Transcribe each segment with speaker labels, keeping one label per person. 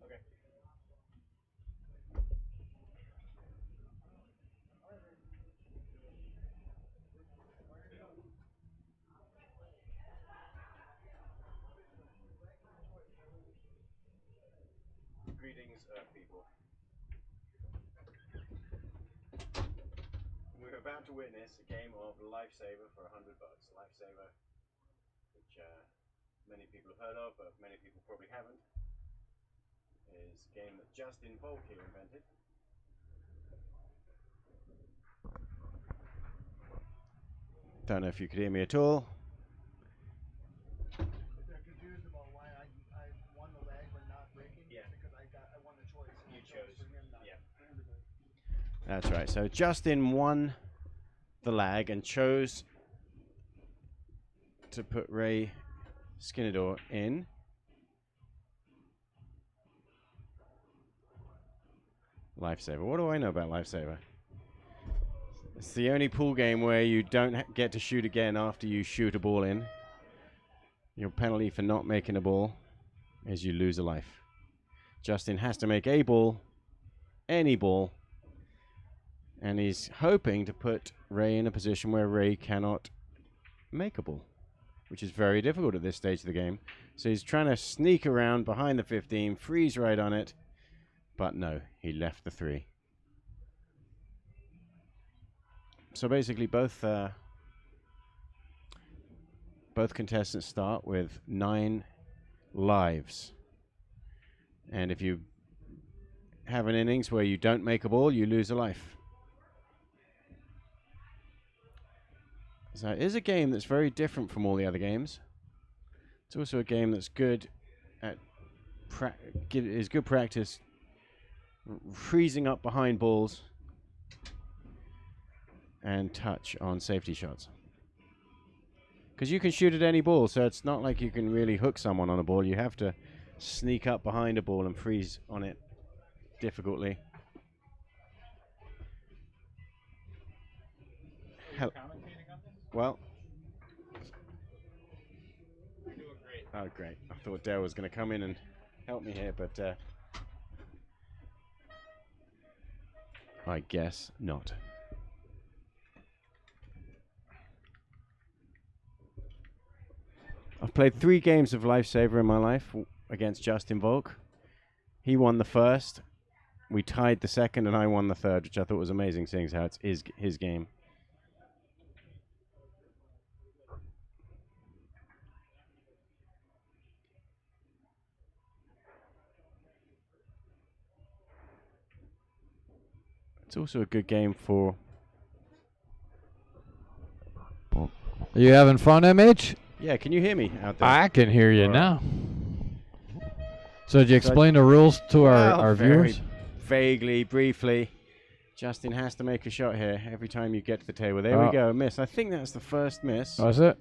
Speaker 1: Okay. Greetings, Earth people. We're about to witness a game of Lifesaver for $100. Lifesaver, which many people have heard of, but many people probably haven't, is a game that Justin Volk here invented. Don't know if you could hear me at all.
Speaker 2: If they're confused about why I won the leg but not breaking,
Speaker 1: Yeah.
Speaker 2: because I won the choice.
Speaker 1: You chose.
Speaker 2: For him not,
Speaker 1: Yeah.
Speaker 2: for him to do it.
Speaker 1: That's right. So Justin won the lag and chose to put Ray Skinador in. Lifesaver. What do I know about Lifesaver? It's the only pool game where you don't get to shoot again after you shoot a ball in. Your penalty for not making a ball is you lose a life. Justin has to make a ball, any ball, and he's hoping to put Ray in a position where Ray cannot make a ball, which is very difficult at this stage of the game. So he's trying to sneak around behind the 15, freeze right on it, but no, he left the 3. So basically both contestants start with 9 lives. And if you have an innings where you don't make a ball, you lose a life. So it is a game that's very different from all the other games. It's also a game that's good at is good practice freezing up behind balls and touch on safety shots. Because you can shoot at any ball, so it's not like you can really hook someone on a ball. You have to sneak up behind a ball and freeze on it difficultly. Well,
Speaker 3: You're doing great.
Speaker 1: oh great. I thought Dale was going to come in and help me here, but I guess not. I've played 3 games of Lifesaver in my life against Justin Volk. He won the first. We tied the second, and I won the third, which I thought was amazing, seeing as how it's his game. It's also a good game for...
Speaker 4: Are you having fun, MH?
Speaker 1: Yeah, can you hear me out there?
Speaker 4: I can hear you now. So did you explain the rules to our viewers?
Speaker 1: Vaguely, briefly. Justin has to make a shot here every time you get to the table. There we go, miss. I think that's the first miss.
Speaker 4: Was it?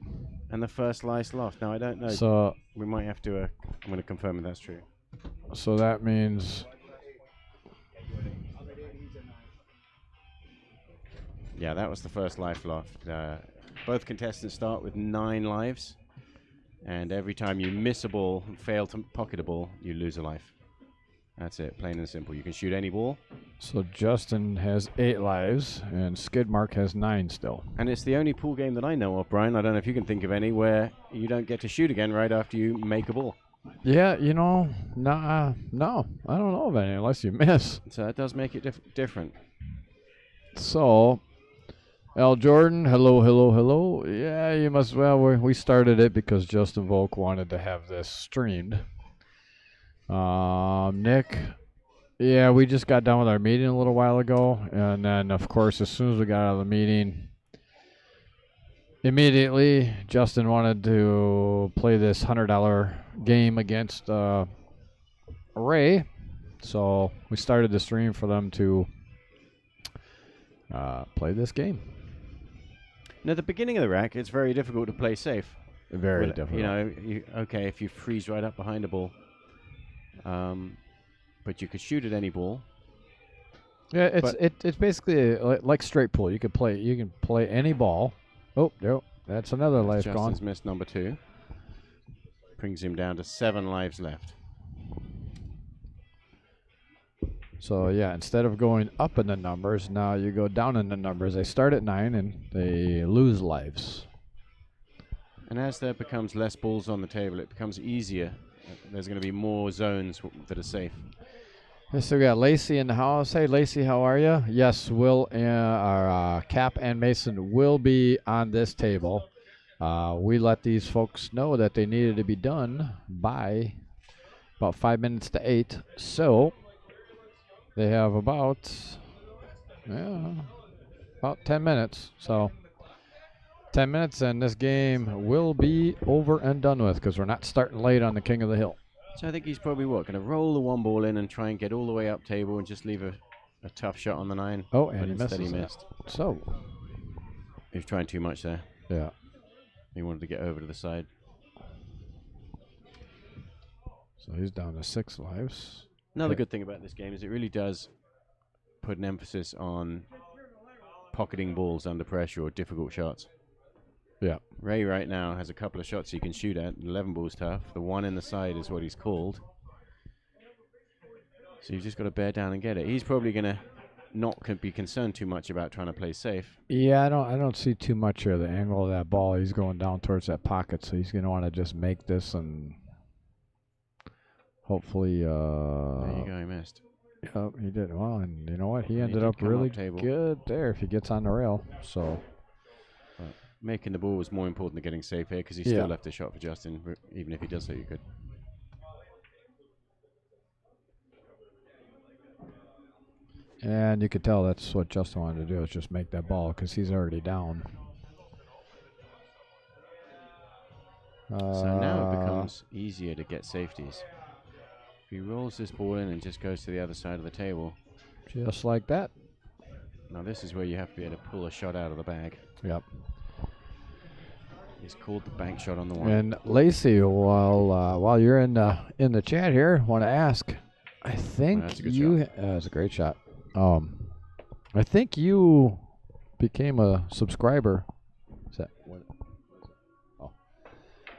Speaker 1: And the first slice loft. Now, I don't know.
Speaker 4: So
Speaker 1: we might have to... I'm going to confirm if that's true.
Speaker 4: So that means...
Speaker 1: Yeah, that was the first life loft. Both contestants start with 9 lives. And every time you miss a ball and fail to pocket a ball, you lose a life. That's it, plain and simple. You can shoot any ball.
Speaker 4: So Justin has 8 lives, and Skidmark has 9 still.
Speaker 1: And it's the only pool game that I know of, Brian. I don't know if you can think of any where you don't get to shoot again right after you make a ball.
Speaker 4: Yeah, you know, no, I don't know of any unless you miss.
Speaker 1: So that does make it different.
Speaker 4: So, Al Jordan, hello. Yeah, you must. Well, we started it because Justin Volk wanted to have this streamed. Nick, yeah, we just got done with our meeting a little while ago, and then of course, as soon as we got out of the meeting, immediately Justin wanted to play this $100 game against Ray, so we started the stream for them to play this game.
Speaker 1: Now, at the beginning of the rack, it's very difficult to play safe.
Speaker 4: Very difficult.
Speaker 1: You know, okay, if you freeze right up behind a ball, but you could shoot at any ball.
Speaker 4: Yeah,
Speaker 1: But-
Speaker 4: it's basically like straight pool. You can play any ball. Oh, no, that's another life
Speaker 1: Justin's
Speaker 4: gone.
Speaker 1: missed number 2. Brings him down to 7 lives left.
Speaker 4: So yeah, instead of going up in the numbers, now you go down in the numbers. They start at 9 and they lose lives.
Speaker 1: And as there becomes less balls on the table, it becomes easier. There's going to be more zones that are safe.
Speaker 4: So we got Lacey in the house. Hey, Lacey, how are you? Yes, Will and Cap and Mason will be on this table. We let these folks know that they needed to be done by about 5 minutes to 8. So they have about 10 minutes. So 10 minutes and this game will be over and done with because we're not starting late on the King of the Hill.
Speaker 1: So I think he's probably going to roll the 1 ball in and try and get all the way up table and just leave a tough shot on the 9.
Speaker 4: Oh,
Speaker 1: but
Speaker 4: and he
Speaker 1: instead
Speaker 4: misses
Speaker 1: he
Speaker 4: that.
Speaker 1: missed.
Speaker 4: So,
Speaker 1: He was trying too much there.
Speaker 4: yeah.
Speaker 1: He wanted to get over to the side.
Speaker 4: So he's down to 6 lives.
Speaker 1: Another
Speaker 4: Okay.
Speaker 1: good thing about this game is it really does put an emphasis on pocketing balls under pressure or difficult shots.
Speaker 4: Yeah.
Speaker 1: Ray right now has a couple of shots he can shoot at. 11 ball's tough. The 1 in the side is what he's called. So you've just got to bear down and get it. He's probably going to not be concerned too much about trying to play safe.
Speaker 4: Yeah, I don't see too much here. The angle of that ball, he's going down towards that pocket, so he's going to want to just make this and hopefully.
Speaker 1: There you go, he missed.
Speaker 4: Yep, he did well, and you know what? He
Speaker 1: He
Speaker 4: ended
Speaker 1: did
Speaker 4: up
Speaker 1: come
Speaker 4: really
Speaker 1: up table.
Speaker 4: good there if he gets on the rail. So
Speaker 1: Making the ball was more important than getting safe here because he
Speaker 4: Yeah.
Speaker 1: still left a shot for Justin, even if he does so you could.
Speaker 4: and you could tell that's what Justin wanted to do is just make that ball because he's already down.
Speaker 1: So now it becomes easier to get safeties. If he rolls this ball in and just goes to the other side of the table.
Speaker 4: Just like that.
Speaker 1: Now this is where you have to be able to pull a shot out of the bag.
Speaker 4: Yep.
Speaker 1: He's called the bank shot on the 1.
Speaker 4: And Lacey, while you're in the chat here, want to ask. I think
Speaker 1: that's a good
Speaker 4: you. That's a great shot. I think you became a subscriber. Is that what? Oh,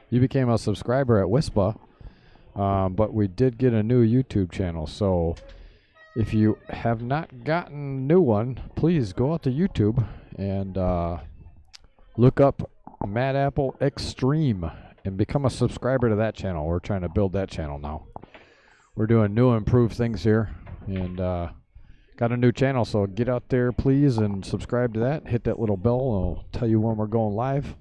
Speaker 4: you became a subscriber at Wispa, but we did get a new YouTube channel. So if you have not gotten a new one, please go out to YouTube and look up Mad Apple Extreme and become a subscriber to that channel. We're trying to build that channel now. We're doing new improved things here and got a new channel, so get out there please and subscribe to that. Hit that little bell and it'll tell you when we're going live.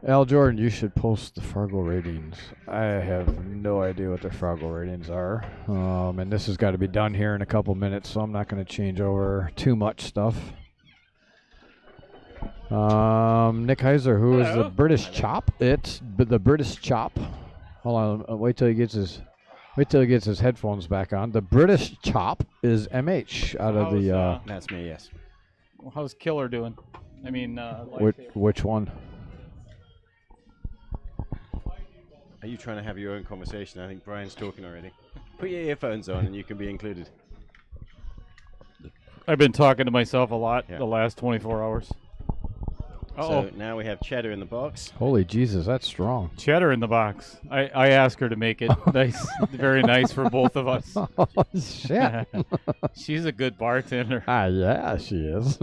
Speaker 4: Al Jordan, you should post the Fargo ratings. I have no idea what the Fargo ratings are, and this has got to be done here in a couple minutes, so I'm not going to change over too much stuff. Nick Heiser, who is the British Chop? It's the British Chop. Hold on, wait till he gets his headphones back on. The British Chop is MH out of the.
Speaker 1: That's me, yes.
Speaker 3: How's Killer doing? I mean,
Speaker 4: which one?
Speaker 1: Are you trying to have your own conversation? I think Brian's talking already. Put your earphones on and you can be included.
Speaker 3: I've been talking to myself a lot
Speaker 1: Yeah.
Speaker 3: the last 24 hours.
Speaker 1: So now we have cheddar in the box.
Speaker 4: Holy Jesus, that's strong.
Speaker 3: Cheddar in the box. I asked her to make it nice, very nice for both of us.
Speaker 4: Oh, shit.
Speaker 3: She's a good bartender.
Speaker 4: Yeah, she is.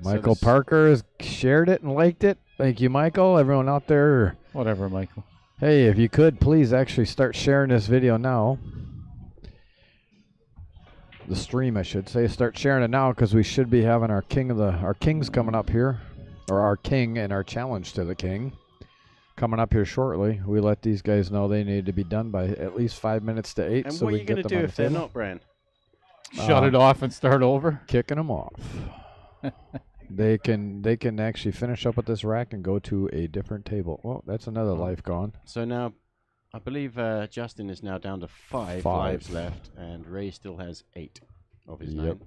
Speaker 4: Michael Parker has shared it and liked it. Thank you, Michael. Everyone out there.
Speaker 3: Whatever, Michael.
Speaker 4: Hey, if you could, please actually start sharing this video now. The stream, I should say. Start sharing it now because we should be having our kings coming up here, or our king and our challenge to the king coming up here shortly. We let these guys know they need to be done by at least 5 minutes to 8.
Speaker 1: And
Speaker 4: so
Speaker 1: what are
Speaker 4: we
Speaker 1: you
Speaker 4: can
Speaker 1: going
Speaker 4: get
Speaker 1: to
Speaker 4: them
Speaker 1: do
Speaker 4: on
Speaker 1: if
Speaker 4: the
Speaker 1: they're
Speaker 4: table.
Speaker 1: not, Brian?
Speaker 3: Shut it off and start over?
Speaker 4: Kicking them off. They can actually finish up with this rack and go to a different table. Well, that's another life gone.
Speaker 1: So now, I believe Justin is now down to 5 lives left, and Ray still has 8 of his 9.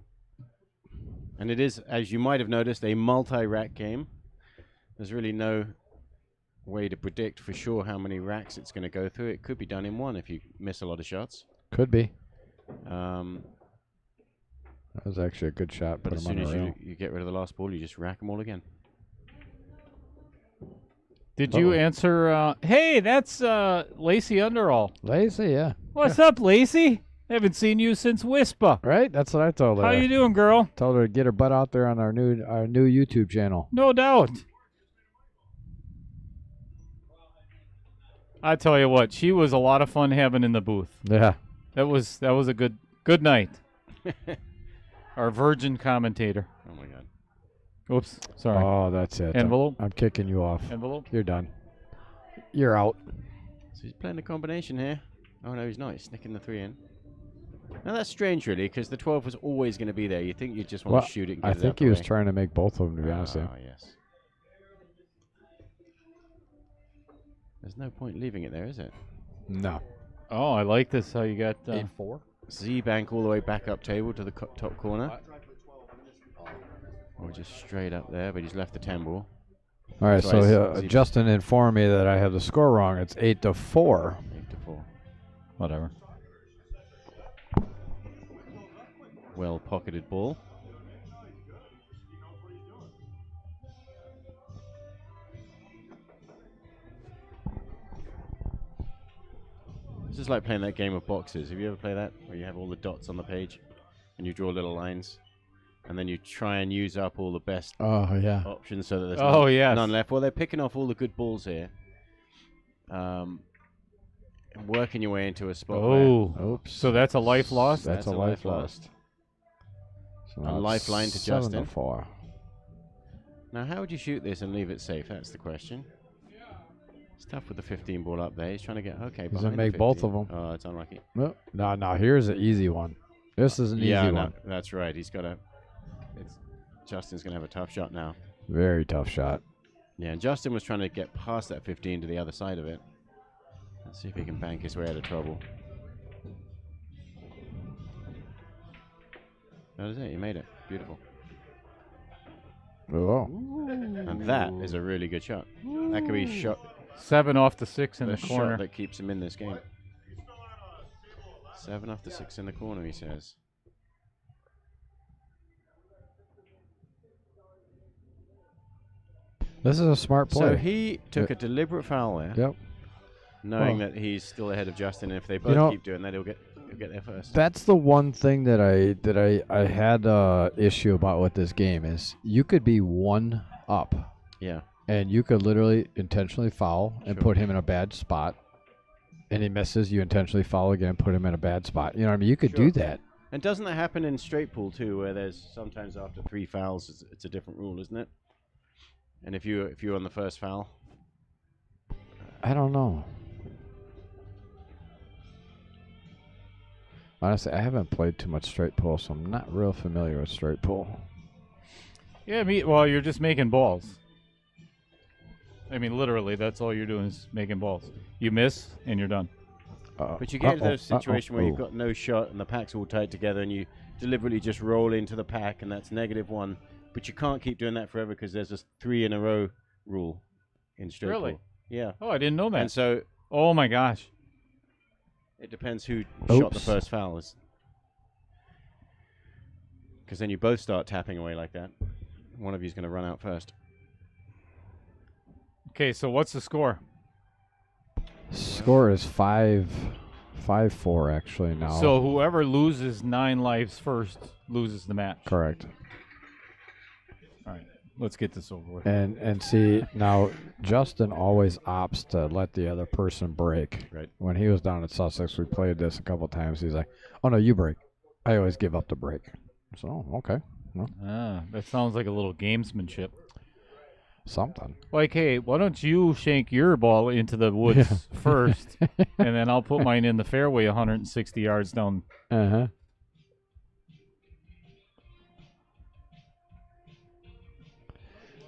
Speaker 1: And it is, as you might have noticed, a multi-rack game. There's really no way to predict for sure how many racks it's going to go through. It could be done in one if you miss a lot of shots.
Speaker 4: Could be.
Speaker 1: Um,
Speaker 4: That was actually a good shot.
Speaker 1: but
Speaker 4: Put
Speaker 1: as
Speaker 4: him on
Speaker 1: soon
Speaker 4: the
Speaker 1: as
Speaker 4: rail.
Speaker 1: you get rid of the last ball, you just rack them all again.
Speaker 3: Did you answer? Hey, that's Lacey Underall.
Speaker 4: Lazy, yeah.
Speaker 3: What's up, Lacey? Haven't seen you since Wispa.
Speaker 4: Right? That's what I told her.
Speaker 3: How you doing, girl?
Speaker 4: Told her to get her butt out there on our new YouTube channel.
Speaker 3: No doubt. I tell you what, she was a lot of fun having in the booth.
Speaker 4: Yeah.
Speaker 3: That was a good night. Our virgin commentator.
Speaker 1: Oh my god.
Speaker 3: Oops, sorry.
Speaker 4: Oh, that's it.
Speaker 3: Envelope.
Speaker 4: I'm kicking you off.
Speaker 3: Envelope.
Speaker 4: You're done. You're out.
Speaker 1: So he's playing the combination here. Oh no, he's not. He's snicking the 3 in. Now that's strange, really, because the 12 was always going to be there. You think you'd just want to shoot it and get
Speaker 4: I
Speaker 1: it
Speaker 4: think
Speaker 1: out
Speaker 4: he
Speaker 1: the
Speaker 4: was
Speaker 1: way.
Speaker 4: trying to make both of them, to be honest with you.
Speaker 1: Oh, yes. There's no point leaving it there, is it?
Speaker 4: No.
Speaker 3: Oh, I like this. How you got
Speaker 4: 8-4?
Speaker 1: Z-bank all the way back up table to the top corner. Or just straight up there, but he's left the 10 ball.
Speaker 4: All right,
Speaker 1: So
Speaker 4: so Justin informed me that I have the score wrong. It's 8-4.
Speaker 1: 8 to 4.
Speaker 3: whatever.
Speaker 1: Well pocketed ball. This is like playing that game of boxes. Have you ever played that? Where you have all the dots on the page and you draw little lines and then you try and use up all the best
Speaker 4: Oh, yeah.
Speaker 1: options so that there's
Speaker 3: Yes.
Speaker 1: none left. Well, they're picking off all the good balls here. And working your way into a spot where
Speaker 4: Oops.
Speaker 3: So that's a life lost?
Speaker 4: That's a life lost. So
Speaker 1: A
Speaker 4: now it's
Speaker 1: lifeline to Justin.
Speaker 4: 7-4.
Speaker 1: Now, how would you shoot this and leave it safe? That's the question. It's tough with the 15 ball up there. He's trying to get, okay,
Speaker 4: He's
Speaker 1: behind
Speaker 4: gonna
Speaker 1: the
Speaker 4: make both
Speaker 1: 15.
Speaker 4: of them.
Speaker 1: Oh, it's unlucky.
Speaker 4: No, here's an easy one. This is an easy
Speaker 1: Yeah,
Speaker 4: one.
Speaker 1: that's right. He's got a... Justin's going to have a tough shot now.
Speaker 4: Very tough shot.
Speaker 1: Yeah, and Justin was trying to get past that 15 to the other side of it. Let's see if he can bank his way out of trouble. That is it. He made it. Beautiful.
Speaker 4: Oh.
Speaker 1: And that is a really good shot. That could be
Speaker 3: 7 off the 6 in
Speaker 1: the
Speaker 3: the corner.
Speaker 1: shot that keeps him in this game. 7 off the 6 in the corner, he says.
Speaker 4: This is a smart play.
Speaker 1: So he took a deliberate foul there,
Speaker 4: Yep.
Speaker 1: knowing
Speaker 4: Well,
Speaker 1: that he's still ahead of Justin. And if they both keep doing that, he'll get there first.
Speaker 4: That's the one thing that I had issue about with this game is you could be 1 up
Speaker 1: Yeah.
Speaker 4: and you could literally intentionally foul and
Speaker 1: Sure.
Speaker 4: put him in a bad spot, and he misses. You intentionally foul again, put him in a bad spot. You know what I mean? You could do that.
Speaker 1: And doesn't that happen in straight pool too, where there's sometimes after 3 fouls, it's a different rule, isn't it? And if you're on the first foul,
Speaker 4: I don't know. Honestly, I haven't played too much straight pool, so I'm not real familiar with straight pool.
Speaker 3: Yeah, well, you're just making balls. I mean, literally, that's all you're doing is making balls. You miss, and you're done.
Speaker 1: but you get into a situation where you've got no shot and the pack's all tight together, and you deliberately just roll into the pack, and that's -1. But you can't keep doing that forever because there's a 3 in a row rule in straight
Speaker 3: Really?
Speaker 1: pool. Yeah.
Speaker 3: Oh, I didn't know that.
Speaker 1: And so
Speaker 3: Oh, my gosh.
Speaker 1: it depends who shot the
Speaker 4: Oops.
Speaker 1: first foul. Because then you both start tapping away like that. One of you's going to run out first.
Speaker 3: Okay, so what's the score?
Speaker 4: Score is 5-4 actually now.
Speaker 3: So whoever loses 9 lives first loses the match.
Speaker 4: Correct.
Speaker 3: All right, let's get this over with.
Speaker 4: And see, now Justin always opts to let the other person break.
Speaker 1: Right.
Speaker 4: When he was down at Sussex, we played this a couple times. He's like, "Oh no, you break." I always give up the break. So okay, well,
Speaker 3: That sounds like a little gamesmanship.
Speaker 4: something.
Speaker 3: Like, hey, why don't you shank your ball into the woods first, and then I'll put mine in the fairway 160 yards down.
Speaker 4: Uh-huh.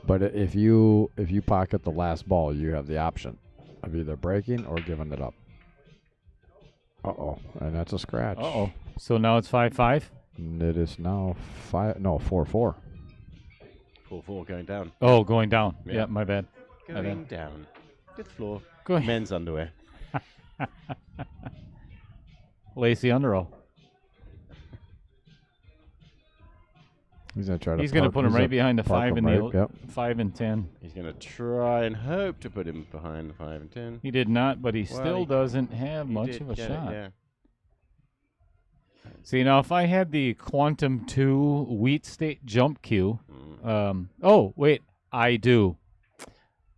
Speaker 4: But if you pocket the last ball, you have the option of either breaking or giving it up. Uh-oh, and that's a scratch.
Speaker 3: Uh-oh. So now it's 5-5?
Speaker 4: And it is now 4-4.
Speaker 1: 4-4 going down.
Speaker 3: Oh, going down.
Speaker 1: Yeah.
Speaker 3: Yeah, my bad.
Speaker 1: Going down. fifth floor.
Speaker 3: Go ahead.
Speaker 1: Men's underwear.
Speaker 3: Lacy underall.
Speaker 4: He's gonna try to.
Speaker 3: He's going to put him right behind the
Speaker 4: park
Speaker 3: 5
Speaker 4: him
Speaker 3: and the
Speaker 4: right, yep.
Speaker 3: 5 and 10.
Speaker 1: He's going to try and hope to put him behind the 5 and 10.
Speaker 3: He did not, but he
Speaker 1: Well,
Speaker 3: still
Speaker 1: he-
Speaker 3: doesn't have
Speaker 1: He
Speaker 3: much
Speaker 1: did
Speaker 3: of a
Speaker 1: get it,
Speaker 3: shot.
Speaker 1: yeah.
Speaker 3: See, now if I had the Quantum 2 Wheat State jump cue,
Speaker 1: Mm.
Speaker 3: oh, wait, I do.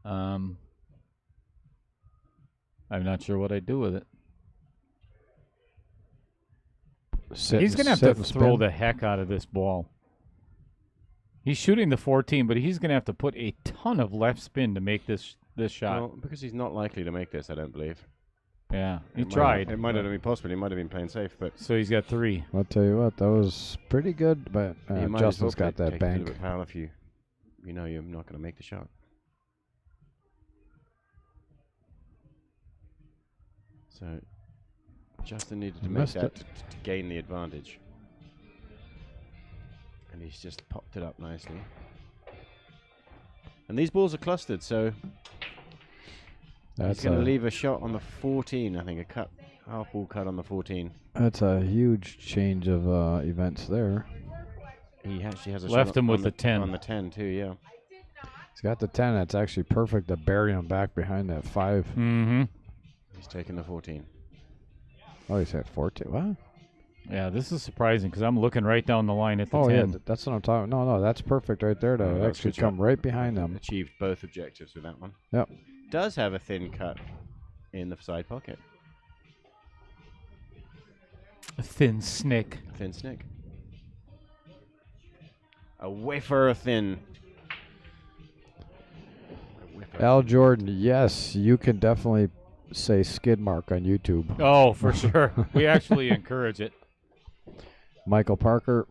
Speaker 3: I'm not sure what I'd do with it. He's going to have to throw the heck out of this ball. He's shooting the 14, but he's going to have to put a ton of left spin to make this shot.
Speaker 1: Well, because he's not likely to make this, I don't believe.
Speaker 3: Yeah, he
Speaker 1: It might-
Speaker 3: tried.
Speaker 1: It might not have been possible. He might have been playing safe, but
Speaker 3: So he's got 3.
Speaker 4: I'll tell you what, that was pretty good, but
Speaker 1: you might as
Speaker 4: Justin's
Speaker 1: well
Speaker 4: got that
Speaker 1: take a little
Speaker 4: bank.
Speaker 1: bit foul if you know you're not going to make the shot. So Justin needed to make
Speaker 4: Missed
Speaker 1: that
Speaker 4: it.
Speaker 1: to gain the advantage. And he's just popped it up nicely. And these balls are clustered, so
Speaker 4: That's
Speaker 1: he's going to
Speaker 4: a
Speaker 1: leave a shot on the 14, I think, half ball cut on the 14.
Speaker 4: that's a huge change of events there.
Speaker 1: He actually has a
Speaker 3: Left
Speaker 1: shot
Speaker 3: him
Speaker 1: on
Speaker 3: with the 10.
Speaker 1: On the 10 too, yeah.
Speaker 4: He's got the 10. That's actually perfect to bury him back behind that 5.
Speaker 3: Mm-hmm.
Speaker 1: He's taking the 14.
Speaker 4: Oh, he's at 14. What?
Speaker 3: Yeah, this is surprising because I'm looking right down the line at the
Speaker 4: Oh
Speaker 3: 10.
Speaker 4: yeah, that's what I'm talking. No, that's perfect right there to
Speaker 1: Oh, that's
Speaker 4: actually
Speaker 1: good job.
Speaker 4: come right behind them.
Speaker 1: Achieved both objectives with that one.
Speaker 4: Yep.
Speaker 1: Does have a thin cut in the side pocket.
Speaker 3: A thin snick.
Speaker 1: A thin snick. A wafer of thin. A whiffer.
Speaker 4: Al Jordan, yes, you can definitely say skid mark on YouTube.
Speaker 3: Oh, for sure. We actually encourage it.
Speaker 4: Michael Parker.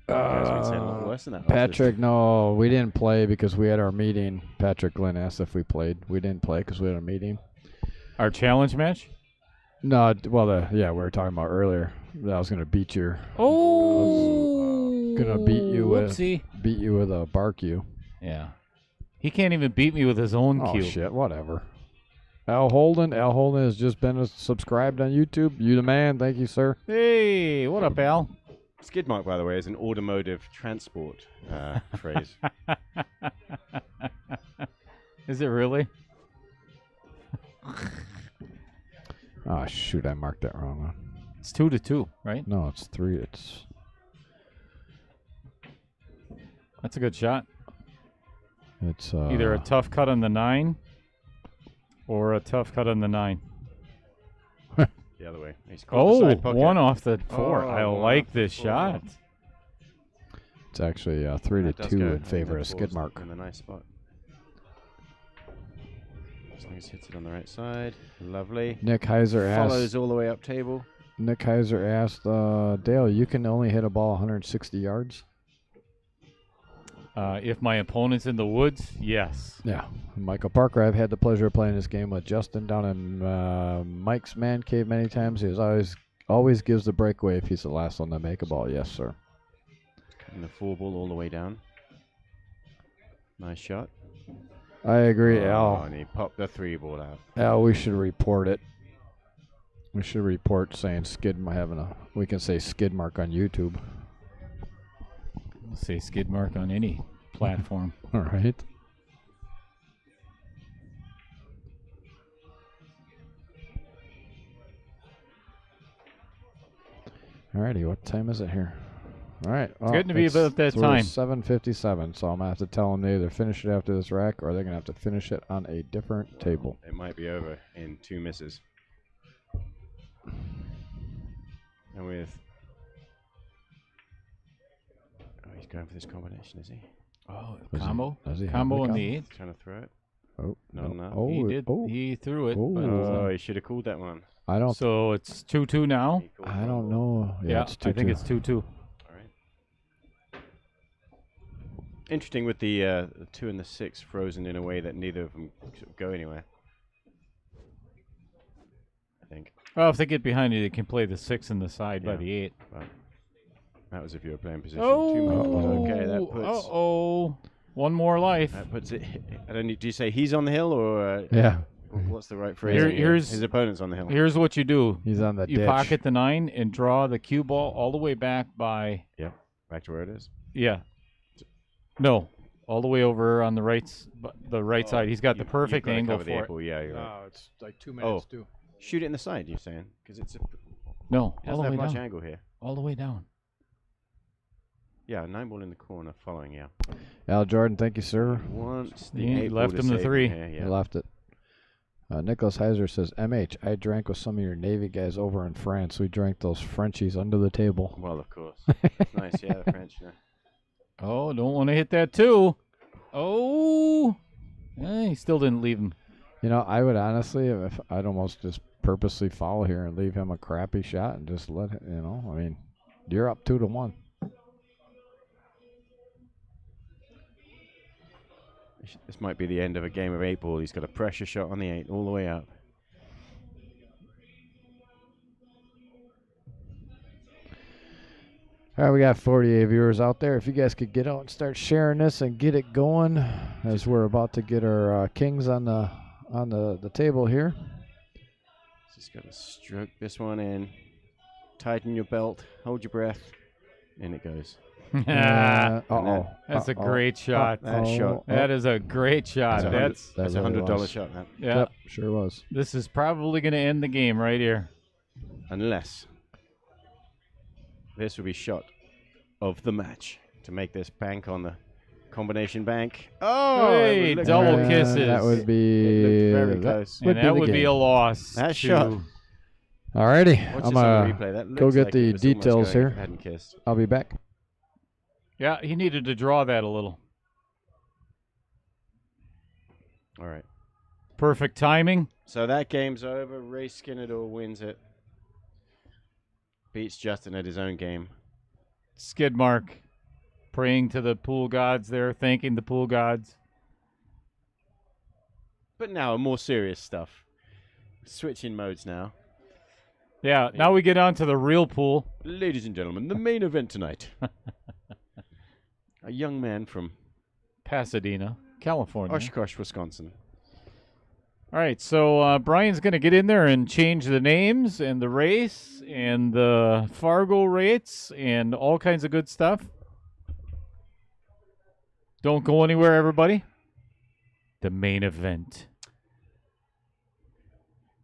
Speaker 1: You guys have been saying a lot worse than that.
Speaker 4: Patrick, no, we didn't play because we had our meeting. Patrick Glenn asked if we played. We didn't play because we had a meeting.
Speaker 3: Our challenge match?
Speaker 4: No, well, yeah, we were talking about earlier. That I was gonna beat your,
Speaker 3: Oh,
Speaker 4: gonna beat you
Speaker 3: whoopsie.
Speaker 4: with a bark you.
Speaker 3: Yeah. He can't even beat me with his own
Speaker 4: Oh
Speaker 3: cue.
Speaker 4: shit, whatever. Al Holden has just been subscribed on YouTube. You the man, thank you, sir.
Speaker 3: Hey, what up, Al?
Speaker 1: Skid mark, by the way, is an automotive transport phrase.
Speaker 3: Is it really?
Speaker 4: Oh shoot, I marked that wrong one.
Speaker 3: It's 2-2, right?
Speaker 4: No, it's 3.
Speaker 3: That's a good shot.
Speaker 4: It's
Speaker 3: Either a tough cut on the 9 or a tough cut on the 9.
Speaker 1: The other way. He's caught the
Speaker 3: Oh,
Speaker 1: side pocket.
Speaker 3: 1 off the 4.
Speaker 1: Oh,
Speaker 3: I
Speaker 1: one
Speaker 3: like
Speaker 1: off the
Speaker 3: this
Speaker 1: 4.
Speaker 3: shot.
Speaker 4: It's actually 3 to
Speaker 1: That does
Speaker 4: 2
Speaker 1: go.
Speaker 4: in
Speaker 1: I think
Speaker 4: favor
Speaker 1: that
Speaker 4: of skid
Speaker 1: falls
Speaker 4: mark.
Speaker 1: In a nice spot. As long as he hits it on the right side. Lovely.
Speaker 4: Nick Heiser
Speaker 1: Follows
Speaker 4: asked.
Speaker 1: all the way up table.
Speaker 4: Nick Heiser asked Dale, you can only hit a ball 160 yards.
Speaker 3: If my opponent's in the woods, yes.
Speaker 4: Yeah. Michael Parker, I've had the pleasure of playing this game with Justin down in Mike's man cave many times. He always gives the breakaway if he's the last one to make a ball. Yes, sir.
Speaker 1: Cutting the 4 ball all the way down. Nice shot.
Speaker 4: I agree,
Speaker 1: Oh,
Speaker 4: Al.
Speaker 1: and he popped the 3 ball out.
Speaker 4: Al, we should report it. We should report saying we can say skid mark on YouTube.
Speaker 3: I'll say skid mark on any platform.
Speaker 4: All right. Alrighty, what time is it here? All right.
Speaker 3: It's getting to be about that time.
Speaker 4: 7:57, so I'm gonna have to tell them to either finish it after this rack or they're gonna have to finish it on a different table.
Speaker 1: It might be over in 2 misses. And with... Oh, he's going for this combination, is he?
Speaker 3: Oh,
Speaker 4: Does he-
Speaker 3: combo?
Speaker 4: does he have
Speaker 3: Combo
Speaker 4: the
Speaker 3: in
Speaker 4: combo?
Speaker 3: the 8th.
Speaker 1: Trying to throw it.
Speaker 4: Oh,
Speaker 1: Not
Speaker 4: no.
Speaker 1: enough.
Speaker 4: Oh,
Speaker 3: He did.
Speaker 4: Oh,
Speaker 3: He threw it.
Speaker 4: Oh.
Speaker 3: But
Speaker 1: Oh, he should have called that one.
Speaker 4: I don't.
Speaker 3: so it's 2-2 now.
Speaker 1: He called
Speaker 4: I
Speaker 1: the
Speaker 4: don't
Speaker 1: ball.
Speaker 4: know.
Speaker 3: Yeah,
Speaker 4: it's
Speaker 3: I think
Speaker 4: 2-2.
Speaker 3: it's 2-2.
Speaker 1: All right. Interesting with the 2 and the 6 frozen in a way that neither of them sort of go anywhere. I think.
Speaker 3: Well, if they get behind you, they can play the 6 and the side by
Speaker 1: Yeah.
Speaker 3: the 8.
Speaker 1: But that was if you were playing position 2
Speaker 3: Oh,
Speaker 1: markers. Okay, that puts...
Speaker 3: Uh-oh. One more life.
Speaker 1: That puts it. I don't need. Do you say he's on the hill or
Speaker 4: Yeah.
Speaker 1: what's the right phrase?
Speaker 3: Here's
Speaker 1: his opponent's on the hill.
Speaker 3: Here's what you do.
Speaker 4: He's on the
Speaker 3: You
Speaker 4: ditch.
Speaker 3: pocket the 9 and draw the cue ball all the way back by.
Speaker 1: Yeah, back to where it is.
Speaker 3: Yeah. No, all the way over on the right side. He's got the perfect angle
Speaker 1: cover
Speaker 3: for
Speaker 1: the
Speaker 3: it.
Speaker 1: apple. Yeah, you're right.
Speaker 2: No, it's like 2 minutes too.
Speaker 1: Shoot it in the side. You're saying because it
Speaker 3: No, all
Speaker 1: doesn't
Speaker 3: the
Speaker 1: have
Speaker 3: way
Speaker 1: much
Speaker 3: down.
Speaker 1: angle here.
Speaker 3: All the way down.
Speaker 1: Yeah, 9 ball in the corner, following. Yeah.
Speaker 4: Al Jordan, thank you, sir.
Speaker 1: Once the
Speaker 3: He
Speaker 1: 8 ball
Speaker 3: left
Speaker 1: to
Speaker 3: him the
Speaker 1: save
Speaker 3: 3.
Speaker 1: Here,
Speaker 4: He
Speaker 1: yeah.
Speaker 4: left it. Nicholas Heiser says, MH, I drank with some of your Navy guys over in France. We drank those Frenchies under the table.
Speaker 1: Well, of course. Nice, yeah, the French. Yeah.
Speaker 3: Oh, don't want to hit that too. Oh, he still didn't leave him.
Speaker 4: You know, I would honestly, if I'd almost just purposely follow here and leave him a crappy shot and just let it, you know, I mean, you're up 2-1.
Speaker 1: This might be the end of a game of 8 ball. He's got a pressure shot on the 8 all the way up.
Speaker 4: All right, we got 48 viewers out there. If you guys could get out and start sharing this and get it going, as we're about to get our kings on the table here.
Speaker 1: Just got to stroke this one in. Tighten your belt. Hold your breath. In it goes.
Speaker 4: Uh-oh.
Speaker 3: That's a great shot.
Speaker 1: That shot.
Speaker 3: That is a great shot.
Speaker 1: That's
Speaker 3: That's
Speaker 1: a
Speaker 4: really
Speaker 1: $100
Speaker 4: was.
Speaker 1: shot. That.
Speaker 3: yeah.
Speaker 4: Yep, sure was.
Speaker 3: This is probably going to end the game right here.
Speaker 1: Unless this will be shot of the match to make this bank on the combination bank. Oh,
Speaker 3: Hey,
Speaker 1: it looked
Speaker 3: double
Speaker 1: very-
Speaker 3: kisses.
Speaker 4: That would
Speaker 1: It
Speaker 4: be
Speaker 1: looked very close.
Speaker 3: And that would be
Speaker 4: game.
Speaker 3: a loss.
Speaker 1: That
Speaker 3: to-
Speaker 1: shot.
Speaker 4: Alrighty,
Speaker 1: Watch
Speaker 4: I'm
Speaker 1: this on the
Speaker 4: gonna
Speaker 1: replay. That
Speaker 4: go
Speaker 1: looks
Speaker 4: get
Speaker 1: like
Speaker 4: the
Speaker 1: it was almost
Speaker 4: details
Speaker 1: going
Speaker 4: here.
Speaker 1: if it hadn't kissed.
Speaker 4: I'll be back.
Speaker 3: Yeah, he needed to draw that a little.
Speaker 1: All right.
Speaker 3: Perfect timing.
Speaker 1: So that game's over. Ray Skinner wins it. Beats Justin at his own game.
Speaker 3: Skid mark. Praying to the pool gods there, thanking the pool gods.
Speaker 1: But now more serious stuff. Switching modes now.
Speaker 3: Yeah, now we get on to the real pool.
Speaker 1: Ladies and gentlemen, the main event tonight. A young man from
Speaker 3: Pasadena, California.
Speaker 1: Oshkosh, Wisconsin.
Speaker 3: All right, so Brian's going to get in there and change the names and the race and the Fargo rates and all kinds of good stuff. Don't go anywhere, everybody. The main event.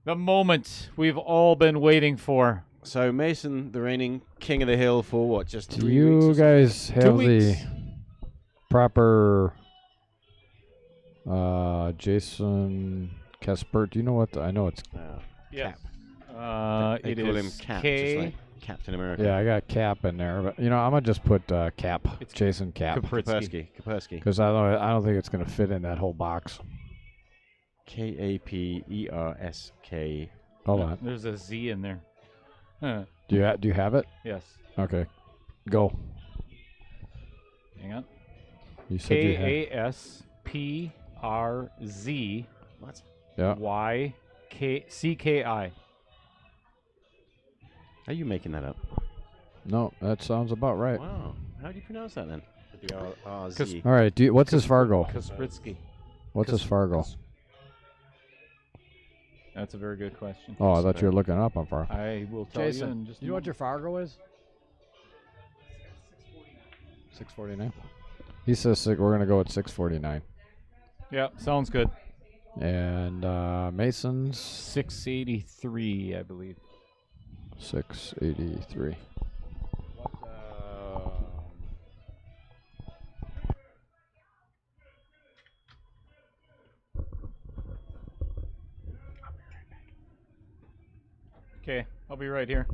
Speaker 3: The moment we've all been waiting for.
Speaker 1: So Mason, the reigning king of the hill for what, just 3 weeks?
Speaker 4: You
Speaker 1: or so?
Speaker 4: guys
Speaker 3: 2
Speaker 4: have
Speaker 3: weeks.
Speaker 4: the proper Jason Kaspert. Do you know what? I know it's.
Speaker 3: Yes.
Speaker 1: They
Speaker 3: It
Speaker 1: call
Speaker 3: is
Speaker 1: him Cap,
Speaker 3: K.
Speaker 1: just like Captain America.
Speaker 4: Yeah, I got Cap in there, but you know I'm gonna just put Cap.
Speaker 3: It's
Speaker 4: Jason Cap.
Speaker 3: Kapritsky.
Speaker 1: Kaspersky.
Speaker 4: Because I don't think it's gonna fit in that whole box.
Speaker 1: Kapersk.
Speaker 4: Hold on.
Speaker 3: There's a Z in there. Huh.
Speaker 4: Do you have it?
Speaker 3: Yes.
Speaker 4: Okay. Go.
Speaker 3: Hang on.
Speaker 4: You said you had.
Speaker 3: KASPRZ
Speaker 1: What?
Speaker 4: Yeah.
Speaker 3: YKCKI.
Speaker 1: Are you making that up?
Speaker 4: No, that sounds about right.
Speaker 1: Wow. How do you pronounce that then? With the RZ.
Speaker 4: All right. What's his Fargo?
Speaker 3: Kaspritsky.
Speaker 4: What's his Fargo?
Speaker 3: That's a very good question.
Speaker 4: Oh, I thought you were looking up on Fargo.
Speaker 3: I will tell you in just a moment.
Speaker 4: your Fargo is? 649. He says we're gonna go with 649.
Speaker 3: Yeah, sounds good.
Speaker 4: And Mason's
Speaker 3: 683, I believe.
Speaker 4: 683.
Speaker 3: Okay, I'll be right here.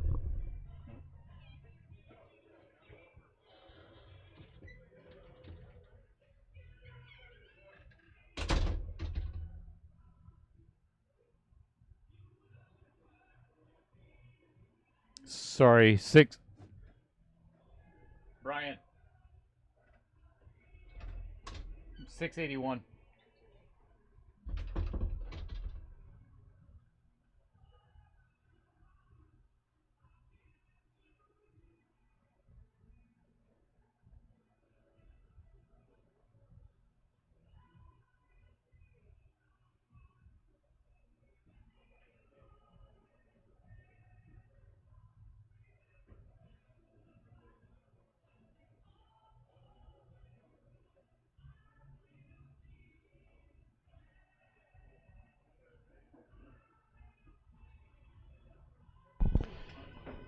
Speaker 3: Sorry, Brian. 681.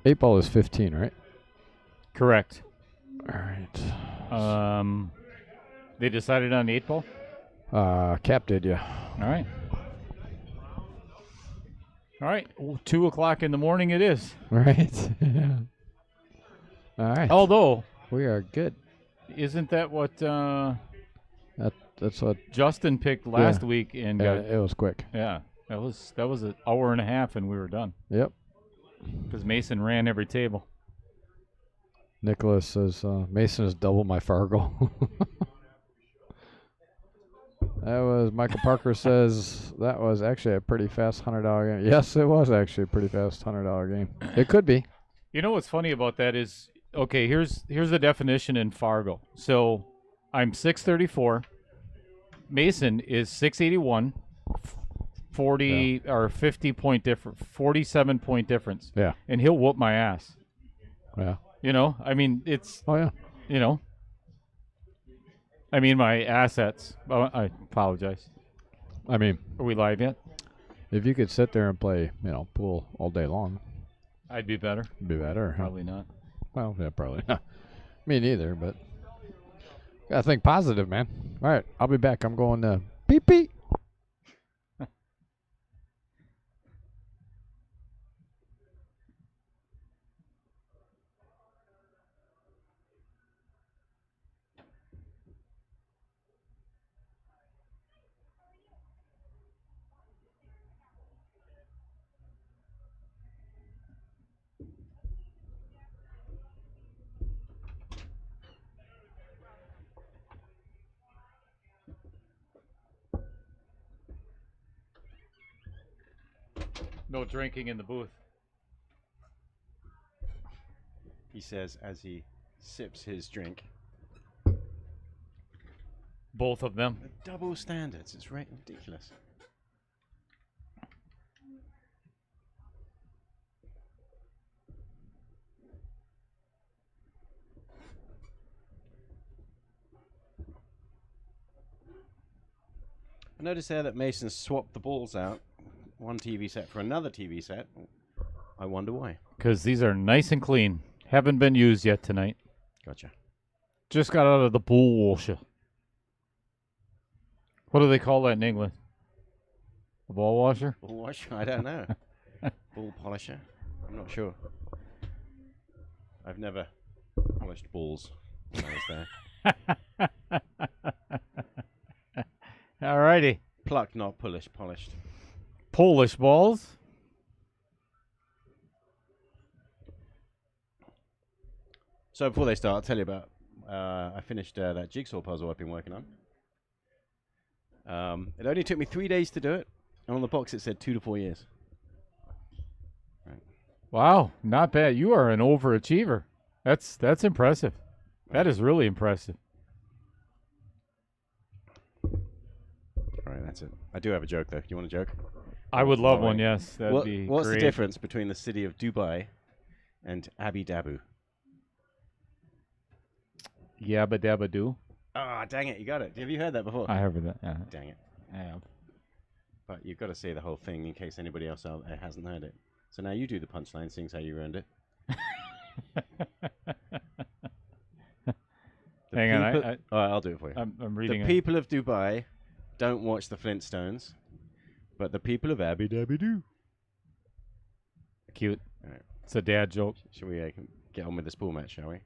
Speaker 4: 8 ball is 15, right?
Speaker 3: Correct.
Speaker 4: All right.
Speaker 3: They decided on 8 ball?
Speaker 4: Cap did, yeah.
Speaker 3: All right. All right. 2 o'clock in the morning it is.
Speaker 4: All right. All right.
Speaker 3: Although,
Speaker 4: we are good.
Speaker 3: isn't that what
Speaker 4: That's what.
Speaker 3: Justin picked last week and got?
Speaker 4: It was quick.
Speaker 3: Yeah, that was an hour and a half and we were done.
Speaker 4: Yep.
Speaker 3: Because Mason ran every table.
Speaker 4: Nicholas says Mason is double my Fargo. That was Michael Parker says that was actually a pretty fast $100 game. Yes, it was actually a pretty fast $100 game. It could be.
Speaker 3: You know what's funny about that is, okay, here's the definition in Fargo. So I'm 634. Mason is 681. 40 or 50 point difference, 47 point difference.
Speaker 4: Yeah.
Speaker 3: And he'll whoop my ass.
Speaker 4: Yeah.
Speaker 3: You know, I mean, it's.
Speaker 4: Oh yeah.
Speaker 3: You know. I mean, my assets. Oh, I apologize.
Speaker 4: I mean,
Speaker 3: are we live yet?
Speaker 4: If you could sit there and play, pool all day long,
Speaker 3: I'd be better.
Speaker 4: Be better.
Speaker 3: Probably not.
Speaker 4: Well, yeah, probably not. Me neither, but gotta think positive, man. All right, I'll be back. I'm going to beep beep.
Speaker 3: No drinking in the booth.
Speaker 1: He says as he sips his drink.
Speaker 3: Both of them.
Speaker 1: The double standards. It's ridiculous. I noticed there that Mason swapped the balls out. One TV set for another TV set. I wonder why.
Speaker 3: Because these are nice and clean. Haven't been used yet tonight.
Speaker 1: Gotcha.
Speaker 3: Just got out of the bull washer. What do they call that in England? A ball washer?
Speaker 1: Ball washer? I don't know. Ball polisher? I'm not sure. I've never polished balls when I was there.
Speaker 3: All righty.
Speaker 1: Plucked, not polished.
Speaker 3: Polish balls.
Speaker 1: So before they start, I'll tell you about, I finished that jigsaw puzzle I've been working on. It only took me 3 days to do it. And on the box it said 2 to 4 years. Right.
Speaker 3: Wow, not bad. You are an overachiever. That's impressive. That is really impressive.
Speaker 1: All right, that's it. I do have a joke, though. You want a joke?
Speaker 3: I would love one, yes. That'd be
Speaker 1: what's
Speaker 3: great.
Speaker 1: the difference between the city of Dubai and Abu Dhabi?
Speaker 3: Yabba dabba doo.
Speaker 1: Ah, dang it, you got it. Have you heard that before?
Speaker 3: I have heard that. Yeah.
Speaker 1: Dang it.
Speaker 3: I have.
Speaker 1: But you've got to say the whole thing in case anybody else out there hasn't heard it. So now you do the punchline, seeing as how you earned it.
Speaker 3: Hang on.
Speaker 1: All right, I'll do it for you.
Speaker 3: I'm reading
Speaker 1: The people of Dubai don't watch the Flintstones, but the people of Abu Dhabi do.
Speaker 3: Cute.
Speaker 1: All right.
Speaker 3: It's a dad joke.
Speaker 1: Shall we get on with this pool match, shall we?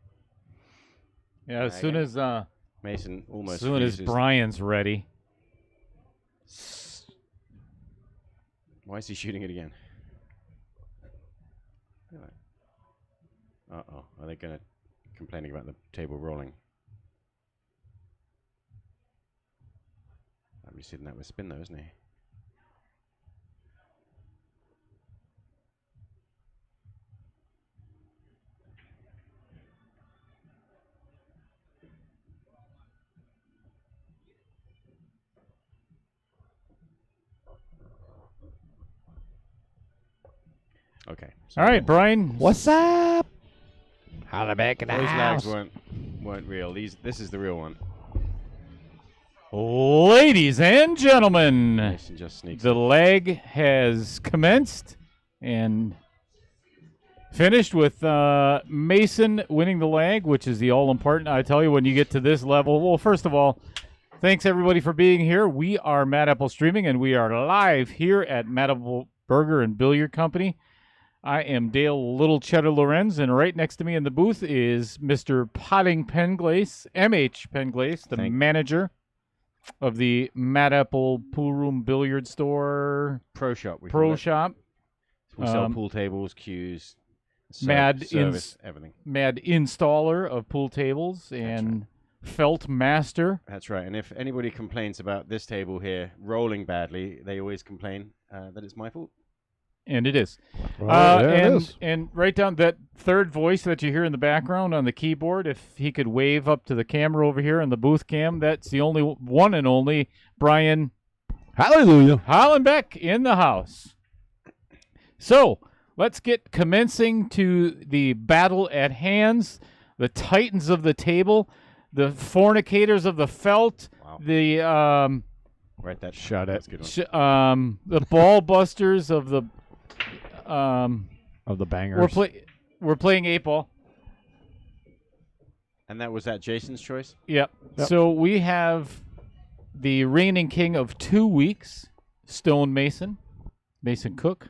Speaker 3: Yeah, as soon as
Speaker 1: Mason almost.
Speaker 3: as soon as Brian's ready.
Speaker 1: Why is he shooting it again? Uh-oh. Are they going to complaining about the table rolling? I'm just hitting that with spin though, isn't he? Okay.
Speaker 3: All right, Brian.
Speaker 4: What's up? Holla back in the
Speaker 1: Those
Speaker 4: house.
Speaker 1: lags weren't real. This is the real one.
Speaker 3: Ladies and gentlemen,
Speaker 1: Mason just sneaks
Speaker 3: the
Speaker 1: in.
Speaker 3: leg has commenced, and Finished with Mason winning the lag, which is the all-important. I tell you, when you get to this level, well, first of all, thanks everybody for being here. We are Mad Apple Streaming, and we are live here at Mad Apple Burger and Billiard Company. I am Dale Little Cheddar Lorenz, and right next to me in the booth is Mr. Potting Penglace, MH Penglace, the manager of the Mad Apple Pool Room Billiard Store
Speaker 1: Pro Shop.
Speaker 3: Pro Shop.
Speaker 1: We sell pool tables, cues,
Speaker 3: service,
Speaker 1: everything.
Speaker 3: Mad installer of pool tables and felt master.
Speaker 1: That's right. And if anybody complains about this table here rolling badly, they always complain that it's my fault.
Speaker 3: And it is.
Speaker 4: It is.
Speaker 3: And write down that third voice that you hear in the background on the keyboard. If he could wave up to the camera over here on the booth cam, that's the only one and only Brian
Speaker 4: Hallelujah.
Speaker 3: Hollenbeck in the house. So let's get commencing to the battle at hands, the titans of the table, the fornicators of the felt, the
Speaker 1: Right, that
Speaker 4: shut it.
Speaker 1: That's a good one.
Speaker 3: the ball busters of the
Speaker 4: Of the bangers.
Speaker 3: we're playing 8-ball.
Speaker 1: And that was Jason's choice?
Speaker 3: Yep. So we have the reigning king of 2 weeks, Stone Mason Cook,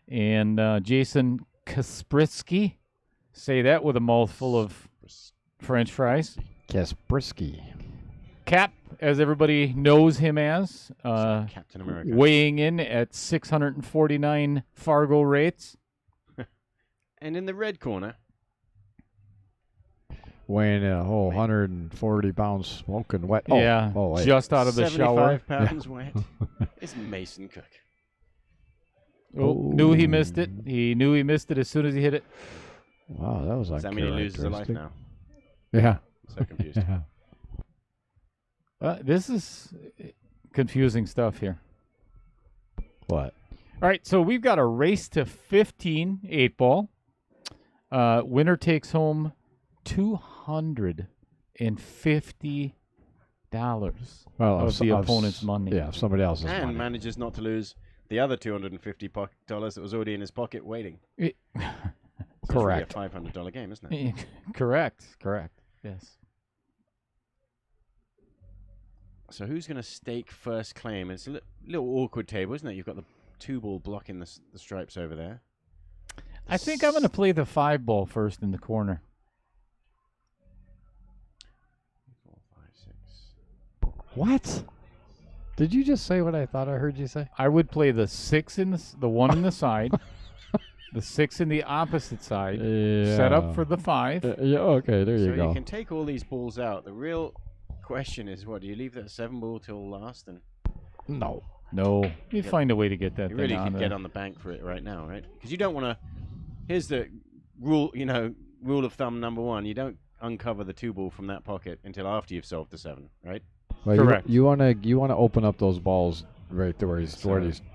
Speaker 3: and Jason Kaspersky. Say that with a mouthful of French fries.
Speaker 4: Kaspersky.
Speaker 3: Cap, as everybody knows him as,
Speaker 1: Captain America.
Speaker 3: weighing in at 649 Fargo rates.
Speaker 1: And in the red corner,
Speaker 4: Weighing a whole 140 pounds smoking wet.
Speaker 3: Yeah,
Speaker 4: wait.
Speaker 3: just out of the shower.
Speaker 1: 75 pounds wet, is Mason Cook.
Speaker 3: Oh, knew he missed it. He knew he missed it as soon as he hit it.
Speaker 4: Wow, that was
Speaker 1: Does that mean he loses a life now?
Speaker 4: Yeah.
Speaker 1: I'm so confused.
Speaker 4: Yeah.
Speaker 3: This is confusing stuff here.
Speaker 4: What?
Speaker 3: All right, so we've got a race to 15 8-ball. Winner takes home $250 of the opponent's money.
Speaker 4: Yeah, somebody else's
Speaker 1: And
Speaker 4: money.
Speaker 1: manages not to lose the other $250 that was already in his pocket waiting.
Speaker 3: It-
Speaker 1: So
Speaker 4: Correct.
Speaker 1: It's really a $500 game, isn't it?
Speaker 3: Correct. Yes.
Speaker 1: So who's going to stake first claim? It's a little awkward table, isn't it? You've got the 2-ball blocking the stripes over there.
Speaker 3: I think I'm going to play the 5-ball first in the corner.
Speaker 1: 4, 5, 6.
Speaker 4: What? Did you just say what I thought I heard you say?
Speaker 3: I would play the 6 in the one in the side, the 6 in the opposite side, set up for the 5.
Speaker 4: Yeah, okay, there
Speaker 1: So
Speaker 4: you go.
Speaker 1: you can take all these balls out. The real question is, what do you leave that 7-ball till last? And
Speaker 4: No.
Speaker 3: No, you find a way to get that
Speaker 1: you
Speaker 3: thing
Speaker 1: really
Speaker 3: on
Speaker 1: could
Speaker 3: there.
Speaker 1: get on the bank for it right now, right? Because you don't want to. Here's the rule. Rule of thumb number 1: you don't uncover the 2-ball from that pocket until after you've solved the 7, right?
Speaker 4: Well,
Speaker 3: Correct.
Speaker 4: You wanna open up those balls right there where he's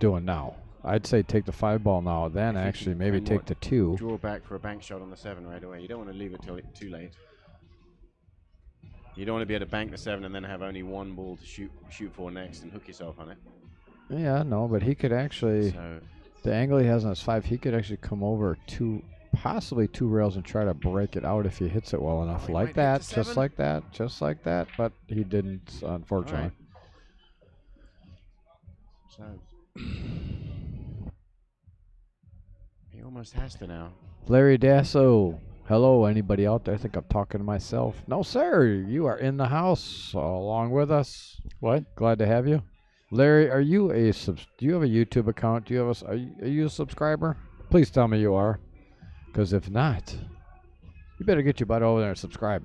Speaker 4: doing now. I'd say take the 5-ball now, then
Speaker 1: If you
Speaker 4: actually
Speaker 1: can
Speaker 4: maybe
Speaker 1: find
Speaker 4: take
Speaker 1: what-
Speaker 4: the 2.
Speaker 1: Draw back for a bank shot on the 7 right away. You don't want to leave it till too late. You don't want to be able to bank the 7 and then have only 1 ball to shoot for next and hook yourself on it.
Speaker 4: Yeah, no, but he could actually,
Speaker 1: So
Speaker 4: the angle he has on his 5, he could actually come over possibly 2 rails and try to break it out if he hits it well enough.
Speaker 1: he
Speaker 4: Like
Speaker 1: might
Speaker 4: that,
Speaker 1: hit the
Speaker 4: just
Speaker 1: 7?
Speaker 4: like that, just like that, but he didn't, unfortunately.
Speaker 1: So he almost has to now.
Speaker 4: Larry Dasso. Hello, anybody out there? I think I'm talking to myself. No, sir. You are in the house along with us.
Speaker 3: What?
Speaker 4: Glad to have you. Larry, are you do you have a YouTube account? Do you have are you a subscriber? Please tell me you are. Because if not, you better get your butt over there and subscribe.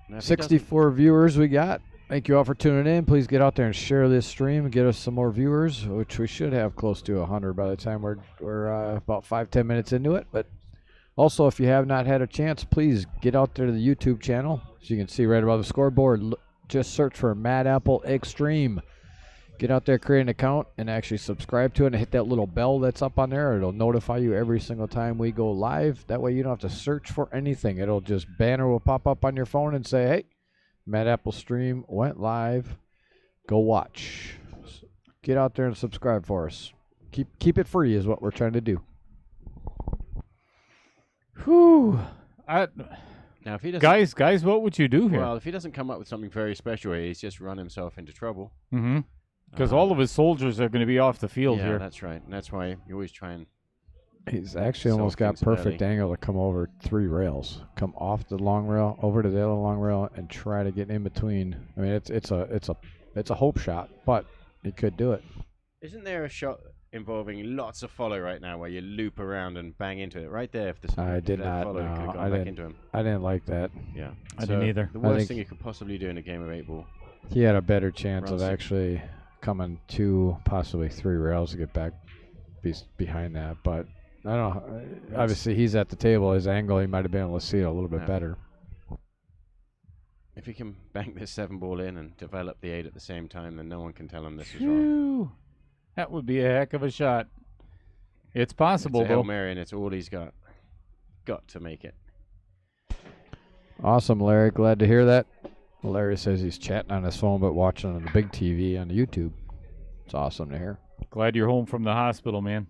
Speaker 1: Now, if he
Speaker 4: 64 viewers we got. Thank you all for tuning in. Please get out there and share this stream and get us some more viewers, which we should have close to 100 by the time we're about 5-10 minutes into it. But also, if you have not had a chance, please get out there to the YouTube channel. As you can see right above the scoreboard, just search for Mad Apple Extreme. Get out there, create an account, and actually subscribe to it and hit that little bell that's up on there. It'll notify you every single time we go live. That way you don't have to search for anything. It'll just banner will pop up on your phone and say, hey, Mad Apple Stream went live. Go watch. Get out there and subscribe for us. Keep it free is what we're trying to do.
Speaker 3: Whew.
Speaker 1: Now, if he doesn't,
Speaker 3: Guys, what would you do here?
Speaker 1: well, if he doesn't come up with something very special, he's just run himself into trouble.
Speaker 3: Mm-hmm. Because all of his soldiers are going to be off the field
Speaker 1: yeah,
Speaker 3: here.
Speaker 1: that's right. And that's why you always try and.
Speaker 4: He's actually
Speaker 1: Solve
Speaker 4: almost got
Speaker 1: things
Speaker 4: perfect
Speaker 1: early.
Speaker 4: angle to come over 3 rails, come off the long rail, over to the other long rail, and try to get in between. I mean, it's a hope shot, but he could do it.
Speaker 1: Isn't there a shot involving lots of follow right now where you loop around and bang into it? Right there, if the
Speaker 4: I did
Speaker 1: that
Speaker 4: not.
Speaker 1: follow could have
Speaker 4: No,
Speaker 1: gone back into him.
Speaker 4: I didn't like that.
Speaker 1: Yeah,
Speaker 3: I didn't either.
Speaker 1: The
Speaker 4: I
Speaker 1: worst
Speaker 4: think-
Speaker 1: thing you could possibly do in a game of 8-ball.
Speaker 4: He had a better chance of
Speaker 1: Rousey.
Speaker 4: actually coming 2, possibly 3 rails to get back behind that, but. I don't know. Obviously, he's at the table. His angle, he might have been able to see it a little bit
Speaker 1: Yeah.
Speaker 4: better.
Speaker 1: If he can bank this 7-ball in and develop the 8 at the same time, then no one can tell him this is wrong.
Speaker 3: Phew. That would be a heck of a shot. It's
Speaker 1: It's
Speaker 3: possible,
Speaker 1: a Hail
Speaker 3: though.
Speaker 1: Mary, and it's all he's got. Got to make it.
Speaker 4: Awesome, Larry. Glad to hear that. Larry says he's chatting on his phone but watching on the big TV on YouTube. It's awesome to hear.
Speaker 3: Glad you're home from the hospital, man.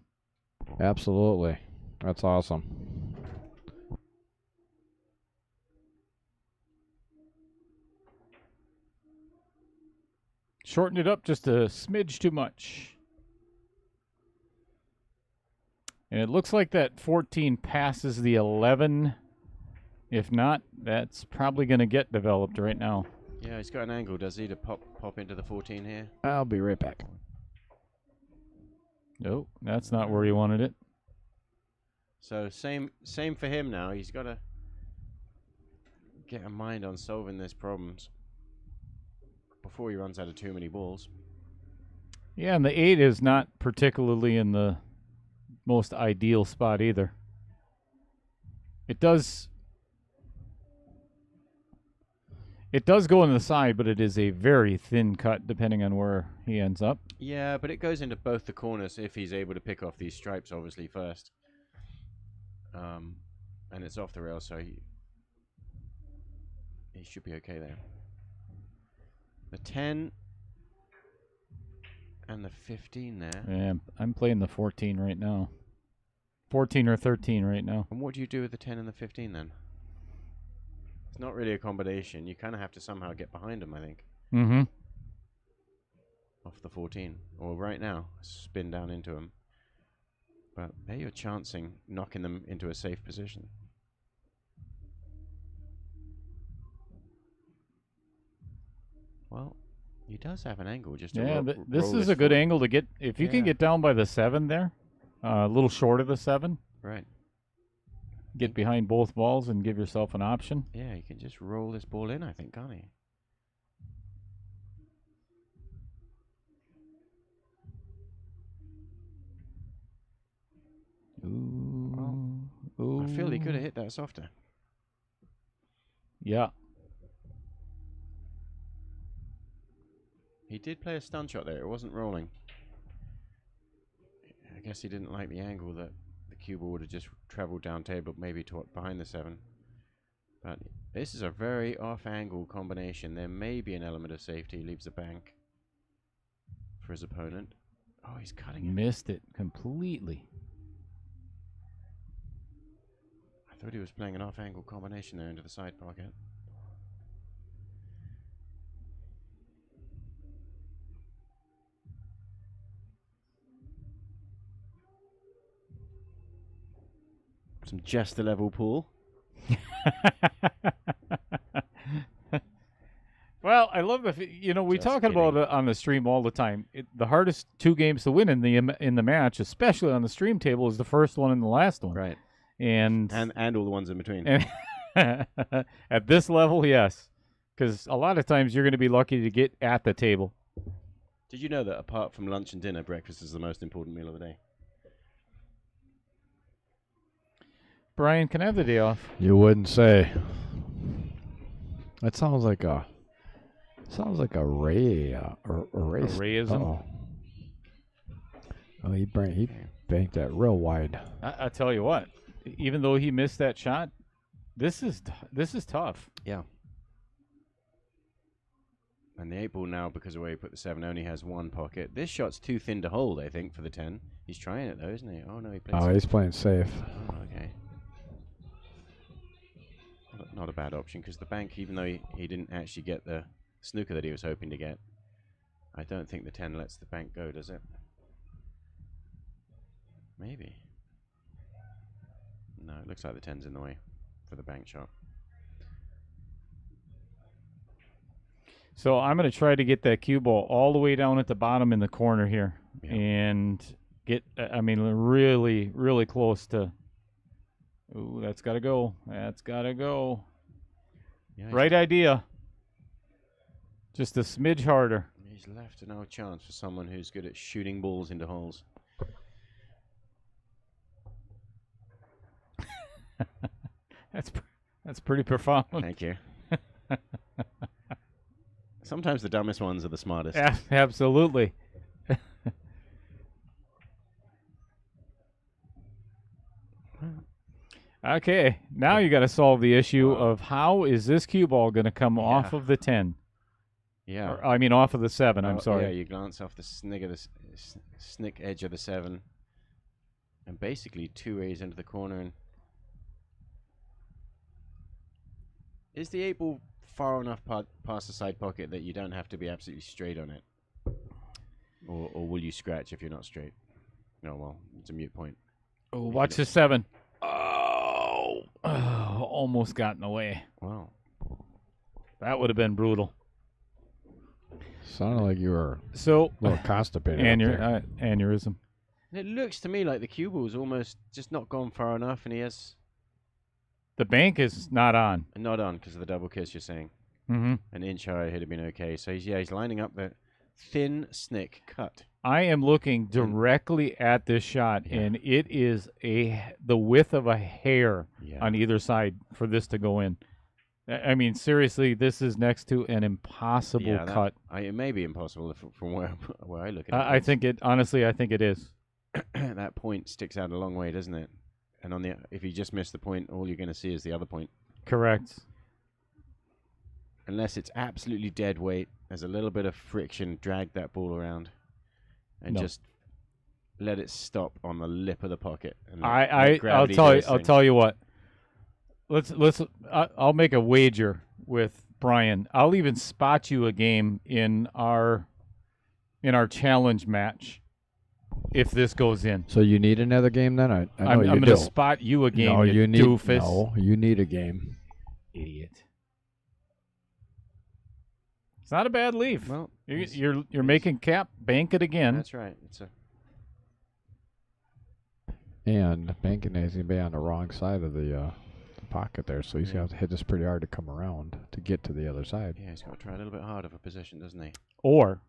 Speaker 4: Absolutely. That's awesome.
Speaker 3: Shortened it up just a smidge too much. And it looks like that 14 passes the 11. If not, that's probably going to get developed right now.
Speaker 1: Yeah, he's got an angle, does he, to pop into the 14 here?
Speaker 4: I'll be right back.
Speaker 3: Nope, that's not where he wanted it.
Speaker 1: So same for him now. He's got to get a mind on solving these problems before he runs out of too many balls.
Speaker 3: Yeah, and the 8 is not particularly in the most ideal spot either. It does go on the side, but it is a very thin cut depending on where he ends up.
Speaker 1: Yeah, but it goes into both the corners if he's able to pick off these stripes, obviously, first. And it's off the rail, so he should be okay there. The 10 and the 15 there.
Speaker 3: Yeah, I'm playing the 14 right now. 14 or 13 right now.
Speaker 1: And what do you do with the 10 and the 15 then? It's not really a combination. You kind of have to somehow get behind them, I think.
Speaker 3: Mm-hmm.
Speaker 1: Off the 14. Or right now, spin down into them. But there you're chancing, knocking them into a safe position. Well, he does have an angle just to
Speaker 3: Yeah, this
Speaker 1: roll
Speaker 3: is
Speaker 1: his
Speaker 3: a good
Speaker 1: foot.
Speaker 3: angle to get. If you can
Speaker 1: Yeah.
Speaker 3: get down by the 7 there, a little short of the 7,
Speaker 1: Right.
Speaker 3: get behind both balls and give yourself an option.
Speaker 1: Yeah, he can just roll this ball in, I think, can't he?
Speaker 3: Ooh.
Speaker 1: I feel he could have hit that softer.
Speaker 3: Yeah.
Speaker 1: He did play a stun shot there. It wasn't rolling. I guess he didn't like the angle that the cue ball would have just traveled down table, maybe to behind the 7. But this is a very off-angle combination. There may be an element of safety. He leaves a bank for his opponent. Oh, he's cutting it.
Speaker 3: Missed it completely.
Speaker 1: I thought he was playing an off-angle combination there into the side pocket. Some jester level pool.
Speaker 3: Well, I love we
Speaker 1: Just
Speaker 3: talking about
Speaker 1: kidding.
Speaker 3: it on the stream all the time. The hardest 2 games to win in the match, especially on the stream table, is the first one and the last one.
Speaker 1: Right.
Speaker 3: And
Speaker 1: And all the ones in between.
Speaker 3: at this level, yes, because a lot of times you're going to be lucky to get at the table.
Speaker 1: Did you know that apart from lunch and dinner, breakfast is the most important meal of the day?
Speaker 3: Brian, can I have the day off?
Speaker 4: You wouldn't say. That sounds like a ray a race.
Speaker 3: Rayism?
Speaker 4: Uh-oh. Oh, he banked that real wide.
Speaker 3: I tell you what, even though he missed that shot, this is tough.
Speaker 1: Yeah. And the 8-ball now, because of where he put the 7, only has one pocket. This shot's too thin to hold, I think, for the 10. He's trying it, though, isn't he? Oh, no, he plays
Speaker 4: Oh,
Speaker 1: it.
Speaker 4: he's playing safe.
Speaker 1: Oh, okay. not a bad option because the bank, even though he didn't actually get the snooker that he was hoping to get, I don't think the 10 lets the bank go, does it? Maybe. No, it looks like the 10's in the way for the bank shot.
Speaker 3: So I'm going to try to get that cue ball all the way down at the bottom in the corner here.
Speaker 1: Yeah.
Speaker 3: And get, I mean, really, really close to. Ooh, that's got to go. That's got to go.
Speaker 1: Yeah,
Speaker 3: Right idea. Just a smidge harder.
Speaker 1: He's left no chance for someone who's good at shooting balls into holes.
Speaker 3: That's pretty profound.
Speaker 1: Thank you. Sometimes the dumbest ones are the smartest.
Speaker 3: Yeah, absolutely. Okay, now you got to solve the issue of how is this cue ball going to come off of the 10?
Speaker 1: Yeah.
Speaker 3: Or, I mean, off of the 7. I'm
Speaker 1: Yeah,
Speaker 3: sorry.
Speaker 1: you glance off the snick of the snick edge of the 7, and basically 2 A's into the corner. And is the 8 ball far enough past the side pocket that you don't have to be absolutely straight on it, or will you scratch if you're not straight? No, well, it's a mute point.
Speaker 3: Oh, watch the 7. Oh, almost got in the way.
Speaker 1: Wow.
Speaker 3: That would have been brutal.
Speaker 4: Sounded like you were
Speaker 3: So,
Speaker 4: a little constipated. up there.
Speaker 3: aneurysm.
Speaker 1: And it looks to me like the cue ball's almost just not gone far enough, and he has
Speaker 3: The bank is not on.
Speaker 1: not on because of the double kiss. You're saying
Speaker 3: Mm-hmm.
Speaker 1: an inch higher, he'd have been okay. So he's lining up the thin snick cut.
Speaker 3: I am looking directly at this shot,
Speaker 1: Yeah.
Speaker 3: and it is the width of a hair
Speaker 1: Yeah.
Speaker 3: on either side for this to go in. I mean, seriously, this is next to an impossible cut.
Speaker 1: It may be impossible from where I look at it.
Speaker 3: I think it. Honestly, I think it is.
Speaker 1: That point sticks out a long way, doesn't it? And if you just miss the point, all you're going to see is the other point.
Speaker 3: Correct.
Speaker 1: Unless it's absolutely dead weight, there's a little bit of friction, drag that ball around, and just let it stop on the lip of the pocket. And
Speaker 3: I'll tell you what. I'll make a wager with Brian. I'll even spot you a game in our challenge match if this goes in.
Speaker 4: So you need another game then? I know
Speaker 3: I'm
Speaker 4: you
Speaker 3: going
Speaker 4: do.
Speaker 3: to spot you a game.
Speaker 4: No, you need.
Speaker 3: Doofus.
Speaker 4: No, you need a game.
Speaker 3: Idiot. It's not a bad leave.
Speaker 1: Well,
Speaker 3: You're making Cap bank it again.
Speaker 1: That's right. It's a
Speaker 4: And banking is going to be on the wrong side of the pocket there, so he's going to have to hit this pretty hard to come around to get to the other side.
Speaker 1: he's got to try a little bit harder for position, doesn't he?
Speaker 3: Or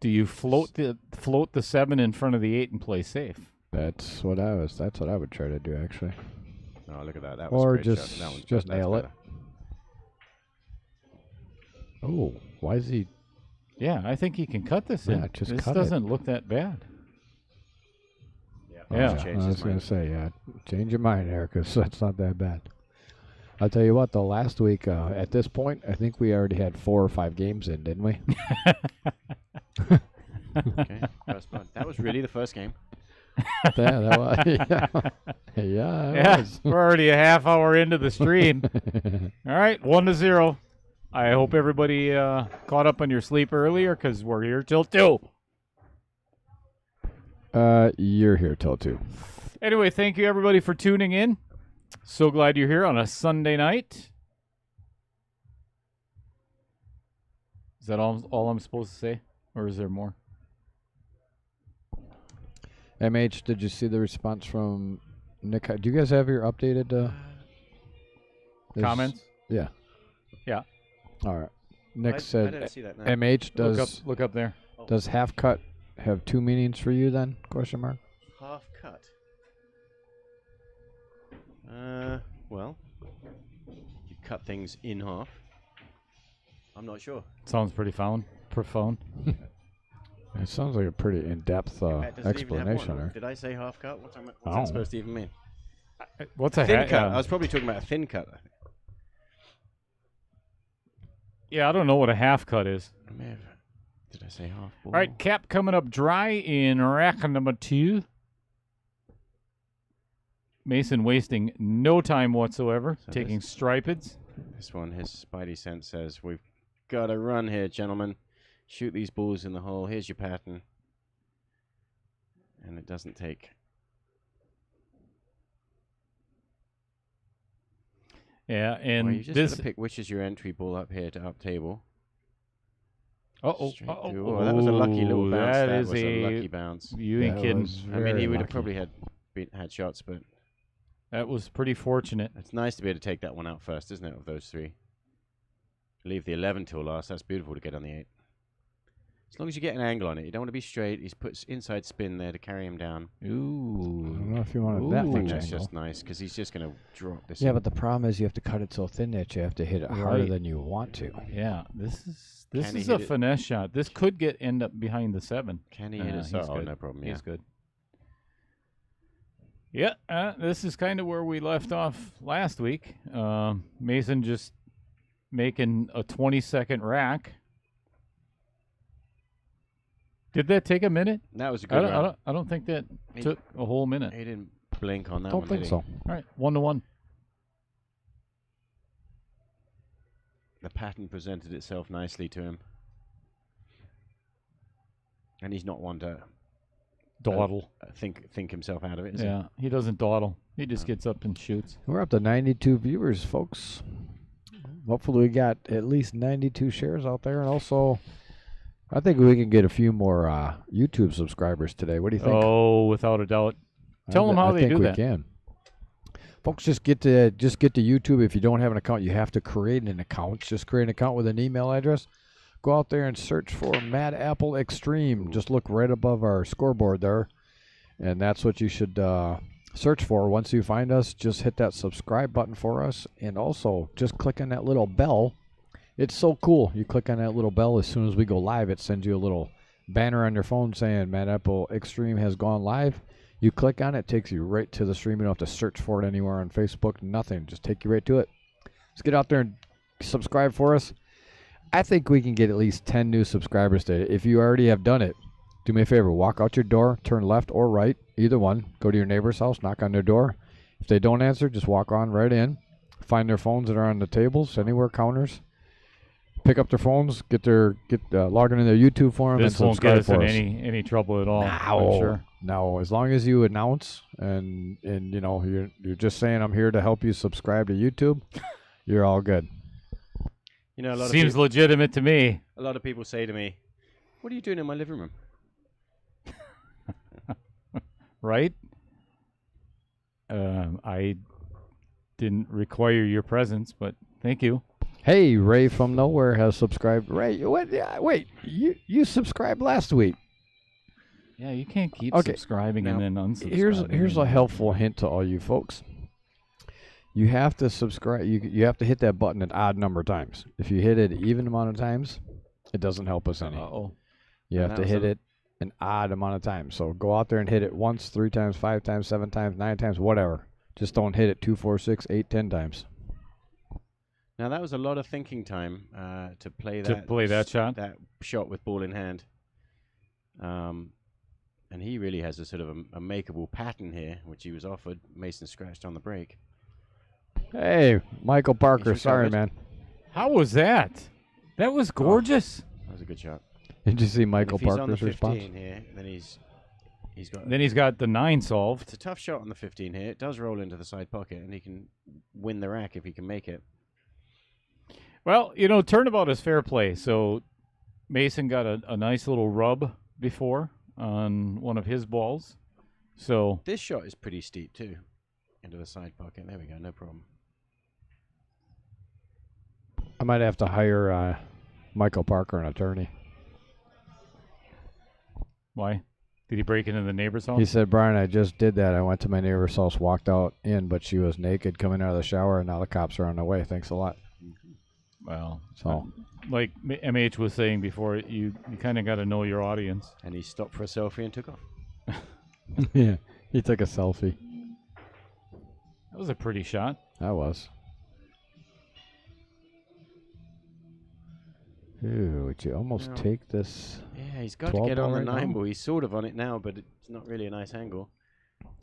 Speaker 3: do you float the 7 in front of the 8 and play safe?
Speaker 4: That's what I would try to do actually.
Speaker 1: Oh, look at that. That was
Speaker 4: Or
Speaker 1: a great
Speaker 4: just
Speaker 1: shot. That one's
Speaker 4: just
Speaker 1: better.
Speaker 4: nail
Speaker 1: That's
Speaker 4: it. Oh, why is he?
Speaker 3: Yeah, I think he can cut this
Speaker 4: Yeah,
Speaker 3: in.
Speaker 4: just
Speaker 3: this
Speaker 4: cut it.
Speaker 3: doesn't look that bad.
Speaker 1: better.
Speaker 3: Yeah.
Speaker 1: He's changed
Speaker 4: I
Speaker 1: his
Speaker 4: was going
Speaker 1: mind.
Speaker 4: to say, change your mind, Eric, 'cause that's not that bad. I'll tell you what, though, last week, at this point, I think we already had 4 or 5 games in, didn't we?
Speaker 1: Okay, first blood. That was really the first game.
Speaker 4: Yeah, that was, yeah, it
Speaker 3: Yeah,
Speaker 4: was.
Speaker 3: we're already a half hour into the stream. All right, 1-0. I hope everybody caught up on your sleep earlier because we're here till 2.
Speaker 4: You're here till 2.
Speaker 3: Anyway, thank you everybody for tuning in. So glad you're here on a Sunday night. Is that all I'm supposed to say, or is there more?
Speaker 4: MH, did you see the response from Nick? Do you guys have your updated this-
Speaker 3: Comments?
Speaker 4: Yeah.
Speaker 3: Yeah.
Speaker 4: All right. Nick
Speaker 1: I
Speaker 4: said,
Speaker 1: didn't see that now.
Speaker 4: MH,
Speaker 3: Look up there.
Speaker 4: does half cut have 2 meanings for you then? Question mark.
Speaker 1: Half cut. Well, you cut things in half. I'm not sure.
Speaker 3: Sounds pretty profound.
Speaker 4: It sounds like a pretty in-depth
Speaker 1: Does it even have
Speaker 4: explanation
Speaker 1: one?
Speaker 4: there.
Speaker 1: Did I say half cut? What's that
Speaker 4: Oh.
Speaker 1: supposed to even mean?
Speaker 3: What's a
Speaker 1: Thin cut. I was probably talking about a thin cut. I think.
Speaker 3: Yeah, I don't know what a half cut is.
Speaker 1: I may have. Did I say half ball?
Speaker 3: All right, Cap coming up dry in rack number 2. Mason wasting no time whatsoever,
Speaker 1: So
Speaker 3: taking stripeds.
Speaker 1: This one, his spidey sense says, we've got to run here, gentlemen. Shoot these balls in the hole. Here's your pattern. And it doesn't take.
Speaker 3: Yeah, and
Speaker 1: Well, you just
Speaker 3: this.
Speaker 1: got to pick which is your entry ball up here to up table.
Speaker 3: Straight
Speaker 1: through. Oh, that was a lucky little bounce. That
Speaker 3: is
Speaker 1: was a lucky bounce.
Speaker 3: You ain't
Speaker 4: That
Speaker 3: kidding.
Speaker 4: was
Speaker 1: I mean, he
Speaker 4: very
Speaker 1: would have
Speaker 4: lucky.
Speaker 1: probably had shots, but
Speaker 3: That was pretty fortunate.
Speaker 1: it's nice to be able to take that one out first, isn't it, of those three? Leave the 11 till last. That's beautiful to get on the 8. As long as you get an angle on it. You don't want to be straight. He's put inside spin there to carry him down.
Speaker 4: I
Speaker 3: Ooh.
Speaker 4: don't know if you wanted that
Speaker 1: I think
Speaker 4: much
Speaker 1: that's
Speaker 4: angle.
Speaker 1: just nice because he's just going to drop this.
Speaker 4: Yeah,
Speaker 1: in.
Speaker 4: but the problem is you have to cut it so thin that you have to hit it harder
Speaker 3: Right.
Speaker 4: than you want to.
Speaker 3: Yeah, this
Speaker 1: Can he
Speaker 3: is a
Speaker 1: hit it?
Speaker 3: finesse shot. This could end up behind the 7.
Speaker 1: Can he hit it?
Speaker 3: He's
Speaker 1: Oh,
Speaker 3: good.
Speaker 1: no problem. Yeah.
Speaker 3: He's good. Yeah, this is kind of where we left off last week. Mason just making a 20-second rack. Did that take a minute?
Speaker 1: That was a good run.
Speaker 3: I don't think that
Speaker 1: He-
Speaker 3: took a whole minute.
Speaker 1: He didn't blink on that
Speaker 4: Don't
Speaker 1: one,
Speaker 4: think
Speaker 1: did he?
Speaker 4: so.
Speaker 3: All right, 1-1.
Speaker 1: The pattern presented itself nicely to him. And he's not one to
Speaker 3: Dawdle.
Speaker 1: think himself out of it, is
Speaker 3: Yeah, he doesn't dawdle. He just
Speaker 1: No.
Speaker 3: gets up and shoots.
Speaker 4: We're up to 92 viewers, folks. Hopefully we got at least 92 shares out there. And also, I think we can get a few more YouTube subscribers today. What do you think?
Speaker 3: Oh, without a doubt. Tell them how
Speaker 4: I
Speaker 3: they
Speaker 4: think
Speaker 3: do
Speaker 4: we
Speaker 3: that.
Speaker 4: can. Folks, just get to YouTube. If you don't have an account, you have to create an account. Just create an account with an email address. Go out there and search for Mad Apple Extreme. Just look right above our scoreboard there, and that's what you should search for. Once you find us, just hit that subscribe button for us, and also just click on that little bell. It's so cool. You click on that little bell as soon as we go live. It sends you a little banner on your phone saying Mad Apple Extreme has gone live. You click on it, takes you right to the stream. You don't have to search for it anywhere on Facebook, nothing. Just take you right to it. Let's get out there and subscribe for us. I think we can get at least 10 new subscribers today. If you already have done it, do me a favor. Walk out your door, turn left or right, either one. Go to your neighbor's house, knock on their door. If they don't answer, just walk on right in. Find their phones that are on the tables, anywhere, counters. Pick up their phones, log in their YouTube for them,
Speaker 3: This
Speaker 4: and
Speaker 3: won't get
Speaker 4: subscribe
Speaker 3: us in
Speaker 4: for us.
Speaker 3: any trouble at all.
Speaker 4: No,
Speaker 3: I'm sure.
Speaker 4: no. As long as you announce and you know you're just saying I'm here to help you subscribe to YouTube, you're all good.
Speaker 1: You know,
Speaker 3: Seems legitimate to me.
Speaker 1: a lot of people say to me, "What are you doing in my living room?"
Speaker 3: Right? I didn't require your presence, but thank you.
Speaker 4: Hey, Ray from nowhere has subscribed. Ray, what? Yeah, wait, you subscribed last week.
Speaker 3: Yeah, you can't keep
Speaker 4: Okay,
Speaker 3: subscribing and then unsubscribing.
Speaker 4: Here's a helpful hint to all you folks. You have to subscribe. You have to hit that button an odd number of times. If you hit it an even amount of times, it doesn't help us any.
Speaker 3: Uh-oh.
Speaker 4: You
Speaker 1: And
Speaker 4: have
Speaker 1: that
Speaker 4: to
Speaker 1: was
Speaker 4: hit it an odd amount of times. So go out there and hit it once, 3 times, 5 times, 7 times, 9 times, whatever. Just don't hit it 2, 4, 6, 8, 10 times.
Speaker 1: Now that was a lot of thinking time to play
Speaker 3: To
Speaker 1: that
Speaker 3: play that shot?
Speaker 1: that shot with ball in hand. And he really has a sort of a makeable pattern here, which he was offered. Mason scratched on the break.
Speaker 4: Hey, Michael Parker.
Speaker 1: He's
Speaker 4: Sorry,
Speaker 1: recovered.
Speaker 4: man.
Speaker 3: How was that? That was gorgeous.
Speaker 1: That was a good shot.
Speaker 4: Did you see
Speaker 1: And
Speaker 4: Michael
Speaker 1: if he's on the
Speaker 4: Parker's
Speaker 1: 15
Speaker 4: response?
Speaker 1: here, then he's got.
Speaker 3: Then he's got the 9 solved.
Speaker 1: It's a tough shot on the 15 here. It does roll into the side pocket, and he can win the rack if he can make it.
Speaker 3: Well, turnabout is fair play. So Mason got a nice little rub before on one of his balls. So
Speaker 1: This shot is pretty steep too, into the side pocket. There we go, no problem.
Speaker 4: I might have to hire Michael Parker, an attorney.
Speaker 3: why? Did he break into the neighbor's house?
Speaker 4: He said, Brian, I just did that. I went to my neighbor's house, walked out in, but she was naked coming out of the shower, and now the cops are on their way. Thanks a lot.
Speaker 3: Well,
Speaker 4: So,
Speaker 3: like MH was saying before, you kind of got to know your audience.
Speaker 1: And he stopped for a selfie and took off.
Speaker 4: yeah, he took a selfie.
Speaker 3: That was a pretty shot.
Speaker 4: I was. Ooh, would you almost
Speaker 1: No.
Speaker 4: take this?
Speaker 1: Yeah, he's got to
Speaker 4: 12
Speaker 1: get on
Speaker 4: ball
Speaker 1: the
Speaker 4: right
Speaker 1: 9
Speaker 4: now?
Speaker 1: ball. He's sort of on it now, but it's not really a nice angle.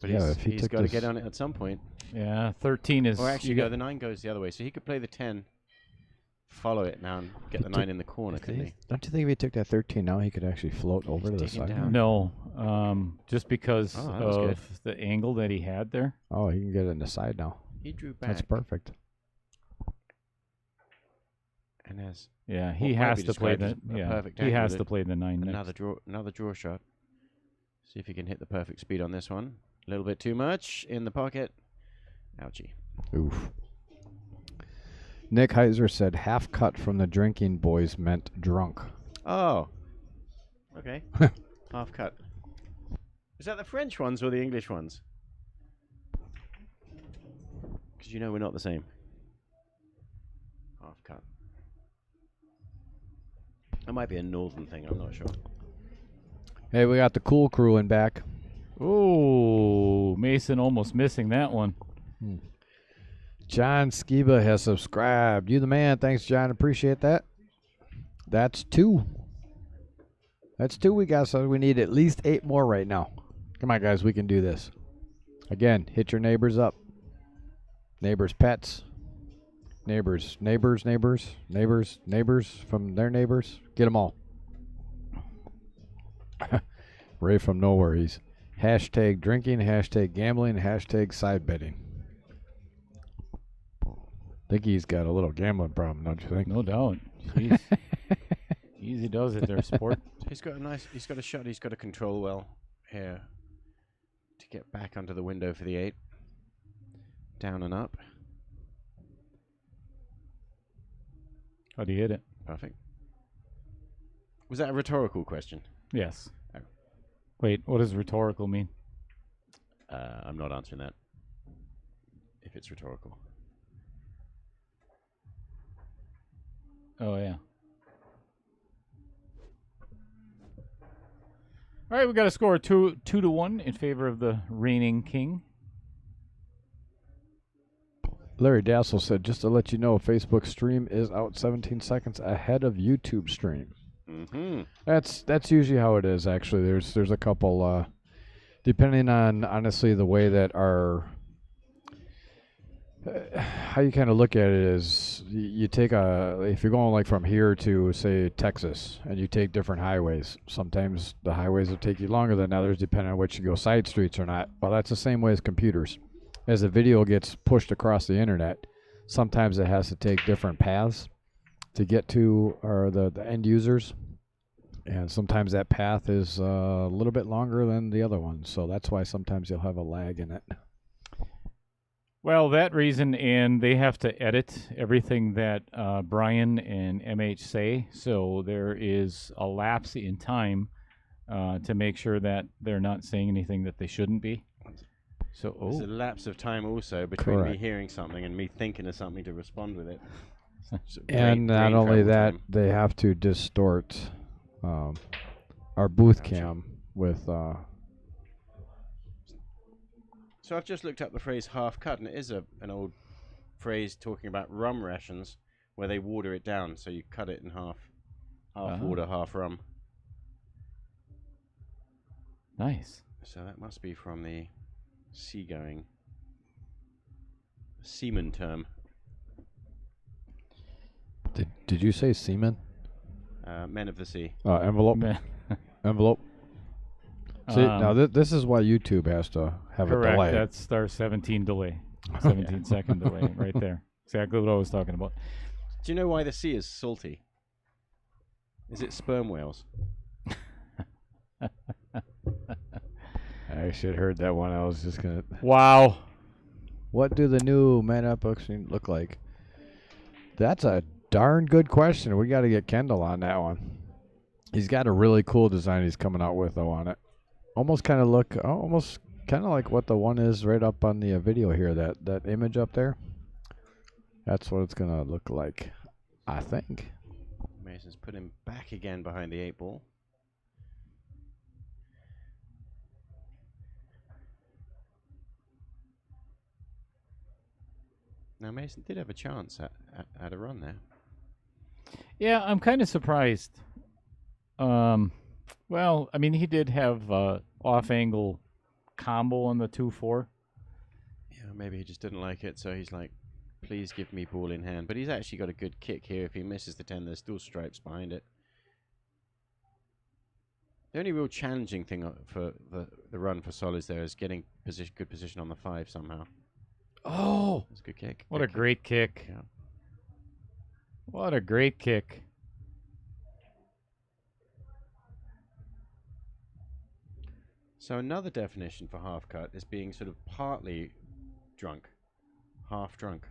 Speaker 1: But
Speaker 4: Yeah, if he
Speaker 1: he's
Speaker 4: took
Speaker 1: got to
Speaker 4: this-
Speaker 1: get on it at some point.
Speaker 3: Yeah, 13 is.
Speaker 1: Or actually,
Speaker 3: you
Speaker 1: no, the 9 goes the other way. So he could play the 10, follow it now, and get the 9 in the corner, couldn't he?
Speaker 4: Don't you think if he took that 13 now, he could actually float over to the
Speaker 1: digging
Speaker 4: side?
Speaker 1: down.
Speaker 3: No, just because
Speaker 1: Oh, that was good.
Speaker 3: of the angle that he had there.
Speaker 4: Oh, he can get it in the side now.
Speaker 1: He drew back.
Speaker 4: That's perfect.
Speaker 1: And has
Speaker 3: Yeah,
Speaker 1: what
Speaker 3: he
Speaker 1: might
Speaker 3: has
Speaker 1: be
Speaker 3: to play
Speaker 1: described
Speaker 3: the.
Speaker 1: as a
Speaker 3: Yeah,
Speaker 1: perfect
Speaker 3: he
Speaker 1: angle
Speaker 3: has
Speaker 1: with
Speaker 3: to
Speaker 1: it.
Speaker 3: play the 9 next.
Speaker 1: another draw shot. See if he can hit the perfect speed on this one. A little bit too much in the pocket. Ouchie.
Speaker 4: Oof. Nick Heiser said half cut from the drinking boys meant drunk.
Speaker 1: Oh. Okay. Half cut. Is that the French ones or the English ones? Because you know we're not the same. Half cut. That might be a northern thing, I'm not sure.
Speaker 4: Hey, we got the cool crew in back.
Speaker 3: Oh, Mason almost missing that one.
Speaker 4: John Skiba has subscribed. You the man. Thanks, John. Appreciate that. That's 2. That's 2 we got, so we need at least 8 more right now. Come on, guys. We can do this. Again, hit your neighbors up. Neighbors' pets. Neighbors from their neighbors. Get them all. Ray from nowhere. He's hashtag drinking, hashtag gambling, hashtag side betting. Think he's got a little gambling problem, don't you think?
Speaker 3: No doubt. Jeez. Easy does it there, sport.
Speaker 1: He's got a shot he's got to control well here to get back onto the window for the 8. Down and up.
Speaker 3: How do you hit it?
Speaker 1: Perfect. Was that a rhetorical question?
Speaker 3: Yes.
Speaker 1: Oh.
Speaker 3: Wait, what does rhetorical mean?
Speaker 1: I'm not answering that. If it's rhetorical.
Speaker 3: Oh, yeah. All right, we got a score of 2-1 in favor of the reigning king.
Speaker 4: Larry Dassel said, just to let you know, Facebook stream is out 17 seconds ahead of YouTube stream.
Speaker 1: Mm-hmm.
Speaker 4: That's usually how it is, actually. There's a couple, depending on, honestly, the way that our, how you kind of look at it is, you take if you're going like from here to, say, Texas, and you take different highways, sometimes the highways will take you longer than others, depending on which you go side streets or not. Well, that's the same way as computers. As the video gets pushed across the internet, sometimes it has to take different paths to get to the end users. And sometimes that path is a little bit longer than the other one. So that's why sometimes you'll have a lag in it.
Speaker 3: Well, that reason, and they have to edit everything that Brian and MH say. So there is a lapse in time to make sure that they're not saying anything that they shouldn't be. So,
Speaker 1: There's a lapse of time also between me
Speaker 4: Correct.
Speaker 1: hearing something and me thinking of something to respond with it. So
Speaker 4: And not
Speaker 1: brain
Speaker 4: only
Speaker 1: travel
Speaker 4: that,
Speaker 1: time.
Speaker 4: they have to distort our booth cam with.
Speaker 1: So I've just looked up the phrase half cut, and it is an old phrase talking about rum rations where they water it down, so you cut it in half. Half water, half rum.
Speaker 3: nice.
Speaker 1: So that must be from the seagoing seaman term.
Speaker 4: Did you say semen?
Speaker 1: Men of the sea.
Speaker 4: Envelope. Envelope. See, now this is why YouTube has to have a
Speaker 3: Correct.
Speaker 4: delay.
Speaker 3: That's our 17 delay. 17-second delay right there. Exactly what I was talking about.
Speaker 1: Do you know why the sea is salty? Is it sperm whales?
Speaker 4: I should have heard that one. I was just gonna.
Speaker 3: Wow.
Speaker 4: What do the new Man Unboxing look like? That's a darn good question. We got to get Kendall on that one. He's got a really cool design he's coming out with though on it. Almost kind of like what the one is right up on the video here. That image up there. That's what it's gonna look like, I think.
Speaker 1: Mason's put him back again behind the 8 ball. Now Mason did have a chance at a run there.
Speaker 3: Yeah, I'm kind of surprised. Well, I mean, he did have off-angle combo on the 2-4.
Speaker 1: Yeah, maybe he just didn't like it, so he's like, please give me ball in hand. But he's actually got a good kick here. If he misses the 10, there's still stripes behind it. The only real challenging thing for the run for Solis there is getting good position on the 5 somehow.
Speaker 4: Oh,
Speaker 1: That's a good kick.
Speaker 3: What
Speaker 1: Good
Speaker 3: a
Speaker 1: kick.
Speaker 3: great kick.
Speaker 1: Yeah.
Speaker 3: What a great kick.
Speaker 1: So another definition for half cut is being sort of partly drunk, half drunk.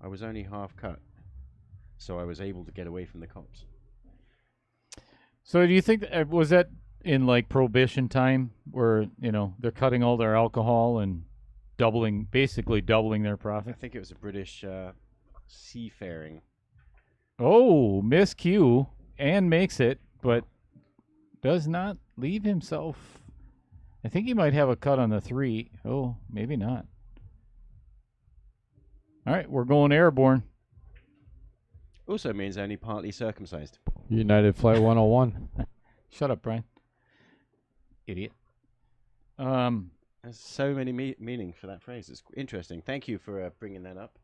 Speaker 1: I was only half cut, so I was able to get away from the cops.
Speaker 3: So do you think was that in like prohibition time where, they're cutting all their alcohol and basically doubling their
Speaker 1: I
Speaker 3: profit?
Speaker 1: think it was a British seafaring.
Speaker 3: Oh, miscue and makes it, but does not leave himself. I think he might have a cut on the 3. Oh, maybe not. All right, we're going airborne.
Speaker 1: Also means only partly circumcised.
Speaker 4: United Flight 101.
Speaker 3: Shut up, Brian. Idiot.
Speaker 1: There's so many meanings for that phrase. It's interesting. Thank you for bringing that up.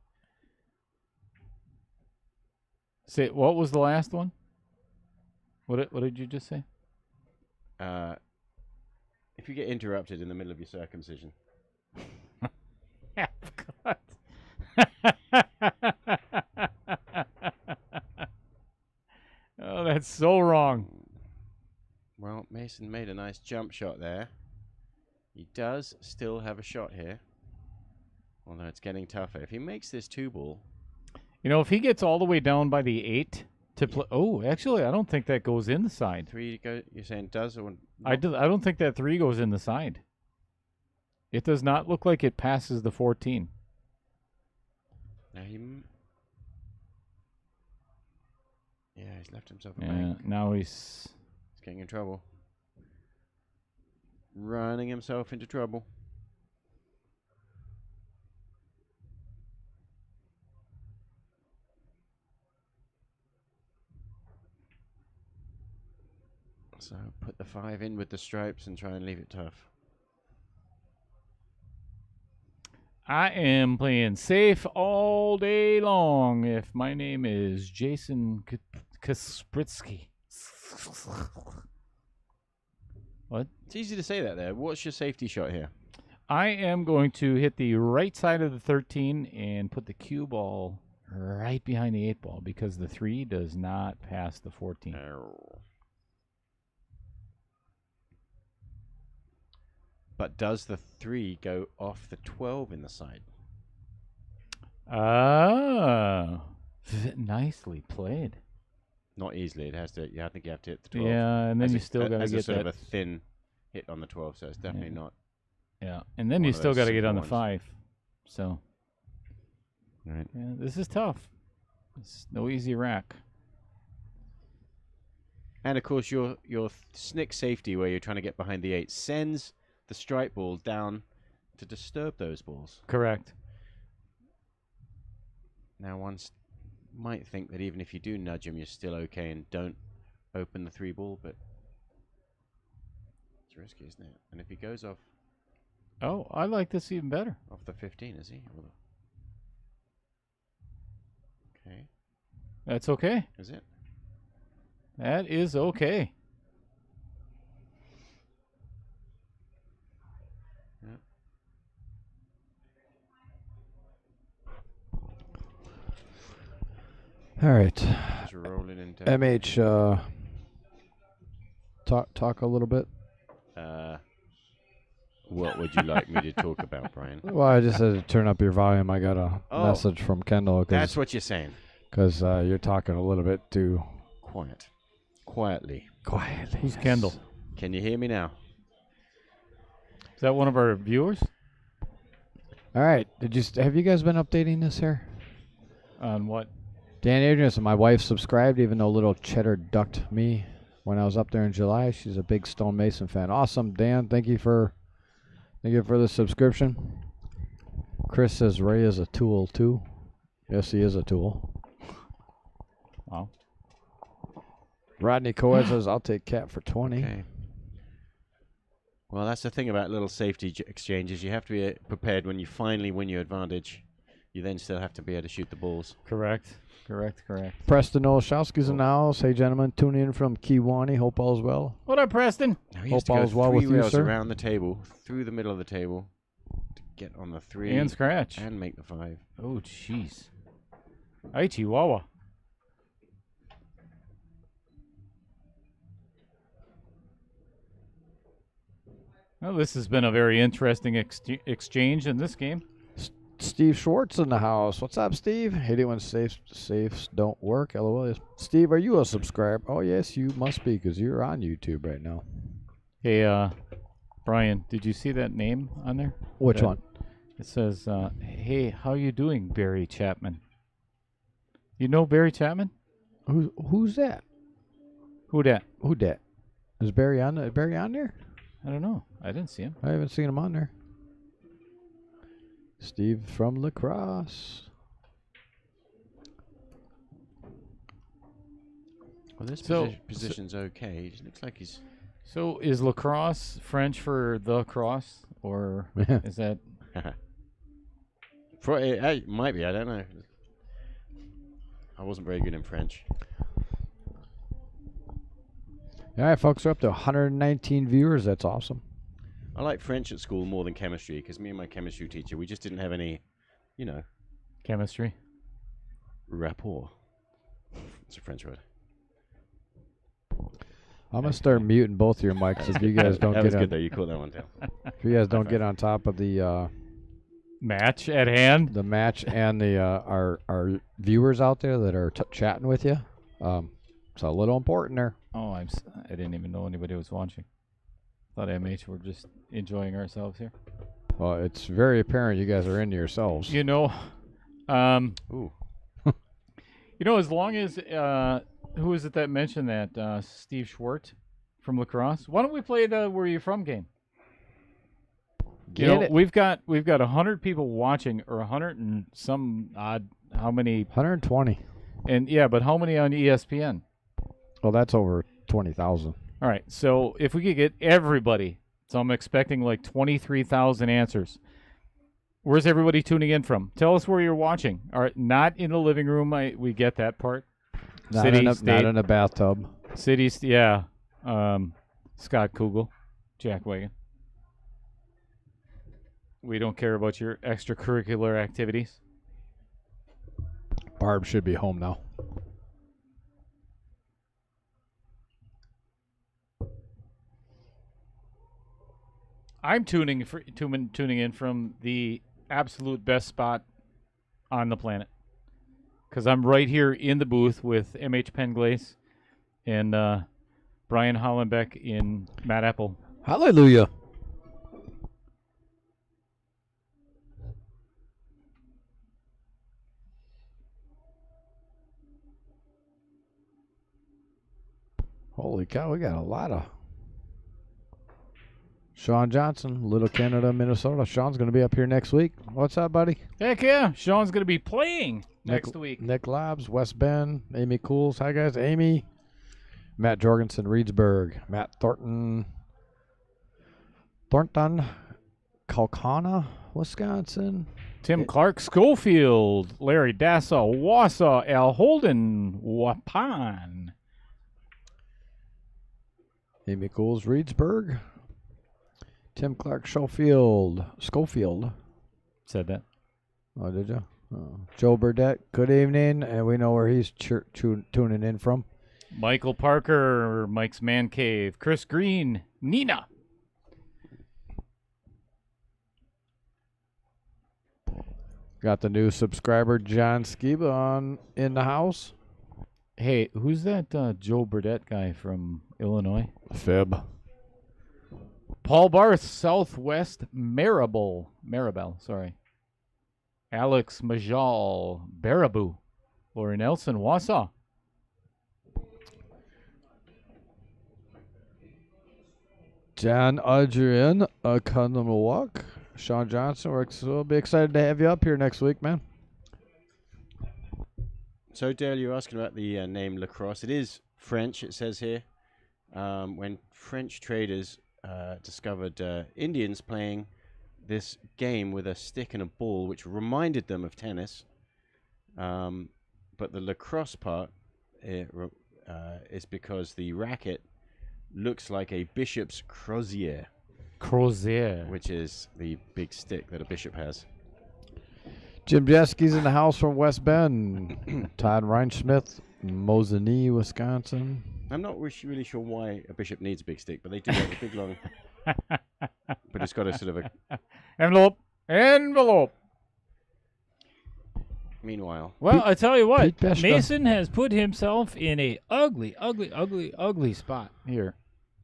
Speaker 3: Say, what was the last one? What did you just say?
Speaker 1: If you get interrupted in the middle of your circumcision.
Speaker 3: Oh, that's so wrong.
Speaker 1: Well, Mason made a nice jump shot there. He does still have a shot here. Although it's getting tougher. If he makes this 2-ball.
Speaker 3: If he gets all the way down by the 8 to play. Oh, actually, I don't think that goes in the side.
Speaker 1: 3 go. You're saying does or
Speaker 3: I don't think that 3 goes in the side. It does not look like it passes the 14.
Speaker 1: Now he's left himself a
Speaker 3: Yeah,
Speaker 1: bank.
Speaker 3: now he's
Speaker 1: Getting in trouble. Running himself into trouble. So put the 5 in with the stripes and try and leave it tough.
Speaker 3: I am playing safe all day long. If my name is Jason Kaspritsky. What?
Speaker 1: It's easy to say that there. What's your safety shot here?
Speaker 3: I am going to hit the right side of the 13 and put the cue ball right behind the 8 ball because the 3 does not pass the 14.
Speaker 1: But does the 3 go off the 12 in the side?
Speaker 3: Ah, nicely played.
Speaker 1: Not easily. It has to. I think you have to hit the 12.
Speaker 3: Yeah, and then you still got to
Speaker 1: as a
Speaker 3: get
Speaker 1: sort
Speaker 3: that.
Speaker 1: of a thin hit on the 12. So it's definitely not.
Speaker 3: Yeah, and then
Speaker 1: one
Speaker 3: you
Speaker 1: of
Speaker 3: still
Speaker 1: those
Speaker 3: got to get
Speaker 1: simple
Speaker 3: on the
Speaker 1: ones.
Speaker 3: 5. So
Speaker 1: Right.
Speaker 3: yeah, this is tough. It's no easy rack.
Speaker 1: And of course, your snick safety, where you're trying to get behind the 8, sends the stripe ball down to disturb those balls.
Speaker 3: Correct.
Speaker 1: Now, one might think that even if you do nudge him, you're still okay and don't open the 3 ball, but it's risky, isn't it? And if he goes off
Speaker 3: Oh, I like this even better.
Speaker 1: the 15, is he? Okay,
Speaker 3: That's okay.
Speaker 1: is it?
Speaker 3: That is okay.
Speaker 1: Yeah.
Speaker 4: All right.
Speaker 1: Just rolling into.
Speaker 4: MH, talk a little bit.
Speaker 1: What would you like me to talk about, Brian?
Speaker 4: Well, I just had to turn up your volume. I got a
Speaker 1: Oh.
Speaker 4: message from Kendall
Speaker 1: That's what you're saying.
Speaker 4: because you're talking a little bit too
Speaker 1: Quietly.
Speaker 4: quietly.
Speaker 3: Who's Kendall?
Speaker 1: Can you hear me now?
Speaker 3: Is that one of our viewers?
Speaker 4: All right. Have you guys been updating this here?
Speaker 3: On what?
Speaker 4: Dan Adrianson, my wife subscribed, even though little Cheddar ducked me when I was up there in July. She's a big Stonemason fan. Awesome, Dan. Thank you for the subscription. Chris says Ray is a tool too. Yes, he is a tool.
Speaker 3: Wow.
Speaker 4: Rodney Coed says I'll take Cat for 20.
Speaker 1: Okay. Well, that's the thing about little safety exchanges. You have to be prepared when you finally win your advantage. You then still have to be able to shoot the balls.
Speaker 3: Correct.
Speaker 4: Preston Olszewski's in the house. Hey, gentlemen, tuning in from Kiwani. Hope all's well.
Speaker 3: What up, Preston?
Speaker 1: Now he has to
Speaker 4: Hope
Speaker 1: go
Speaker 4: all's well with
Speaker 1: 3
Speaker 4: you,
Speaker 1: rails
Speaker 4: sir.
Speaker 1: around the table, through the middle of the table, to get on the 3
Speaker 3: And scratch.
Speaker 1: and make the 5.
Speaker 3: Oh, jeez. Hey, Chihuahua. Well, this has been a very interesting exchange in this game.
Speaker 4: Steve Schwartz in the house. What's up, Steve? Hate it when safes don't work. LOL. Steve, are you a subscriber? Oh, yes, you must be because you're on YouTube right now.
Speaker 3: Hey, Brian, did you see that name on there?
Speaker 4: Which one?
Speaker 3: It says, hey, how you doing, Barry Chapman? You know Barry Chapman?
Speaker 4: Who's that?
Speaker 3: Who that?
Speaker 4: Who dat? Is Barry on there?
Speaker 3: I don't know. I didn't see him.
Speaker 4: I haven't seen him on there. Steve from Lacrosse.
Speaker 1: Well, this
Speaker 3: So-
Speaker 1: position's okay. It looks like he's...
Speaker 3: So is lacrosse French for the cross? Or is that...
Speaker 1: It might be, I don't know. I wasn't very good in French.
Speaker 4: All right, folks, we're up to 119 viewers. That's awesome.
Speaker 1: I like French at school more than chemistry because me and my chemistry teacher, we just didn't have any,
Speaker 3: Chemistry?
Speaker 1: rapport. It's a French word.
Speaker 4: I'm gonna start muting both of your mics if you guys don't
Speaker 1: that
Speaker 4: get
Speaker 1: was
Speaker 4: on.
Speaker 1: good though. You caught that one down.
Speaker 4: If you guys don't get on top of the
Speaker 3: Match at hand?
Speaker 4: match and the our viewers out there that are chatting with you, it's a little important there.
Speaker 3: Oh, I didn't even know anybody was watching. Thought MH were just enjoying ourselves here.
Speaker 4: Well, it's very apparent you guys are into yourselves.
Speaker 3: You know,
Speaker 1: Ooh.
Speaker 3: as long as who is it that mentioned that Steve Schwartz from Lacrosse? Why don't we play the "Where You From" game?
Speaker 4: Get it.
Speaker 3: We've got 100 people watching, or 100 and some odd. How many?
Speaker 4: 120.
Speaker 3: And yeah, but how many on ESPN?
Speaker 4: Well, that's over 20,000.
Speaker 3: All right, so if we could get everybody, so I'm expecting like 23,000 answers. Where's everybody tuning in from? Tell us where you're watching. All right, not in the living room. We get that part.
Speaker 4: Not in a bathtub.
Speaker 3: Cities, yeah. Scott Kugel, Jack Wagon. We don't care about your extracurricular activities.
Speaker 4: Barb should be home now.
Speaker 3: I'm tuning in from the absolute best spot on the planet, because I'm right here in the booth with MH Penglace and Brian Hollenbeck in Matt Apple.
Speaker 4: Hallelujah. Holy cow, we got a lot of... Sean Johnson, Little Canada, Minnesota. Sean's going to be up here next week. What's up, buddy?
Speaker 3: Heck yeah, Sean's going to be playing next week.
Speaker 4: Nick Labs, West Bend, Amy Cools. Hi, guys. Amy. Matt Jorgensen, Reedsburg. Matt Thornton, Kalkana, Wisconsin.
Speaker 3: Tim Clark, Schofield. Larry Dassa, Wausau. Al Holden, Wapan.
Speaker 4: Amy Cools, Reedsburg. Tim Clark, Schofield.
Speaker 3: Said that.
Speaker 4: Oh, did you? Oh. Joe Burdette, good evening. And we know where he's tuning in from.
Speaker 3: Michael Parker, Mike's Man Cave. Chris Green, Nina.
Speaker 4: Got the new subscriber, John Skiba, in the house.
Speaker 3: Hey, who's that Joe Burdette guy from Illinois?
Speaker 4: Fib.
Speaker 3: Paul Barth, Southwest Maribel, sorry. Alex Majal, Baraboo. Lori Nelson, Wausau.
Speaker 4: John Adrian, Walk. Sean Johnson, we'll be excited to have you up here next week, man.
Speaker 1: So, Dale, you're asking about the name lacrosse. It is French, it says here. When French traders discovered Indians playing this game with a stick and a ball, which reminded them of tennis. But the lacrosse part is because the racket looks like a bishop's crozier, which is the big stick that a bishop has.
Speaker 4: Jim Jeski's in the house from West Bend. Todd Reinschmidt, Mosinee, Wisconsin.
Speaker 1: I'm not really sure why a bishop needs a big stick, but they do have a big long. But it's got a sort of a.
Speaker 3: Envelope.
Speaker 1: Meanwhile,
Speaker 3: Well, I tell you what,
Speaker 4: Pete Beshka.
Speaker 3: Mason has put himself in a ugly spot here.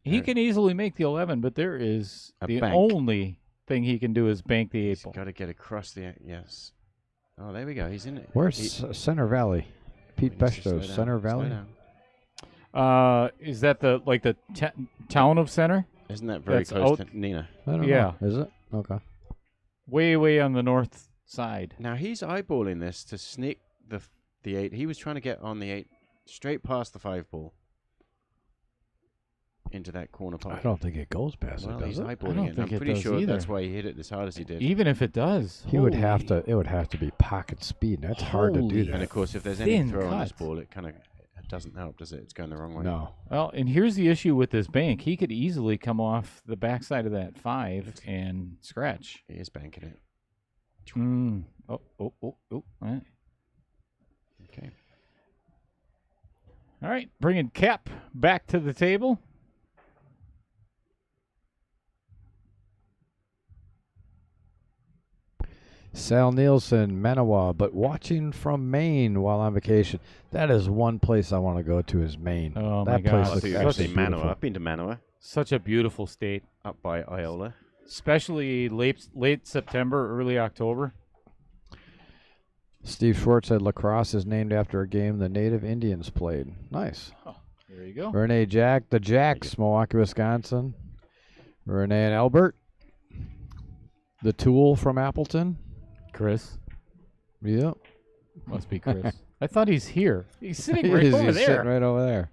Speaker 3: He
Speaker 1: Right.
Speaker 3: can easily make the 11, but there is
Speaker 1: A
Speaker 3: the
Speaker 1: bank.
Speaker 3: only thing he can do is bank the 8
Speaker 1: he's
Speaker 3: ball.
Speaker 1: got to get across the. Yes. Oh, there we go. He's in it.
Speaker 4: Where's Center Valley? Pete
Speaker 1: He needs to slow
Speaker 4: Beshko,
Speaker 1: down,
Speaker 4: Center
Speaker 1: slow
Speaker 4: Valley.
Speaker 3: Uh, is that the town of Center?
Speaker 1: Isn't that very
Speaker 3: That's
Speaker 1: close
Speaker 3: out-
Speaker 1: to Nina?
Speaker 4: I don't
Speaker 3: Yeah.
Speaker 4: know. Is it? Okay.
Speaker 3: Way on the north side.
Speaker 1: Now he's eyeballing this to sneak the 8. He was trying to get on the 8 straight past the 5 ball into that corner
Speaker 4: I
Speaker 1: pocket.
Speaker 4: don't think it goes past
Speaker 1: Well,
Speaker 4: it,
Speaker 1: he's
Speaker 4: does it?
Speaker 3: I
Speaker 1: eyeballing
Speaker 3: don't
Speaker 1: it. and
Speaker 3: think
Speaker 1: I'm
Speaker 3: it
Speaker 1: pretty
Speaker 3: does
Speaker 1: sure that's
Speaker 3: either.
Speaker 1: why he hit it as hard as he did.
Speaker 3: Even if it does,
Speaker 4: He would have
Speaker 3: holy-
Speaker 4: to. It would have to be pocket speed. And that's hard to do
Speaker 3: Holy
Speaker 4: that.
Speaker 1: And of course, if there's any
Speaker 3: Thin
Speaker 1: throw on this
Speaker 3: cut.
Speaker 1: ball, it kind of doesn't help, does it? It's going the wrong way.
Speaker 4: No.
Speaker 3: Well, and here's the issue with this bank. He could easily come off the backside of that 5 and scratch.
Speaker 1: He is banking it.
Speaker 3: Oh. Right.
Speaker 1: Okay.
Speaker 3: All right, bringing Cap back to the table.
Speaker 4: Sal Nielsen, Manawa, but watching from Maine while on vacation. That is one place I want to go to is Maine.
Speaker 3: Oh,
Speaker 4: that
Speaker 3: my
Speaker 4: place
Speaker 3: God.
Speaker 1: I
Speaker 4: looks
Speaker 1: thought you were going to say
Speaker 4: absolutely
Speaker 1: Manoa.
Speaker 4: beautiful.
Speaker 1: I've been to Manoa,
Speaker 3: Such a beautiful state,
Speaker 1: up by Iola.
Speaker 3: especially late September, early October.
Speaker 4: Steve Schwartz said lacrosse is named after a game the Native Indians played. Nice.
Speaker 3: There you go.
Speaker 4: Renee Jack, the Jacks, Milwaukee, Wisconsin. Renee and Albert. The Tool from Appleton.
Speaker 3: Chris.
Speaker 4: Yep.
Speaker 3: Must be Chris. I thought he's here. He's sitting right
Speaker 4: He's
Speaker 3: over
Speaker 4: sitting
Speaker 3: there.
Speaker 4: right over there.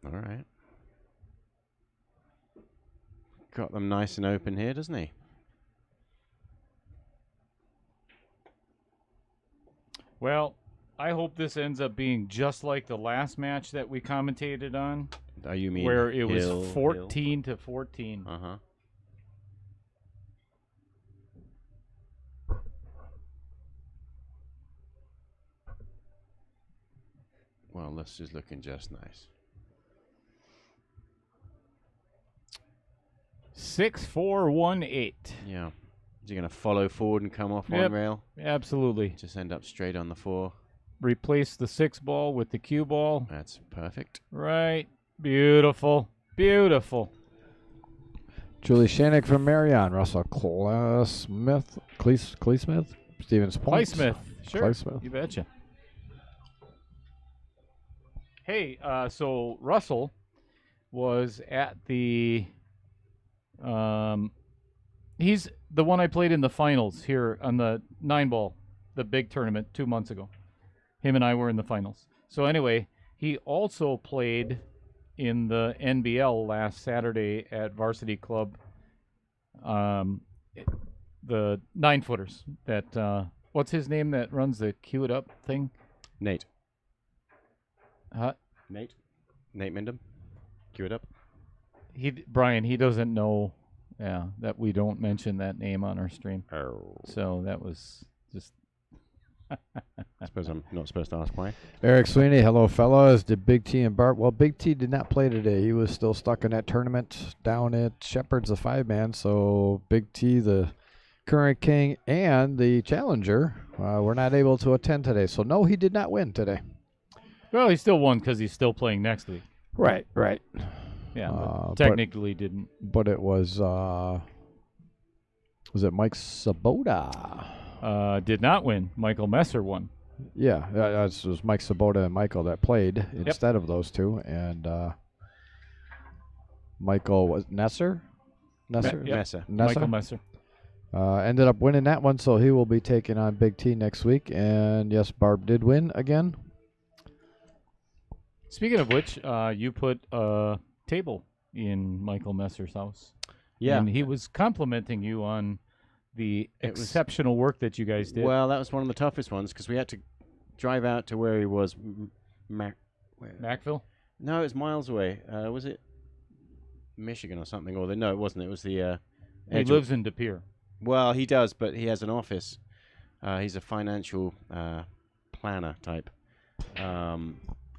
Speaker 1: All right. Got them nice and open here, doesn't he?
Speaker 3: Well, I hope this ends up being just like the last match that we commentated on,
Speaker 1: Oh, you mean
Speaker 3: where it was
Speaker 1: Hill,
Speaker 3: 14 to 14.
Speaker 1: Uh-huh. Well, this is looking just nice.
Speaker 3: 6-4-1-8.
Speaker 1: Yeah. Is he going to follow forward and come off
Speaker 3: Yep.
Speaker 1: on rail?
Speaker 3: Absolutely.
Speaker 1: Just end up straight on the 4.
Speaker 3: Replace the 6 ball with the cue ball.
Speaker 1: That's perfect.
Speaker 3: Right. Beautiful. Beautiful.
Speaker 4: Julie Shanek from Marion. Russell Smith. Cleesmith. Stevens Point.
Speaker 3: Clay Smith. Sure.
Speaker 4: Clay Smith.
Speaker 3: You betcha. Hey, so Russell was at the he's the one I played in the finals here on the 9-ball, the big tournament 2 months ago. Him and I were in the finals. So anyway, he also played in the NBL last Saturday at Varsity Club. The 9-footers that what's his name that runs the Cue It Up thing?
Speaker 1: Nate.
Speaker 3: Huh?
Speaker 1: Nate Mindham. Cue it up.
Speaker 3: Brian, he doesn't know that we don't mention that name on our stream.
Speaker 1: Oh.
Speaker 3: So that was just
Speaker 1: I suppose I'm not supposed to ask why.
Speaker 4: Eric Sweeney. Hello, fellas. Did Big T and Bart? Well, Big T did not play today. He was still stuck in that tournament down at Shepherd's, the 5-man. So Big T, the current king, and the challenger were not able to attend today. So no, he did not win today.
Speaker 3: well, he still won because he's still playing next week.
Speaker 4: Right.
Speaker 3: Yeah,
Speaker 4: but
Speaker 3: but technically didn't.
Speaker 4: But it was it Mike Sabota?
Speaker 3: Did not win. Michael Messer won.
Speaker 4: Yeah, it was Mike Sabota and Michael that played instead of those two, and Michael was Nesser.
Speaker 3: Yep.
Speaker 1: Messer.
Speaker 3: Michael Messer.
Speaker 4: Ended up winning that one, so he will be taking on Big T next week. And yes, Barb did win again.
Speaker 3: Speaking of which, you put a table in Michael Messer's house.
Speaker 1: Yeah.
Speaker 3: And he was complimenting you on the
Speaker 1: It was-
Speaker 3: exceptional work that you guys did.
Speaker 1: Well, that was one of the toughest ones because we had to drive out to where he was.
Speaker 3: Macville?
Speaker 1: No, it was miles away. Was it Michigan or something? No, it wasn't. It was the.
Speaker 3: He
Speaker 1: Edge-
Speaker 3: lives in De Pere.
Speaker 1: Well, he does, but he has an office. He's a financial planner type.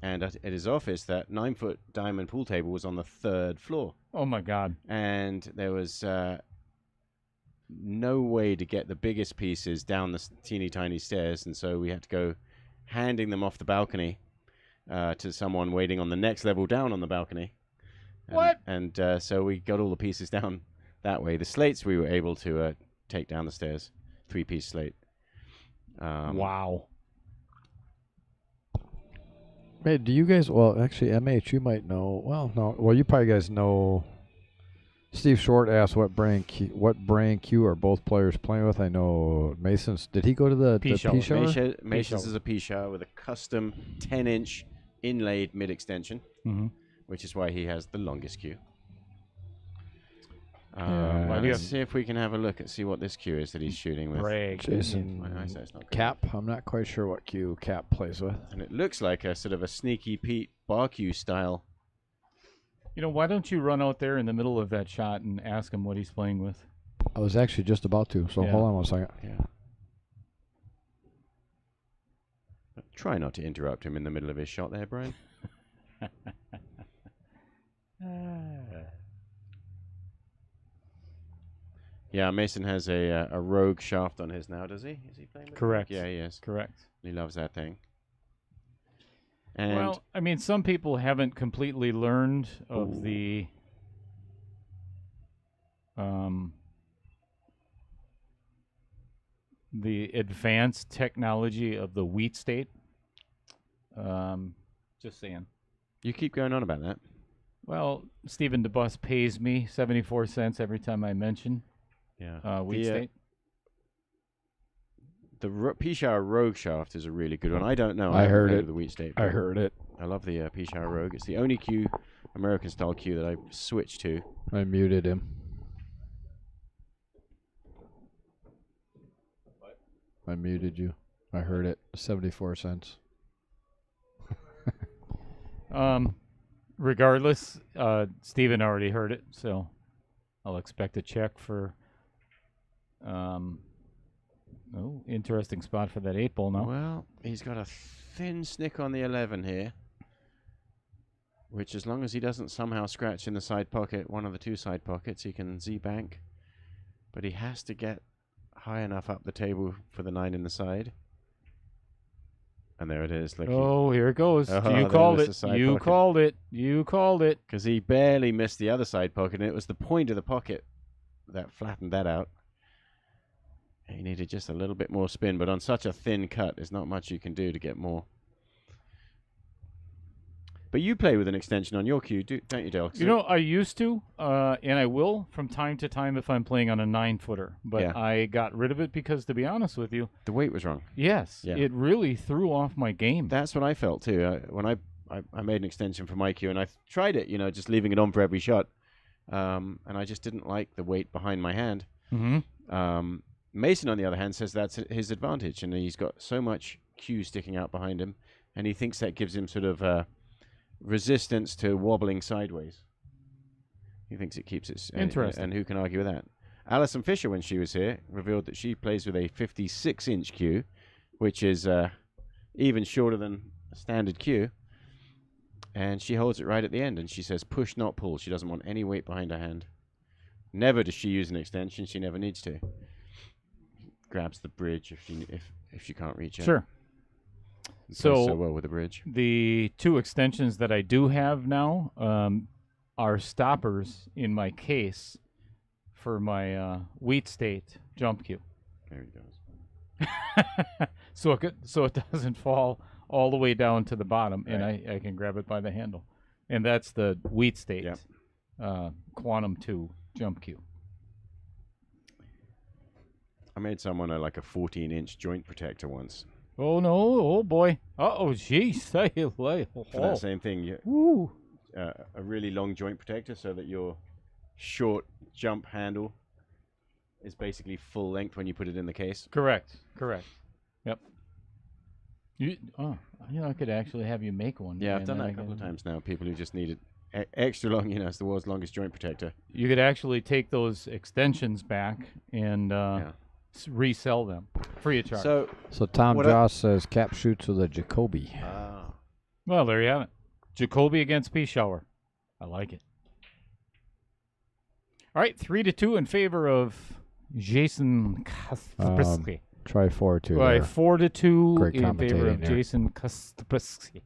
Speaker 1: And at his office, that 9-foot diamond pool table was on the 3rd floor.
Speaker 3: Oh, my God.
Speaker 1: And there was no way to get the biggest pieces down the teeny tiny stairs. And so we had to go handing them off the balcony to someone waiting on the next level down on the balcony.
Speaker 3: What?
Speaker 1: And so we got all the pieces down that way. The slates we were able to take down the stairs. 3-piece slate.
Speaker 3: Wow.
Speaker 4: Hey, do you guys? Well, actually, MH, you might know. Well, no. Well, you probably guys know. Steve Short asked what brand Q are both players playing with. I know Mason's. Did he go to the
Speaker 3: P
Speaker 4: P
Speaker 3: shower.
Speaker 4: shower?
Speaker 1: Mason's is a P shower with a custom 10-inch inlaid mid extension,
Speaker 3: Mm-hmm.
Speaker 1: which is why he has the longest queue.
Speaker 4: Yeah.
Speaker 1: Let's see if we can have a look and see what this queue is that he's shooting with.
Speaker 3: Greg.
Speaker 4: Jason
Speaker 1: My eyesight's not good.
Speaker 4: Cap. I'm not quite sure what Q Cap plays with.
Speaker 1: And it looks like a sort of a sneaky Pete bar queue style.
Speaker 3: You know, why don't you run out there in the middle of that shot and ask him what he's playing with?
Speaker 4: I was actually just about to. So
Speaker 3: Yeah.
Speaker 4: hold on 1 second.
Speaker 1: Yeah. Try not to interrupt him in the middle of his shot there, Brian. Yeah, Mason has a rogue shaft on his now, does he? Is he playing with
Speaker 3: Correct.
Speaker 1: Yeah, he is.
Speaker 3: Correct.
Speaker 1: He loves that thing. And
Speaker 3: Well, I mean, some people haven't completely learned of
Speaker 1: Ooh.
Speaker 3: the advanced technology of the wheat state. Just saying.
Speaker 1: you keep going on about that.
Speaker 3: Well, Stephen DeBus pays me 74 cents every time I mention
Speaker 1: Yeah.
Speaker 3: wheat
Speaker 1: The,
Speaker 3: state.
Speaker 1: The P-Shower Rogue shaft is a really good one. I don't know.
Speaker 4: I
Speaker 1: haven't
Speaker 4: heard
Speaker 1: played
Speaker 4: it.
Speaker 1: with The wheat state.
Speaker 4: I
Speaker 1: but
Speaker 4: heard it.
Speaker 1: I love the P-Shower Rogue. It's the only Q, American style Q that I switched to.
Speaker 4: I muted him. I muted you. I heard it. 74 cents.
Speaker 3: Regardless, Stephen already heard it, so I'll expect a check for. Oh, interesting spot for that 8-ball now.
Speaker 1: Well, he's got a thin snick on the 11 here, which as long as he doesn't somehow scratch in the side pocket, one of the 2 side pockets, he can Z-bank. But he has to get high enough up the table for the 9 in the side. And there it is. Look,
Speaker 3: Oh, here it goes.
Speaker 1: Oh,
Speaker 3: You
Speaker 1: there
Speaker 3: called
Speaker 1: was the
Speaker 3: it.
Speaker 1: side
Speaker 3: You
Speaker 1: pocket.
Speaker 3: called it. You called it.
Speaker 1: because he barely missed the other side pocket, and it was the point of the pocket that flattened that out. He needed just a little bit more spin, but on such a thin cut, there's not much you can do to get more. But you play with an extension on your cue, don't you, Del?
Speaker 3: You know, I used to, and I will from time to time if I'm playing on a 9-footer. But
Speaker 1: Yeah.
Speaker 3: I got rid of it because, to be honest with you,
Speaker 1: the weight was wrong.
Speaker 3: yes,
Speaker 1: Yeah.
Speaker 3: it really threw off my game.
Speaker 1: That's what I felt too. When I made an extension for my cue, and I tried it, just leaving it on for every shot, and I just didn't like the weight behind my hand.
Speaker 3: Mm-hmm.
Speaker 1: Mason, on the other hand, says that's his advantage, and he's got so much cue sticking out behind him, and he thinks that gives him sort of resistance to wobbling sideways. He thinks it keeps it
Speaker 3: Interesting.
Speaker 1: And who can argue with that? Alison Fisher, when she was here, revealed that she plays with a 56-inch cue, which is even shorter than a standard cue, and she holds it right at the end, and she says push, not pull. She doesn't want any weight behind her hand. Never does she use an extension. She never needs to. Grabs the bridge if she can't reach it.
Speaker 3: Sure.
Speaker 1: Plays
Speaker 3: So-
Speaker 1: so well with the bridge.
Speaker 3: The 2 extensions that I do have now are stoppers in my case for my wheat state jump cue.
Speaker 1: There he goes.
Speaker 3: so it doesn't fall all the way down to the bottom, and
Speaker 1: Right.
Speaker 3: I can grab it by the handle. And that's the wheat state
Speaker 1: Yep.
Speaker 3: Quantum 2 jump cue.
Speaker 1: I made someone like a 14-inch joint protector once
Speaker 3: Oh no! Oh boy! Oh jeez!
Speaker 1: for that same thing.
Speaker 3: Woo!
Speaker 1: A really long joint protector so that your short jump handle is basically full length when you put it in the case.
Speaker 3: Correct. Yep. I could actually have you make one.
Speaker 1: Yeah, I've
Speaker 3: and
Speaker 1: done
Speaker 3: then
Speaker 1: that a couple of times now. People who just need it extra long, it's the world's longest joint protector.
Speaker 3: You could actually take those extensions back and
Speaker 1: Yeah.
Speaker 3: resell them free of charge.
Speaker 4: So Tom
Speaker 1: What
Speaker 4: Joss says Cap shoots with a Jacoby.
Speaker 3: Well, there you have it. Jacoby against Peace Shower. I like it. All right, 3-2 in favor of Jason Kaspersky.
Speaker 4: Try 4-2.
Speaker 3: Right,
Speaker 4: there.
Speaker 3: 4-2
Speaker 4: Great
Speaker 3: in favor of
Speaker 4: commentating there.
Speaker 3: Jason Kaspersky.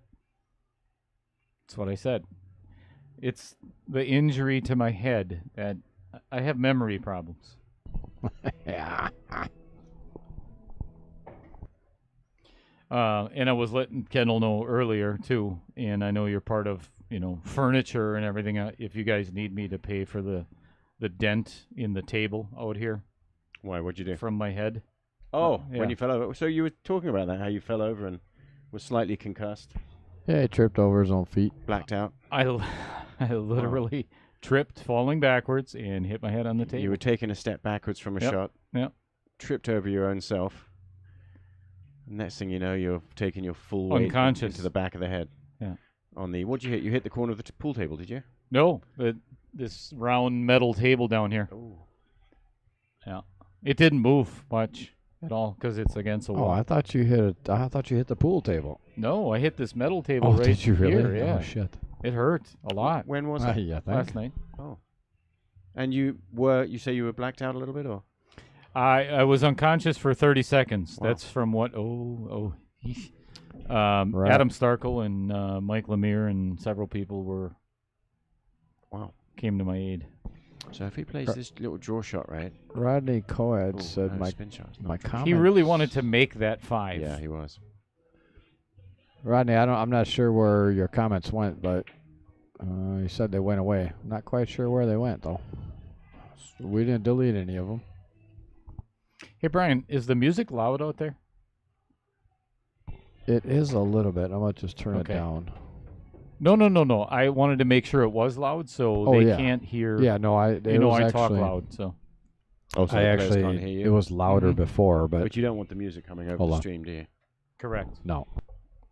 Speaker 3: That's what I said. It's the injury to my head that I have memory problems.
Speaker 4: Yeah.
Speaker 3: And I was letting Kendall know earlier too, and I know you're part of furniture and everything. If you guys need me to pay for the dent in the table out here
Speaker 1: Why? What'd you do?
Speaker 3: from my head.
Speaker 1: Oh,
Speaker 3: yeah.
Speaker 1: when you fell over. So you were talking about that, how you fell over and was slightly concussed,
Speaker 4: Yeah, he tripped over his own feet.
Speaker 1: blacked out.
Speaker 3: I literally tripped, falling backwards, and hit my head on the table.
Speaker 1: You were taking a step backwards from a
Speaker 3: Yep,
Speaker 1: shot.
Speaker 3: yep.
Speaker 1: Tripped over your own self. Next thing you know, you're taking your full weight
Speaker 3: Unconscious.
Speaker 1: into the back of the head.
Speaker 3: Yeah.
Speaker 1: What'd you hit? You hit the corner of the pool table, did you?
Speaker 3: No, this round metal table down here.
Speaker 1: Oh.
Speaker 3: Yeah, it didn't move much at all because it's against the
Speaker 4: Oh,
Speaker 3: wall.
Speaker 4: I thought you hit it. I thought you hit the pool table.
Speaker 3: No, I hit this metal table
Speaker 4: Oh,
Speaker 3: right
Speaker 4: did you really?
Speaker 3: here. Yeah,
Speaker 4: Oh shit.
Speaker 3: it hurt a lot
Speaker 1: When was that?
Speaker 4: Yeah,
Speaker 3: last night.
Speaker 1: Oh. And you say you were blacked out a little bit, or?
Speaker 3: I was unconscious for 30 seconds.
Speaker 1: Wow.
Speaker 3: That's from what? Right.
Speaker 4: Right.
Speaker 3: Adam Starkle and Mike Lemire and several people came to my aid.
Speaker 1: So if he plays this little draw shot, right?
Speaker 4: Rodney Coed
Speaker 1: Ooh,
Speaker 4: said
Speaker 1: no,
Speaker 4: my
Speaker 1: spin shot's not good.
Speaker 4: comments.
Speaker 3: He really wanted to make that 5.
Speaker 1: Yeah, he was.
Speaker 4: Rodney, I'm not sure where your comments went, but you said they went away. Not quite sure where they went though. We didn't delete any of them.
Speaker 3: Hey Brian, is the music loud out there?
Speaker 4: It is a little bit. I'm gonna just turn it
Speaker 3: Okay.
Speaker 4: down.
Speaker 3: No. I wanted to make sure it was loud so
Speaker 4: Oh,
Speaker 3: they
Speaker 4: yeah.
Speaker 3: can't hear.
Speaker 4: Yeah, no, I
Speaker 3: I talk
Speaker 4: actually,
Speaker 3: loud, so.
Speaker 1: Oh, so
Speaker 4: I
Speaker 1: the players
Speaker 4: actually
Speaker 1: can't hear you?
Speaker 4: it was louder
Speaker 3: Mhm.
Speaker 4: before, but
Speaker 1: But you don't want the music coming over
Speaker 4: Hold
Speaker 1: the
Speaker 4: on.
Speaker 1: stream, do you?
Speaker 3: Correct.
Speaker 4: no.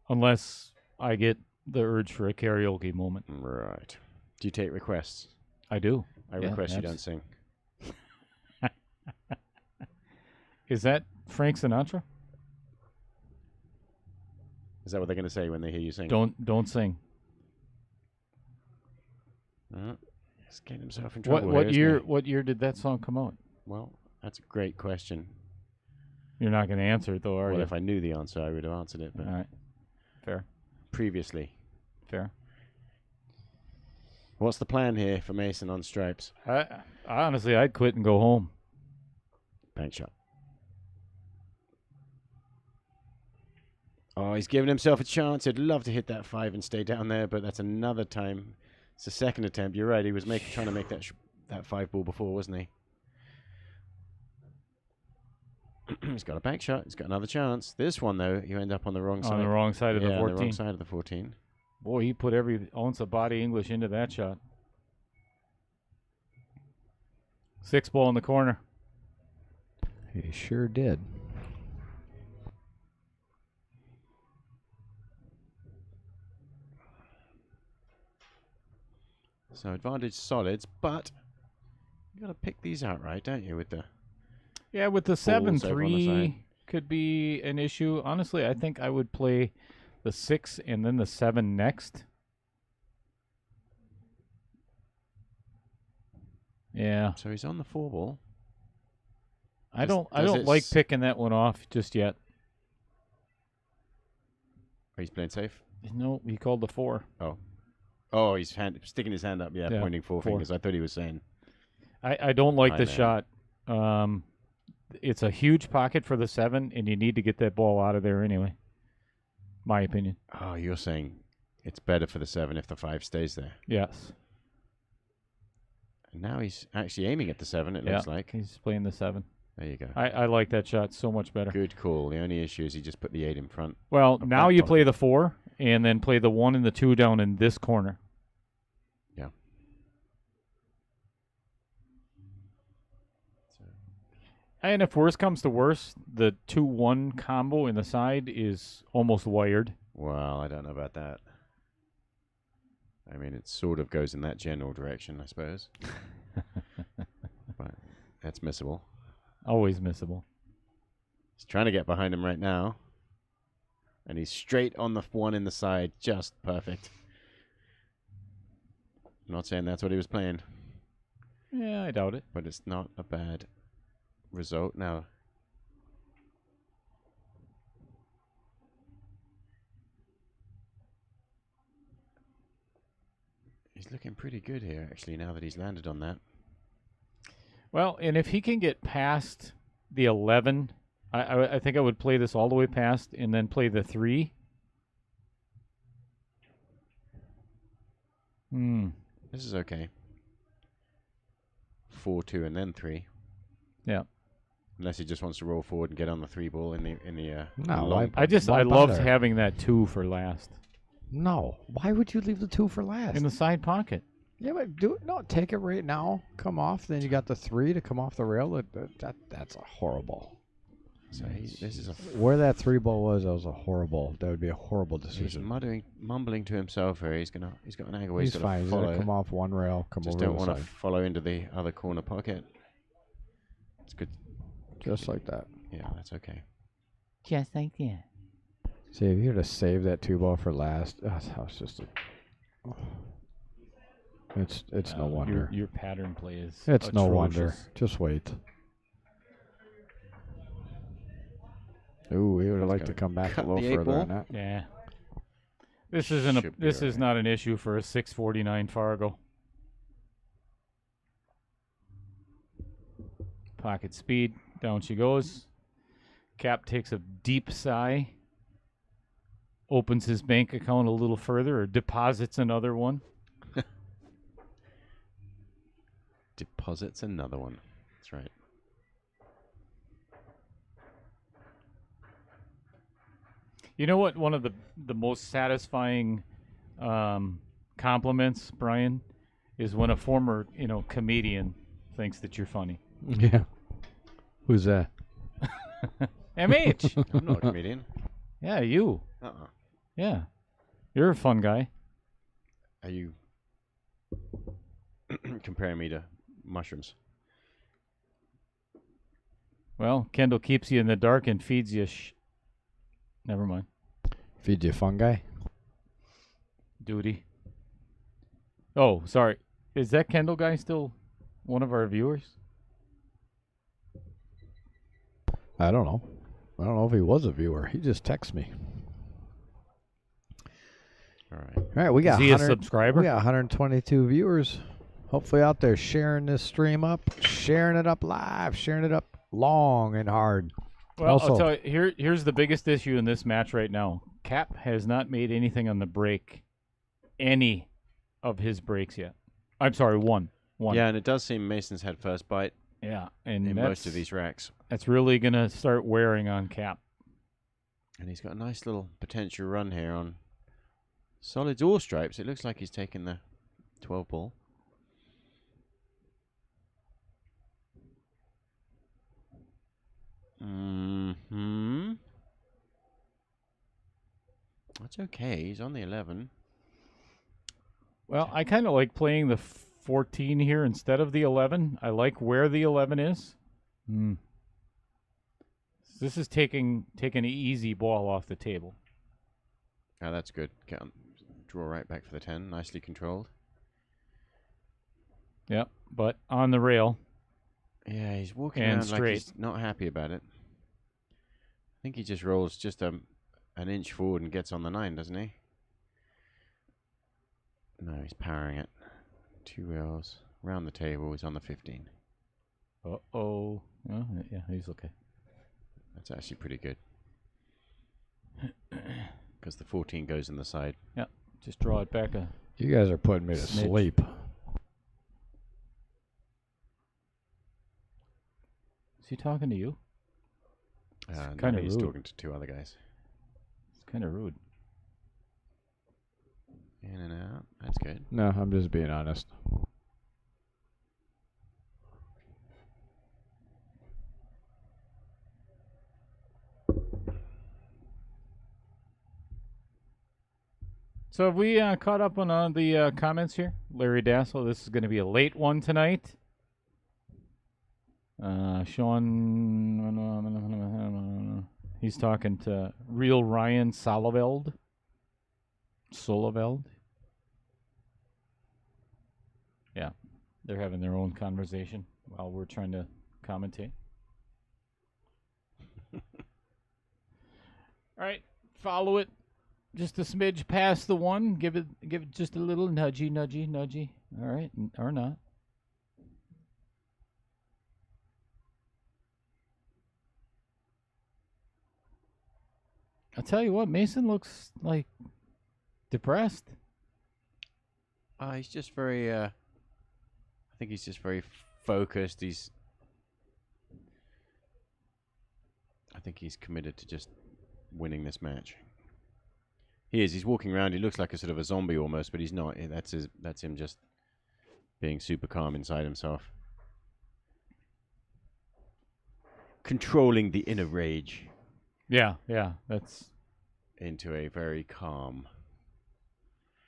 Speaker 3: Unless I get the urge for a karaoke moment.
Speaker 1: Right. Do you take requests?
Speaker 3: I do.
Speaker 1: I
Speaker 3: Yeah,
Speaker 1: request you don't sing.
Speaker 3: Is that Frank Sinatra?
Speaker 1: Is that what they're going to say when they hear you sing?
Speaker 3: Don't sing.
Speaker 1: He's getting himself in trouble.
Speaker 3: What
Speaker 1: here, isn't
Speaker 3: year?
Speaker 1: he?
Speaker 3: What year did that song come out?
Speaker 1: Well, that's a great question.
Speaker 3: You're not going to answer it though, are
Speaker 1: Well,
Speaker 3: you?
Speaker 1: if I knew the answer, I would have answered it. But
Speaker 3: All right. Fair.
Speaker 1: previously,
Speaker 3: What's
Speaker 1: the plan here for Mason on stripes?
Speaker 3: I honestly, I'd quit and go home.
Speaker 1: Bank shot. Oh, he's giving himself a chance. He'd love to hit that 5 and stay down there, but that's another time. It's the second attempt. You're right. He was trying to make that 5 ball before, wasn't he? He's got a bank shot. He's got another chance. This one, though, you end up on the wrong side.
Speaker 3: On the wrong side of the
Speaker 1: on
Speaker 3: 14.
Speaker 1: the wrong side of the 14.
Speaker 3: Boy, he put every ounce of body English into that shot. 6 ball in the corner.
Speaker 4: He sure did.
Speaker 1: So advantage solids, but you got to pick these out right, don't you? With the
Speaker 3: Yeah, with the
Speaker 1: Balls over on the side.
Speaker 3: 7-3 could be an issue. Honestly, I think I would play the 6 and then the 7 next. Yeah,
Speaker 1: so he's on the 4 ball.
Speaker 3: I
Speaker 1: Does-
Speaker 3: don't
Speaker 1: does it
Speaker 3: like
Speaker 1: s-
Speaker 3: picking that one off just yet.
Speaker 1: Oh, he's playing safe.
Speaker 3: No, he called the 4.
Speaker 1: Oh, he's sticking his hand up. Yeah,
Speaker 3: Yeah,
Speaker 1: pointing 4
Speaker 3: 4.
Speaker 1: fingers. I thought he was saying.
Speaker 3: I don't like
Speaker 1: I
Speaker 3: the
Speaker 1: know.
Speaker 3: shot. It's a huge pocket for the 7, and you need to get that ball out of there anyway. My opinion.
Speaker 1: Oh, you're saying it's better for the 7 if the 5 stays there.
Speaker 3: Yes.
Speaker 1: And now he's actually aiming at the 7. It
Speaker 3: Yeah.
Speaker 1: looks like.
Speaker 3: He's playing the 7.
Speaker 1: There you go.
Speaker 3: I like that shot so much better.
Speaker 1: Good call. The only issue is he just put the 8 in front.
Speaker 3: Well,
Speaker 1: Of
Speaker 3: now
Speaker 1: that
Speaker 3: you play
Speaker 1: pocket.
Speaker 3: the 4 and then play the 1 and the 2 down in this corner.
Speaker 1: Yeah.
Speaker 3: And if worse comes to worse, the 2-1 combo in the side is almost wired.
Speaker 1: Well, I don't know about that. I mean, it sort of goes in that general direction, I suppose. But that's missable.
Speaker 3: Always missable.
Speaker 1: He's trying to get behind him right now. And he's straight on the 1 in the side. Just perfect. I'm not saying that's what he was playing,
Speaker 3: Yeah, I doubt it.
Speaker 1: but it's not a bad result now. He's looking pretty good here, actually, now that he's landed on that.
Speaker 3: Well, and if he can get past the 11, I think I would play this all the way past and then play the 3.
Speaker 1: This is okay. 4, 2, and then 3.
Speaker 3: Yeah.
Speaker 1: Unless he just wants to roll forward and get on the 3 ball in the
Speaker 4: No,
Speaker 1: long.
Speaker 3: I
Speaker 4: Why
Speaker 3: loved
Speaker 4: bother?
Speaker 3: having that 2 for last
Speaker 4: No. Why would you leave the 2 for last?
Speaker 3: in the side pocket.
Speaker 4: Yeah, but do it. No, take it right now. Come off. Then you got the 3 to come off the rail. That's a horrible.
Speaker 1: So this is a
Speaker 4: Where that 3 ball was, that was a horrible. That would be a horrible
Speaker 1: he's
Speaker 4: decision.
Speaker 1: mumbling to himself here. He's got an angle where
Speaker 4: He's
Speaker 1: he's
Speaker 4: fine.
Speaker 1: got
Speaker 4: He's
Speaker 1: to
Speaker 4: gonna
Speaker 1: follow.
Speaker 4: come off one rail. Come
Speaker 1: Just
Speaker 4: over
Speaker 1: don't
Speaker 4: the
Speaker 1: want to
Speaker 4: side,
Speaker 1: follow into the other corner pocket. It's good.
Speaker 4: just like that.
Speaker 1: Yeah, that's okay.
Speaker 3: Just like that.
Speaker 4: See, if you had to save that 2 ball for last, that was just a. It's no wonder.
Speaker 3: Your pattern play is
Speaker 4: It's no wonder.
Speaker 3: atrocious.
Speaker 4: Just wait. Ooh, we would have liked to come back a
Speaker 1: cut
Speaker 4: little
Speaker 1: the 8
Speaker 4: further
Speaker 1: ball.
Speaker 4: on that.
Speaker 3: Yeah. This isn't
Speaker 1: Should be
Speaker 3: this is
Speaker 1: alright.
Speaker 3: not an issue for a 649 Fargo. Pocket speed, down she goes. Cap takes a deep sigh. Opens his bank account a little further or deposits another one.
Speaker 1: Deposits another one. That's right.
Speaker 3: You know what? One of the most satisfying compliments, Brian, is when a former comedian thinks that you're funny.
Speaker 4: Yeah. Who's that?
Speaker 3: MH.
Speaker 1: I'm not a comedian.
Speaker 3: Yeah, you.
Speaker 1: Uh-uh.
Speaker 3: Yeah, you're a fun guy.
Speaker 1: Are you comparing me to mushrooms?
Speaker 3: Well, Kendall keeps you in the dark and feeds you. Never mind.
Speaker 4: Feed you fungi?
Speaker 3: Duty. Oh, sorry. Is that Kendall guy still one of our viewers?
Speaker 4: I don't know. I don't know if he was a viewer. He just texts me.
Speaker 1: All right.
Speaker 4: All right, we got
Speaker 3: Is he a
Speaker 4: 100
Speaker 3: subscriber?
Speaker 4: We got 122 viewers. Hopefully out there sharing this stream up, sharing it up live, sharing it up long and hard.
Speaker 3: Well,
Speaker 4: Also-
Speaker 3: I'll tell you, here's the biggest issue in this match right now. Cap has not made anything on the break, any of his breaks yet. I'm sorry, one.
Speaker 1: Yeah, and it does seem Mason's had first bite
Speaker 3: Yeah, and
Speaker 1: in
Speaker 3: that's,
Speaker 1: most of these racks.
Speaker 3: that's really gonna start wearing on Cap.
Speaker 1: And he's got a nice little potential run here on solids or stripes. It looks like he's taking the 12 ball. Mm-hmm. That's okay. He's on the 11.
Speaker 3: Well, I kind of like playing the 14 here instead of the 11. I like where the 11 is. This is taking an easy ball off the table.
Speaker 1: Oh, that's good. Draw right back for the 10. Nicely controlled.
Speaker 3: Yep, but on the rail.
Speaker 1: Yeah, he's walking
Speaker 3: And
Speaker 1: around like
Speaker 3: straight.
Speaker 1: he's not happy about it. I think he just rolls just an inch forward and gets on the 9, doesn't he? No, he's powering it. 2 rails. Round the table. He's on the 15.
Speaker 3: Uh-oh. Oh, yeah, he's okay.
Speaker 1: That's actually pretty good. Because the 14 goes in the side.
Speaker 3: Yep, just draw it back a...
Speaker 4: You guys are putting me to
Speaker 3: Smidge.
Speaker 4: sleep.
Speaker 3: Is he talking to you?
Speaker 1: No,
Speaker 3: kinda
Speaker 1: he's
Speaker 3: rude.
Speaker 1: talking to two other guys.
Speaker 3: It's kind of rude.
Speaker 1: In and out. That's good.
Speaker 4: No, I'm just being honest.
Speaker 3: So have we caught up on the comments here? Larry Dassel, this is going to be a late one tonight. Sean, he's talking to real Ryan Soloveld. Yeah, they're having their own conversation while we're trying to commentate. All right, follow it. Just a smidge past the one. Give it just a little nudgy. All right, or not. I'll tell you what, Mason looks like depressed.
Speaker 1: He's just very. I think he's just very focused. I think he's committed to just winning this match. He is. He's walking around. He looks like a sort of a zombie almost, but he's not. That's him just being super calm inside himself. Controlling the inner rage.
Speaker 3: Yeah, that's.
Speaker 1: Into a very calm.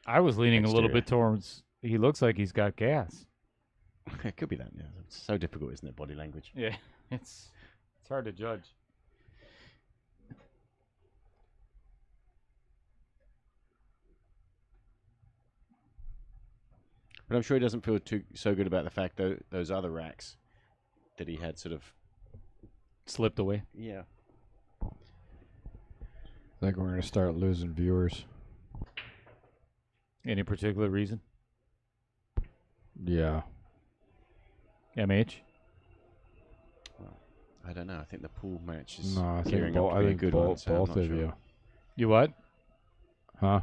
Speaker 3: I was leaning a little
Speaker 1: exterior.
Speaker 3: bit towards. He looks like he's got gas.
Speaker 1: It could be that. Yeah, it's so difficult, isn't it? Body language.
Speaker 3: Yeah, it's hard to judge.
Speaker 1: But I'm sure he doesn't feel so good about the fact that those other racks that he had sort of
Speaker 3: Slipped away.
Speaker 1: yeah.
Speaker 4: I think we're going to start losing viewers.
Speaker 3: Any particular reason?
Speaker 4: Yeah.
Speaker 3: MH?
Speaker 1: I don't know. I think the pool match is
Speaker 4: No, I think,
Speaker 1: gearing up to
Speaker 4: I
Speaker 1: be a
Speaker 4: think
Speaker 1: good one.
Speaker 4: both
Speaker 1: So I'm
Speaker 4: of
Speaker 1: not sure.
Speaker 4: you.
Speaker 3: You what?
Speaker 4: Huh?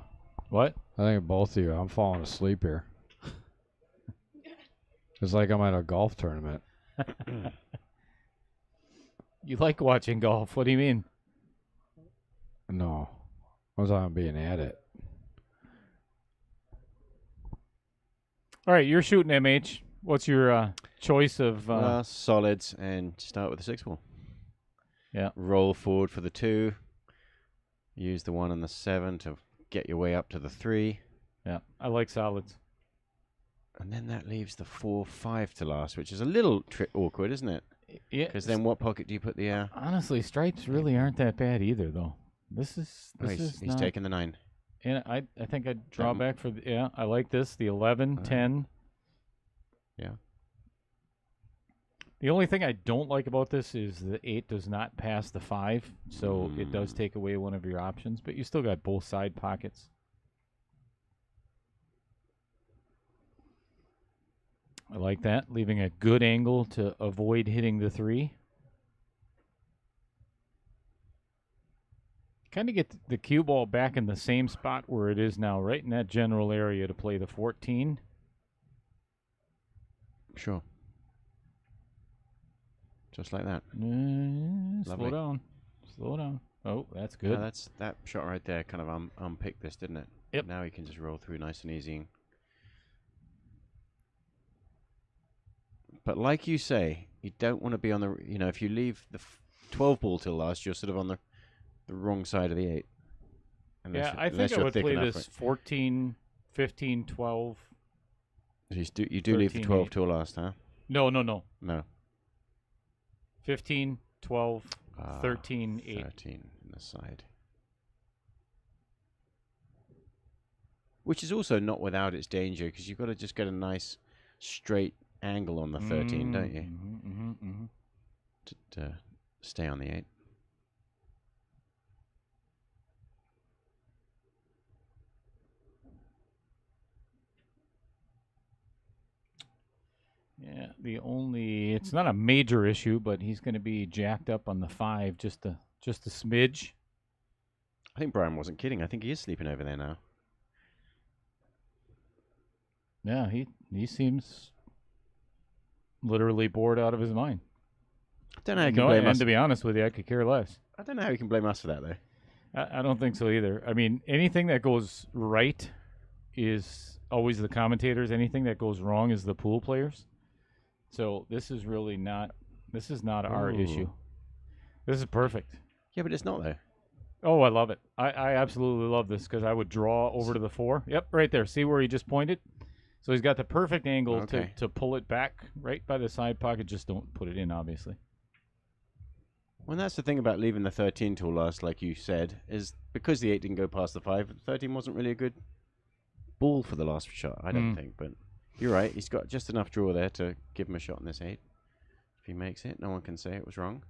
Speaker 3: What?
Speaker 4: I think both of you. I'm falling asleep here. It's like I'm at a golf tournament.
Speaker 3: You like watching golf? What do you mean?
Speaker 4: No. I was on being at it.
Speaker 3: All right, you're shooting MH. What's your choice of?
Speaker 1: Solids and start with the 6-ball.
Speaker 3: Yeah.
Speaker 1: Roll forward for the 2. Use the 1 and the 7 to get your way up to the 3.
Speaker 3: Yeah, I like solids.
Speaker 1: And then that leaves the 4-5 to last, which is a little awkward, isn't it?
Speaker 3: Yeah.
Speaker 1: Because then what pocket do you put the...
Speaker 3: Honestly, stripes really aren't that bad either, though. This is
Speaker 1: he's
Speaker 3: not,
Speaker 1: taking the 9.
Speaker 3: And I think I'd draw
Speaker 1: That-
Speaker 3: back for the, yeah. I like this. The 11, 10.
Speaker 1: Yeah.
Speaker 3: The only thing I don't like about this is the 8 does not pass the 5, so it does take away one of your options, but you still got both side pockets. I like that, leaving a good angle to avoid hitting the 3. Kind of get the cue ball back in the same spot where it is now, right in that general area to play the 14.
Speaker 1: Sure. Just like that.
Speaker 3: Slow
Speaker 1: Lovely.
Speaker 3: down. Slow down. Oh, that's
Speaker 1: Yeah,
Speaker 3: good.
Speaker 1: that shot right there kind of unpicked this, didn't it?
Speaker 3: Yep.
Speaker 1: Now he can just roll through nice and easy. But like you say, you don't want to be on the... You know, if you leave the 12 ball till last, you're sort of on the wrong side of the 8.
Speaker 3: Yeah, I
Speaker 1: unless
Speaker 3: think I
Speaker 1: you're
Speaker 3: would
Speaker 1: thick
Speaker 3: play
Speaker 1: enough
Speaker 3: this
Speaker 1: for
Speaker 3: 14, 15, 12.
Speaker 1: it. You do leave the
Speaker 3: 13,
Speaker 1: 12
Speaker 3: 8.
Speaker 1: till last, huh?
Speaker 3: No.
Speaker 1: No.
Speaker 3: 15, 12, 13, 8.
Speaker 1: 13 in the side. Which is also not without its danger, because you've got to just get a nice straight angle on the 13, don't you? To stay on the 8.
Speaker 3: Yeah, it's not a major issue, but he's going to be jacked up on the 5 just a smidge.
Speaker 1: I think Brian wasn't kidding. I think he is sleeping over there now.
Speaker 3: Yeah, he seems literally bored out of his mind.
Speaker 1: don't know how you can
Speaker 3: No,
Speaker 1: blame
Speaker 3: and
Speaker 1: us.
Speaker 3: to be honest with you, I could care less.
Speaker 1: I don't know how you can blame us for that, though.
Speaker 3: I don't think so either. I mean, anything that goes right is always the commentators. Anything that goes wrong is the pool players. So this is really not. This is not our
Speaker 1: Ooh.
Speaker 3: issue. This is perfect.
Speaker 1: Yeah, but it's not, though.
Speaker 3: Oh, I love it. I absolutely love this because I would draw over to the 4. Yep, right there. See where he just pointed? So he's got the perfect angle
Speaker 1: Okay.
Speaker 3: to pull it back right by the side pocket. Just don't put it in, obviously.
Speaker 1: Well, that's the thing about leaving the 13 tool last, like you said, is because the 8 didn't go past the 5, 13 wasn't really a good ball for the last shot, I don't think. But you're right. He's got just enough draw there to give him a shot in this 8. If he makes it, no one can say it was wrong.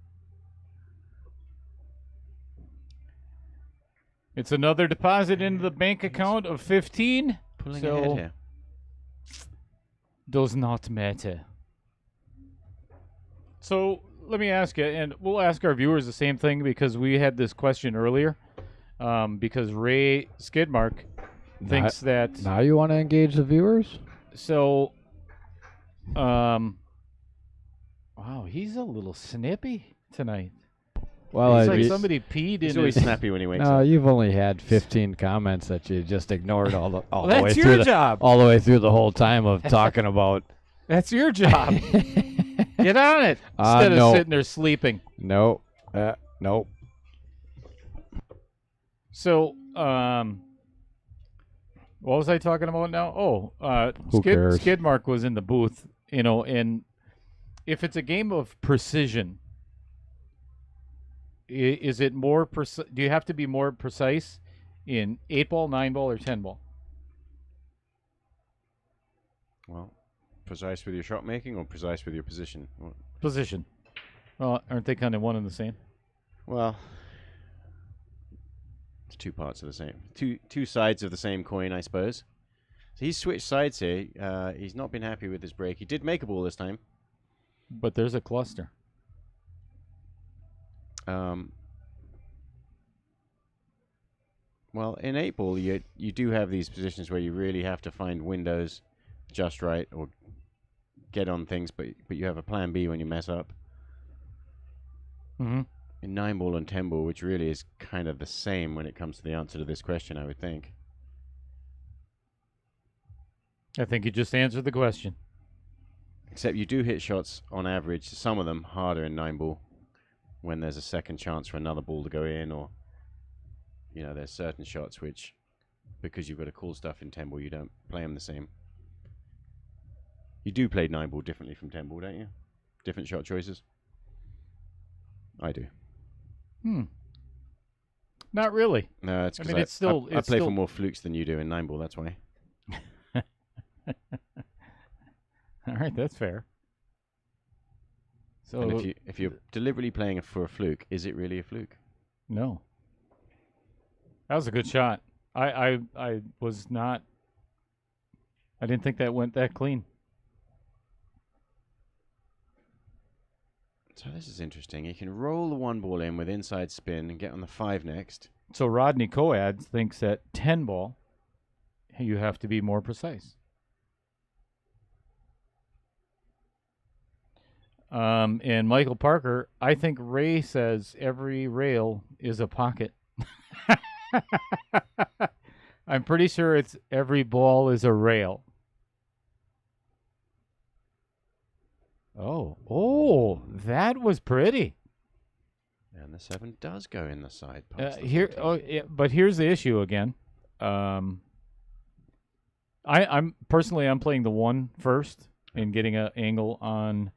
Speaker 3: It's another deposit into the bank account of 15.
Speaker 1: Pulling
Speaker 3: So
Speaker 1: ahead here.
Speaker 3: does not matter. So let me ask you, and we'll ask our viewers the same thing because we had this question earlier. Because Ray Skidmark thinks that.
Speaker 4: Now you want to engage the viewers?
Speaker 3: So, wow, he's a little snippy tonight.
Speaker 4: Well,
Speaker 3: It's
Speaker 4: I-
Speaker 3: like
Speaker 4: you-
Speaker 3: somebody peed
Speaker 1: He's
Speaker 3: in
Speaker 1: always
Speaker 3: his.
Speaker 1: snappy when he wakes
Speaker 4: no,
Speaker 1: up.
Speaker 4: you've only had 15 comments that you just ignored all the
Speaker 3: Well,
Speaker 4: the way
Speaker 3: that's
Speaker 4: through
Speaker 3: your
Speaker 4: the
Speaker 3: job.
Speaker 4: all the way through the whole time of talking about.
Speaker 3: That's your job. Get on it instead
Speaker 4: no.
Speaker 3: of sitting there sleeping.
Speaker 4: Nope. Nope.
Speaker 3: So, what was I talking about now? Oh,
Speaker 4: Who cares?
Speaker 3: Skidmark was in the booth, and if it's a game of precision, is it more do you have to be more precise in 8-ball, 9-ball, or 10-ball?
Speaker 1: Well, precise with your shot making or precise with your position?
Speaker 3: Position. Well, aren't they kind of one and the same?
Speaker 1: Well, it's two parts of the same, two sides of the same coin, I suppose. So he's switched sides here. He's not been happy with his break. He did make a ball this time.
Speaker 3: But there's a cluster.
Speaker 1: Well, in 8-ball, you do have these positions where you really have to find windows just right or get on things, but you have a plan B when you mess up.
Speaker 3: Mm-hmm.
Speaker 1: In 9-ball and 10-ball, which really is kind of the same when it comes to the answer to this question, I would think.
Speaker 3: I think you just answered the question.
Speaker 1: Except you do hit shots on average, some of them harder in 9-ball, when there's a second chance for another ball to go in, or there's certain shots which, because you've got to call stuff in 10-ball, you don't play them the same. You do play 9-ball differently from 10-ball, don't you? Different shot choices. I do.
Speaker 3: Not really.
Speaker 1: No, it's
Speaker 3: I
Speaker 1: because
Speaker 3: mean, it's still.
Speaker 1: I play for more flukes than you do in 9-ball. That's why.
Speaker 3: All right, that's fair. So
Speaker 1: And if you're deliberately playing for a fluke, is it really a fluke?
Speaker 3: no, that was a good shot. I was not. I didn't think that went that clean.
Speaker 1: So this is interesting. You can roll the 1 ball in with inside spin and get on the 5 next.
Speaker 3: So Rodney Coad thinks that 10-ball, you have to be more precise. And Michael Parker, I think Ray says every rail is a pocket. I'm pretty sure it's every ball is a rail. Oh, that was pretty.
Speaker 1: And the 7 does go in the side past the
Speaker 3: Here,
Speaker 1: 14.
Speaker 3: yeah, but here's the issue again. I'm personally I'm playing the 1 first and getting an angle on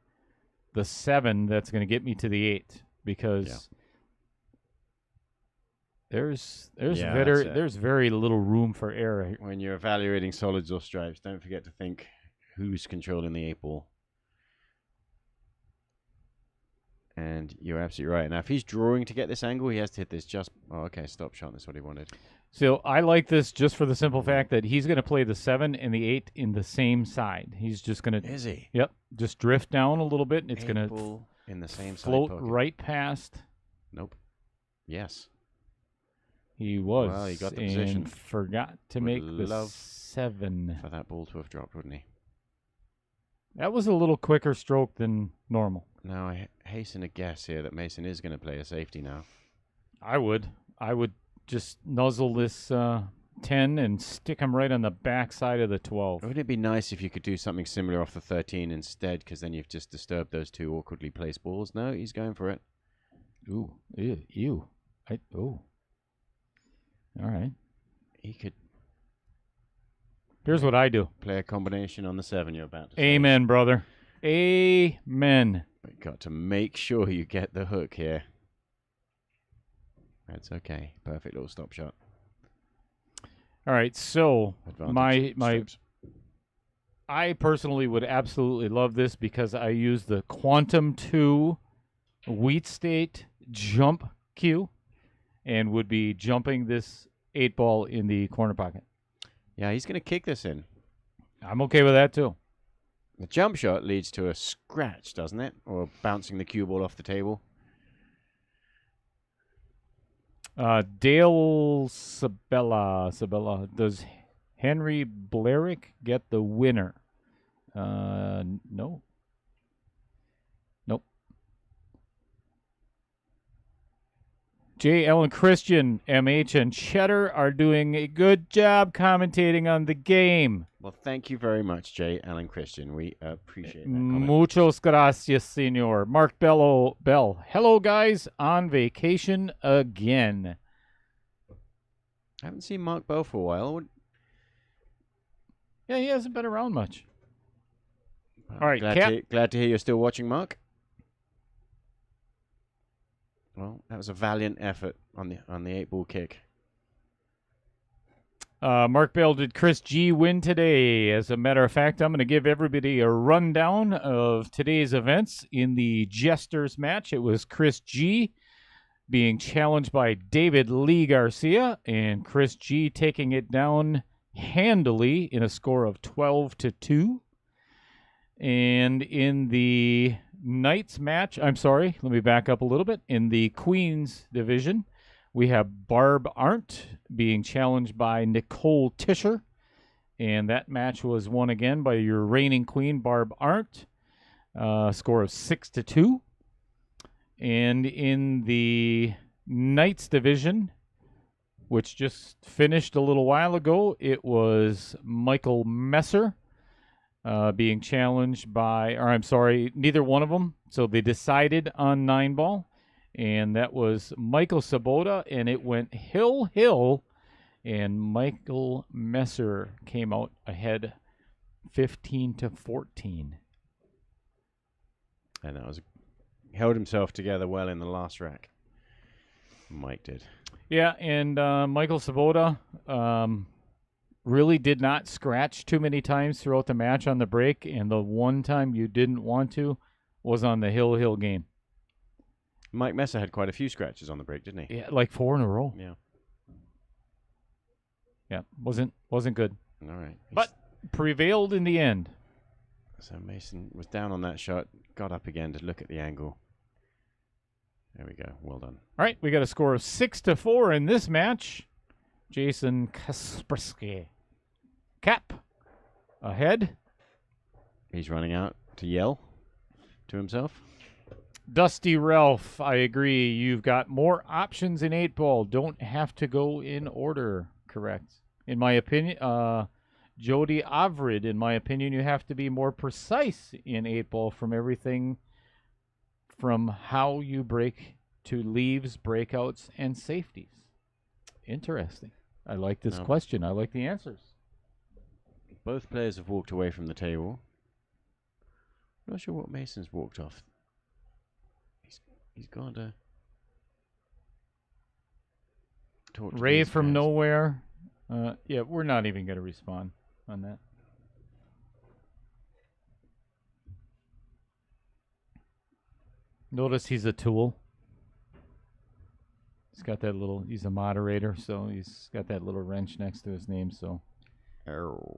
Speaker 3: the 7 that's going to get me to the 8 because there's
Speaker 1: Yeah, that's it.
Speaker 3: there's very little room for error here.
Speaker 1: When you're evaluating solids or stripes, don't forget to think who's controlling the 8 ball. And you're absolutely right. Now, if he's drawing to get this angle, he has to hit this just... Oh, okay, stop shot. That's what he wanted.
Speaker 3: So I like this just for the simple fact that he's going to play the 7 and the 8 in the same side. He's just going to...
Speaker 1: Is he?
Speaker 3: Yep, just drift down a little bit, and it's
Speaker 1: 8
Speaker 3: going to
Speaker 1: ball in the same side
Speaker 3: float
Speaker 1: pocket.
Speaker 3: right past.
Speaker 1: Nope. Yes.
Speaker 3: He was.
Speaker 1: Well, he got the
Speaker 3: and
Speaker 1: position.
Speaker 3: forgot to
Speaker 1: Would
Speaker 3: make the
Speaker 1: love
Speaker 3: 7.
Speaker 1: For that ball to have dropped, wouldn't he?
Speaker 3: That was a little quicker stroke than normal.
Speaker 1: Now I hasten to guess here that Mason is going to play a safety now.
Speaker 3: I would just nuzzle this 10 and stick him right on the back side of the 12.
Speaker 1: Wouldn't it be nice if you could do something similar off the 13 instead, because then you've just disturbed those two awkwardly placed balls? No, he's going for it.
Speaker 3: Ooh, ew. All right.
Speaker 1: He could
Speaker 3: Here's what I do.
Speaker 1: play a combination on the 7 you're about to say.
Speaker 3: Amen, brother. Amen.
Speaker 1: But you've got to make sure you get the hook here. That's okay. Perfect little stop shot.
Speaker 3: All right, so
Speaker 1: Advantage
Speaker 3: my
Speaker 1: strips.
Speaker 3: I personally would absolutely love this because I use the Quantum 2 Wheat State jump cue and would be jumping this 8-ball in the corner pocket.
Speaker 1: Yeah, he's going to kick this in.
Speaker 3: I'm okay with that too.
Speaker 1: The jump shot leads to a scratch, doesn't it? Or bouncing the cue ball off the table.
Speaker 3: Dale Sabella, does Henry Blarick get the winner? No. Nope. J. Ellen Christian, MH, and Cheddar are doing a good job commentating on the game.
Speaker 1: Well, thank you very much, Jay Allen Christian. We appreciate that comment.
Speaker 3: Muchos gracias, senor. Mark Bell. Hello, guys. On vacation again.
Speaker 1: I haven't seen Mark Bell for a while.
Speaker 3: Yeah, he hasn't been around much. All right,
Speaker 1: glad to hear you're still watching, Mark. Well, that was a valiant effort on the 8-ball kick.
Speaker 3: Mark Bell, did Chris G win today? As a matter of fact, I'm going to give everybody a rundown of today's events. In the Jesters match, it was Chris G being challenged by David Lee Garcia, and Chris G taking it down handily in a score of 12-2. And in the Knights match, I'm sorry, let me back up a little bit. In the Queens division, we have Barb Arndt being challenged by Nicole Tischer. And that match was won again by your reigning queen, Barb Arndt. Score of 6-2. And in the Knights division, which just finished a little while ago, it was Michael Messer being challenged by, or I'm sorry, neither one of them. So they decided on 9-ball. And that was Michael Sabota, and it went hill, and Michael Messer came out ahead 15-14.
Speaker 1: And that was held himself together well in the last rack. Mike did.
Speaker 3: Yeah, and Michael Sabota really did not scratch too many times throughout the match on the break, and the one time you didn't want to was on the hill game.
Speaker 1: Mike Messer had quite a few scratches on the break, didn't he?
Speaker 3: Yeah, like 4 in a row.
Speaker 1: Yeah.
Speaker 3: Yeah, wasn't good.
Speaker 1: All right.
Speaker 3: But prevailed in the end.
Speaker 1: So Mason was down on that shot, got up again to look at the angle. There we go. Well done.
Speaker 3: All right, we got a score of 6-4 in this match. Jason Kaspersky. Cap ahead.
Speaker 1: He's running out to yell to himself.
Speaker 3: Dusty Ralph, I agree. You've got more options in 8-ball. Don't have to go in order. Correct. In my opinion, Jody Avrid, in my opinion, you have to be more precise in 8-ball from everything from how you break to leaves, breakouts, and safeties. Interesting. I like this question. I like the answers.
Speaker 1: Both players have walked away from the table. Not sure what Mason's walked off. He's gone to talk to
Speaker 3: Ray
Speaker 1: these
Speaker 3: from
Speaker 1: guys.
Speaker 3: nowhere. Yeah, we're not even going to respond on that. Notice he's a tool. He's got that little, he's a moderator, so he's got that little wrench next to his name, so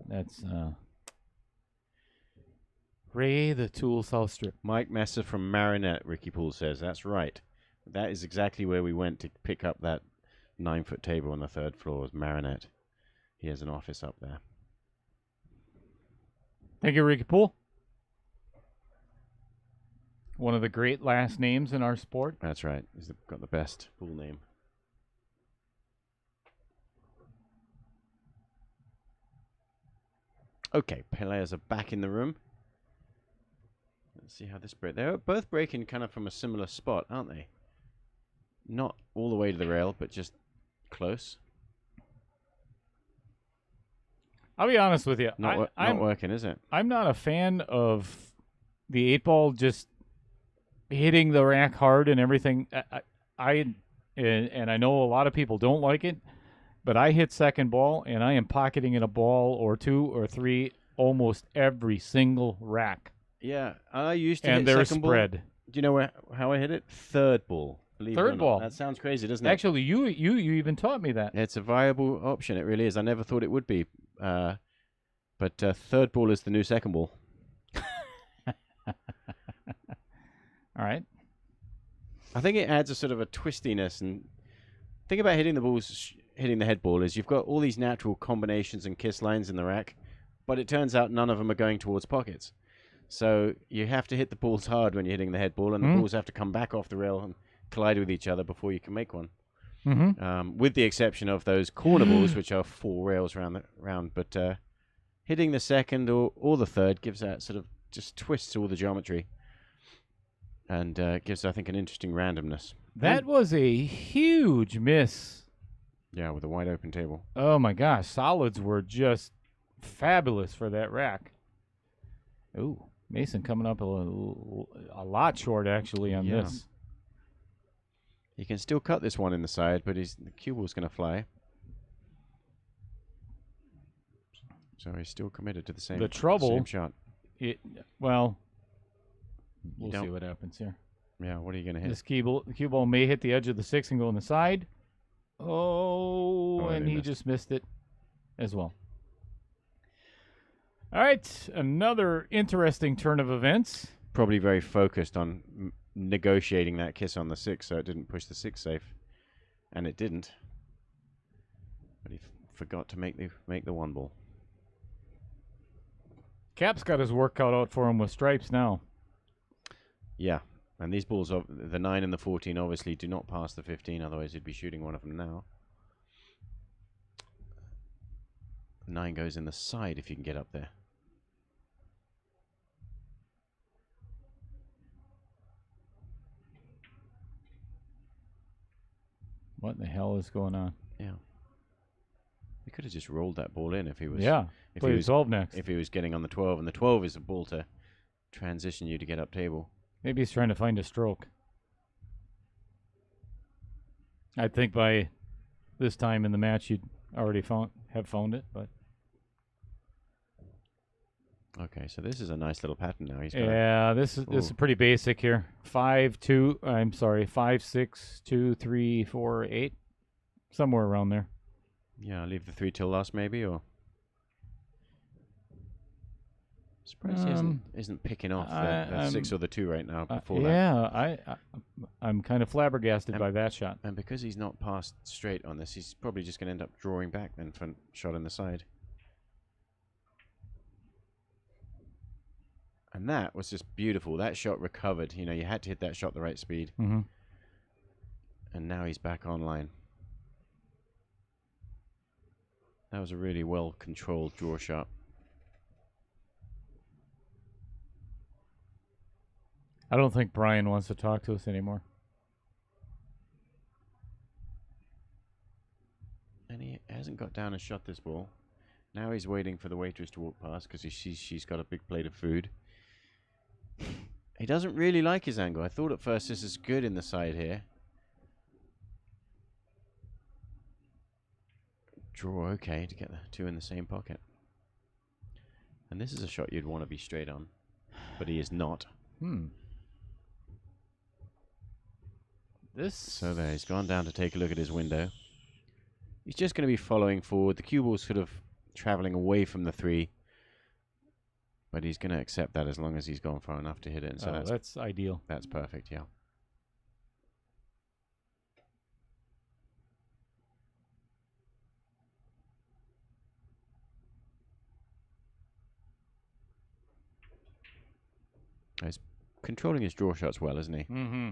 Speaker 3: that's Ray the Tool South Strip.
Speaker 1: Mike Messer from Marinette, Ricky Poole says. That's right. That is exactly where we went to pick up that 9-foot table on the 3rd floor, was Marinette. He has an office up there.
Speaker 3: Thank you, Ricky Poole. One of the great last names in our sport.
Speaker 1: That's right. He's got the best full name. Okay, players are back in the room. Let's see how this break. They're both breaking kind of from a similar spot, aren't they? Not all the way to the rail, but just close.
Speaker 3: I'll be honest with you.
Speaker 1: Not working, is it?
Speaker 3: I'm not a fan of the 8-ball just hitting the rack hard and everything. And I know a lot of people don't like it, but I hit second ball and I am pocketing in a ball or 2 or 3 almost every single rack.
Speaker 1: Yeah, I used to
Speaker 3: And
Speaker 1: hit
Speaker 3: they're
Speaker 1: second
Speaker 3: spread.
Speaker 1: ball. Do you know how I hit it? Third ball. Believe it or
Speaker 3: Third
Speaker 1: not.
Speaker 3: ball.
Speaker 1: That sounds crazy, doesn't it?
Speaker 3: Actually, you even taught me that.
Speaker 1: It's a viable option. It really is. I never thought it would be. But third ball is the new second ball.
Speaker 3: All right.
Speaker 1: I think it adds a sort of a twistiness. And think about hitting the balls, hitting the head ball is you've got all these natural combinations and kiss lines in the rack, but it turns out none of them are going towards pockets. So you have to hit the balls hard when you're hitting the head ball, and the balls have to come back off the rail and collide with each other before you can make one.
Speaker 3: Mm-hmm.
Speaker 1: With the exception of those corner balls, which are 4 rails round. But hitting the second or the third gives that sort of just twists all the geometry. And gives, I think, an interesting randomness.
Speaker 3: That was a huge miss.
Speaker 1: Yeah, with a wide open table.
Speaker 3: Oh my gosh, solids were just fabulous for that rack. Ooh, Mason coming up a lot short actually on this.
Speaker 1: He can still cut this one in the side, but the cue ball's going to fly. So he's still committed to the same shot.
Speaker 3: We'll see what happens here.
Speaker 1: Yeah, what are you going to hit?
Speaker 3: This cue ball may hit the edge of the 6 and go on the side. And he just missed it as well. All right, another interesting turn of events.
Speaker 1: Probably very focused on negotiating that kiss on the 6 so it didn't push the 6 safe. And it didn't. But he forgot to make the 1 ball.
Speaker 3: Cap's got his work cut out for him with stripes now.
Speaker 1: Yeah, and these balls, the 9 and the 14, obviously do not pass the 15, otherwise he'd be shooting one of them now. 9 goes in the side if you can get up there.
Speaker 3: What in the hell is going on?
Speaker 1: Yeah. He could have just rolled that ball in if he was...
Speaker 3: Yeah, play the 12 next.
Speaker 1: If he was getting on the 12, and the 12 is a ball to transition you to get up table.
Speaker 3: Maybe he's trying to find a stroke. I think by this time in the match you'd already have found it, but...
Speaker 1: Okay, so this is a nice little pattern now.
Speaker 3: This is pretty basic here. 5, 6, 2, 3, 4, 8. Somewhere around there.
Speaker 1: Yeah, leave the 3 till last maybe, or... Surprised he isn't picking off the 6 or the 2 right now before that.
Speaker 3: Yeah, I'm kind of flabbergasted by that shot.
Speaker 1: And because he's not passed straight on this, he's probably just going to end up drawing back then for a shot in the side. And that was just beautiful. That shot recovered. You know, you had to hit that shot the right speed.
Speaker 3: Mm-hmm.
Speaker 1: And now he's back online. That was a really well-controlled draw shot.
Speaker 3: I don't think Brian wants to talk to us anymore.
Speaker 1: And he hasn't got down and shot this ball. Now he's waiting for the waitress to walk past because she's got a big plate of food. He doesn't really like his angle. I thought at first this is good in the side here. Draw okay to get the 2 in the same pocket. And this is a shot you'd want to be straight on. But he is not. So there, he's gone down to take a look at his window. He's just going to be following forward. The cue ball's sort of traveling away from the 3. But he's going to accept that as long as he's gone far enough to hit it. And so
Speaker 3: that's ideal.
Speaker 1: That's perfect, yeah. He's controlling his draw shots well, isn't he?
Speaker 3: Mm-hmm.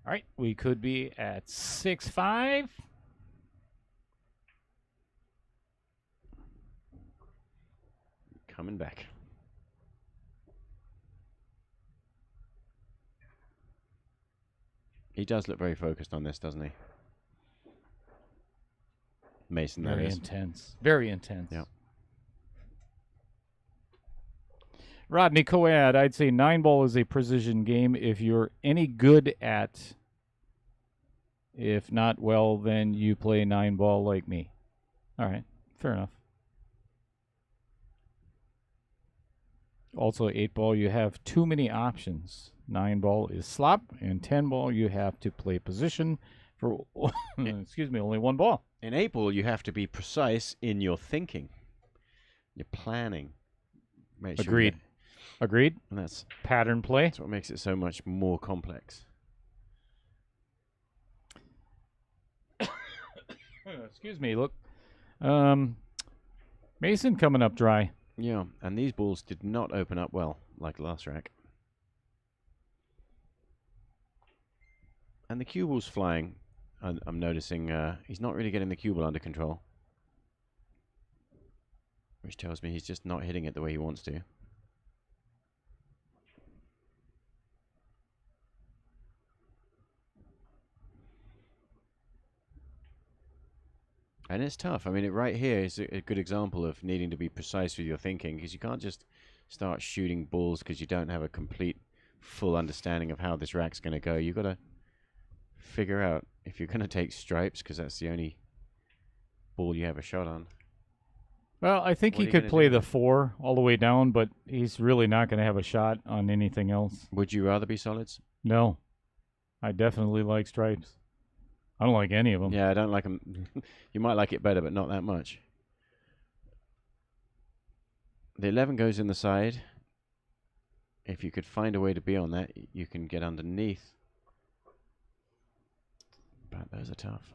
Speaker 3: All right, we could be at 6-5.
Speaker 1: Coming back. He does look very focused on this, doesn't he? Mason, that
Speaker 3: Very
Speaker 1: is.
Speaker 3: intense. Very intense.
Speaker 1: Yep.
Speaker 3: Rodney Coad, I'd say 9-ball is a precision game if you're any good at. If not, well, then you play 9-ball like me. All right, fair enough. Also, 8-ball, you have too many options. 9-ball is slop, and 10-ball, you have to play position for, excuse me, only 1 ball.
Speaker 1: In 8-ball, you have to be precise in your thinking. Your planning. Make sure
Speaker 3: Agreed. Agreed.
Speaker 1: And that's
Speaker 3: Pattern play.
Speaker 1: what makes it so much more complex.
Speaker 3: Excuse me, look. Mason coming up dry.
Speaker 1: Yeah, and these balls did not open up well, like last rack. And the cue ball's flying. I'm noticing he's not really getting the cue ball under control. Which tells me he's just not hitting it the way he wants to. And it's tough. I mean, right here is a good example of needing to be precise with your thinking, because you can't just start shooting balls because you don't have a complete, full understanding of how this rack's going to go. You've got to figure out if you're going to take stripes, because that's the only ball you have a shot on.
Speaker 3: Well, I think
Speaker 1: What
Speaker 3: he
Speaker 1: are you
Speaker 3: could
Speaker 1: gonna
Speaker 3: play
Speaker 1: do?
Speaker 3: the 4 all the way down, but he's really not going to have a shot on anything else.
Speaker 1: Would you rather be solids?
Speaker 3: No. I definitely like stripes. I don't like any of them.
Speaker 1: Yeah, I don't like them. You might like it better, but not that much. The 11 goes in the side. If you could find a way to be on that, you can get underneath. But those are tough.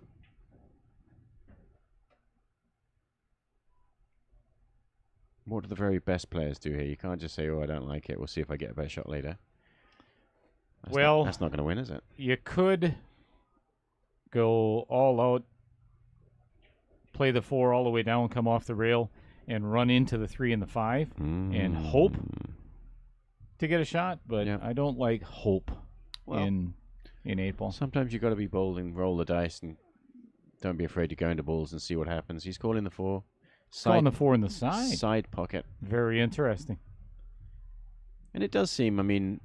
Speaker 1: What do the very best players do here? You can't just say, oh, I don't like it. We'll see if I get a better shot later. That's not going to win, is it?
Speaker 3: You could go all out, play the 4 all the way down, come off the rail, and run into the 3 and the 5 and hope to get a shot, but
Speaker 1: Yeah.
Speaker 3: I don't like hope in 8-ball.
Speaker 1: Sometimes you've got to be bold and roll the dice, and don't be afraid to go into balls and see what happens. He's calling the 4.
Speaker 3: Calling the 4 in the side.
Speaker 1: Side pocket.
Speaker 3: Very interesting.
Speaker 1: And it does seem, I mean,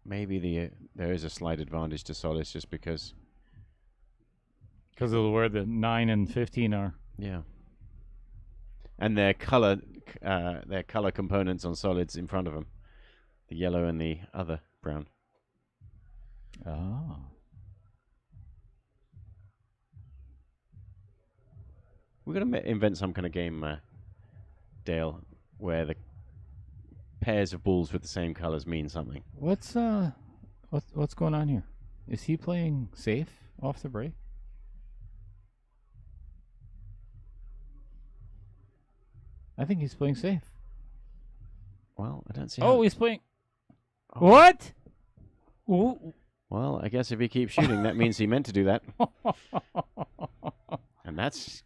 Speaker 1: maybe there is a slight advantage to solids just because.
Speaker 3: Because of where the 9 and 15 are.
Speaker 1: Yeah. And their color components on solids in front of them. The yellow and the other brown.
Speaker 3: Oh.
Speaker 1: We're going to invent some kind of game, Dale, where the pairs of balls with the same colors mean something.
Speaker 3: What's going on here? Is he playing safe off the break? I think he's playing safe.
Speaker 1: Well, I don't see.
Speaker 3: Oh,
Speaker 1: how
Speaker 3: he's playing.
Speaker 1: Oh.
Speaker 3: What? Ooh.
Speaker 1: Well, I guess if he keeps shooting, that means he meant to do that. And that's.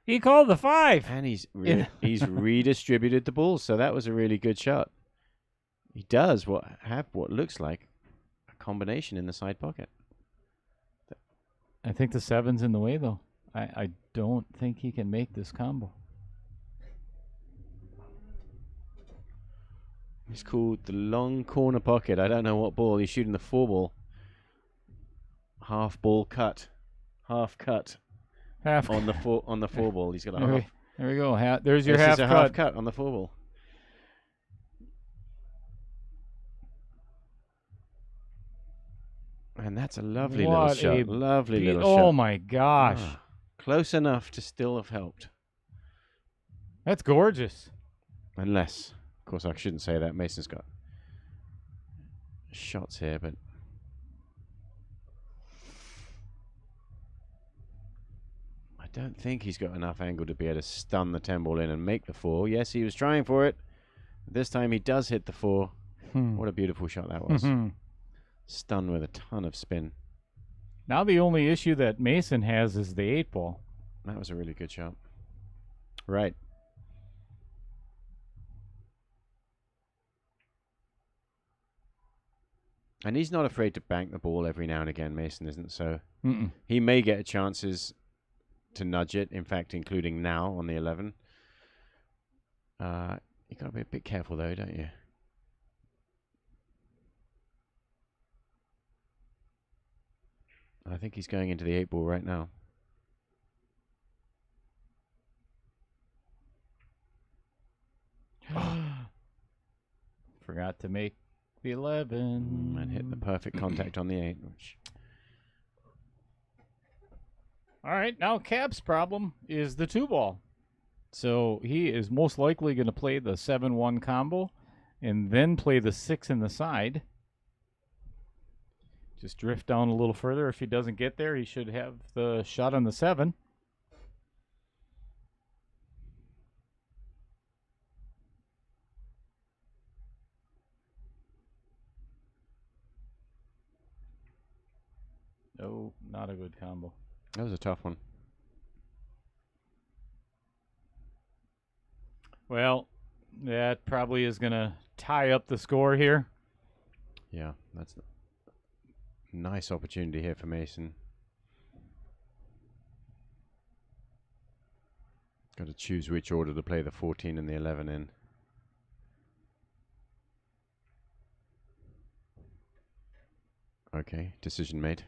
Speaker 3: He called the 5.
Speaker 1: And he's redistributed the balls, so that was a really good shot. He does have what looks like a combination in the side pocket.
Speaker 3: I think the 7's in the way, though. I don't think he can make this combo.
Speaker 1: It's called the long corner pocket. I don't know what ball. He's shooting the 4 ball. Half ball cut. Half cut.
Speaker 3: Half
Speaker 1: on the 4 ball. He's got a half.
Speaker 3: There we go. There's your
Speaker 1: This
Speaker 3: half
Speaker 1: is a
Speaker 3: cut.
Speaker 1: half cut on the 4 ball. And that's a lovely little
Speaker 3: What
Speaker 1: shot.
Speaker 3: a
Speaker 1: Lovely little
Speaker 3: Oh
Speaker 1: shot.
Speaker 3: my gosh.
Speaker 1: Ah, close enough to still have helped.
Speaker 3: That's gorgeous.
Speaker 1: Unless, of course, I shouldn't say that. Mason's got shots here, but I don't think he's got enough angle to be able to stun the 10 ball in and make the 4. Yes, he was trying for it. This time he does hit the 4. What a beautiful shot that was. Stun with a ton of spin.
Speaker 3: Now the only issue that Mason has is the 8 ball.
Speaker 1: That was a really good shot. Right. And he's not afraid to bank the ball every now and again, Mason isn't, so he may get chances to nudge it, in fact, including now on the 11. You got to be a bit careful, though, don't you? I think he's going into the 8 ball right now.
Speaker 3: Forgot to make the 11.
Speaker 1: And hit the perfect contact on the 8. Which...
Speaker 3: All right, now Cap's problem is the 2 ball. So he is most likely going to play the 7-1 combo and then play the 6 in the side. Just drift down a little further. If he doesn't get there, he should have the shot on the 7. No, not a good combo.
Speaker 1: That was a tough one.
Speaker 3: Well, that probably is going to tie up the score here.
Speaker 1: Yeah, that's a nice opportunity here for Mason. Got to choose which order to play the 14 and the 11 in. Okay, decision made.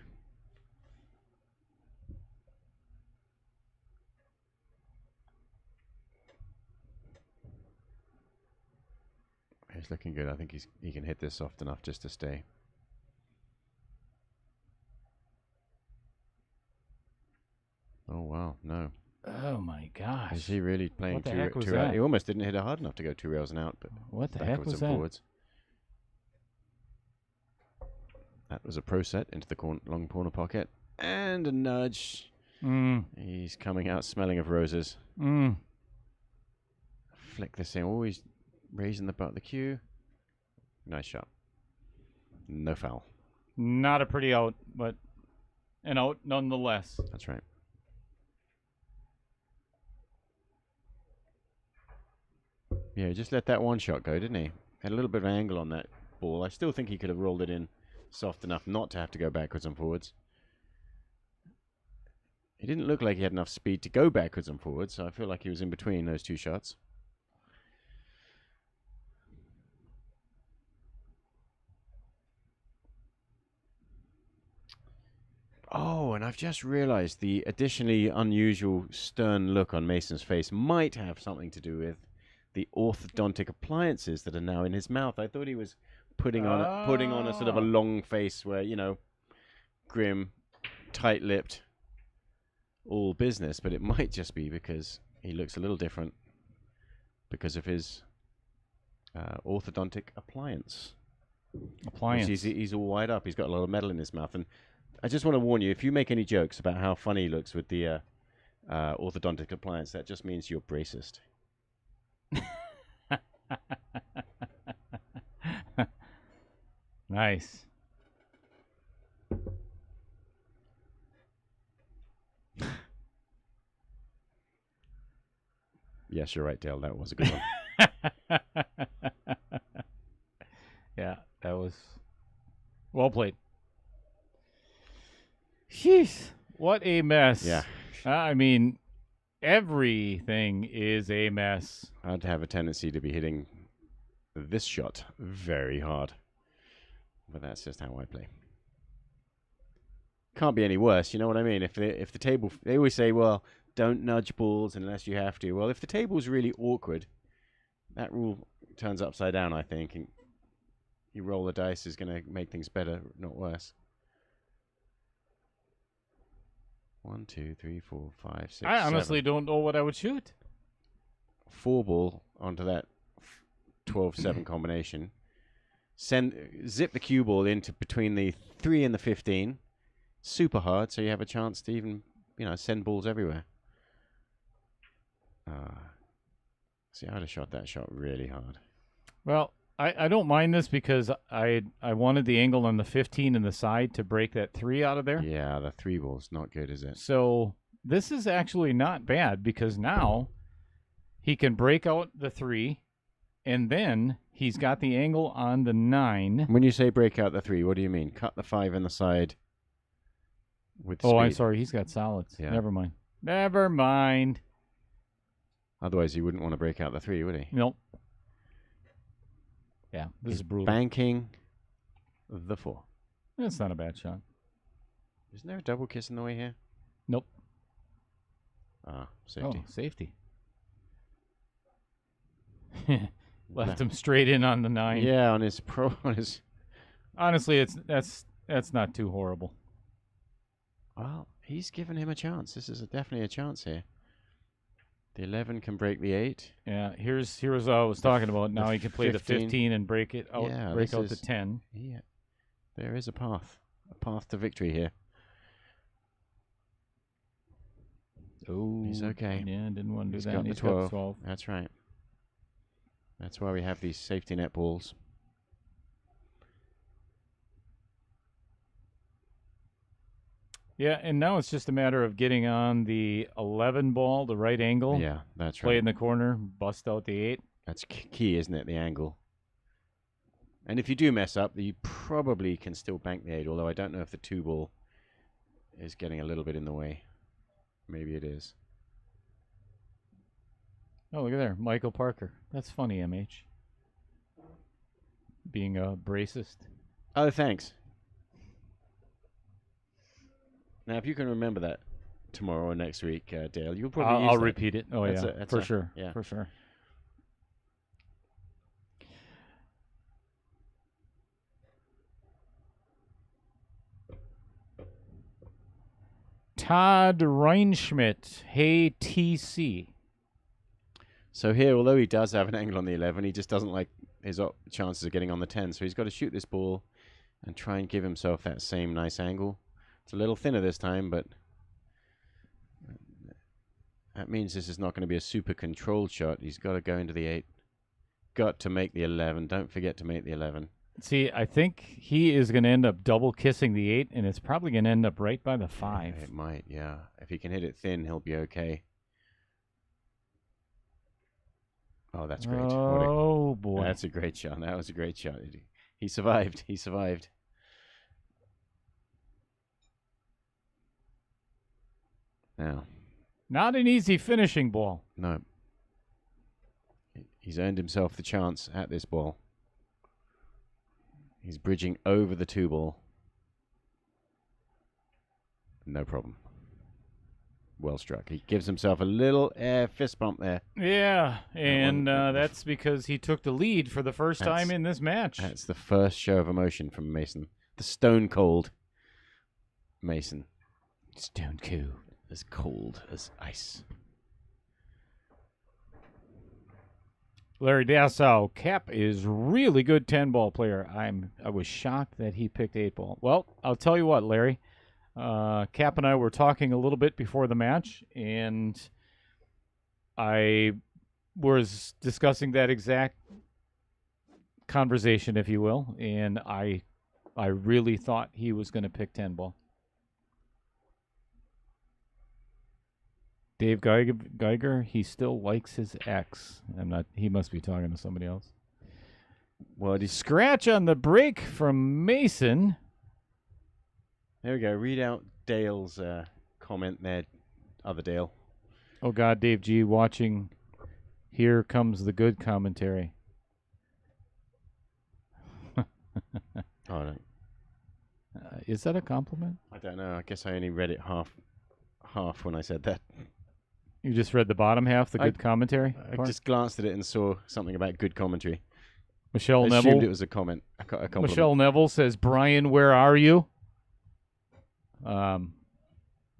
Speaker 1: He's looking good. I think he can hit this soft enough just to stay. Oh wow, no.
Speaker 3: Oh my gosh.
Speaker 1: Is he really playing
Speaker 3: What the
Speaker 1: two
Speaker 3: heck was
Speaker 1: rails?
Speaker 3: that?
Speaker 1: He almost didn't hit it hard enough to go 2 rails and out, but
Speaker 3: What the heck
Speaker 1: backwards
Speaker 3: was
Speaker 1: and
Speaker 3: that?
Speaker 1: forwards. That was a pro set into the long corner pocket. And a nudge. He's coming out smelling of roses. Flick this in. Always raising the butt of the cue. Nice shot. No foul.
Speaker 3: Not a pretty out, but an out nonetheless.
Speaker 1: That's right. Yeah, just let that one shot go, didn't he? Had a little bit of an angle on that ball. I still think he could have rolled it in soft enough not to have to go backwards and forwards. He didn't look like he had enough speed to go backwards and forwards, so I feel like he was in between those 2 shots. Oh, and I've just realized the additionally unusual stern look on Mason's face might have something to do with the orthodontic appliances that are now in his mouth. I thought he was putting on a sort of a long face where, you know, grim, tight-lipped, all business, but it might just be because he looks a little different because of his orthodontic appliance. He's all wired up. He's got a lot of metal in his mouth, and I just want to warn you, if you make any jokes about how funny he looks with the orthodontic appliance, that just means you're racist.
Speaker 3: Nice.
Speaker 1: Yes, you're right, Dale. That was a good one.
Speaker 3: Yeah, that was well played. Jeez, what a mess.
Speaker 1: Yeah.
Speaker 3: I mean, everything is a mess.
Speaker 1: I'd have a tendency to be hitting this shot very hard. But that's just how I play. Can't be any worse, you know what I mean? If the table, they always say, well, don't nudge balls unless you have to. Well, if the table's really awkward, that rule turns upside down, I think. And you roll the dice is going to make things better, not worse. 1, 2, 3, 4, 5, 6,
Speaker 3: I honestly
Speaker 1: 7.
Speaker 3: don't know what I would shoot.
Speaker 1: 4 ball onto that 12-7 combination. Zip the cue ball into between the 3 and the 15. Super hard, so you have a chance to even, send balls everywhere. See, I would have shot that shot really hard.
Speaker 3: Well, I don't mind this because I wanted the angle on the 15 in the side to break that 3 out of there.
Speaker 1: Yeah, the 3 ball's not good, is it?
Speaker 3: So this is actually not bad because now he can break out the 3, and then he's got the angle on the 9.
Speaker 1: When you say break out the 3, what do you mean? Cut the 5 in the side with speed?
Speaker 3: Oh, I'm sorry. He's got solids.
Speaker 1: Yeah.
Speaker 3: Never mind. Never mind.
Speaker 1: Otherwise, he wouldn't want to break out the 3, would he?
Speaker 3: Nope. Yeah, this is brutal.
Speaker 1: Banking the 4.
Speaker 3: That's not a bad shot.
Speaker 1: Isn't there a double kiss in the way here?
Speaker 3: Nope.
Speaker 1: Ah, safety.
Speaker 3: Oh, safety. Left him straight in on the 9.
Speaker 1: Yeah, on his
Speaker 3: Honestly, that's not too horrible.
Speaker 1: Well, he's given him a chance. This is definitely a chance here. The 11 can break the 8.
Speaker 3: Yeah, here's what I was talking about. Now he can play the 15 and break it out,
Speaker 1: Yeah,
Speaker 3: break
Speaker 1: this
Speaker 3: out the
Speaker 1: is-
Speaker 3: 10.
Speaker 1: Yeah, there is a path to victory here.
Speaker 3: Oh,
Speaker 1: He's okay.
Speaker 3: Yeah, didn't want to do
Speaker 1: He's
Speaker 3: that.
Speaker 1: got
Speaker 3: and
Speaker 1: the
Speaker 3: he's got
Speaker 1: 12.
Speaker 3: 12.
Speaker 1: That's right. That's why we have these safety net balls.
Speaker 3: Yeah, and now it's just a matter of getting on the 11 ball, the right angle,
Speaker 1: Yeah, that's
Speaker 3: play
Speaker 1: right.
Speaker 3: it in the corner, bust out the 8.
Speaker 1: That's key, isn't it? The angle. And if you do mess up, you probably can still bank the 8, although I don't know if the 2 ball is getting a little bit in the way. Maybe it is.
Speaker 3: Oh, look at there, Michael Parker. That's funny, MH. Being a bracist.
Speaker 1: Oh, thanks. Now, if you can remember that tomorrow or next week, Dale, you'll probably use
Speaker 3: I'll
Speaker 1: that.
Speaker 3: repeat it. Oh,
Speaker 1: That's
Speaker 3: yeah,
Speaker 1: that's
Speaker 3: for sure.
Speaker 1: Yeah.
Speaker 3: For sure. Todd Reinschmidt, hey TC.
Speaker 1: So here, although he does have an angle on the 11, he just doesn't like his chances of getting on the 10. So he's got to shoot this ball and try and give himself that same nice angle. It's a little thinner this time, but that means this is not going to be a super controlled shot. He's got to go into the 8. Got to make the 11. Don't forget to make the 11.
Speaker 3: See, I think he is going to end up double kissing the 8, and it's probably going to end up right by the 5.
Speaker 1: It might, yeah. If he can hit it thin, he'll be okay. Oh, that's great.
Speaker 3: Oh, boy.
Speaker 1: That's a great shot. That was a great shot. He survived. He survived. Now,
Speaker 3: Not an easy finishing ball.
Speaker 1: no. He's earned himself the chance at this ball. He's bridging over the 2 ball. No problem. Well struck. He gives himself a little air fist bump there.
Speaker 3: Yeah, and
Speaker 1: one-
Speaker 3: that's because he took the lead for the first time in this match.
Speaker 1: That's the first show of emotion from Mason. The stone cold Mason.
Speaker 3: Stone cold.
Speaker 1: As cold as ice.
Speaker 3: Larry Dassow, Cap is really good 10-ball player. I was shocked that he picked 8-ball. Well, I'll tell you what, Larry. Cap and I were talking a little bit before the match, and I was discussing that exact conversation, if you will, and I really thought he was going to pick 10-ball. Dave Geiger, he still likes his ex. He must be talking to somebody else.
Speaker 1: Well,
Speaker 3: Scratch on the break from Mason.
Speaker 1: there we go. Read out Dale's comment there, other Dale.
Speaker 3: Oh, God, Dave G. watching. Here comes the good commentary.
Speaker 1: Oh, no.
Speaker 3: Is that a compliment?
Speaker 1: I don't know. I guess I only read it half when I said that.
Speaker 3: You just read the bottom half, the
Speaker 1: I-
Speaker 3: good commentary?
Speaker 1: I
Speaker 3: part?
Speaker 1: just glanced at it and saw something about good commentary.
Speaker 3: Michelle
Speaker 1: I
Speaker 3: Neville.
Speaker 1: assumed it was a comment. A compliment.
Speaker 3: Michelle Neville says, Brian, where are you?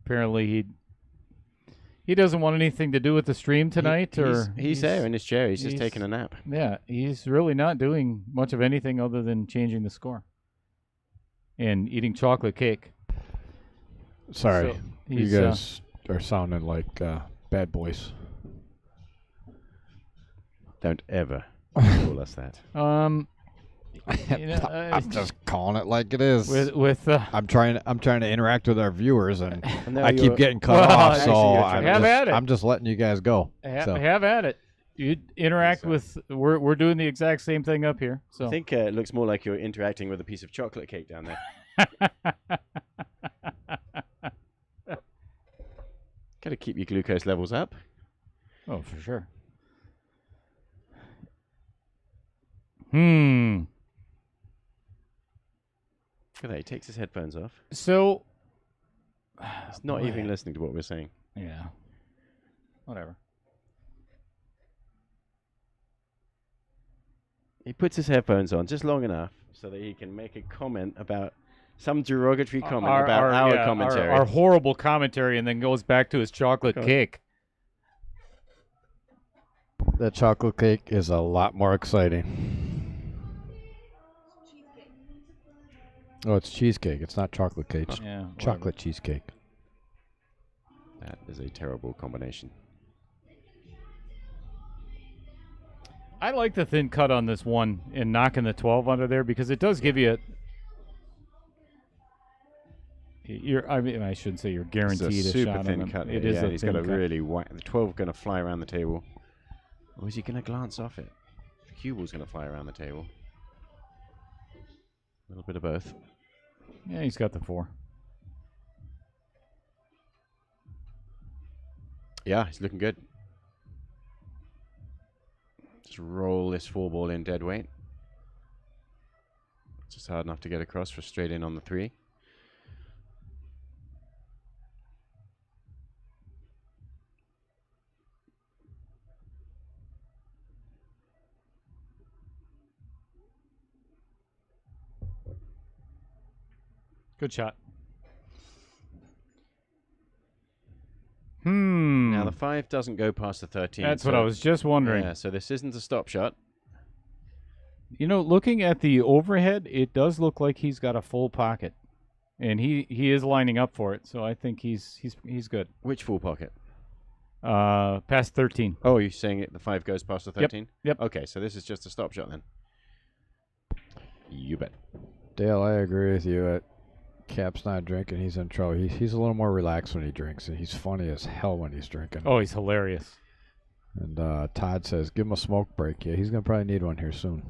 Speaker 3: Apparently he doesn't want anything to do with the stream tonight.
Speaker 1: He's there in his chair. He's just
Speaker 3: he's-
Speaker 1: taking a nap.
Speaker 3: Yeah, he's really not doing much of anything other than changing the score and eating chocolate cake.
Speaker 4: Sorry,
Speaker 3: So
Speaker 4: you
Speaker 3: he's,
Speaker 4: guys are sounding like bad boys.
Speaker 1: Don't ever call us that.
Speaker 4: I'm just calling it like it is.
Speaker 3: with
Speaker 4: I'm trying to interact with our viewers, and
Speaker 1: now
Speaker 4: I keep
Speaker 1: you're-
Speaker 4: getting cut
Speaker 3: Well,
Speaker 4: off.
Speaker 1: I see
Speaker 4: So
Speaker 1: you're
Speaker 4: I'm
Speaker 1: trying
Speaker 3: to- Have at it.
Speaker 4: I'm just letting you guys go. So.
Speaker 3: have at it. You interact
Speaker 1: So-
Speaker 3: with. We're doing the exact same thing up here.
Speaker 1: I
Speaker 3: So
Speaker 1: think it looks more like you're interacting with a piece of chocolate cake down there. Got to keep your glucose levels up.
Speaker 3: oh, for sure.
Speaker 1: Look at that. He takes his headphones off.
Speaker 3: So
Speaker 1: He's not
Speaker 3: boy.
Speaker 1: even listening to what we're saying.
Speaker 3: yeah, whatever.
Speaker 1: He puts his headphones on just long enough so that he can make a comment about some derogatory comment about our
Speaker 3: yeah,
Speaker 1: commentary.
Speaker 3: our horrible commentary, and then goes back to his chocolate cake.
Speaker 4: That chocolate cake is a lot more exciting. Oh, it's cheesecake. It's not chocolate cake. It's
Speaker 3: Yeah, whatever.
Speaker 4: chocolate cheesecake.
Speaker 1: That is a terrible combination.
Speaker 3: I like the thin cut on this one and knocking the 12 under there because it does give you. I mean, I shouldn't say you're guaranteed
Speaker 1: It's a
Speaker 3: a
Speaker 1: super
Speaker 3: shot
Speaker 1: thin
Speaker 3: on him.
Speaker 1: cut.
Speaker 3: It
Speaker 1: here.
Speaker 3: is
Speaker 1: Yeah,
Speaker 3: a
Speaker 1: he's
Speaker 3: thin
Speaker 1: got a
Speaker 3: cut.
Speaker 1: really whack. The 12 going to fly around the table. Or is he going to glance off it? The cue ball's going to fly around the table. A little bit of both.
Speaker 3: Yeah, he's got the 4.
Speaker 1: Yeah, he's looking good. Just roll this 4 ball in dead weight. Just hard enough to get across for straight in on the 3.
Speaker 3: Good shot. Hmm.
Speaker 1: Now the 5 doesn't go past the 13.
Speaker 3: That's what
Speaker 1: so-
Speaker 3: I was just wondering.
Speaker 1: Yeah, so this isn't a stop shot.
Speaker 3: You know, looking at the overhead, it does look like he's got a full pocket, and he is lining up for it. So I think he's good.
Speaker 1: Which full pocket?
Speaker 3: Past 13.
Speaker 1: Oh, you're saying it? The 5 goes past the 13?
Speaker 3: Yep.
Speaker 1: Okay, so this is just a stop shot then. You bet.
Speaker 4: Dale, I agree with you. Cap's not drinking. He's in trouble. He's a little more relaxed when he drinks, and he's funny as hell when he's drinking.
Speaker 3: Oh, he's hilarious.
Speaker 4: And Todd says, give him a smoke break. Yeah, he's going to probably need one here soon.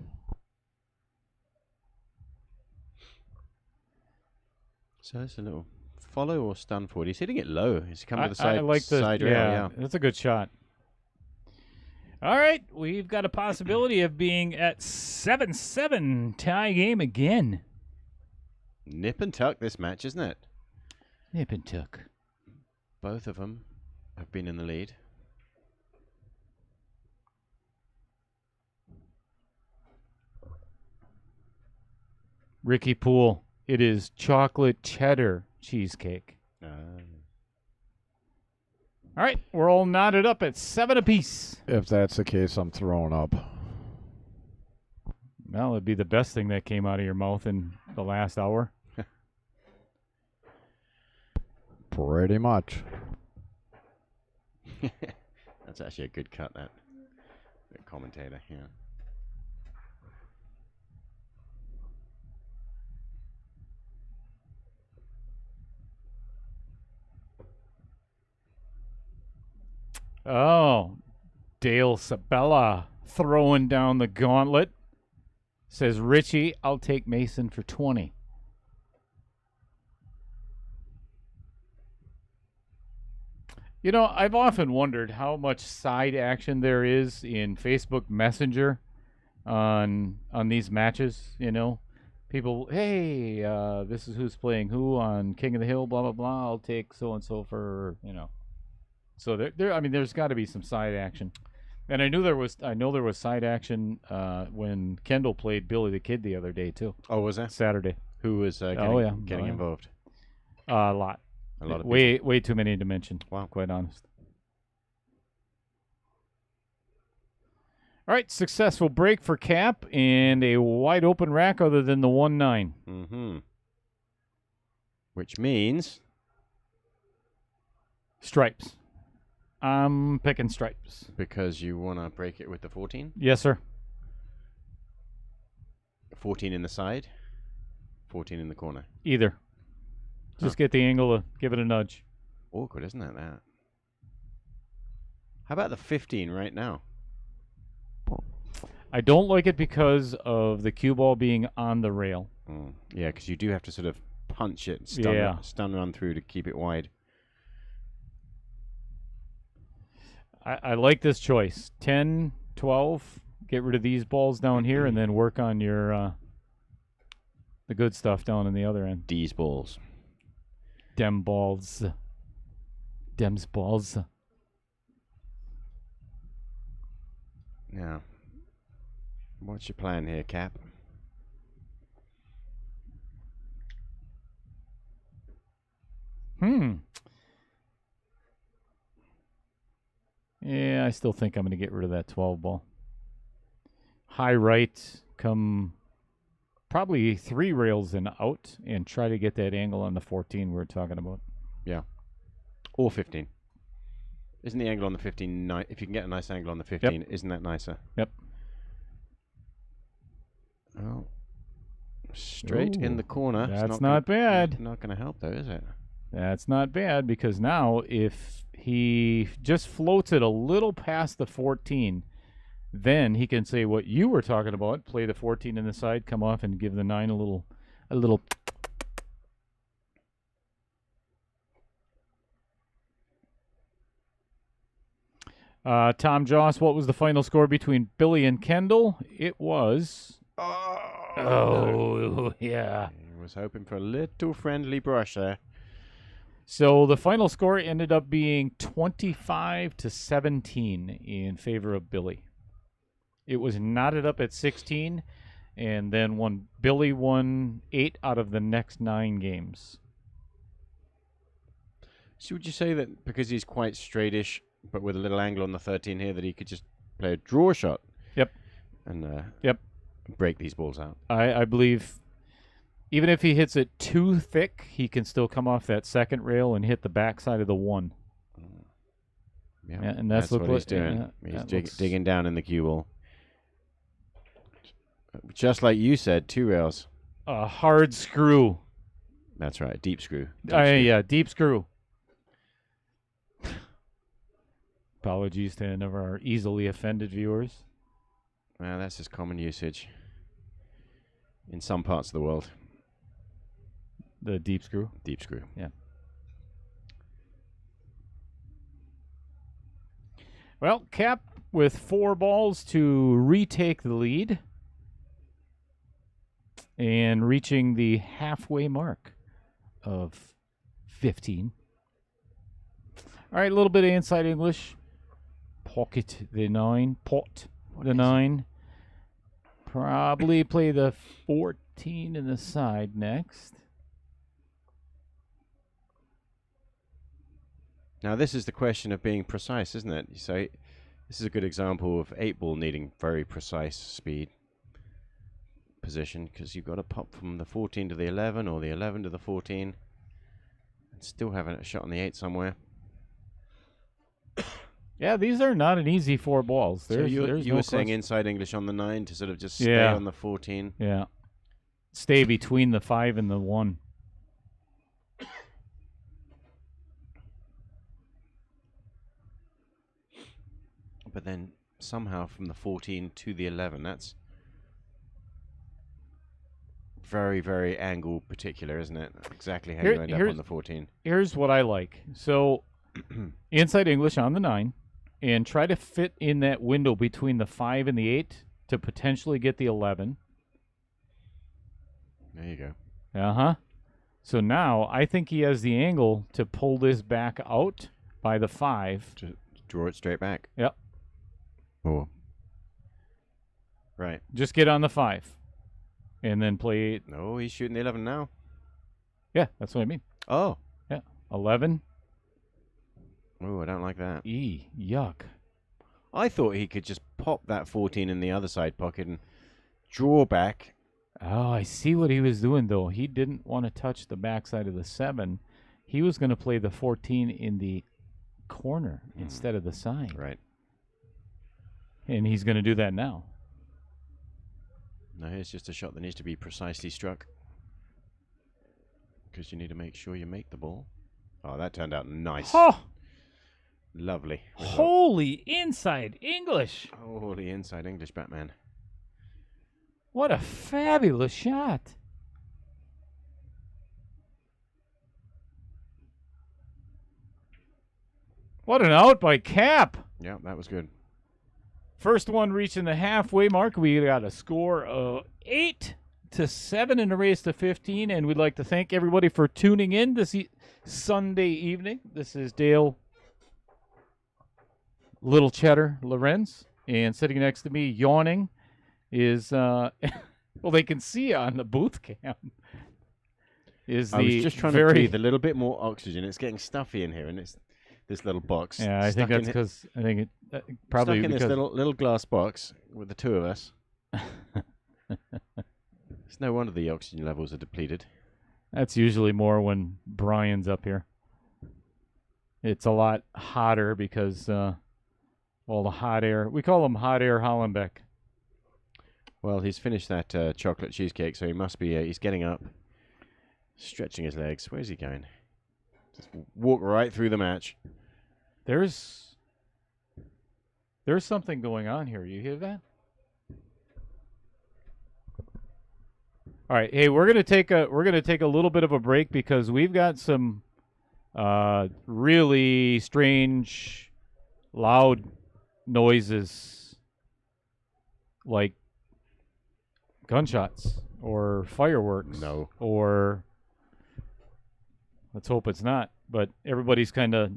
Speaker 1: So that's a little follow or stun forward. He's hitting it low. He's coming to the
Speaker 3: I
Speaker 1: side,
Speaker 3: like the
Speaker 1: side rail. Yeah.
Speaker 3: That's a good shot. All right, we've got a possibility of being at 7-7 tie game again.
Speaker 1: Nip and tuck this match, isn't it?
Speaker 3: Nip and tuck.
Speaker 1: Both of them have been in the lead.
Speaker 3: Ricky Poole, it is chocolate cheddar cheesecake. All right, we're all knotted up at 7 apiece.
Speaker 4: If that's the case, I'm throwing up.
Speaker 3: Well, it'd be the best thing that came out of your mouth in the last hour.
Speaker 4: Pretty much.
Speaker 1: That's actually a good cut, that. The commentator, yeah.
Speaker 3: Oh, Dale Sabella throwing down the gauntlet. Says, Richie, I'll take Mason for 20. You know, I've often wondered how much side action there is in Facebook Messenger on these matches, you know. People, hey, this is who's playing who on King of the Hill, blah, blah, blah. I'll take so-and-so for, you know. So I mean, there's got to be some side action, and I know there was side action when Kendall played Billy the Kid the other day too.
Speaker 1: Oh, was that?
Speaker 3: Saturday.
Speaker 1: Who was getting
Speaker 3: yeah.
Speaker 1: involved?
Speaker 3: A lot.
Speaker 1: A lot of
Speaker 3: way too many to mention.
Speaker 1: Wow.
Speaker 3: Quite honest. All right, successful break for Cap and a wide open rack other than the 1-9.
Speaker 1: Mm-hmm. Which means
Speaker 3: Stripes. I'm picking stripes.
Speaker 1: Because you want to break it with the 14?
Speaker 3: Yes, sir.
Speaker 1: 14 in the side, 14 in the corner.
Speaker 3: Either. Just get the angle to give it a nudge.
Speaker 1: Awkward, isn't it, that? How about the 15 right now?
Speaker 3: I don't like it because of the cue ball being on the rail.
Speaker 1: Yeah, because you do have to sort of punch it, stun run through to keep it wide.
Speaker 3: I like this choice. 10, 12, get rid of these balls down here, and then work on your the good stuff down in the other end.
Speaker 1: These balls.
Speaker 3: Dem balls. Dems balls.
Speaker 1: Now, what's your plan here, Cap?
Speaker 3: Yeah, I still think I'm going to get rid of that 12 ball. High right, come probably 3 rails and out, and try to get that angle on the 14 we're talking about.
Speaker 1: Yeah. Or 15. Isn't the angle on the 15 nice? If you can get a nice angle on the 15, isn't that nicer?
Speaker 3: Yep.
Speaker 1: Well, straight in the corner.
Speaker 3: That's not bad.
Speaker 1: Not going to help, though, is it?
Speaker 3: That's not bad, because now if he just floats it a little past the 14, then he can say what you were talking about, play the 14 in the side, come off and give the 9 a little Tom Joss, what was the final score between Billy and Kendall? It was yeah.
Speaker 1: I was hoping for a little friendly brush there.
Speaker 3: So the final score ended up being 25-17 in favor of Billy. It was knotted up at 16, and then Billy won 8 out of the next 9 games.
Speaker 1: So would you say that because he's quite straightish, but with a little angle on the 13 here, that he could just play a draw shot?
Speaker 3: Yep.
Speaker 1: And
Speaker 3: yep.
Speaker 1: break these balls out?
Speaker 3: I believe even if he hits it too thick, he can still come off that second rail and hit the backside of the 1.
Speaker 1: Yeah,
Speaker 3: and that's
Speaker 1: what he's doing. He's digging down in the cue ball. Just like you said, 2 rails.
Speaker 3: A hard screw.
Speaker 1: That's right, deep screw.
Speaker 3: Yeah, deep screw. Apologies to any of our easily offended viewers.
Speaker 1: Well, that's just common usage in some parts of the world.
Speaker 3: The deep screw?
Speaker 1: Deep screw.
Speaker 3: Yeah. Well, Cap with 4 balls to retake the lead and reaching the halfway mark of 15. All right, a little bit of inside English. Pocket the 9. Pot the 9. Probably play the 14 in the side next.
Speaker 1: Now, this is the question of being precise, isn't it? So, this is a good example of 8-ball needing very precise speed position, because you've got to pop from the 14 to the 11 or the 11 to the 14 and still having a shot on the 8 somewhere.
Speaker 3: Yeah, these are not an easy 4 balls.
Speaker 1: So you were saying inside English on the 9 to sort of just stay on the 14.
Speaker 3: Yeah. Stay between the 5 and the 1.
Speaker 1: But then somehow from the 14 to the 11, that's very, very angle particular, isn't it? Exactly how you end up on the 14.
Speaker 3: Here's what I like. So inside English on the 9, and try to fit in that window between the 5 and the 8 to potentially get the 11.
Speaker 1: There you go.
Speaker 3: Uh-huh. So now I think he has the angle to pull this back out by the 5.
Speaker 1: To draw it straight back.
Speaker 3: Yep.
Speaker 1: Oh. Right.
Speaker 3: Just get on the 5. And then play 8.
Speaker 1: No, he's shooting the 11 now.
Speaker 3: Yeah, that's what I mean.
Speaker 1: Oh.
Speaker 3: Yeah. 11.
Speaker 1: Oh, I don't like that.
Speaker 3: Yuck.
Speaker 1: I thought he could just pop that 14 in the other side pocket and draw back.
Speaker 3: Oh, I see what he was doing, though. He didn't want to touch the backside of the 7. He was going to play the 14 in the corner instead of the side.
Speaker 1: Right.
Speaker 3: And he's going to do that now.
Speaker 1: Now here's just a shot that needs to be precisely struck. Because you need to make sure you make the ball. Oh, that turned out nice.
Speaker 3: Oh,
Speaker 1: Lovely.
Speaker 3: holy inside English.
Speaker 1: Holy inside English Batman.
Speaker 3: What a fabulous shot. What an out by Cap.
Speaker 1: Yeah, that was good.
Speaker 3: First one reaching the halfway mark. We got a score of 8-7 in the race to 15, and we'd like to thank everybody for tuning in this Sunday evening. This is Dale Little Cheddar Lorenz, and sitting next to me, yawning, is well, they can see on the booth cam. Is
Speaker 1: I was
Speaker 3: the
Speaker 1: just trying to breathe a little bit more oxygen. It's getting stuffy in here, and it's this little box.
Speaker 3: Yeah, I think
Speaker 1: stuck in
Speaker 3: that's
Speaker 1: it-
Speaker 3: because I think it probably
Speaker 1: stuck in
Speaker 3: because
Speaker 1: this little glass box with the two of us. It's no wonder the oxygen levels are depleted.
Speaker 3: that's usually more when Brian's up here. It's a lot hotter because all the hot air. We call him hot air Hollenbeck.
Speaker 1: Well, he's finished that chocolate cheesecake, so he must be. He's getting up, stretching his legs. Where's he going? Just walk right through the match.
Speaker 3: There's something going on here. You hear that? All right. Hey, we're gonna take a little bit of a break because we've got some really strange, loud noises like gunshots or fireworks.
Speaker 1: No.
Speaker 3: Or let's hope it's not. But everybody's kind of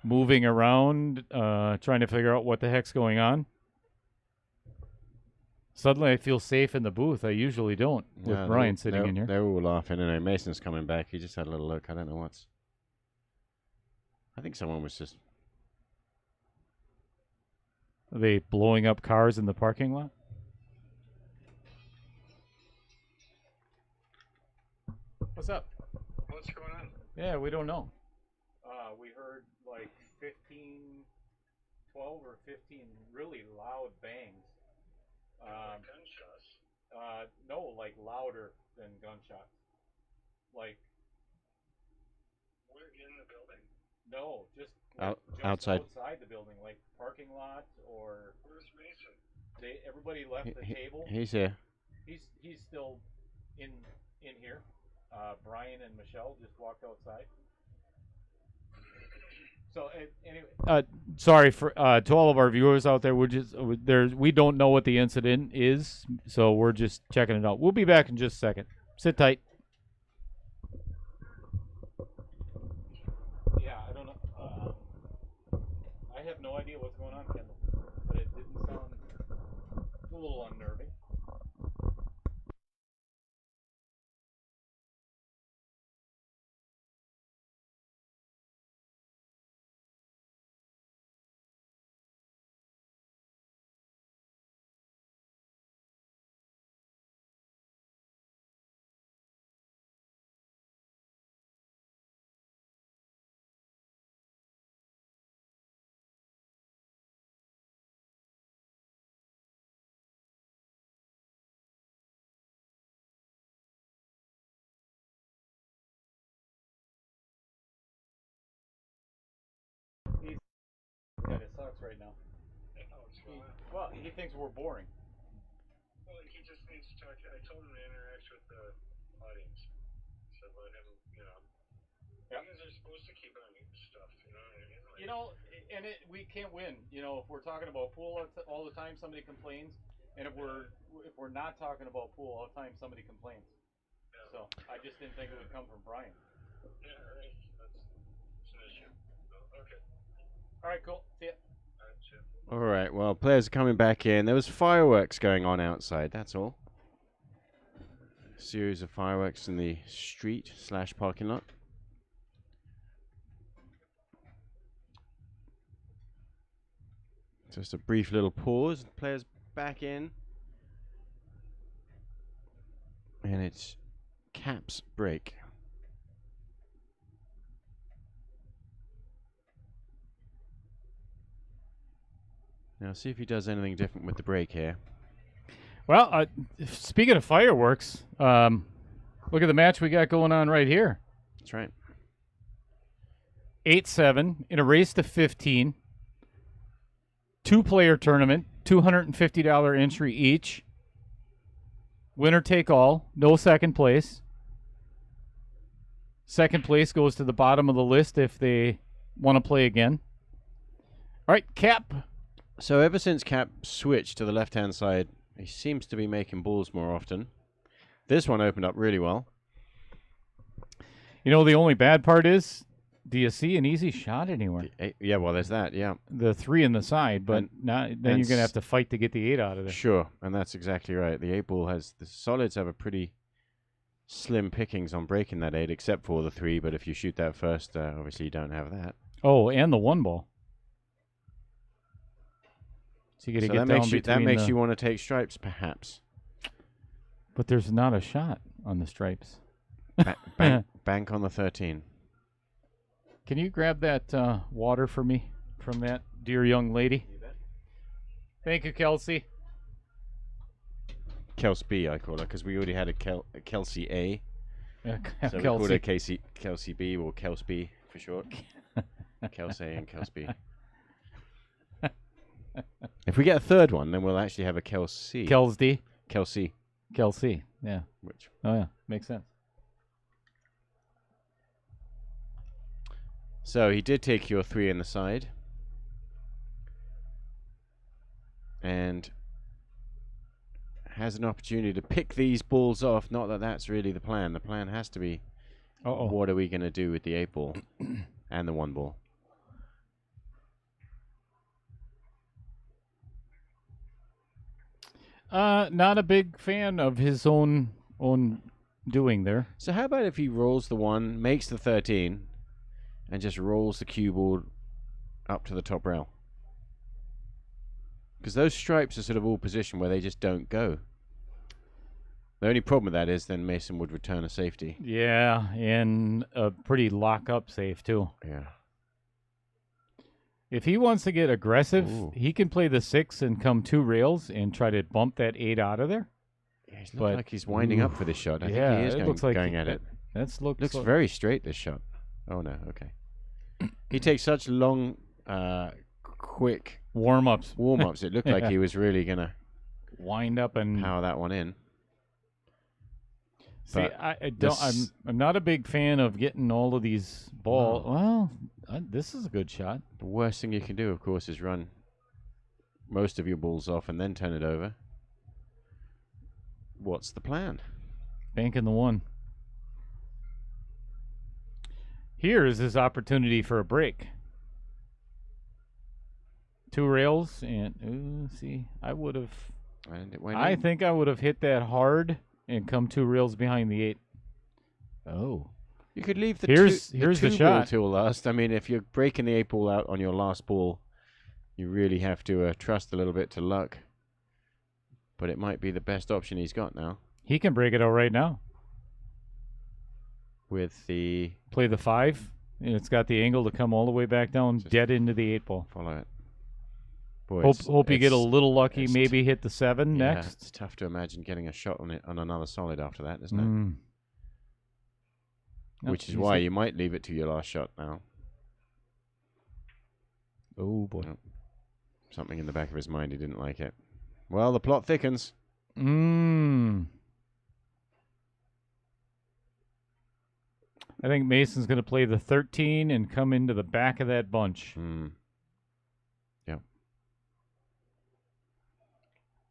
Speaker 3: moving around, trying to figure out what the heck's going on. Suddenly I feel safe in the booth. I usually don't with
Speaker 1: Yeah,
Speaker 3: Brian sitting in here.
Speaker 1: They're all laughing. I know Mason's coming back. He just had a little look. I don't know what's. I think someone was just.
Speaker 3: Are they blowing up cars in the parking lot? What's up?
Speaker 5: What's going on?
Speaker 3: Yeah, we don't know. We heard like 12 or 15 really loud bangs.
Speaker 5: Gunshots.
Speaker 3: No, like louder than gunshots. Like,
Speaker 5: We're in the building.
Speaker 3: no, just, just
Speaker 1: outside.
Speaker 3: outside the building, like parking lot or
Speaker 5: Where's Mason?
Speaker 3: everybody left the table.
Speaker 1: He's here.
Speaker 3: He's still in here. Brian and Michelle just walked outside. So anyway, sorry for to all of our viewers out there. We don't know what the incident is, so we're just checking it out. We'll be back in just a second. Sit tight. Yeah, I don't know. I have no idea what's going on, Kendall, but it didn't sound a little unnerving. Kind of sucks right now. Well, he thinks we're boring.
Speaker 5: Well, he just needs to talk. I told him to interact with the audience. So let him,
Speaker 3: Yep.
Speaker 5: Because they're supposed to keep on stuff, you know what I mean?
Speaker 3: You know, and we can't win. You know, if we're talking about pool all the time, somebody complains, and if we're not talking about pool all the time, somebody complains.
Speaker 5: Yeah.
Speaker 3: So I just didn't think it would come from Brian.
Speaker 5: Yeah, right. That's an issue. So, okay.
Speaker 3: All right, cool. See ya.
Speaker 5: All right, shit.
Speaker 1: All right. Well, players are coming back in. There was fireworks going on outside. That's all. Series of fireworks in the street/parking lot. Just a brief little pause. Players back in. And it's Cap's break. Now see if he does anything different with the break here.
Speaker 3: Well, speaking of fireworks, look at the match we got going on right here.
Speaker 1: That's right.
Speaker 3: 8-7 in a race to 15. 2-player tournament, $250 entry each. Winner take all, no second place. Second place goes to the bottom of the list if they want to play again. All right, Cap.
Speaker 1: So ever since Cap switched to the left-hand side, he seems to be making balls more often. This one opened up really well.
Speaker 3: You know, the only bad part is, do you see an easy shot anywhere?
Speaker 1: Yeah, well, there's that, yeah.
Speaker 3: The 3 in the side, but then you're going to have to fight to get the 8 out of there.
Speaker 1: Sure, and that's exactly right. The 8-ball has, the solids have a pretty slim pickings on breaking that 8, except for the 3, but if you shoot that first, obviously you don't have that.
Speaker 3: Oh, and the 1 ball. So you got to get down between
Speaker 1: that makes you want to take stripes, perhaps.
Speaker 3: But there's not a shot on the stripes.
Speaker 1: Bank on the 13.
Speaker 3: Can you grab that water for me from that dear young lady? Thank you, Kelsey.
Speaker 1: Kelsey B, I call her, because we already had a Kelsey A. So we called her Kelsey B, or Kelsey B for short. Kelsey A and Kelsey B. If we get a third one, then we'll actually have a Kelsey.
Speaker 3: Kelsey.
Speaker 1: Kelsey.
Speaker 3: Yeah.
Speaker 1: Which?
Speaker 3: Oh yeah, makes sense.
Speaker 1: So he did take your 3 in the side. And has an opportunity to pick these balls off. Not that that's really the plan. The plan has to be, what are we going to do with the 8-ball and the 1-ball?
Speaker 3: Not a big fan of his own doing there.
Speaker 1: So how about if he rolls the 1, makes the 13, and just rolls the cue ball up to the top rail? Because those stripes are sort of all positioned where they just don't go. The only problem with that is then Mason would return a safety.
Speaker 3: Yeah, and a pretty lock-up safe, too.
Speaker 1: Yeah.
Speaker 3: If he wants to get aggressive,
Speaker 1: Ooh.
Speaker 3: he can play the 6 and come 2 rails and try to bump that 8 out of there.
Speaker 1: Yeah, he looks like he's winding up for this shot. I think he is going at it. Looks very straight, this shot. Oh, no. Okay. He takes such long, quick
Speaker 3: warm-ups.
Speaker 1: It looked like he was really going to
Speaker 3: wind up and
Speaker 1: power that one in.
Speaker 3: See, I'm not a big fan of getting all of these balls. Well, this is a good shot.
Speaker 1: The worst thing you can do, of course, is run most of your balls off and then turn it over. What's the plan?
Speaker 3: Banking the 1. Here is his opportunity for a break. 2 rails and see, I would have. I think I would have hit that hard and come 2 rails behind the 8. Oh.
Speaker 1: You could leave the
Speaker 3: here's
Speaker 1: the
Speaker 3: shot
Speaker 1: ball till last. I mean, if you're breaking the 8-ball out on your last ball, you really have to trust a little bit to luck. But it might be the best option he's got now.
Speaker 3: He can break it out right now.
Speaker 1: With the...
Speaker 3: Play the 5, and it's got the angle to come all the way back down, dead into the 8-ball.
Speaker 1: Follow it. Boy,
Speaker 3: hope you get a little lucky, maybe hit the 7 next.
Speaker 1: It's tough to imagine getting a shot on it on another solid after that, isn't it? Which is why you might leave it to your last shot now.
Speaker 3: Oh, boy.
Speaker 1: Something in the back of his mind, he didn't like it. Well, the plot thickens.
Speaker 3: I think Mason's going to play the 13 and come into the back of that bunch.
Speaker 1: Yeah.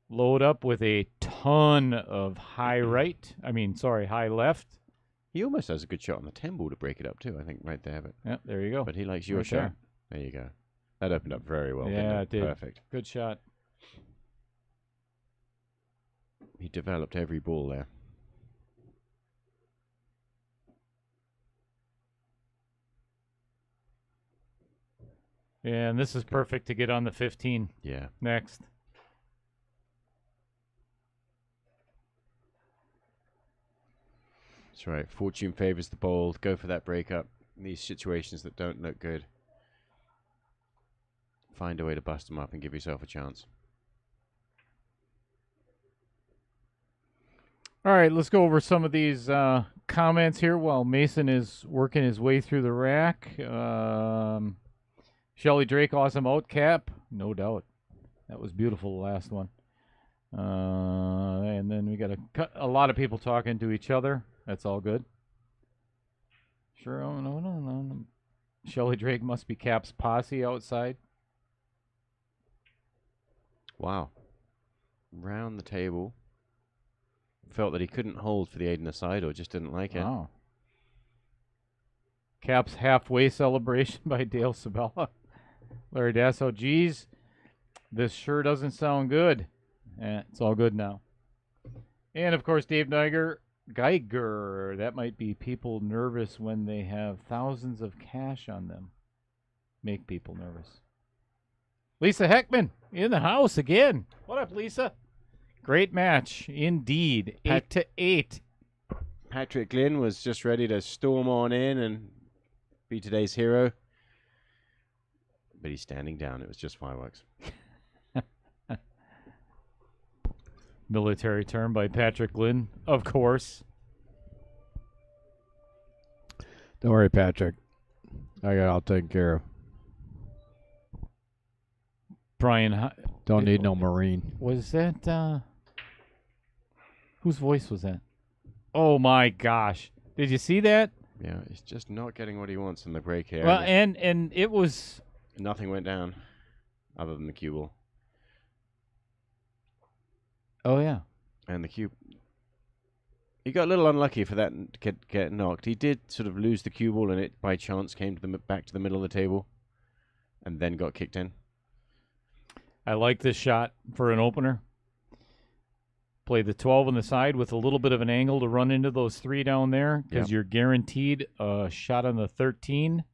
Speaker 3: Load up with a ton of high high left.
Speaker 1: He almost has a good shot on the 10-ball to break it up, too, I think, right there. But
Speaker 3: yep, there you go.
Speaker 1: But he likes your shot. There you go. That opened up very well,
Speaker 3: yeah,
Speaker 1: didn't
Speaker 3: it did.
Speaker 1: Perfect.
Speaker 3: Good shot.
Speaker 1: He developed every ball there.
Speaker 3: Yeah, and this is perfect to get on the 15.
Speaker 1: Yeah.
Speaker 3: Next.
Speaker 1: That's right. Fortune favors the bold. Go for that breakup in these situations that don't look good. Find a way to bust them up and give yourself a chance.
Speaker 3: All right, let's go over some of these comments here while Mason is working his way through the rack. Shelly Drake, awesome out cap. No doubt. That was beautiful, the last one. And then we got a lot of people talking to each other. That's all good. Sure, oh, no. Shelly Drake must be Cap's posse outside.
Speaker 1: Wow. Round the table. Felt that he couldn't hold for the 8 in the side or just didn't like it.
Speaker 3: Wow. Cap's halfway celebration by Dale Sabella. Larry Dasso, geez, this sure doesn't sound good. It's all good now. And, of course, Dave Geiger. That might be people nervous when they have thousands of cash on them. Make people nervous. Lisa Heckman in the house again. What up, Lisa? Great match, indeed. 8-8.
Speaker 1: Patrick Glynn was just ready to storm on in and be today's hero. But he's standing down. It was just fireworks.
Speaker 3: Military term by Patrick Glynn, of course.
Speaker 4: Don't worry, Patrick. I got it all taken care of.
Speaker 3: Brian,
Speaker 4: Don't need no Marine.
Speaker 3: was that, whose voice was that? Oh my gosh. Did you see that?
Speaker 1: Yeah, he's just not getting what he wants in the break here.
Speaker 3: Well, and it was...
Speaker 1: Nothing went down other than the cue ball.
Speaker 3: Oh, yeah.
Speaker 1: And the cue... He got a little unlucky for that to get knocked. He did sort of lose the cue ball and it by chance came to back to the middle of the table and then got kicked in.
Speaker 3: I like this shot for an opener. Play the 12 on the side with a little bit of an angle to run into those 3 down there because you're guaranteed a shot on the 13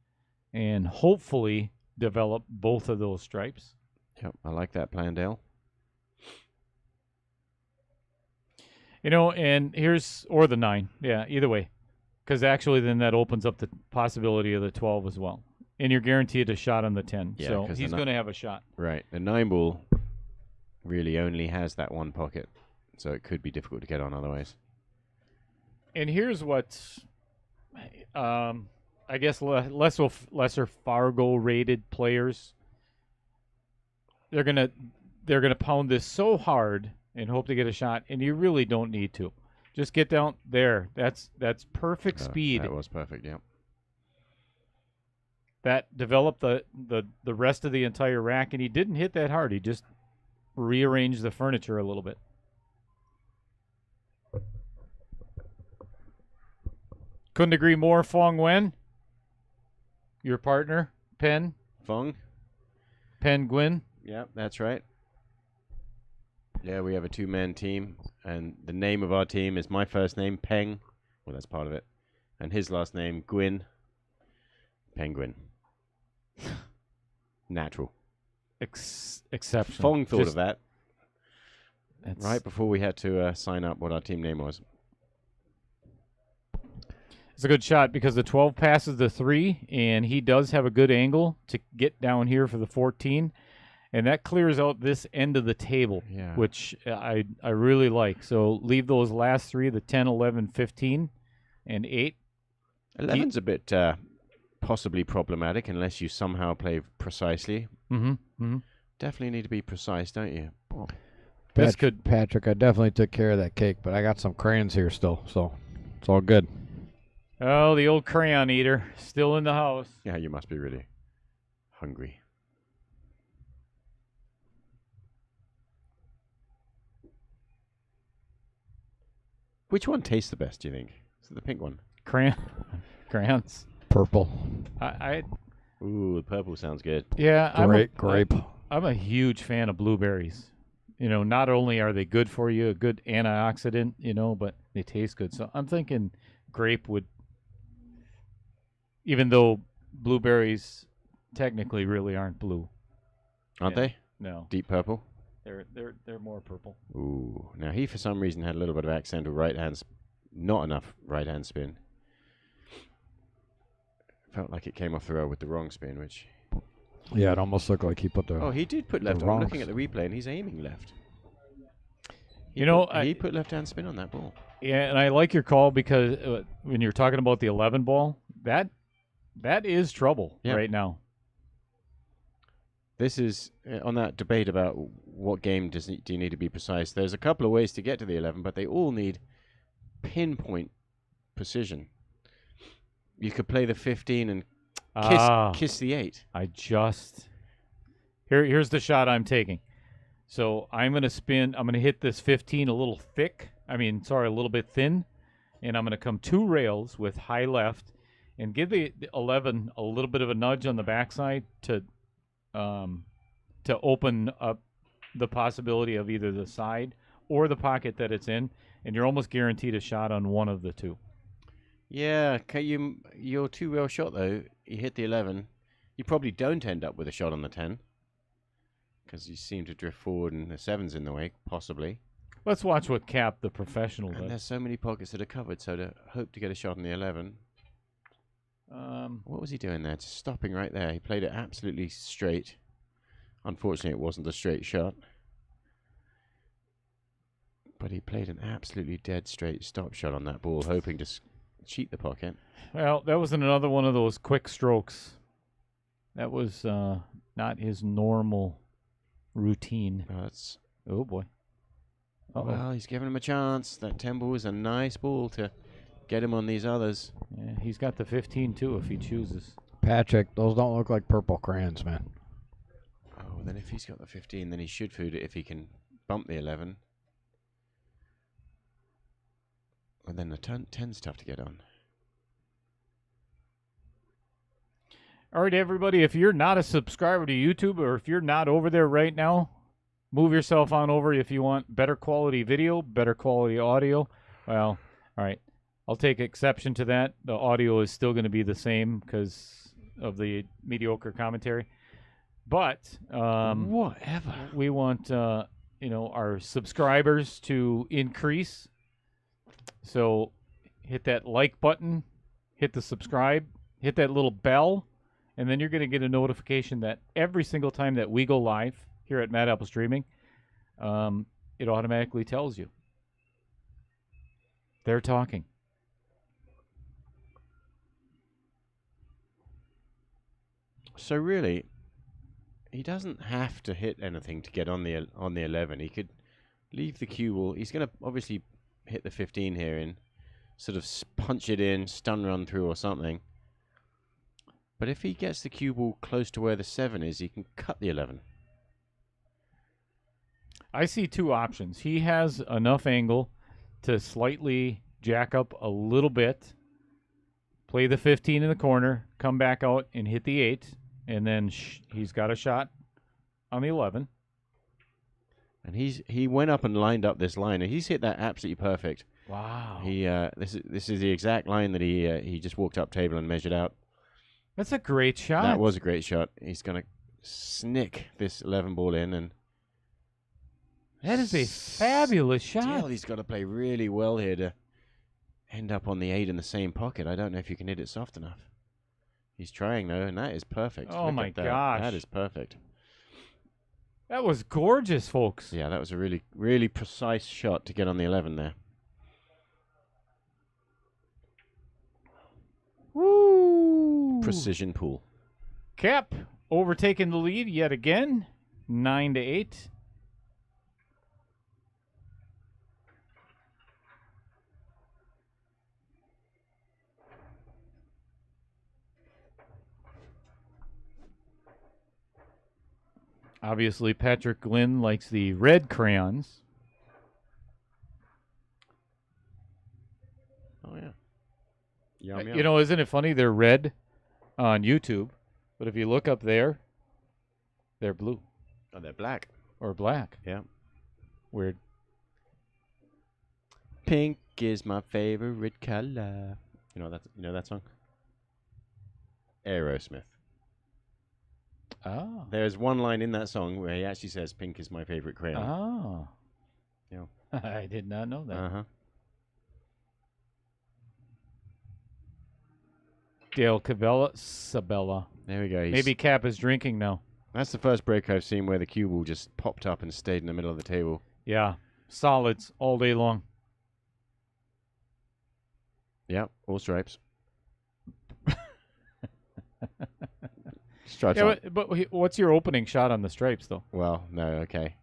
Speaker 3: and hopefully develop both of those stripes.
Speaker 1: Yep, I like that plan, Dale.
Speaker 3: You know, and or the 9. Yeah, either way. Because actually then that opens up the possibility of the 12 as well. And you're guaranteed a shot on the 10.
Speaker 1: Yeah,
Speaker 3: so
Speaker 1: 'cause
Speaker 3: he's going to have a shot.
Speaker 1: Right. The 9 ball really only has that one pocket, so it could be difficult to get on otherwise.
Speaker 3: And here's what, I guess lesser Fargo rated players, they're gonna pound this so hard and hope to get a shot, and you really don't need to. Just get down there. That's perfect speed.
Speaker 1: That was perfect. Yep.
Speaker 3: That developed the rest of the entire rack, and he didn't hit that hard. He just rearranged the furniture a little bit. Couldn't agree more, Fong Wen. Your partner, Pen
Speaker 1: Fong?
Speaker 3: Gwyn.
Speaker 1: Yep, that's right. Yeah, we have a 2-man team, and the name of our team is my first name, Peng. Well, that's part of it. And his last name, Gwyn. Penguin. Natural.
Speaker 3: Exceptional.
Speaker 1: Fong thought
Speaker 3: Just-
Speaker 1: of that
Speaker 3: That's
Speaker 1: right before we had to sign up what our team name was.
Speaker 3: It's a good shot because the 12 passes the 3, and he does have a good angle to get down here for the 14, and that clears out this end of the table,
Speaker 1: Yeah.
Speaker 3: which I really like. So leave those last 3, the 10, 11, 15, and 8.
Speaker 1: 11's a bit possibly problematic unless you somehow play precisely. Definitely need to be precise, don't you?
Speaker 3: This could...
Speaker 4: Patrick, I definitely took care of that cake, but I got some crayons here still, so it's all good.
Speaker 3: Oh, the old crayon eater, still in the house.
Speaker 1: Yeah, you must be really hungry. Which one tastes the best, do you think? Is it the pink one?
Speaker 3: Crayons.
Speaker 4: Purple.
Speaker 1: Ooh, the purple sounds good.
Speaker 3: Yeah,
Speaker 4: Grape.
Speaker 3: I'm a huge fan of blueberries. You know, not only are they good for you, a good antioxidant, you know, but they taste good. So I'm thinking grape would, even though blueberries technically really aren't blue.
Speaker 1: Aren't
Speaker 3: Yeah.
Speaker 1: they?
Speaker 3: No,
Speaker 1: Deep purple?
Speaker 3: they're more purple.
Speaker 1: Ooh. Now, he, for some reason, had a little bit of accidental right hand, not enough right hand spin. Felt like it came off the row with the wrong spin, which
Speaker 4: Yeah, it almost looked like he put the.
Speaker 1: Oh, he did put left. I'm
Speaker 4: wrong
Speaker 1: looking at the replay, and he's aiming left.
Speaker 3: You know,
Speaker 1: He put left-hand spin on that ball.
Speaker 3: Yeah, and I like your call because when you're talking about the 11 ball, that is trouble right now.
Speaker 1: This is on that debate about what game do you need to be precise. There's a couple of ways to get to the 11, but they all need pinpoint precision. You could play the 15 and kiss the 8.
Speaker 3: Here's the shot I'm taking. So I'm going to spin. I'm going to hit this 15 a little thick. A little bit thin. And I'm going to come 2 rails with high left and give the 11 a little bit of a nudge on the backside to open up the possibility of either the side or the pocket that it's in. And you're almost guaranteed a shot on one of the 2.
Speaker 1: Yeah, your 2-rail shot, though, you hit the 11. You probably don't end up with a shot on the 10. Because you seem to drift forward and the 7's in the way, possibly.
Speaker 3: Let's watch what Cap, the professional, does.
Speaker 1: And there's so many pockets that are covered, so to hope to get a shot on the 11. What was he doing there? Just stopping right there. He played it absolutely straight. Unfortunately, it wasn't a straight shot. But he played an absolutely dead straight stop shot on that ball, hoping to cheat the pocket.
Speaker 3: Well, that was another one of those quick strokes. That was not his normal routine. Oh boy.
Speaker 1: Well, he's giving him a chance. That 10 ball is a nice ball to get him on these others.
Speaker 3: Yeah, he's got the 15 too if he chooses.
Speaker 4: Patrick, those don't look like purple crayons, man.
Speaker 1: Oh, then if he's got the 15, then he should food it if he can bump the 11. And then the 10's tough to get on.
Speaker 3: All right, everybody, if you're not a subscriber to YouTube or if you're not over there right now, move yourself on over if you want better quality video, better quality audio. Well, all right, I'll take exception to that. The audio is still going to be the same because of the mediocre commentary. But
Speaker 1: whatever.
Speaker 3: We want our subscribers to increase. So hit that like button, hit the subscribe, hit that little bell, and then you're going to get a notification that every single time that we go live here at Mad Apple Streaming, it automatically tells you. They're talking.
Speaker 1: So really, he doesn't have to hit anything to get on the 11. He could leave the cue ball. He's going to obviously hit the 15 here and sort of punch it in, stun run through or something. But if he gets the cue ball close to where the 7 is, he can cut the 11.
Speaker 3: I see 2 options. He has enough angle to slightly jack up a little bit, play the 15 in the corner, come back out and hit the 8, and then he's got a shot on the 11.
Speaker 1: And he went up and lined up this line, and he's hit that absolutely perfect.
Speaker 3: Wow.
Speaker 1: This is the exact line that he just walked up table and measured out.
Speaker 3: That's a great shot.
Speaker 1: That was a great shot. He's gonna snick this 11 ball in, and
Speaker 3: that is a fabulous shot.
Speaker 1: Still, he's got to play really well here to end up on the 8 in the same pocket. I don't know if you can hit it soft enough. He's trying though, and that is perfect.
Speaker 3: Oh
Speaker 1: Look
Speaker 3: my
Speaker 1: at that.
Speaker 3: gosh.
Speaker 1: That is perfect.
Speaker 3: That was gorgeous, folks.
Speaker 1: Yeah, that was a really, really precise shot to get on the 11 there.
Speaker 3: Woo!
Speaker 1: Precision pool.
Speaker 3: Cap overtaking the lead yet again, 9-8. Obviously, Patrick Glynn likes the red crayons.
Speaker 1: Oh, yeah. Yum, yum.
Speaker 3: You know, isn't it funny? They're red on YouTube, but if you look up there, they're blue.
Speaker 1: Oh, they're black.
Speaker 3: Or black.
Speaker 1: Yeah.
Speaker 3: Weird.
Speaker 1: Pink is my favorite color. You know that song? Aerosmith.
Speaker 3: Oh.
Speaker 1: There's one line in that song where he actually says, "Pink is my favorite crayon."
Speaker 3: Oh.
Speaker 1: Yeah.
Speaker 3: I did not know that.
Speaker 1: Uh-huh.
Speaker 3: Dale Sabella
Speaker 1: There we go.
Speaker 3: Maybe Cap is drinking now.
Speaker 1: That's the first break I've seen where the cue ball just popped up and stayed in the middle of the table.
Speaker 3: Yeah, solids all day long.
Speaker 1: Yep, all stripes. Stripes.
Speaker 3: Yeah, but what's your opening shot on the stripes, though?
Speaker 1: Well, no, okay.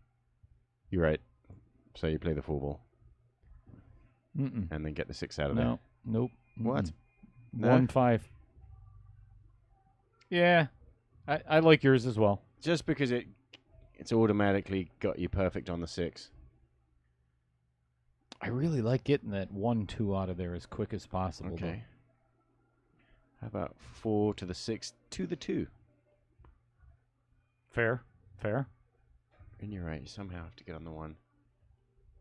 Speaker 1: You're right. So you play the 4 ball
Speaker 3: Mm-mm.
Speaker 1: and then get the 6 out of there.
Speaker 3: No, nope.
Speaker 1: What?
Speaker 3: Mm-mm.
Speaker 1: No?
Speaker 3: 1-5. Yeah, I like yours as well.
Speaker 1: Just because it's automatically got you perfect on the 6.
Speaker 3: I really like getting that 1-2 out of there as quick as possible.
Speaker 1: Okay. How about 4 to the 6 to the 2?
Speaker 3: Fair.
Speaker 1: And you're right. You somehow have to get on the 1.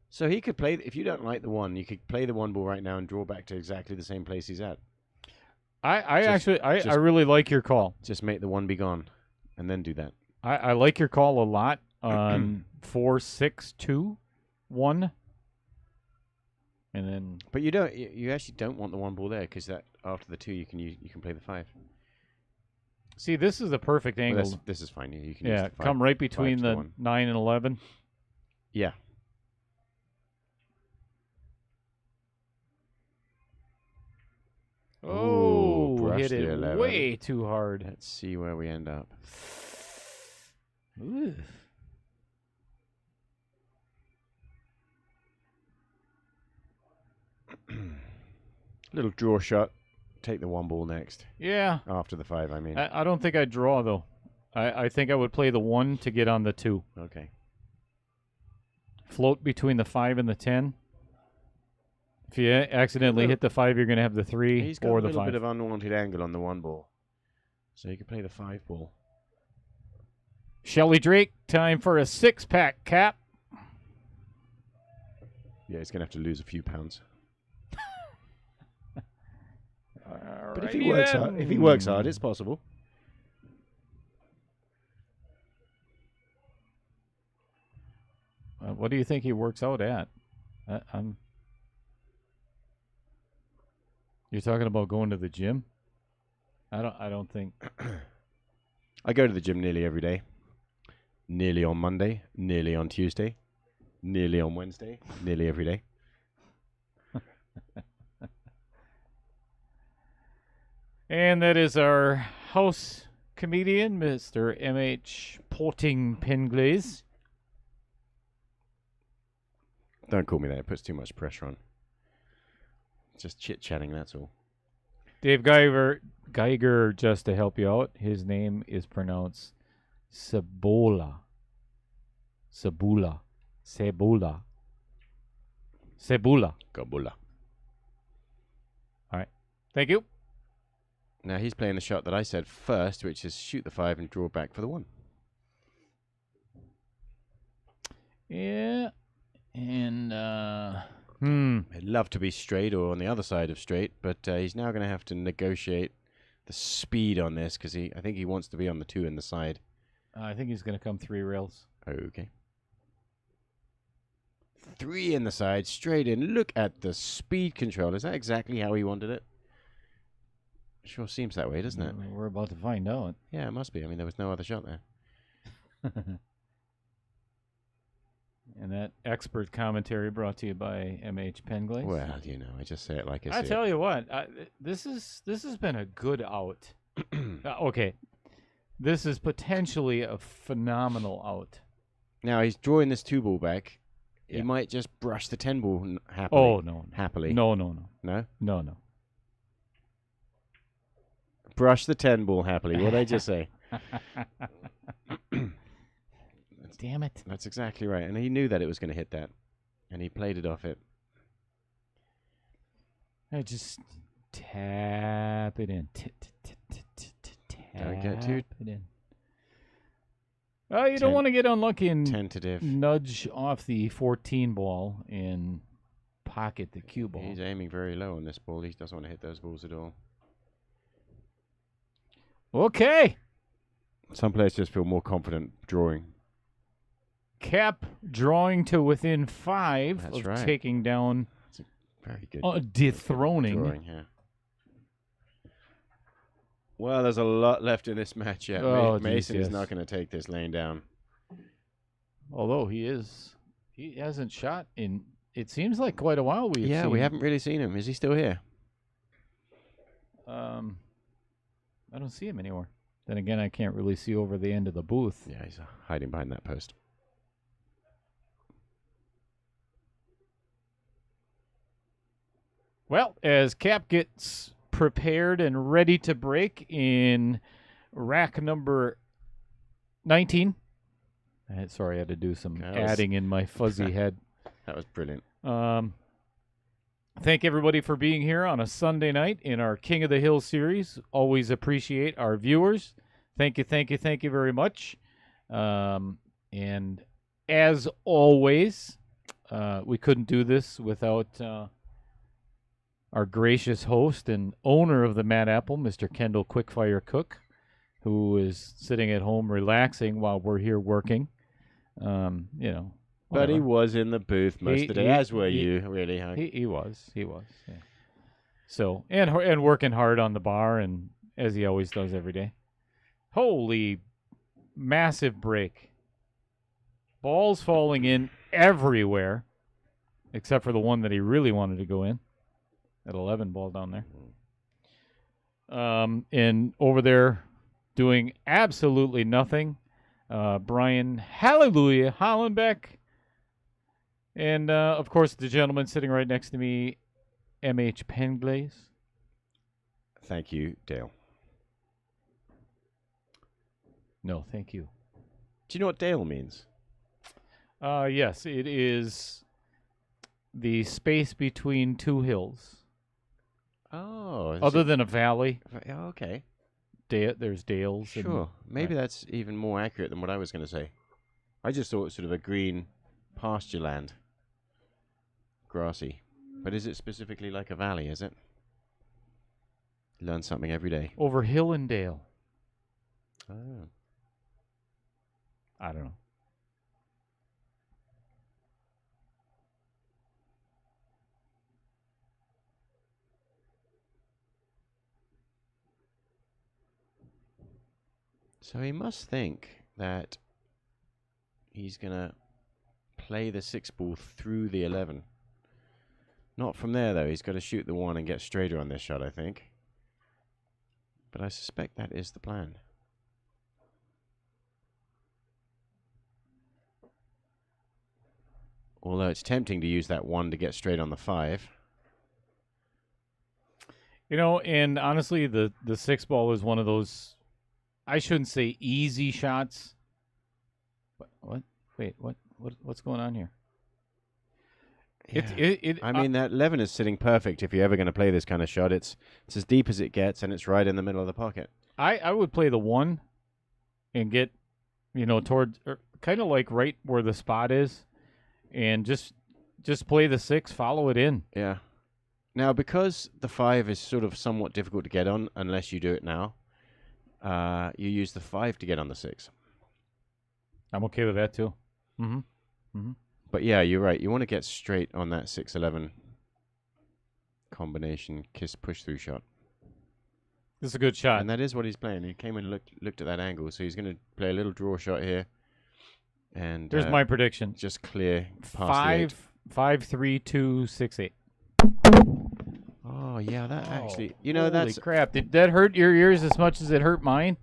Speaker 1: So he could play. If you don't like the 1, you could play the 1 ball right now and draw back to exactly the same place he's at.
Speaker 3: I really like your call.
Speaker 1: Just make the 1 be gone, and then do that.
Speaker 3: I like your call a lot on 4, 6, 2, 1, and then.
Speaker 1: But you don't. You actually don't want the 1 ball there because that after the 2 you can play the 5.
Speaker 3: See, this is the perfect
Speaker 1: Well,
Speaker 3: angle.
Speaker 1: this is fine. You can use
Speaker 3: Yeah,
Speaker 1: the 5,
Speaker 3: come right between
Speaker 1: 5 to
Speaker 3: the
Speaker 1: 1.
Speaker 3: 9 and 11.
Speaker 1: Yeah.
Speaker 3: Oh,
Speaker 1: brushed
Speaker 3: hit
Speaker 1: the
Speaker 3: it
Speaker 1: 11.
Speaker 3: way too hard.
Speaker 1: Let's see where we end up.
Speaker 3: Ooh.
Speaker 1: Little draw shot. Take the 1 ball next.
Speaker 3: Yeah.
Speaker 1: After the 5, I mean.
Speaker 3: I don't think I'd draw, though. I think I would play the 1 to get on the 2.
Speaker 1: Okay.
Speaker 3: Float between the 5 and the 10. If you accidentally hit the 5, you're going to have the 3
Speaker 1: He's got
Speaker 3: or
Speaker 1: a
Speaker 3: the
Speaker 1: little
Speaker 3: 5.
Speaker 1: bit of unwanted angle on the 1 ball. So you can play the 5 ball.
Speaker 3: Shelly Drake, time for a 6-pack, Cap.
Speaker 1: Yeah, he's going to have to lose a few pounds. But if
Speaker 3: Alrighty
Speaker 1: he works
Speaker 3: then.
Speaker 1: hard, it's possible.
Speaker 3: What do you think he works out at? You're talking about going to the gym? I don't think.
Speaker 1: I go to the gym nearly every day. Nearly on Monday, nearly on Tuesday, nearly on Wednesday, nearly every day.
Speaker 3: And that is our house comedian, Mr. M.H. Porting Penglaze.
Speaker 1: Don't call me that. It puts too much pressure on. Just chit-chatting, that's all.
Speaker 3: Dave Geiger, just to help you out, his name is pronounced Cebola. Cebula.
Speaker 1: Gabula.
Speaker 3: All right. Thank you.
Speaker 1: Now he's playing the shot that I said first, which is shoot the 5 and draw back for the 1.
Speaker 3: Yeah. And,
Speaker 1: I'd love to be straight or on the other side of straight, but he's now going to have to negotiate the speed on this because I think he wants to be on the 2 in the side.
Speaker 3: I think he's going to come 3 rails.
Speaker 1: Okay. 3 in the side, straight in. Look at the speed control. Is that exactly how he wanted it? Sure seems that way, doesn't it?
Speaker 3: We're about to find out.
Speaker 1: Yeah, it must be. I mean, there was no other shot there.
Speaker 3: And that expert commentary brought to you by M.H. Penglaze.
Speaker 1: Well, you know, I just say it like I
Speaker 3: I
Speaker 1: see
Speaker 3: tell you what, this has been a good out. Okay, this is potentially a phenomenal out.
Speaker 1: Now he's drawing this 2 ball back.
Speaker 3: Yeah.
Speaker 1: He might just brush the 10 ball happily.
Speaker 3: Oh no,
Speaker 1: Happily.
Speaker 3: no.
Speaker 1: No? Brush the 10 ball happily. What did I just say?
Speaker 3: Damn it!
Speaker 1: That's exactly right. And he knew that it was going to hit that. And he played it off it.
Speaker 3: I just tap it in.
Speaker 1: Don't get too
Speaker 3: Tap it in. Oh, you don't want to get unlucky and
Speaker 1: tentative.
Speaker 3: nudge off the 14 ball and pocket the cue ball.
Speaker 1: He's aiming very low on this ball. He doesn't want to hit those balls at all.
Speaker 3: Okay.
Speaker 1: Some players just feel more confident drawing.
Speaker 3: Cap drawing to within 5
Speaker 1: That's
Speaker 3: of
Speaker 1: right.
Speaker 3: taking down,
Speaker 1: Very good.
Speaker 3: dethroning.
Speaker 1: Drawing, yeah. Well, there's a lot left in this match yet.
Speaker 3: Oh,
Speaker 1: Mason
Speaker 3: geez,
Speaker 1: is
Speaker 3: yes.
Speaker 1: not going to take this lane down.
Speaker 3: Although he hasn't shot in, it seems like quite a while. We
Speaker 1: haven't really seen him. Is he still here?
Speaker 3: I don't see him anywhere. Then again, I can't really see over the end of the booth.
Speaker 1: Yeah, he's hiding behind that post.
Speaker 3: Well, as Cap gets prepared and ready to break in rack number 19. Sorry, I had to do some adding in my fuzzy head.
Speaker 1: That was brilliant.
Speaker 3: Thank everybody for being here on a Sunday night in our King of the Hill series. Always appreciate our viewers. Thank you very much. And as always, we couldn't do this without our gracious host and owner of the Mad Apple, Mr. Kendall Quickfire Cook, who is sitting at home relaxing while we're here working.
Speaker 1: But he was in the booth most of the day, as were you, really. Huh?
Speaker 3: He was. Yeah. So, and working hard on the bar, and as he always does every day. Holy massive break. Balls falling in everywhere, except for the one that he really wanted to go in. That 11 ball down there. And over there doing absolutely nothing. Brian Hallelujah Hollenbeck. And, of course, the gentleman sitting right next to me, M.H. Penglaze.
Speaker 1: Thank you, Dale.
Speaker 3: No, thank you.
Speaker 1: Do you know what Dale means?
Speaker 3: Yes, it is the space between two hills.
Speaker 1: Oh.
Speaker 3: Other than a valley.
Speaker 1: Oh, okay.
Speaker 3: There's dales.
Speaker 1: Sure. Maybe that's even more accurate than what I was going to say. I just thought it was sort of a green pasture land. Grassy. But is it specifically like a valley, is it? Learn something every day.
Speaker 3: Over hill and dale.
Speaker 1: Oh.
Speaker 3: I don't know.
Speaker 1: So he must think that he's going to play the 6 ball through the 11. Not from there, though. He's got to shoot the 1 and get straighter on this shot, I think. But I suspect that is the plan. Although it's tempting to use that 1 to get straight on the 5.
Speaker 3: You know, and honestly, the 6 ball is one of those, I shouldn't say easy shots. What? Wait, what's going on here?
Speaker 1: Yeah. I mean, that 11 is sitting perfect if you're ever going to play this kind of shot. It's as deep as it gets, and it's right in the middle of the pocket.
Speaker 3: I would play the 1 and get, toward kind of like right where the spot is, and just play the 6, follow it in.
Speaker 1: Yeah. Now, because the 5 is sort of somewhat difficult to get on unless you do it now, you use the 5 to get on the 6.
Speaker 3: I'm okay with that too.
Speaker 1: But yeah, you're right. You want to get straight on that 6-11 combination kiss push through shot.
Speaker 3: This is a good shot.
Speaker 1: And that is what he's playing. He came and looked at that angle, so he's going to play a little draw shot here. And
Speaker 3: there's my prediction.
Speaker 1: Just clear past
Speaker 3: 5, 3, 2, 6, 8.
Speaker 1: Oh yeah, that actually.
Speaker 3: Holy
Speaker 1: that's
Speaker 3: crap. Did that hurt your ears as much as it hurt mine?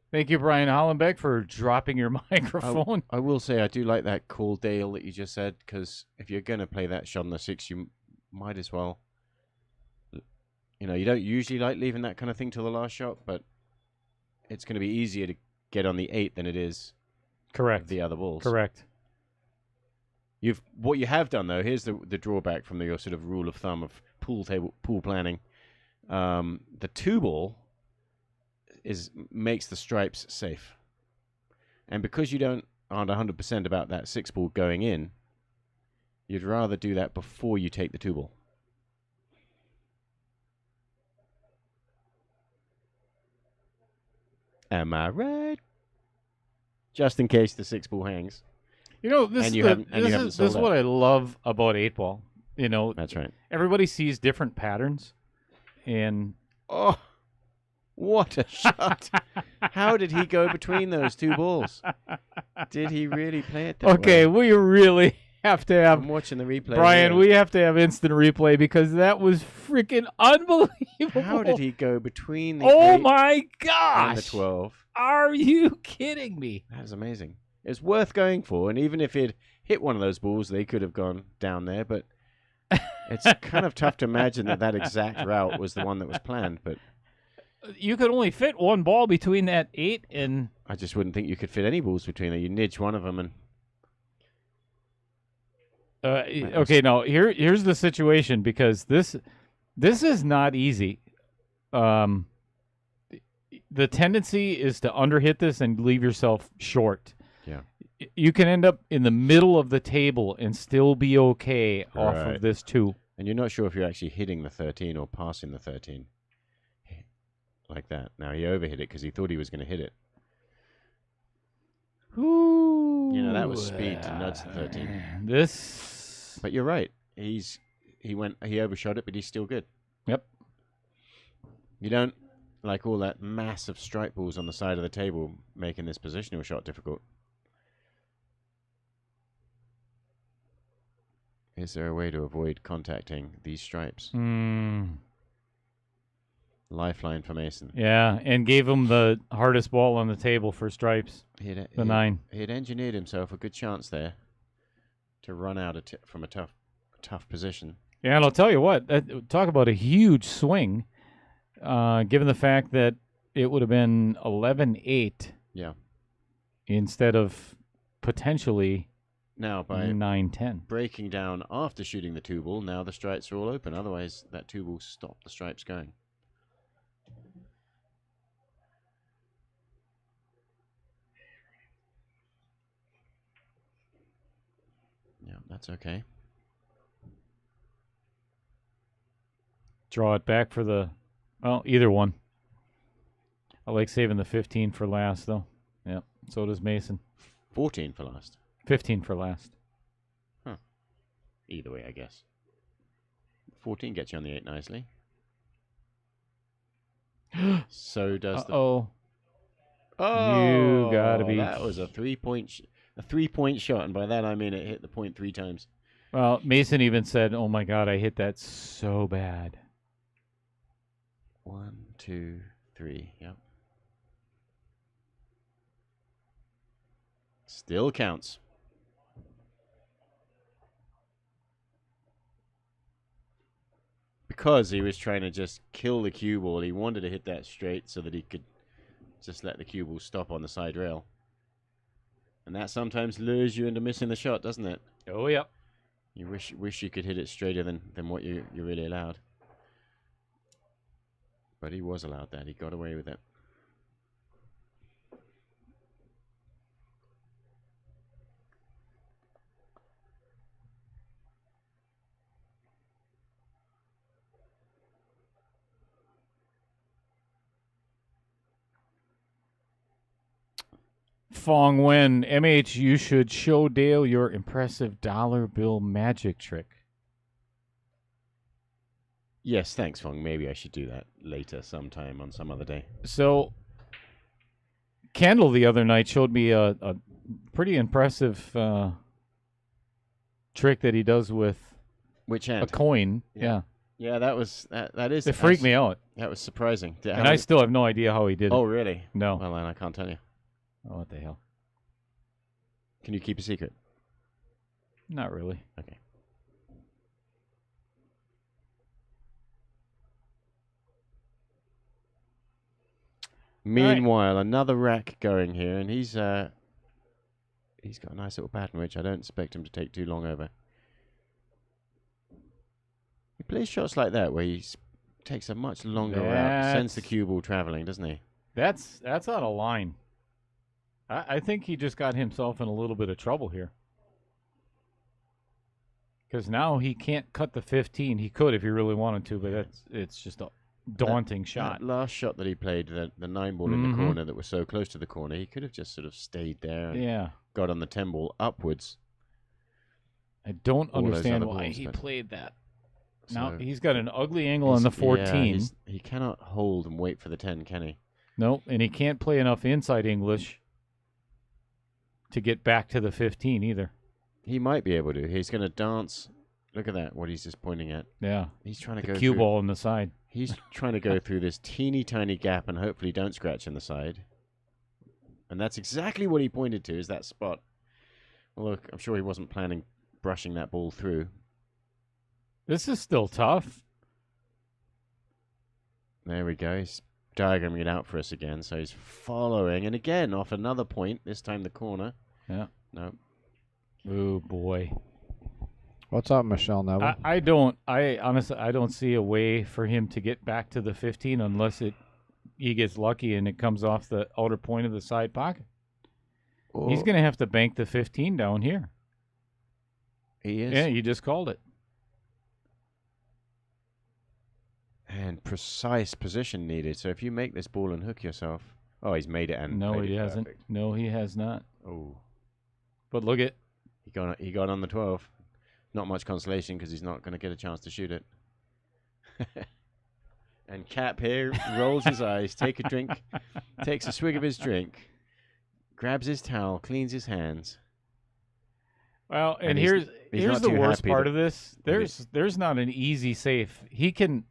Speaker 3: Thank you, Brian Hollenbeck, for dropping your microphone.
Speaker 1: I will say I do like that call, Dale, that you just said, because if you're going to play that shot on the 6, you might as well. You don't usually like leaving that kind of thing till the last shot, but it's going to be easier to get on the 8 than it is.
Speaker 3: Correct.
Speaker 1: The other balls.
Speaker 3: Correct.
Speaker 1: What you have done though. Here's the drawback from your sort of rule of thumb of pool planning. The 2 ball makes the stripes safe, and because you aren't 100% about that 6 ball going in, you'd rather do that before you take the 2 ball. Am I right? Just in case the 6 ball hangs.
Speaker 3: This is what I love about 8 ball.
Speaker 1: That's right.
Speaker 3: Everybody sees different patterns, and
Speaker 1: What a shot! How did he go between those two balls? Did he really play it that
Speaker 3: Okay,
Speaker 1: well?
Speaker 3: we really have to have
Speaker 1: I'm watching the replay.
Speaker 3: Brian.
Speaker 1: here.
Speaker 3: We have to have instant replay because that was freaking unbelievable.
Speaker 1: How did he go between the
Speaker 3: Oh
Speaker 1: 8
Speaker 3: my gosh!
Speaker 1: and the 12?
Speaker 3: Are you kidding me?
Speaker 1: That is amazing. It's worth going for, and even if he'd hit one of those balls, they could have gone down there, but it's kind of tough to imagine that exact route was the one that was planned, but
Speaker 3: You could only fit one ball between that 8 and...
Speaker 1: I just wouldn't think you could fit any balls between there. You nidge one of them and...
Speaker 3: okay, now here's the situation, because this is not easy. The tendency is to underhit this and leave yourself short.
Speaker 1: Yeah.
Speaker 3: You can end up in the middle of the table and still be okay off
Speaker 1: Right.
Speaker 3: of this 2.
Speaker 1: And you're not sure if you're actually hitting the 13 or passing the 13. Like that. Now, he overhit it because he thought he was going to hit it.
Speaker 3: Ooh,
Speaker 1: You know, that was speed to nudge the 13.
Speaker 3: This...
Speaker 1: But you're right. He overshot it, but he's still good.
Speaker 3: Yep.
Speaker 1: You don't like all that massive strike balls on the side of the table making this positional shot difficult. Is there a way to avoid contacting these stripes? Lifeline for Mason.
Speaker 3: Yeah, and gave him the hardest ball on the table for stripes. The 9.
Speaker 1: He had engineered himself a good chance there to run out from a tough position.
Speaker 3: Yeah, and I'll tell you what, talk about a huge swing, given the fact that it would have been 11-8
Speaker 1: Yeah.
Speaker 3: instead of potentially
Speaker 1: Now, by
Speaker 3: 9-10.
Speaker 1: breaking down after shooting the 2 ball, now the stripes are all open. Otherwise, that 2 ball stopped the stripes going. Yeah, that's okay.
Speaker 3: Draw it back for the... Well, either one. I like saving the 15 for last, though. Yeah, so does Mason.
Speaker 1: 14 for last.
Speaker 3: 15 for last.
Speaker 1: Either way, I guess. 14 gets you on the 8 nicely. So does the...
Speaker 3: Uh-oh.
Speaker 1: Oh,
Speaker 3: You gotta be...
Speaker 1: That was a 3-point shot, and by that I mean it hit the point 3 times.
Speaker 3: Well, Mason even said, oh my God, I hit that so bad.
Speaker 1: 1, 2, 3, yep. Still counts. Because he was trying to just kill the cue ball, he wanted to hit that straight so that he could just let the cue ball stop on the side rail. And that sometimes lures you into missing the shot, doesn't it?
Speaker 3: Oh, yeah.
Speaker 1: You wish you could hit it straighter than what you're really allowed. But he was allowed that. He got away with it.
Speaker 3: Fong Wen, MH, you should show Dale your impressive dollar bill magic trick.
Speaker 1: Yes, thanks, Fong. Maybe I should do that later sometime on some other day.
Speaker 3: So, Kendall the other night showed me a pretty impressive trick that he does with
Speaker 1: Which
Speaker 3: a
Speaker 1: hand?
Speaker 3: coin. Yeah.
Speaker 1: Yeah, that is...
Speaker 3: It freaked me out.
Speaker 1: That was surprising.
Speaker 3: And I still have no idea how he did it.
Speaker 1: Oh, really?
Speaker 3: No.
Speaker 1: Well, then I can't tell you.
Speaker 3: Oh, what the hell?
Speaker 1: Can you keep a secret?
Speaker 3: Not really.
Speaker 1: Okay. Meanwhile, another rack going here, and he's got a nice little pattern, which I don't expect him to take too long over. He plays shots like that, where he takes a much longer route, sends the cue ball traveling, doesn't he?
Speaker 3: That's out of line. I think he just got himself in a little bit of trouble here. Because now he can't cut the 15. He could if he really wanted to, but it's just a daunting shot.
Speaker 1: That last shot that he played, the 9 ball in the corner that was so close to the corner, he could have just sort of stayed there and got on the 10 ball upwards.
Speaker 3: I don't
Speaker 1: All those
Speaker 3: understand
Speaker 1: other
Speaker 3: why
Speaker 1: balls,
Speaker 3: he
Speaker 1: but-
Speaker 3: played that. Now
Speaker 1: So
Speaker 3: he's got an ugly angle on the 14.
Speaker 1: He cannot hold and wait for the 10, can he?
Speaker 3: Nope, and he can't play enough inside English to get back to the 15 either.
Speaker 1: He might be able to. He's going to dance. Look at that, what he's just pointing at.
Speaker 3: Yeah,
Speaker 1: He's trying to
Speaker 3: the
Speaker 1: go
Speaker 3: cue
Speaker 1: through.
Speaker 3: ball on the side.
Speaker 1: He's trying to go through this teeny tiny gap and hopefully don't scratch in the side. And that's exactly what he pointed to, is that spot. Well, look, I'm sure he wasn't planning brushing that ball through.
Speaker 3: This is still tough.
Speaker 1: There we go. He's diagramming it out for us again. So he's following. And again, off another point, this time the corner.
Speaker 3: Yeah.
Speaker 1: No.
Speaker 3: Oh, boy.
Speaker 4: What's up, Michelle Neville?
Speaker 3: I honestly, I don't see a way for him to get back to the 15 unless he gets lucky and it comes off the outer point of the side pocket.
Speaker 1: Oh,
Speaker 3: He's going to have to bank the 15 down here.
Speaker 1: he is.
Speaker 3: Yeah, you just called it.
Speaker 1: And precise position needed. So if you make this ball and hook yourself. Oh, he's made it and
Speaker 3: No,
Speaker 1: played
Speaker 3: he
Speaker 1: it
Speaker 3: hasn't.
Speaker 1: perfect.
Speaker 3: No, he has not.
Speaker 1: Oh,
Speaker 3: But look at,
Speaker 1: he got on the 12. Not much consolation because he's not going to get a chance to shoot it. And Cap here rolls his eyes, takes a swig of his drink, grabs his towel, cleans his hands.
Speaker 3: well, and
Speaker 1: he's
Speaker 3: here's
Speaker 1: not
Speaker 3: the
Speaker 1: too
Speaker 3: worst
Speaker 1: happy
Speaker 3: part
Speaker 1: that-
Speaker 3: of this. There's not an easy safe. He can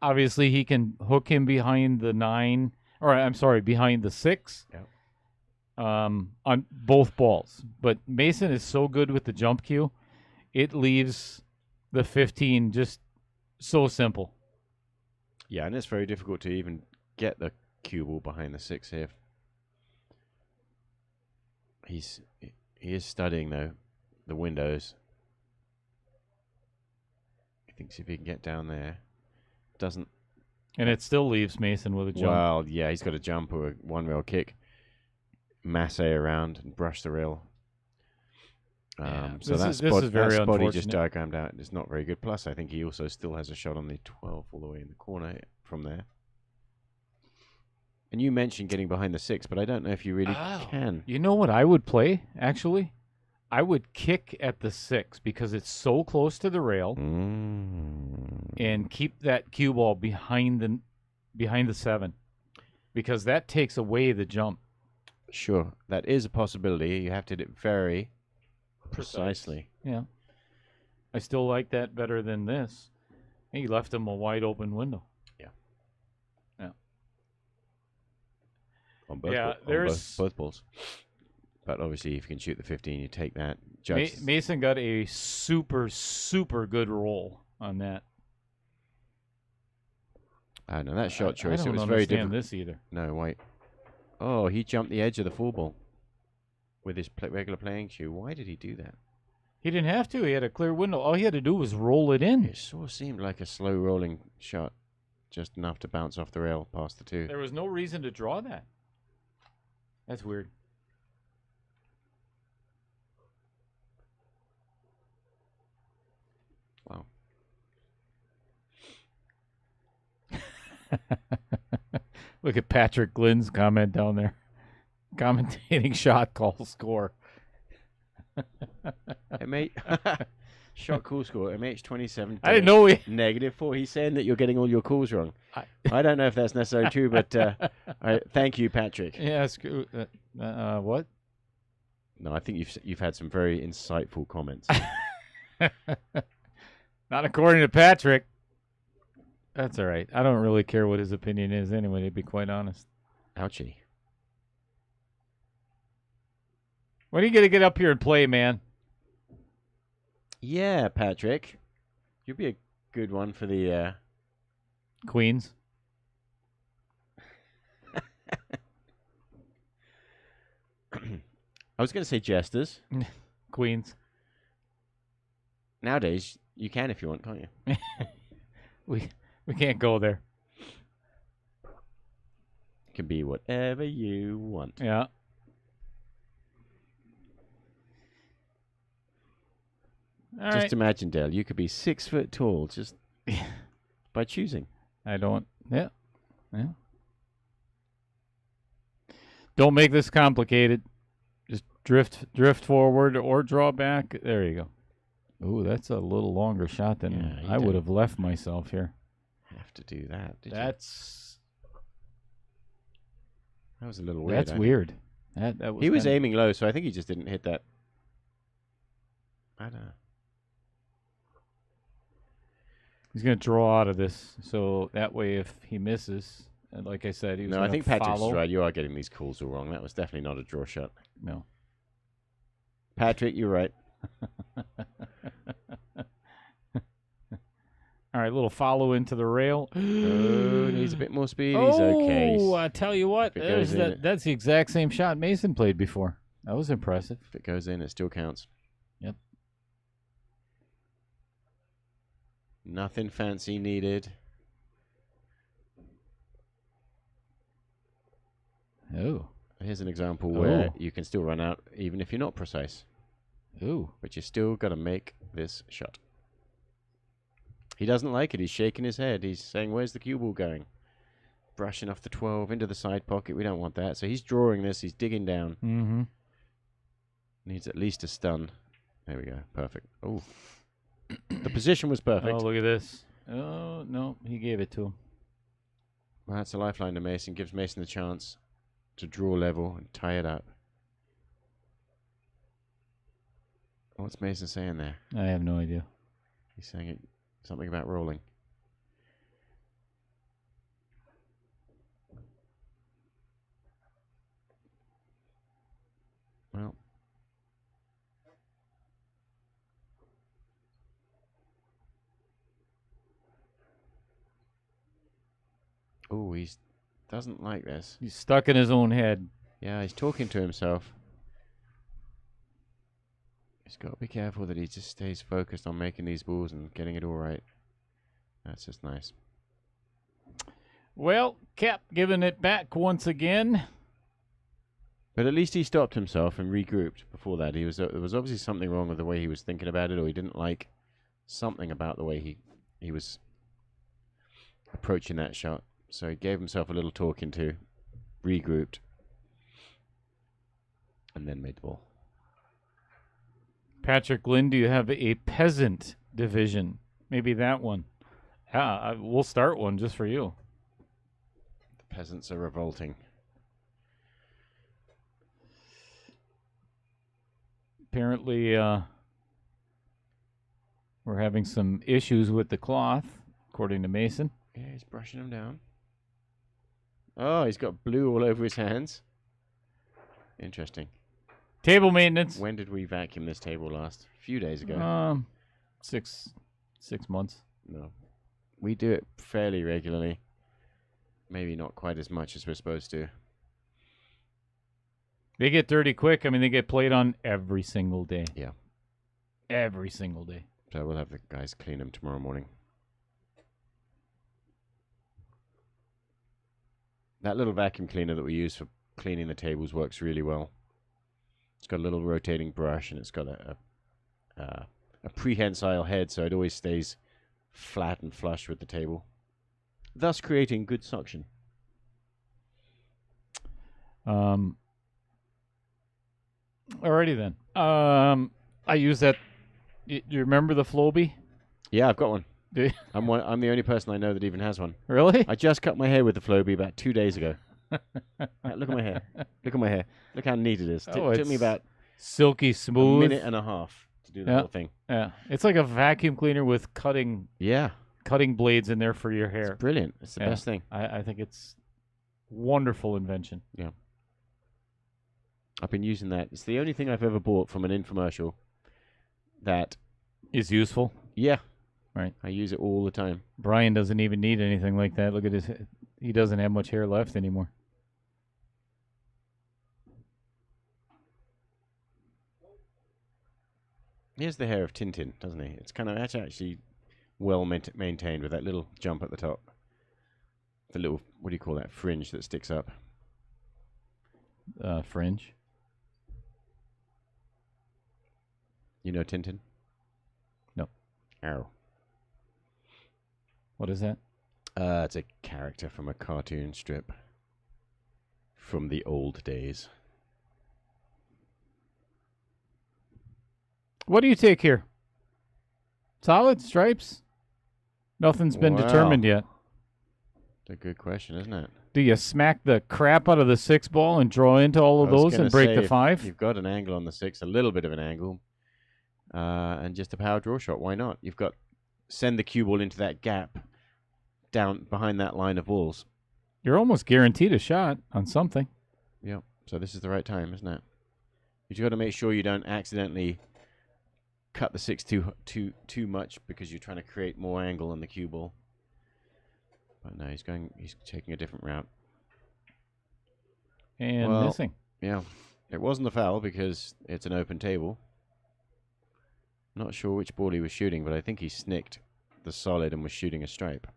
Speaker 3: obviously he can hook him behind the 9, or I'm sorry, behind the 6.
Speaker 1: Yep.
Speaker 3: On both balls. But Mason is so good with the jump cue, it leaves the 15 just so simple.
Speaker 1: Yeah, and it's very difficult to even get the cue ball behind the 6 here. He is studying though the windows. He thinks if he can get down there, doesn't.
Speaker 3: And it still leaves Mason with a jump.
Speaker 1: Well, yeah, he's got a jump or a one-rail kick. Masse around and brush the rail.
Speaker 3: Yeah,
Speaker 1: So
Speaker 3: this
Speaker 1: that
Speaker 3: is
Speaker 1: spot,
Speaker 3: very
Speaker 1: that spot he just
Speaker 3: unfortunate.
Speaker 1: diagrammed out is not very good. Plus, I think he also still has a shot on the 12 all the way in the corner from there. And you mentioned getting behind the 6, but I don't know if you really can.
Speaker 3: You know what I would play, actually? I would kick at the 6 because it's so close to the rail and keep that cue ball behind the 7 because that takes away the jump.
Speaker 1: Sure, that is a possibility. You have to hit it very precisely.
Speaker 3: Yeah. I still like that better than this. He left him a wide open window.
Speaker 1: On both,
Speaker 3: Yeah,
Speaker 1: on
Speaker 3: there's-
Speaker 1: both balls. But obviously, if you can shoot the 15, you take that. Judge,
Speaker 3: Mason got a super, super good roll on that.
Speaker 1: I don't know, that shot
Speaker 3: I
Speaker 1: choice,
Speaker 3: don't
Speaker 1: it was very
Speaker 3: understand
Speaker 1: difficult.
Speaker 3: this either.
Speaker 1: No, wait. Oh, he jumped the edge of the full ball with his regular playing shoe. Why did he do that?
Speaker 3: He didn't have to. He had a clear window. All he had to do was roll it in.
Speaker 1: It sort of seemed like a slow rolling shot, just enough to bounce off the rail past the 2.
Speaker 3: There was no reason to draw that. That's weird.
Speaker 1: Wow.
Speaker 3: Look at Patrick Glynn's comment down there. Commentating shot call score.
Speaker 1: Shot call score, MH27.
Speaker 3: I didn't know we...
Speaker 1: -4. He's saying that you're getting all your calls wrong. I don't know if that's necessarily true, but thank you, Patrick.
Speaker 3: Yeah, screw... what?
Speaker 1: No, I think you've had some very insightful comments.
Speaker 3: Not according to Patrick. That's all right. I don't really care what his opinion is anyway, to be quite honest.
Speaker 1: Ouchie.
Speaker 3: When are you going to get up here and play, man?
Speaker 1: Yeah, Patrick. You'd be a good one for the...
Speaker 3: Queens?
Speaker 1: I was going to say jesters.
Speaker 3: Queens.
Speaker 1: Nowadays, you can if you want, can't you?
Speaker 3: We can't go there.
Speaker 1: It can be whatever you want.
Speaker 3: Yeah. All
Speaker 1: Just
Speaker 3: right.
Speaker 1: imagine, Dale, you could be 6 foot tall just by choosing.
Speaker 3: I don't. Yeah. Yeah. Don't make this complicated. Just drift forward or draw back. There you go. Oh, that's a little longer shot than
Speaker 1: Yeah, you
Speaker 3: I would
Speaker 1: didn't
Speaker 3: have left myself here.
Speaker 1: have to do that, did you?
Speaker 3: That's
Speaker 1: That was a little weird.
Speaker 3: that's
Speaker 1: I think.
Speaker 3: weird. That was
Speaker 1: He was
Speaker 3: kinda-
Speaker 1: aiming low, so I think he just didn't hit that. I don't know.
Speaker 3: He's going to draw out of this, so that way if he misses, and like I said, he was
Speaker 1: No, I
Speaker 3: gonna
Speaker 1: think Patrick's
Speaker 3: follow.
Speaker 1: right. You are getting these calls all wrong. That was definitely not a draw shot.
Speaker 3: No.
Speaker 1: Patrick, you're right.
Speaker 3: All right, little follow into the rail.
Speaker 1: Oh, needs a bit more speed. He's okay.
Speaker 3: Oh, I tell you what,
Speaker 1: If it goes in,
Speaker 3: that's the exact same shot Mason played before. That was impressive.
Speaker 1: If it goes in, it still counts.
Speaker 3: Yep.
Speaker 1: Nothing fancy needed.
Speaker 3: Oh.
Speaker 1: Here's an example where
Speaker 3: Oh.
Speaker 1: you can still run out even if you're not precise.
Speaker 3: Ooh.
Speaker 1: But you still got to make this shot. He doesn't like it. He's shaking his head. He's saying, where's the cue ball going? Brushing off the 12 into the side pocket. We don't want that. So he's drawing this. He's digging down.
Speaker 3: Mm-hmm.
Speaker 1: Needs at least a stun. There we go. Perfect. Oh. The position was perfect.
Speaker 3: Oh, look at this. Oh, no, he gave it to him.
Speaker 1: Well, that's a lifeline to Mason. Gives Mason the chance to draw level and tie it up. What's Mason saying there?
Speaker 3: I have no idea.
Speaker 1: He's saying something about rolling. Well. Oh, he doesn't like this.
Speaker 3: He's stuck in his own head.
Speaker 1: Yeah, he's talking to himself. He's got to be careful that he just stays focused on making these balls and getting it all right. That's just nice.
Speaker 3: Well, Cap giving it back once again.
Speaker 1: But at least he stopped himself and regrouped before that. There was obviously something wrong with the way he was thinking about it, or he didn't like something about the way he was approaching that shot. So he gave himself a little talking to, regrouped, and then made the ball.
Speaker 3: Patrick Lynn, do you have a peasant division? Maybe that one. Yeah, we'll start one just for you.
Speaker 1: The peasants are revolting.
Speaker 3: Apparently, we're having some issues with the cloth, according to Mason.
Speaker 1: Yeah, he's brushing them down. Oh, he's got blue all over his hands. Interesting.
Speaker 3: Table maintenance.
Speaker 1: When did we vacuum this table last? A few days ago.
Speaker 3: 6 months.
Speaker 1: No. We do it fairly regularly. Maybe not quite as much as we're supposed to.
Speaker 3: They get dirty quick. I mean, they get played on every single day.
Speaker 1: Yeah.
Speaker 3: Every single day.
Speaker 1: So we'll have the guys clean them tomorrow morning. That little vacuum cleaner that we use for cleaning the tables works really well. It's got a little rotating brush and it's got a prehensile head, so it always stays flat and flush with the table, thus creating good suction.
Speaker 3: Alrighty then. I use that. You remember the Flowbee?
Speaker 1: Yeah, I've got one.
Speaker 3: Do you?
Speaker 1: I'm the only person I know that even has one.
Speaker 3: Really?
Speaker 1: I just cut my hair with the Flowbee about 2 days ago. Look at my hair. Look at my hair. Look how neat it is.
Speaker 3: Oh,
Speaker 1: Took me
Speaker 3: it's
Speaker 1: about
Speaker 3: silky
Speaker 1: a
Speaker 3: smooth.
Speaker 1: minute and a half to do the
Speaker 3: Yeah.
Speaker 1: whole thing.
Speaker 3: Yeah, it's like a vacuum cleaner with cutting
Speaker 1: Yeah,
Speaker 3: blades in there for your hair.
Speaker 1: it's brilliant. It's the
Speaker 3: Yeah.
Speaker 1: best thing.
Speaker 3: I think it's wonderful invention.
Speaker 1: I've been using that. It's the only thing I've ever bought from an infomercial that,
Speaker 3: Is useful.
Speaker 1: yeah.
Speaker 3: Right.
Speaker 1: I use it all the time.
Speaker 3: Brian doesn't even need anything like that. Look at his. He doesn't have much hair left anymore.
Speaker 1: He has the hair of Tintin, doesn't he? It's kind of actually well maintained with that little jump at the top. The little, what do you call that, fringe that sticks up.
Speaker 3: Fringe.
Speaker 1: You know Tintin?
Speaker 3: No.
Speaker 1: Ow.
Speaker 3: What is that?
Speaker 1: It's a character from a cartoon strip from the old days.
Speaker 3: What do you take here? Solid stripes. Nothing's been
Speaker 1: Wow.
Speaker 3: determined yet.
Speaker 1: That's a good question, isn't it?
Speaker 3: Do you smack the crap out of the 6 ball and draw into all of
Speaker 1: I was
Speaker 3: those
Speaker 1: gonna
Speaker 3: and break
Speaker 1: say,
Speaker 3: the
Speaker 1: if
Speaker 3: 5?
Speaker 1: You've got an angle on the 6, a little bit of an angle, and just a power draw shot. Why not? You've got send the cue ball into that gap down behind that line of balls.
Speaker 3: You're almost guaranteed a shot on something.
Speaker 1: Yep. So this is the right time, isn't it? You've got to make sure you don't accidentally cut the 6 too much because you're trying to create more angle on the cue ball. But no, he's taking a different route.
Speaker 3: And
Speaker 1: Well,
Speaker 3: missing.
Speaker 1: Yeah. It wasn't a foul because it's an open table. Not sure which ball he was shooting, but I think he snicked the solid and was shooting a stripe.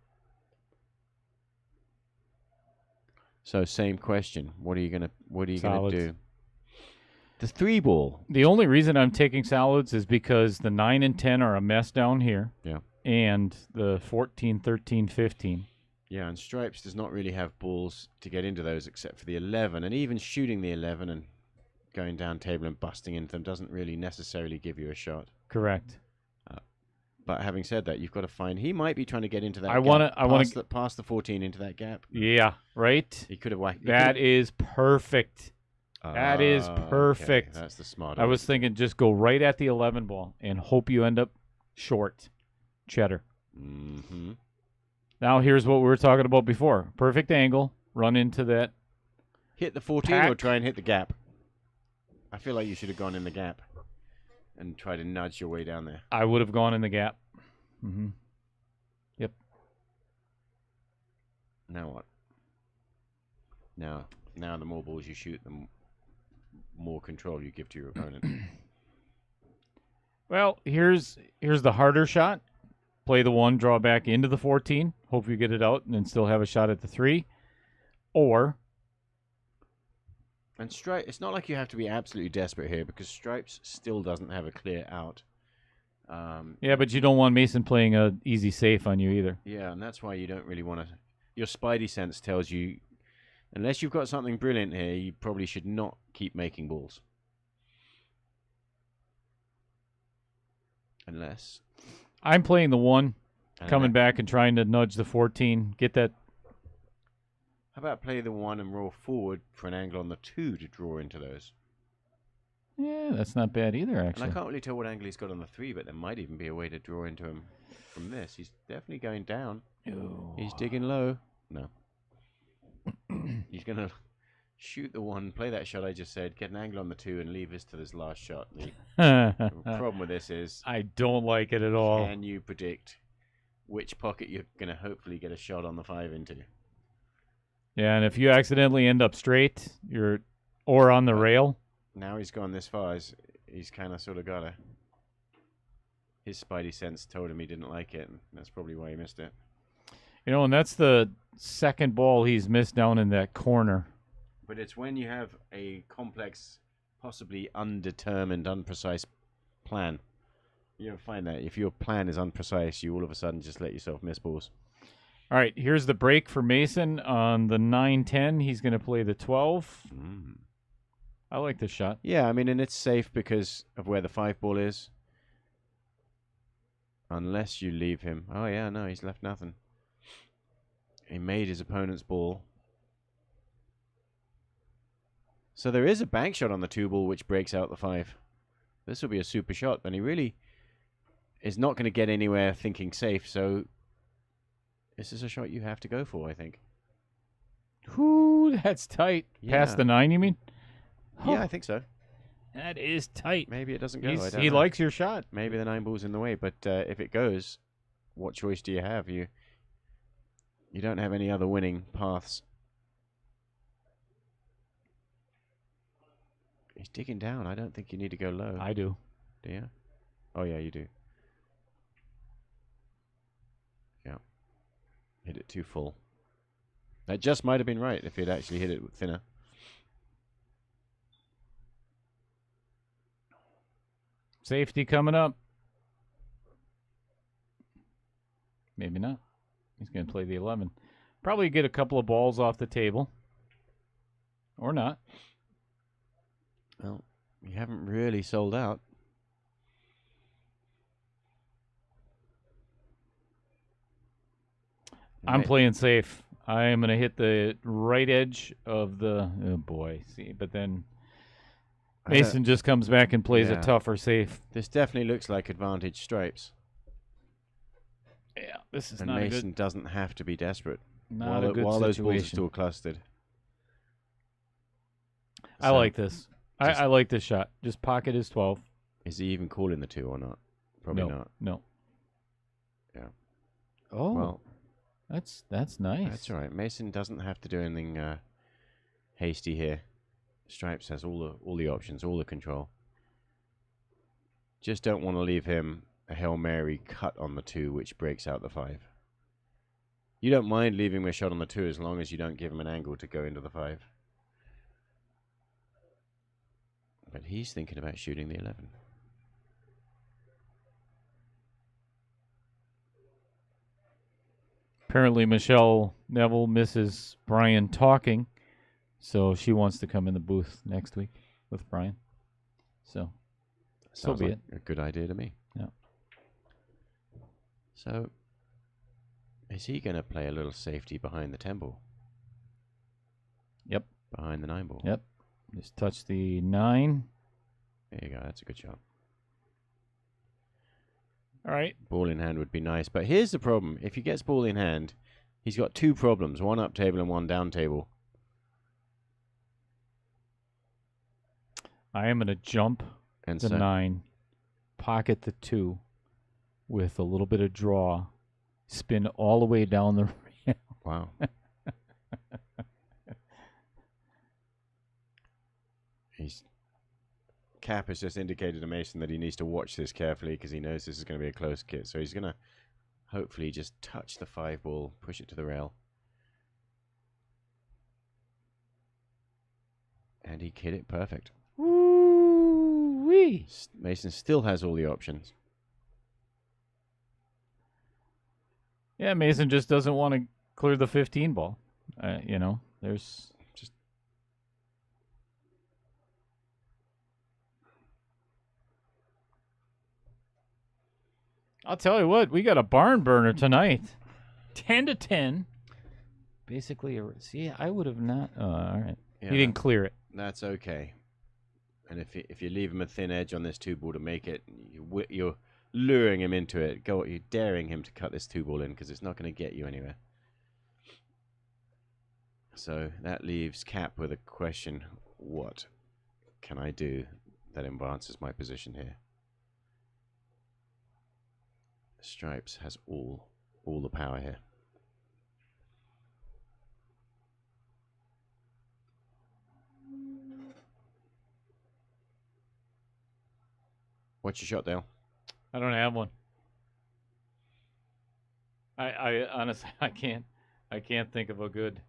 Speaker 1: So same question. What are you gonna
Speaker 3: Solids.
Speaker 1: do? The 3 ball.
Speaker 3: The only reason I'm taking solids is because the 9 and 10 are a mess down here.
Speaker 1: Yeah.
Speaker 3: And the 14, 13, 15.
Speaker 1: Yeah, and stripes does not really have balls to get into those except for the 11, and even shooting the 11 and going down table and busting into them doesn't really necessarily give you a shot.
Speaker 3: Correct.
Speaker 1: But having said that, you've got to find he might be trying to get into that.
Speaker 3: I want
Speaker 1: to pass the 14 into that gap.
Speaker 3: Yeah, right?
Speaker 1: He could have whacked.
Speaker 3: That is perfect. That is perfect.
Speaker 1: Okay, that's the smart.
Speaker 3: I was thinking just go right at the 11 ball and hope you end up short. Cheddar.
Speaker 1: Mm-hmm.
Speaker 3: Now here's what we were talking about before. Perfect angle. Run into that.
Speaker 1: Hit the 14 or
Speaker 3: Pack.
Speaker 1: try and hit the gap. I feel like you should have gone in the gap and try to nudge your way down there.
Speaker 3: I would have gone in the gap. Mm-hmm. Yep.
Speaker 1: Now what? Now the more balls you shoot, the more control you give to your opponent.
Speaker 3: Well, here's the harder shot. Play the 1, draw back into the 14. Hope you get it out and then still have a shot at the 3. Or
Speaker 1: And stripe, it's not like you have to be absolutely desperate here because stripes still doesn't have a clear out.
Speaker 3: yeah, but you don't want Mason playing a easy safe on you either.
Speaker 1: Yeah, and that's why you don't really want to. Your spidey sense tells you, unless you've got something brilliant here, you probably should not keep making balls. Unless
Speaker 3: I'm playing the 1,
Speaker 1: I don't
Speaker 3: coming
Speaker 1: know.
Speaker 3: back and trying to nudge the 14. Get that.
Speaker 1: How about play the 1 and roll forward for an angle on the 2 to draw into those?
Speaker 3: Yeah, that's not bad either,
Speaker 1: And
Speaker 3: actually.
Speaker 1: I can't really tell what angle he's got on the 3, but there might even be a way to draw into him from this. He's definitely going down.
Speaker 3: Ooh.
Speaker 1: He's digging low. No. He's going to shoot the 1, play that shot I just said, get an angle on the 2, and leave this to this last shot. The problem with this is,
Speaker 3: I don't like it at all.
Speaker 1: can you predict which pocket you're going to hopefully get a shot on the 5 into?
Speaker 3: Yeah, and if you accidentally end up straight, or on the rail.
Speaker 1: Now he's gone this far. He's kind of sort of got his spidey sense told him he didn't like it, and that's probably why he missed it.
Speaker 3: You know, and that's the second ball he's missed down in that corner.
Speaker 1: But it's when you have a complex, possibly undetermined, unprecise plan. You don't find that. If your plan is unprecise, you all of a sudden just let yourself miss balls.
Speaker 3: All right, here's the break for Mason on the 9-10. He's going to play the 12. I like this shot.
Speaker 1: Yeah, I mean, and it's safe because of where the 5 ball is. Unless you leave him. Oh, yeah, no, he's left nothing. He made his opponent's ball. So there is a bank shot on the 2 ball which breaks out the 5. This will be a super shot, but he really is not going to get anywhere thinking safe, so this is a shot you have to go for, I think.
Speaker 3: Whoo, that's tight.
Speaker 1: Yeah.
Speaker 3: Past the 9, you mean?
Speaker 1: Yeah, I think so.
Speaker 3: That is tight.
Speaker 1: Maybe it doesn't go. I don't
Speaker 3: He
Speaker 1: know.
Speaker 3: likes your shot.
Speaker 1: Maybe the 9 ball's in the way, but if it goes, what choice do you have? You don't have any other winning paths. He's digging down. I don't think you need to go low.
Speaker 3: I do.
Speaker 1: Do you? Oh, yeah, you do. Yeah. Hit it too full. That just might have been right if he'd actually hit it thinner.
Speaker 3: Safety coming up. Maybe not. He's going to play the 11. Probably get a couple of balls off the table. Or not.
Speaker 1: Well, you haven't really sold out.
Speaker 3: I'm
Speaker 1: Ma-
Speaker 3: playing safe. I am going to hit the right edge of the. Oh boy, see, but then
Speaker 1: I don't-
Speaker 3: Mason just comes back and plays a
Speaker 1: Yeah.
Speaker 3: tougher safe.
Speaker 1: This definitely looks like advantage stripes.
Speaker 3: Yeah, this is
Speaker 1: And
Speaker 3: not
Speaker 1: Mason doesn't have to be desperate
Speaker 3: not a good
Speaker 1: while those balls are
Speaker 3: situation.
Speaker 1: still clustered.
Speaker 3: I
Speaker 1: So,
Speaker 3: like this.
Speaker 1: just-
Speaker 3: I like this shot. Just pocket his 12.
Speaker 1: Is he even calling the 2 or not? Probably
Speaker 3: no,
Speaker 1: not.
Speaker 3: No.
Speaker 1: Yeah.
Speaker 3: Oh,
Speaker 1: Well,
Speaker 3: that's nice.
Speaker 1: that's all right. Mason doesn't have to do anything hasty here. Stripes has all the options, all the control. Just don't want to leave him a Hail Mary cut on the 2, which breaks out the 5. You don't mind leaving him a shot on the 2 as long as you don't give him an angle to go into the 5. But he's thinking about shooting the 11.
Speaker 3: Apparently, Michelle Neville misses Brian talking, so she wants to come in the booth next week with Brian. So
Speaker 1: Sounds
Speaker 3: be
Speaker 1: like a good idea to me.
Speaker 3: Yeah.
Speaker 1: So, is he going to play a little safety behind the 10 ball?
Speaker 3: Yep.
Speaker 1: Behind the 9 ball?
Speaker 3: Yep. Just touch the 9.
Speaker 1: There you go. That's a good shot.
Speaker 3: All right.
Speaker 1: Ball in hand would be nice. But here's the problem. If he gets ball in hand, he's got 2 problems. One up table and one down table.
Speaker 3: I am going to jump
Speaker 1: And
Speaker 3: the
Speaker 1: so
Speaker 3: 9, pocket the 2 with a little bit of draw, spin all the way down the rail.
Speaker 1: wow. Cap has just indicated to Mason that he needs to watch this carefully because he knows this is going to be a close kit. So he's going to hopefully just touch the 5 ball, push it to the rail. And he hit it perfect.
Speaker 3: Woo-wee.
Speaker 1: Mason still has all the options.
Speaker 3: Yeah, Mason just doesn't want to clear the 15 ball. There's
Speaker 1: Just
Speaker 3: I'll tell you what, we got a barn burner tonight. 10 to 10. Basically, see, I would have not. Oh, all right.
Speaker 1: yeah,
Speaker 3: He didn't clear it.
Speaker 1: that's okay. And if you leave him a thin edge on this 2 ball to make it, you're luring him into it. You're daring him to cut this 2 ball in because it's not going to get you anywhere. So that leaves Cap with a question: what can I do that advances my position here? Stripes has all the power here. What's your shot, Dale?
Speaker 3: I don't have one. I honestly, I can't think of a good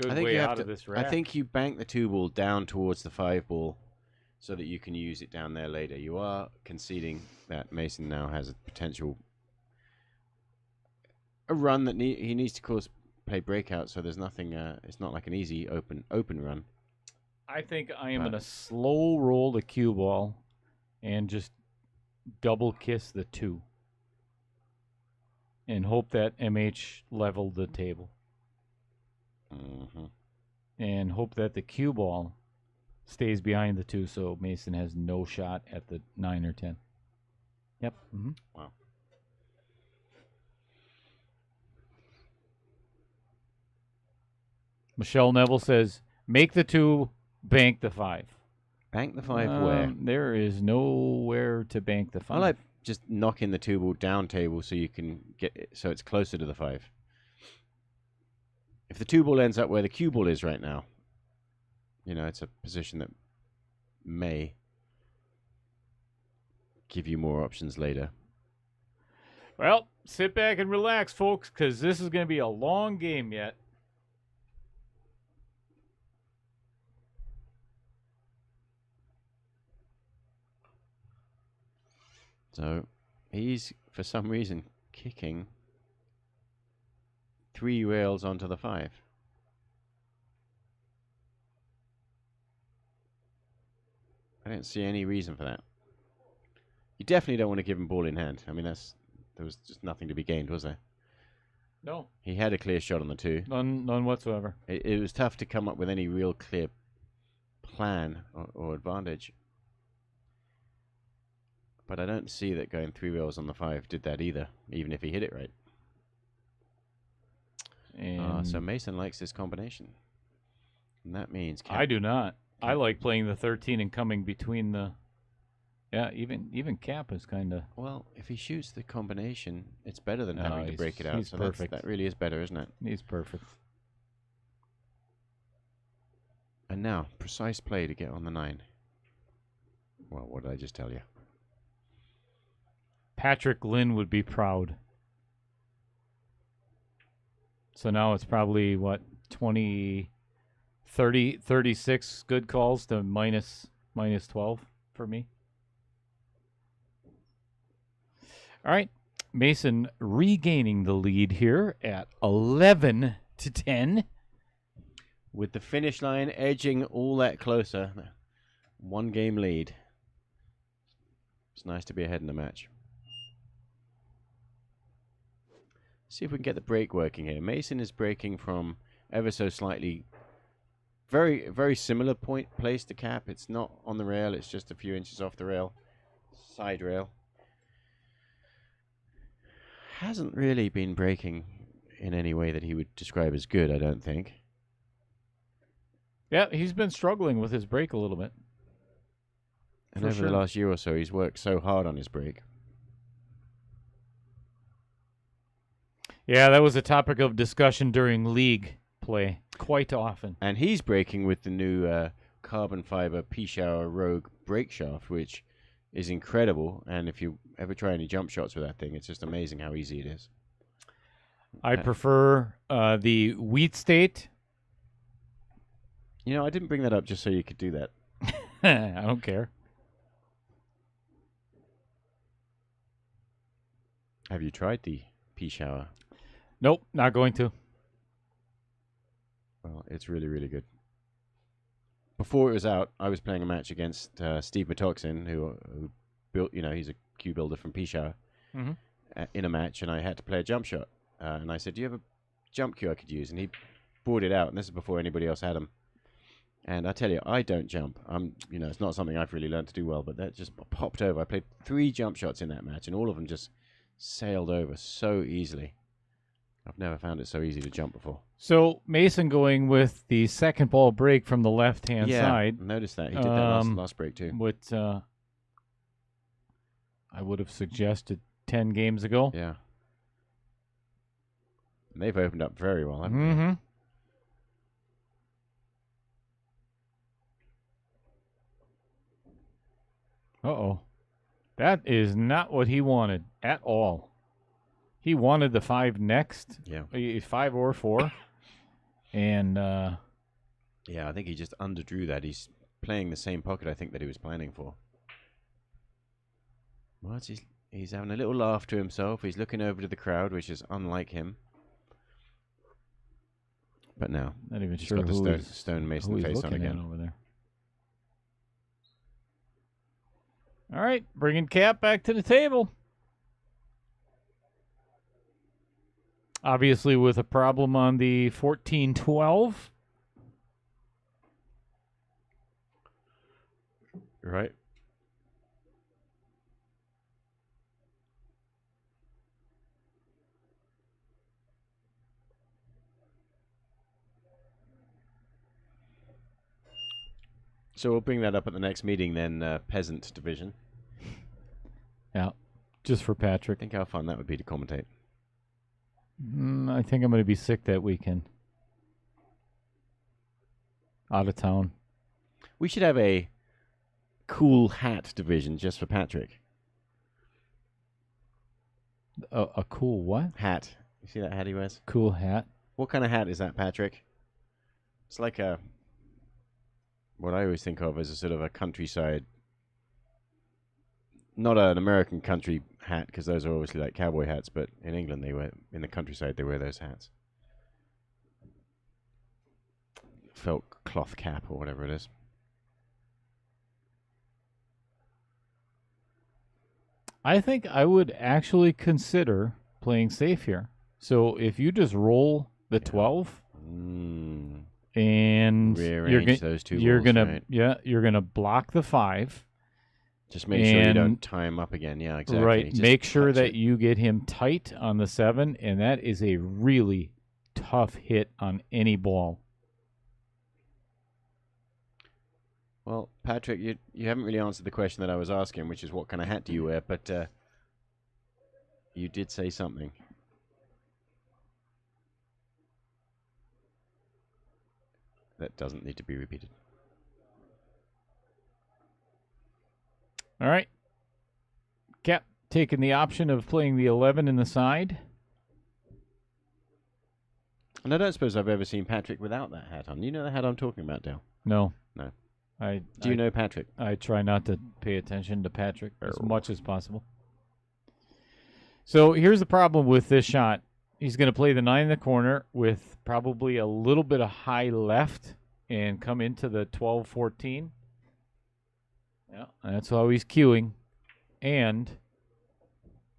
Speaker 3: way out of this rack.
Speaker 1: I think you bank the 2 ball down towards the 5 ball so that you can use it down there later. You are conceding that Mason now has a potential run that he needs to play breakout. So there's nothing. It's not like an easy open run.
Speaker 3: I think I am going to slow roll the cue ball and just double kiss the 2 and hope that MH leveled the table.
Speaker 1: Mm-hmm.
Speaker 3: And hope that the cue ball stays behind the 2 so Mason has no shot at the 9 or 10. Yep. Mm-hmm.
Speaker 1: Wow.
Speaker 3: Michelle Neville says, make the 2, bank the 5.
Speaker 1: Bank the 5 where?
Speaker 3: There is nowhere to bank the 5.
Speaker 1: I like just knocking the 2 ball down table so you can get it, so it's closer to the 5. If the 2 ball ends up where the cue ball is right now, it's a position that may give you more options later.
Speaker 3: Well, sit back and relax, folks, because this is going to be a long game yet.
Speaker 1: So he's, for some reason, kicking 3 rails onto the 5. I don't see any reason for that. You definitely don't want to give him ball in hand. I mean, there was just nothing to be gained, was there?
Speaker 3: No,
Speaker 1: He had a clear shot on the 2.
Speaker 3: none whatsoever.
Speaker 1: It was tough to come up with any real clear plan or advantage. But I don't see that going 3 rails on the 5 did that either, even if he hit it right.
Speaker 3: And
Speaker 1: So Mason likes this combination. And that means...
Speaker 3: I do not. I like playing the 13 and coming between the... Yeah, even Cap is kind of...
Speaker 1: Well, if he shoots the combination, it's better than
Speaker 3: No,
Speaker 1: having to break it out.
Speaker 3: he's
Speaker 1: So
Speaker 3: perfect.
Speaker 1: that really is better, isn't it?
Speaker 3: He's perfect.
Speaker 1: And now, precise play to get on the 9. Well, what did I just tell you?
Speaker 3: Patrick Lynn would be proud. So now it's probably, what, 36 good calls to minus 12 for me. All right. Mason regaining the lead here at 11-10.
Speaker 1: With the finish line edging all that closer. 1 game lead. It's nice to be ahead in the match. See if we can get the break working here. Mason is breaking from ever so slightly, very, very similar place to Cap. It's not on the rail. It's just a few inches off the rail. Side rail. Hasn't really been breaking in any way that he would describe as good, I don't think.
Speaker 3: Yeah, he's been struggling with his break a little bit.
Speaker 1: And
Speaker 3: For
Speaker 1: over
Speaker 3: sure.
Speaker 1: the last year or so, he's worked so hard on his break.
Speaker 3: Yeah, that was a topic of discussion during league play quite often.
Speaker 1: And he's breaking with the new carbon fiber P-Shower Rogue brake shaft, which is incredible. And if you ever try any jump shots with that thing, it's just amazing how easy it is.
Speaker 3: I prefer the Wheat State.
Speaker 1: You know, I didn't bring that up just so you could do that.
Speaker 3: I don't care.
Speaker 1: Have you tried the P-Shower?
Speaker 3: Nope, not going to.
Speaker 1: Well, it's really, really good. Before it was out, I was playing a match against Steve Matoxin, who built, he's a cue builder from P-Shower, in a match, and I had to play a jump shot. And I said, do you have a jump cue I could use? And he brought it out, and this is before anybody else had them. And I tell you, I don't jump. It's not something I've really learned to do well, but that just popped over. I played 3 jump shots in that match, and all of them just sailed over so easily. I've never found it so easy to jump before.
Speaker 3: So Mason going with the second ball break from the left-hand side.
Speaker 1: Yeah, noticed that. He did that last break too.
Speaker 3: What I would have suggested 10 games ago.
Speaker 1: Yeah. And they've opened up very well, haven't they?
Speaker 3: Mm-hmm. Uh-oh. That is not what he wanted at all. He wanted the 5 next.
Speaker 1: Yeah.
Speaker 3: 5 or 4. And
Speaker 1: yeah, I think he just underdrew that. He's playing the same pocket, I think, that he was planning for. Well, he's having a little laugh to himself. He's looking over to the crowd, which is unlike him. But now,
Speaker 3: not even
Speaker 1: he's
Speaker 3: sure
Speaker 1: got the
Speaker 3: who
Speaker 1: stone Mason
Speaker 3: who he's
Speaker 1: face on
Speaker 3: looking at
Speaker 1: again.
Speaker 3: over there. All right, bringing Cap back to the table. Obviously with a problem on the 14-12.
Speaker 1: Right. So we'll bring that up at the next meeting then, Peasant Division.
Speaker 3: Yeah, just for Patrick.
Speaker 1: Think how fun that would be to commentate.
Speaker 3: I think I'm going to be sick that weekend. Out of town.
Speaker 1: We should have a cool hat division just for Patrick.
Speaker 3: A cool what?
Speaker 1: Hat. You see that hat he wears?
Speaker 3: Cool hat.
Speaker 1: What kind of hat is that, Patrick? It's like what I always think of as a sort of a countryside, not an American country hat, because those are obviously like cowboy hats, but in England in the countryside they wear those hats. Felt cloth cap or whatever it is.
Speaker 3: I think I would actually consider playing safe here. So if you just roll the 12 and
Speaker 1: Rearrange those two
Speaker 3: you're
Speaker 1: balls,
Speaker 3: gonna
Speaker 1: right?
Speaker 3: you're gonna block the 5.
Speaker 1: Just make sure you
Speaker 3: And-
Speaker 1: don't tie him up again. Yeah, exactly.
Speaker 3: Right.
Speaker 1: Just
Speaker 3: Make sure
Speaker 1: touch
Speaker 3: that
Speaker 1: it.
Speaker 3: you get him tight on the 7, and that is a really tough hit on any ball.
Speaker 1: Well, Patrick, you haven't really answered the question that I was asking, which is what kind of hat do you wear? But you did say something. That doesn't need to be repeated.
Speaker 3: All right. Cap taking the option of playing the 11 in the side.
Speaker 1: And I don't suppose I've ever seen Patrick without that hat on. You know the hat I'm talking about, Dale?
Speaker 3: No.
Speaker 1: No.
Speaker 3: Do
Speaker 1: Do you know Patrick?
Speaker 3: I try not to pay attention to Patrick as much as possible. So here's the problem with this shot. He's going to play the 9 in the corner with probably a little bit of high left and come into the 12-14. Yeah, that's how he's cueing. And,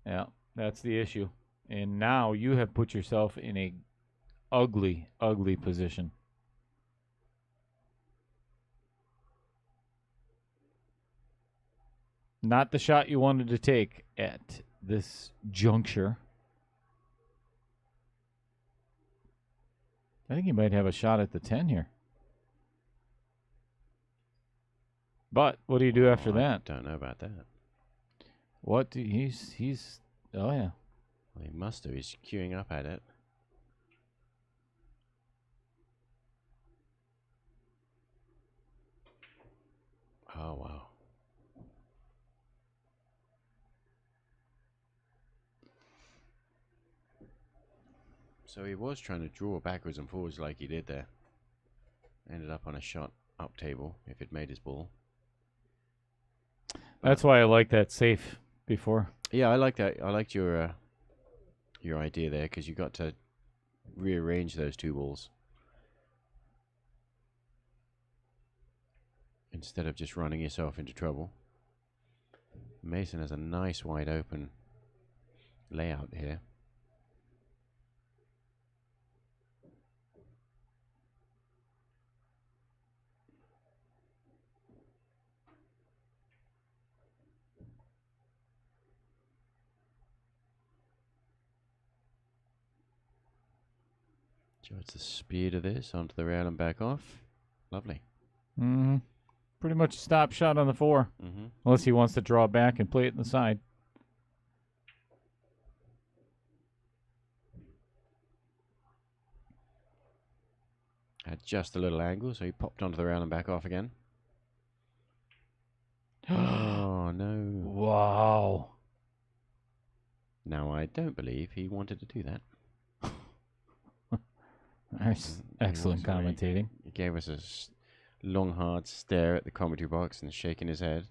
Speaker 3: yeah, that's the issue. And now you have put yourself in a ugly, ugly position. Not the shot you wanted to take at this juncture. I think he might have a shot at the 10 here. But what do you do after that?
Speaker 1: I don't know about that.
Speaker 3: What do he's oh yeah.
Speaker 1: Well, he must have. He's queuing up at it. Oh, wow. So he was trying to draw backwards and forwards like he did there. Ended up on a shot up table if it made his ball.
Speaker 3: That's why I like that safe before.
Speaker 1: Yeah, I like that. I liked your idea there because you got to rearrange those two balls instead of just running yourself into trouble. Mason has a nice wide open layout here. So it's the speed of this onto the rail and back off. Lovely.
Speaker 3: Mm-hmm. Pretty much a stop shot on the 4.
Speaker 1: Mm-hmm.
Speaker 3: Unless he wants to draw back and play it in the side.
Speaker 1: At just a little angle, so he popped onto the rail and back off again. Oh, no.
Speaker 3: Wow.
Speaker 1: Now, I don't believe he wanted to do that.
Speaker 3: Nice. Excellent
Speaker 1: He was
Speaker 3: commentating.
Speaker 1: He gave us a long, hard stare at the commentary box and shaking his head.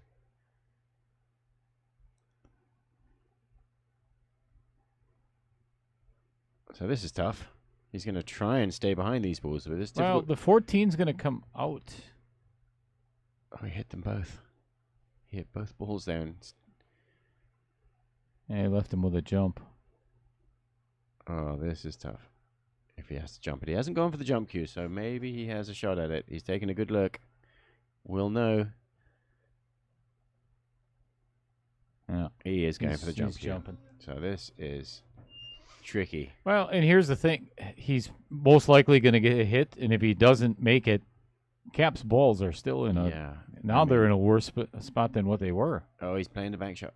Speaker 1: So this is tough. He's going to try and stay behind these balls, but it's
Speaker 3: Well,
Speaker 1: difficult.
Speaker 3: the 14's going to come out.
Speaker 1: Oh, he hit them both. He hit both balls there. And
Speaker 3: And he left him with a jump.
Speaker 1: oh, this is tough. If he has to jump it. He hasn't gone for the jump cue, so maybe he has a shot at it. He's taking a good look. We'll know.
Speaker 3: Yeah.
Speaker 1: He is going for the jump
Speaker 3: He's
Speaker 1: cue.
Speaker 3: jumping.
Speaker 1: So this is tricky.
Speaker 3: Well, and here's the thing. He's most likely going to get a hit, and if he doesn't make it, Cap's balls are still in a...
Speaker 1: Yeah.
Speaker 3: Now they're in a worse spot than what they were.
Speaker 1: Oh, he's playing the bank shot.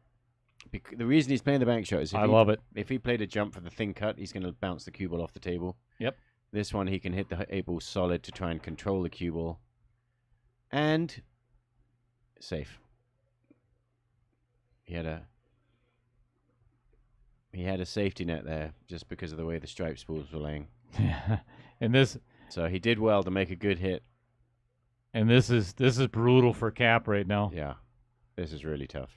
Speaker 1: The reason he's playing the bank shot is
Speaker 3: I love it.
Speaker 1: If he played a jump for the thin cut, he's going to bounce the cue ball off the table.
Speaker 3: Yep.
Speaker 1: This one, he can hit the A ball solid to try and control the cue ball. And safe. He had a safety net there just because of the way the stripes balls were laying.
Speaker 3: And this
Speaker 1: So he did well to make a good hit.
Speaker 3: this is brutal for Cap right now.
Speaker 1: Yeah. This is really tough.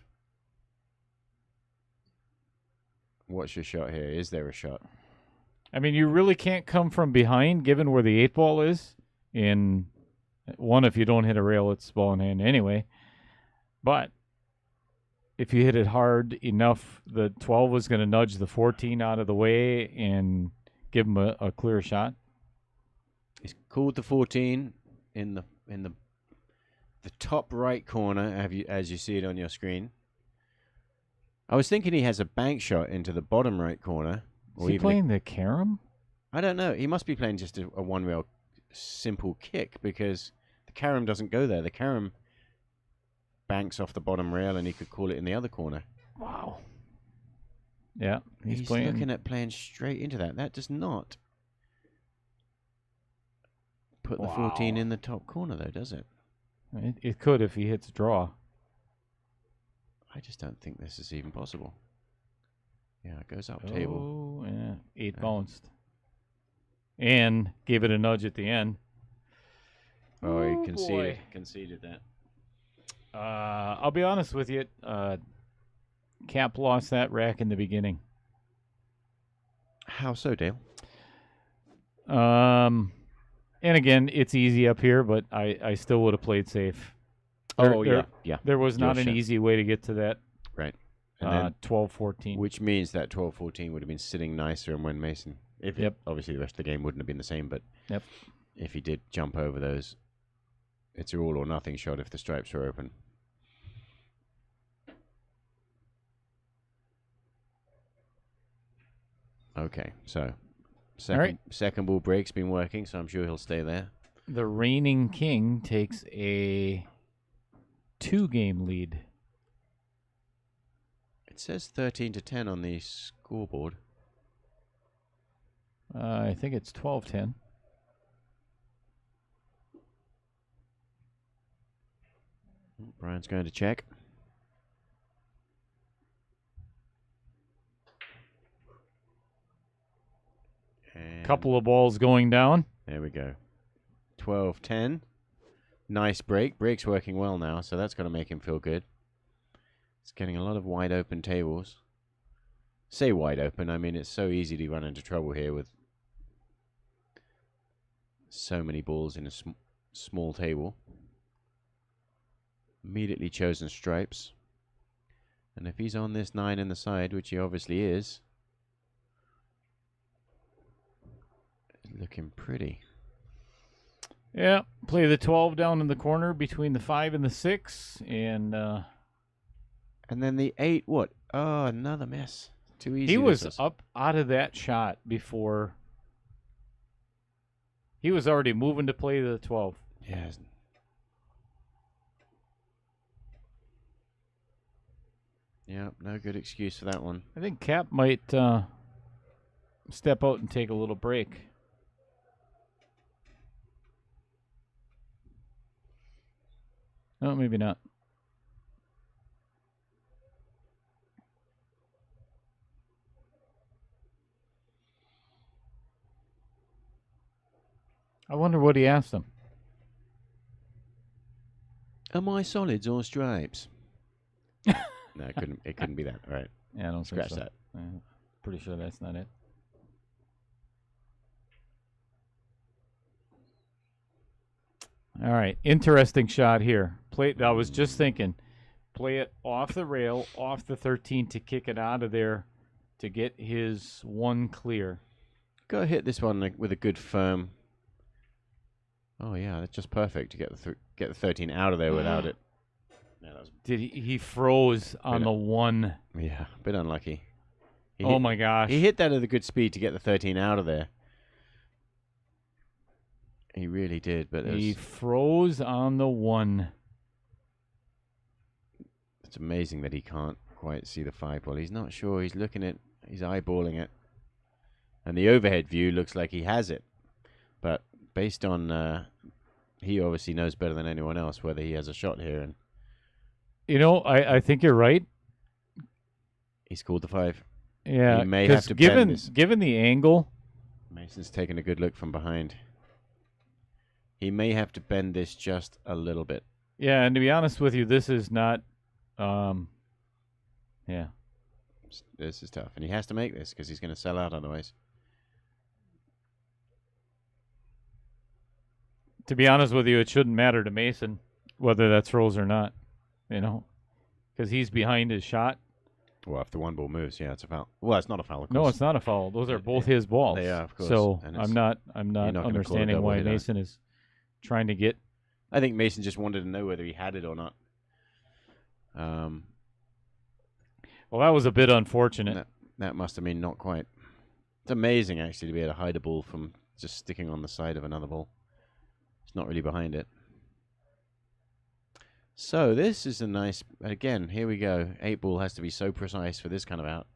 Speaker 1: What's your shot here? Is there a shot?
Speaker 3: I mean, you really can't come from behind given where the 8 ball is. In one, if you don't hit a rail, it's ball in hand anyway. But if you hit it hard enough, the 12 was going to nudge the 14 out of the way and give him a clear shot.
Speaker 1: He's called the 14 in the top right corner, as you see it on your screen. I was thinking he has a bank shot into the bottom right corner.
Speaker 3: Is he playing the carom?
Speaker 1: I don't know. He must be playing just a one-rail simple kick, because the carom doesn't go there. The carom banks off the bottom rail, and he could call it in the other corner.
Speaker 3: Wow. Yeah,
Speaker 1: He's looking at playing straight into that. That does not put the 14 in the top corner, though, does it?
Speaker 3: It could if he hits draw.
Speaker 1: I just don't think this is even possible. Yeah, it goes up table.
Speaker 3: Oh, yeah. 8 bounced. And gave it a nudge at the end.
Speaker 1: Oh, he conceded that.
Speaker 3: I'll be honest with you. Cap lost that rack in the beginning.
Speaker 1: How so, Dale?
Speaker 3: And again, it's easy up here, but I still would have played safe.
Speaker 1: Yeah.
Speaker 3: There was not an easy way to get to that.
Speaker 1: Right. And then
Speaker 3: 12-14.
Speaker 1: Which means that 12-14 would have been sitting nicer and when Mason. Obviously, the rest of the game wouldn't have been the same, but if he did jump over those, it's a all or nothing shot if the stripes are open. Okay, so second ball break's been working, so I'm sure he'll stay there.
Speaker 3: The reigning king takes a 2-game lead.
Speaker 1: It says 13-10 on the scoreboard.
Speaker 3: I think it's 12-10.
Speaker 1: Brian's going to check.
Speaker 3: Couple of balls going down.
Speaker 1: There we go. 12-10. Nice break. Break's working well now, so that's going to make him feel good. It's getting a lot of wide open tables. Say wide open, I mean, it's so easy to run into trouble here with so many balls in a small table. Immediately chosen stripes. And if he's on this 9 in the side, which he obviously is, it's looking pretty.
Speaker 3: Yeah, play the 12 down in the corner between the 5 and the 6, and
Speaker 1: then the 8, what? Oh, another miss. Too easy.
Speaker 3: He was up out of that shot before. He was already moving to play the 12.
Speaker 1: Yeah. Yeah, no good excuse for that one.
Speaker 3: I think Cap might step out and take a little break. No, maybe not. I wonder what he asked him.
Speaker 1: Am I solids or stripes? No, it couldn't be that. All right.
Speaker 3: Yeah, I don't
Speaker 1: Scratch
Speaker 3: think so.
Speaker 1: that.
Speaker 3: Yeah, pretty sure that's not it. All right, interesting shot here. I was just thinking, play it off the rail, off the 13 to kick it out of there to get his 1 clear.
Speaker 1: Go hit this one with a good firm. Oh yeah, that's just perfect to get the 13 out of there without it. Yeah, that was
Speaker 3: He froze on the 1.
Speaker 1: Yeah, a bit unlucky.
Speaker 3: My gosh.
Speaker 1: He hit that at a good speed to get the 13 out of there. He really did, but
Speaker 3: he froze on the 1.
Speaker 1: It's amazing that he can't quite see the 5 ball. He's not sure. He's eyeballing it. And the overhead view looks like he has it. But based on, he obviously knows better than anyone else whether he has a shot here. And
Speaker 3: I think you're right.
Speaker 1: He's called the 5.
Speaker 3: Yeah,
Speaker 1: he may have to
Speaker 3: given
Speaker 1: bend this.
Speaker 3: Given the angle,
Speaker 1: Mason's taking a good look from behind. He may have to bend this just a little bit.
Speaker 3: Yeah, and to be honest with you, this is not. Yeah.
Speaker 1: This is tough, and he has to make this because he's going to sell out otherwise.
Speaker 3: To be honest with you, it shouldn't matter to Mason whether that throws or not, because because he's behind his shot.
Speaker 1: Well, if the one ball moves, yeah, it's a foul. Well, it's not a foul. Of
Speaker 3: No,
Speaker 1: course.
Speaker 3: it's not a foul. Those are both his balls.
Speaker 1: They are, of course.
Speaker 3: So
Speaker 1: And
Speaker 3: I'm
Speaker 1: it's-
Speaker 3: not
Speaker 1: not gonna call a
Speaker 3: understanding why
Speaker 1: double hit,
Speaker 3: Mason is trying to get.
Speaker 1: I think Mason just wanted to know whether he had it or not.
Speaker 3: Well, that was a bit unfortunate.
Speaker 1: That must have been not quite. It's amazing, actually, to be able to hide a ball from just sticking on the side of another ball. It's not really behind it. So this is a nice, again, here we go. 8 ball has to be so precise for this kind of out.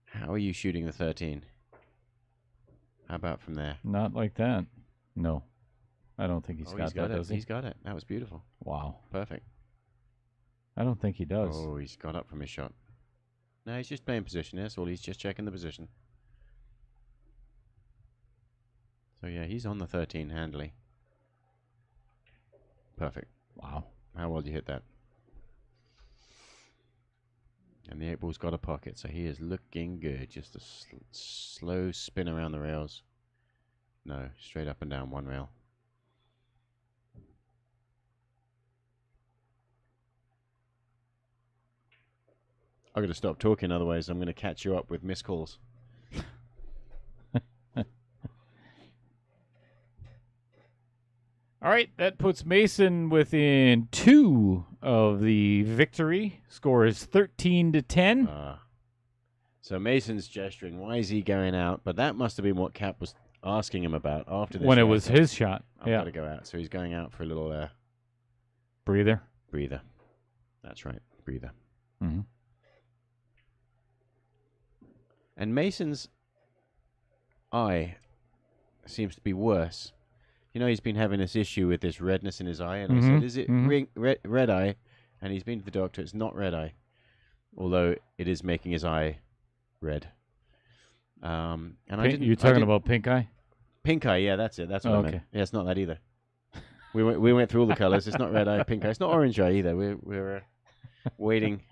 Speaker 1: How are you shooting the 13? How about from there?
Speaker 3: Not like that. No, I don't think he's
Speaker 1: Oh,
Speaker 3: got that.
Speaker 1: it.
Speaker 3: Does he?
Speaker 1: He's got it. That was beautiful.
Speaker 3: Wow.
Speaker 1: Perfect.
Speaker 3: I don't think he does.
Speaker 1: Oh, he's got up from his shot. No, he's just playing position. That's all. He's just checking the position. So yeah, he's on the 13 handily. Perfect.
Speaker 3: Wow.
Speaker 1: How well did you hit that? And the 8 ball's got a pocket, so he is looking good. Just a slow spin around the rails. No, straight up and down one rail. I'm going to stop talking, otherwise I'm going to catch you up with missed calls.
Speaker 3: All right, that puts Mason within 2 of the victory. Score is 13-10.
Speaker 1: So Mason's gesturing. Why is he going out? But that must have been what Cap was asking him about after this.
Speaker 3: When it
Speaker 1: shot.
Speaker 3: was his shot.
Speaker 1: I've
Speaker 3: Yeah.
Speaker 1: got to go out. So he's going out for a little
Speaker 3: Breather.
Speaker 1: breather. That's right, breather.
Speaker 3: Mm-hmm.
Speaker 1: And Mason's eye seems to be worse. You know, he's been having this issue with this redness in his eye, and I said, "Is it red eye?" And he's been to the doctor. It's not red eye, although it is making his eye red. And
Speaker 3: You're talking about pink eye?
Speaker 1: Pink eye, yeah, that's it. That's what I meant.
Speaker 3: okay.
Speaker 1: Yeah, it's not that either. We went through all the colors. It's not red eye, pink eye. It's not orange eye either. We're waiting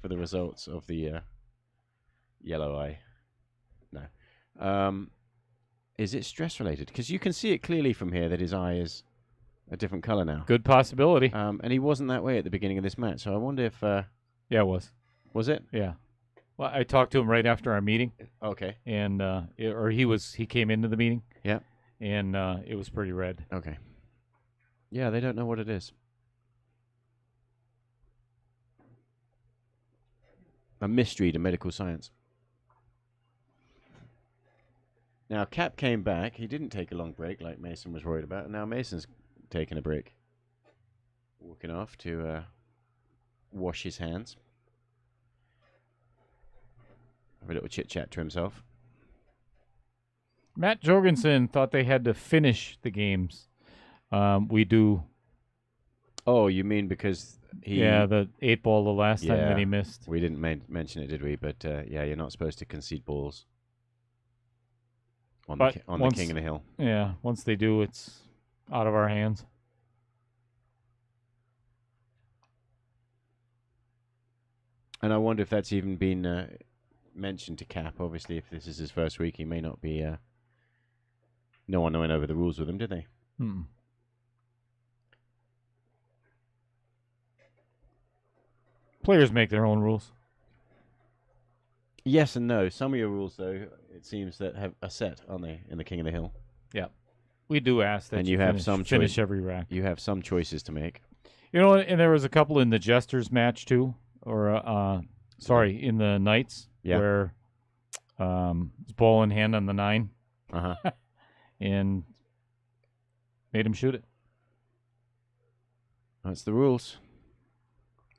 Speaker 1: for the results of the yellow eye. No. Is it stress related? Because you can see it clearly from here that his eye is a different color now.
Speaker 3: Good possibility.
Speaker 1: And he wasn't that way at the beginning of this match. So I wonder if
Speaker 3: Yeah, it was.
Speaker 1: was it?
Speaker 3: Yeah. Well, I talked to him right after our meeting,
Speaker 1: Okay.
Speaker 3: and he came into the meeting.
Speaker 1: Yeah.
Speaker 3: And it was pretty red.
Speaker 1: Okay. Yeah, they don't know what it is. A mystery to medical science. Now, Cap came back. He didn't take a long break like Mason was worried about. And now Mason's taking a break. Walking off to wash his hands. Have a little chit-chat to himself.
Speaker 3: Matt Jorgensen thought they had to finish the games. We do.
Speaker 1: Oh, you mean because he...
Speaker 3: Yeah, the 8 ball the last time that
Speaker 1: Yeah.
Speaker 3: he missed.
Speaker 1: We didn't mention it, did we? But yeah, you're not supposed to concede balls on
Speaker 3: But
Speaker 1: the
Speaker 3: once-
Speaker 1: King of the Hill.
Speaker 3: Yeah, once they do, it's out of our hands.
Speaker 1: And I wonder if that's even been mentioned to Cap. Obviously, if this is his first week, he may not be... no one went over the rules with him, did they?
Speaker 3: Hmm. Players make their own rules.
Speaker 1: Yes and no. Some of your rules, though, it seems that are set, aren't they, in the King of the Hill?
Speaker 3: We do ask that
Speaker 1: And
Speaker 3: you
Speaker 1: you have
Speaker 3: finish,
Speaker 1: some
Speaker 3: finish
Speaker 1: choice-
Speaker 3: every rack.
Speaker 1: You have some choices to make.
Speaker 3: You know, and there was a couple in the Jesters match too, or in the Knights,
Speaker 1: Yeah.
Speaker 3: where it's ball in hand on the 9
Speaker 1: Uh-huh.
Speaker 3: and made him shoot it.
Speaker 1: That's the rules.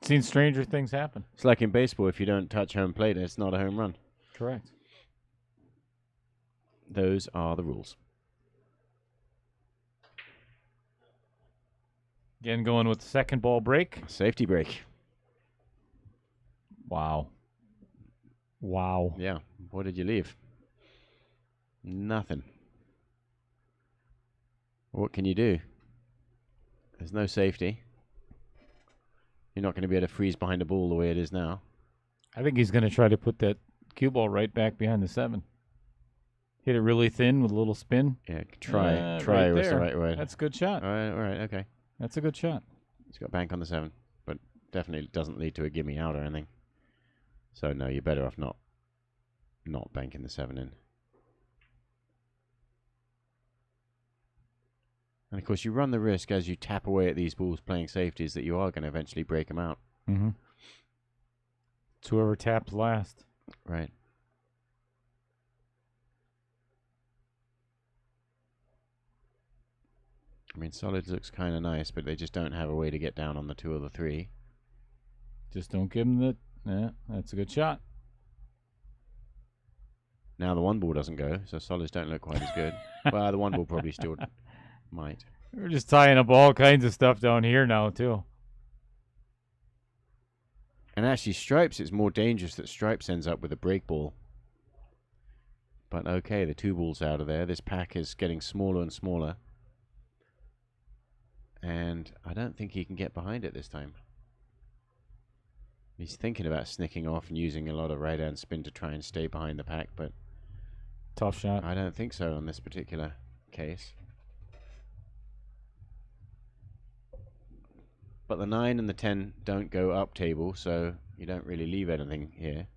Speaker 3: Seen stranger things happen.
Speaker 1: It's like in baseball. If you don't touch home plate, it's not a home run.
Speaker 3: Correct.
Speaker 1: Those are the rules.
Speaker 3: Again, going with the second ball break.
Speaker 1: Safety break.
Speaker 3: Wow. Wow.
Speaker 1: Yeah. What did you leave? Nothing. What can you do? There's no safety. You're not going to be able to freeze behind the ball the way it is now.
Speaker 3: I think he's going to try to put that cue ball right back behind the 7. Hit it really thin with a little spin.
Speaker 1: Yeah, try
Speaker 3: Right
Speaker 1: was the
Speaker 3: there.
Speaker 1: right word.
Speaker 3: That's a good shot.
Speaker 1: All right, okay.
Speaker 3: That's a good shot.
Speaker 1: He's got bank on the 7, but definitely doesn't lead to a gimme out or anything. So no, you're better off not banking the 7 in. And of course, you run the risk as you tap away at these balls playing safeties that you are going to eventually break them out.
Speaker 3: Mm-hmm. It's whoever taps last.
Speaker 1: Right. I mean, solids looks kind of nice, but they just don't have a way to get down on the 2 or the 3.
Speaker 3: Just don't give them the... Yeah, that's a good shot.
Speaker 1: Now the 1 ball doesn't go, so solids don't look quite as good. Well, the 1 ball probably still might.
Speaker 3: We're just tying up all kinds of stuff down here now, too.
Speaker 1: And actually, stripes, it's more dangerous that stripes ends up with a break ball. But okay, the 2 balls out of there. This pack is getting smaller and smaller. And I don't think he can get behind it this time. He's thinking about snicking off and using a lot of right-hand spin to try and stay behind the pack, but
Speaker 3: Tough shot.
Speaker 1: I don't think so on this particular case. But the 9 and the 10 don't go up table, so you don't really leave anything here.